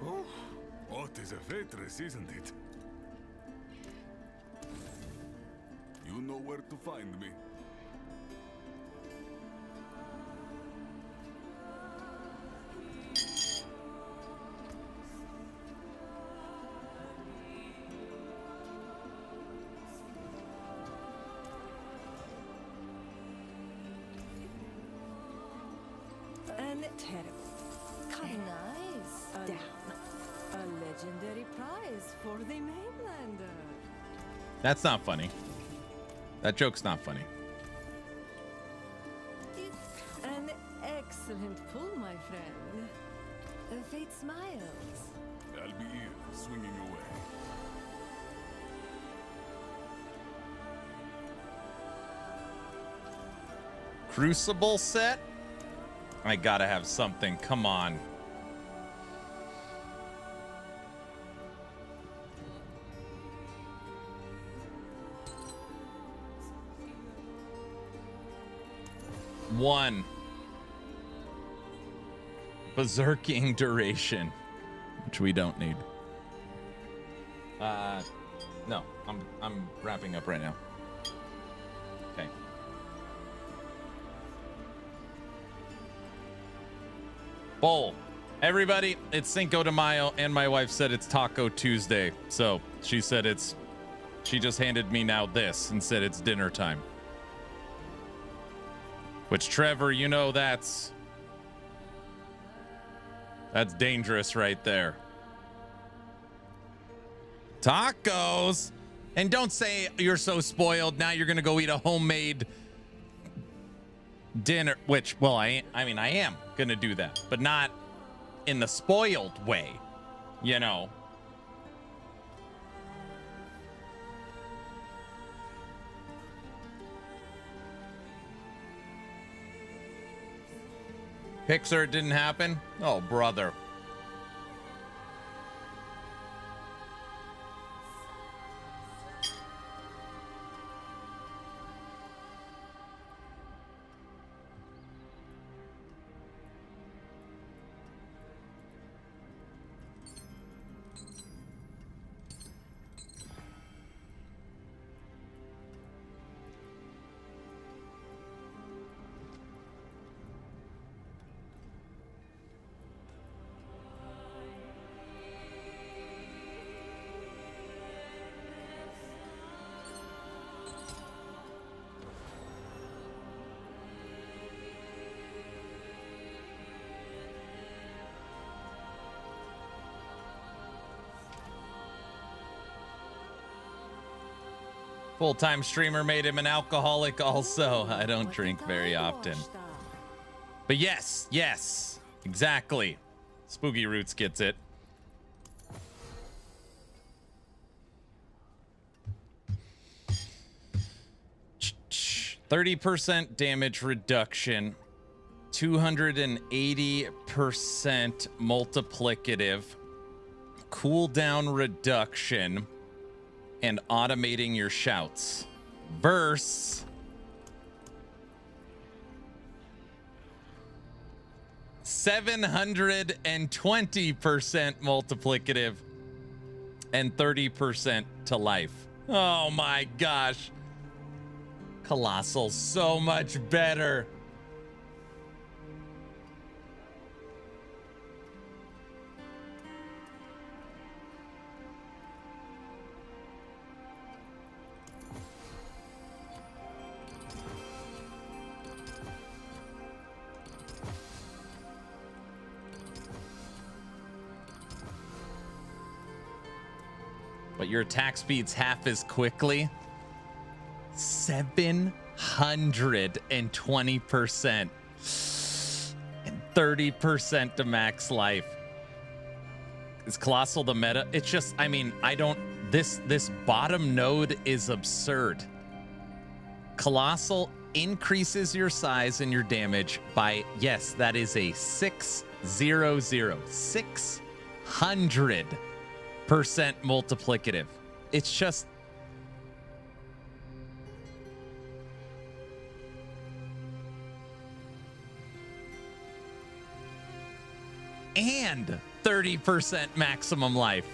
S2: Oh, what is a waitress, isn't it? You know where to find me.
S3: And terrible.
S6: Nice.
S3: Down. A legendary prize for the mainlander.
S1: That's not funny. That joke's not funny.
S3: An excellent pull, my friend. Fate smiles.
S2: I'll be here, swinging away.
S1: Crucible set? I gotta have something. Come on. One. Berserking duration, which we don't need. No, I'm wrapping up right now. Okay. Bowl. Everybody, it's Cinco de Mayo, and my wife said it's Taco Tuesday. So she said she just handed me now this and said it's dinner time. Which, Trevor, you know that's dangerous right there. Tacos. And don't say you're so spoiled. Now you're going to go eat a homemade dinner, which, well, I mean, I am going to do that, but not in the spoiled way, you know. Pixar didn't happen? Oh, brother. Full-time streamer made him an alcoholic also. I don't drink very often. But yes, exactly. Spooky Roots gets it. %30 damage reduction, 280% multiplicative, cooldown reduction, and automating your shouts. Verse 720% multiplicative and 30% to life. Oh my gosh. Colossal, so much better. But but your attack speed's half as quickly. 720%. And 30% to max life. Is Colossal the meta? It's just, I mean, I don't, this bottom node is absurd. Colossal increases your size and your damage by, yes, that is a 600, 600% multiplicative. It's just, and 30% maximum life.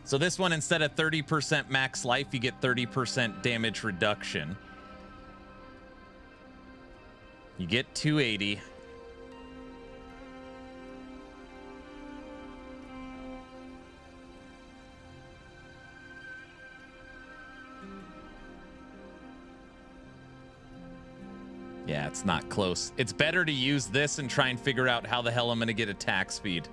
S1: So this one, instead of 30% max life, you get 30% damage reduction. You get 280. Yeah, it's not close. It's better to use this and try and figure out how the hell I'm going to get attack speed.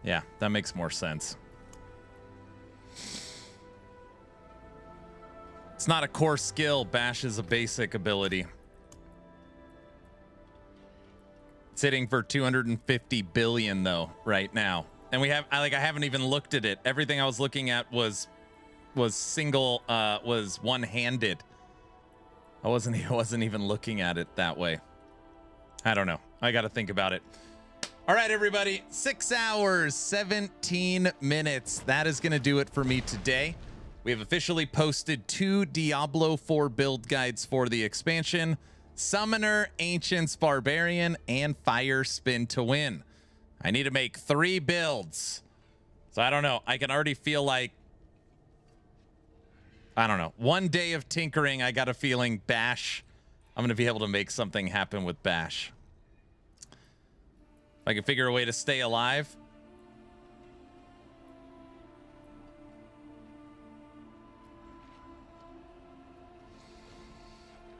S1: Yeah, that makes more sense. It's not a core skill. Bash is a basic ability. It's hitting for 250 billion though right now, and I haven't even looked at it. Everything I was looking at was single, was one-handed. I wasn't even looking at it that way. I don't know. I got to think about it. All right, everybody, 6 hours, 17 minutes. That is going to do it for me today. We have officially posted 2 Diablo 4 build guides for the expansion: Summoner, Ancients, Barbarian, and Fire Spin to Win. I need to make 3 builds. So I don't know. I can already feel like, I don't know. One day of tinkering, I got a feeling Bash, I'm going to be able to make something happen with Bash. I can figure a way to stay alive.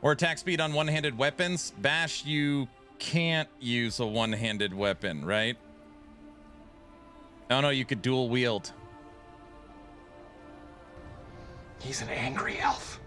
S1: Or attack speed on one-handed weapons. Bash, you can't use a one-handed weapon, right? Oh no, you could dual wield.
S4: He's an angry elf.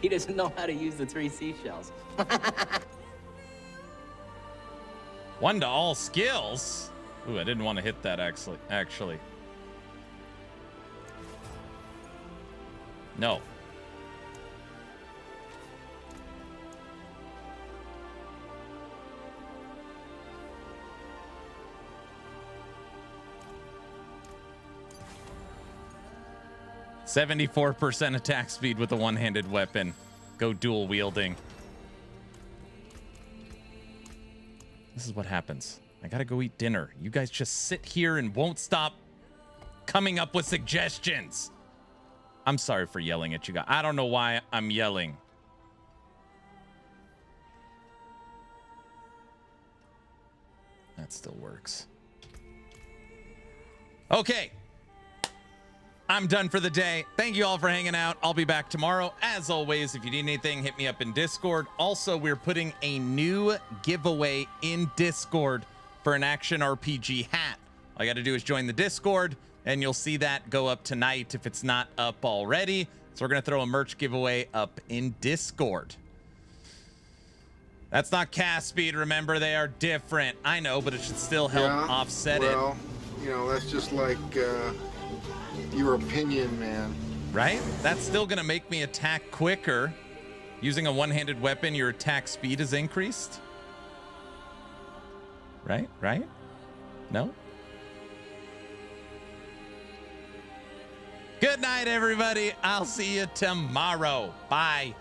S13: He doesn't know how to use the 3 seashells.
S1: 1 to all skills. Ooh, I didn't want to hit that actually. No. %74% attack speed with a one-handed weapon. Go dual wielding. This is what happens. I gotta go eat dinner. You guys just sit here and won't stop coming up with suggestions. I'm sorry for yelling at you guys. I don't know why I'm yelling. That still works. Okay. I'm done for the day. Thank you all for hanging out. I'll be back tomorrow. As always, if you need anything, hit me up in Discord. Also, we're putting a new giveaway in Discord for an action RPG hat. All you got to do is join the Discord. and you'll see that go up tonight if it's not up already. So we're going to throw a merch giveaway up in Discord. That's not cast speed, remember, they are different. I know, but it should still help offset it.
S15: Well, you know, that's just like your opinion, man.
S1: Right? That's still going to make me attack quicker. Using a one-handed weapon, your attack speed is increased. Right? Right? No? Good night, everybody. I'll see you tomorrow. Bye.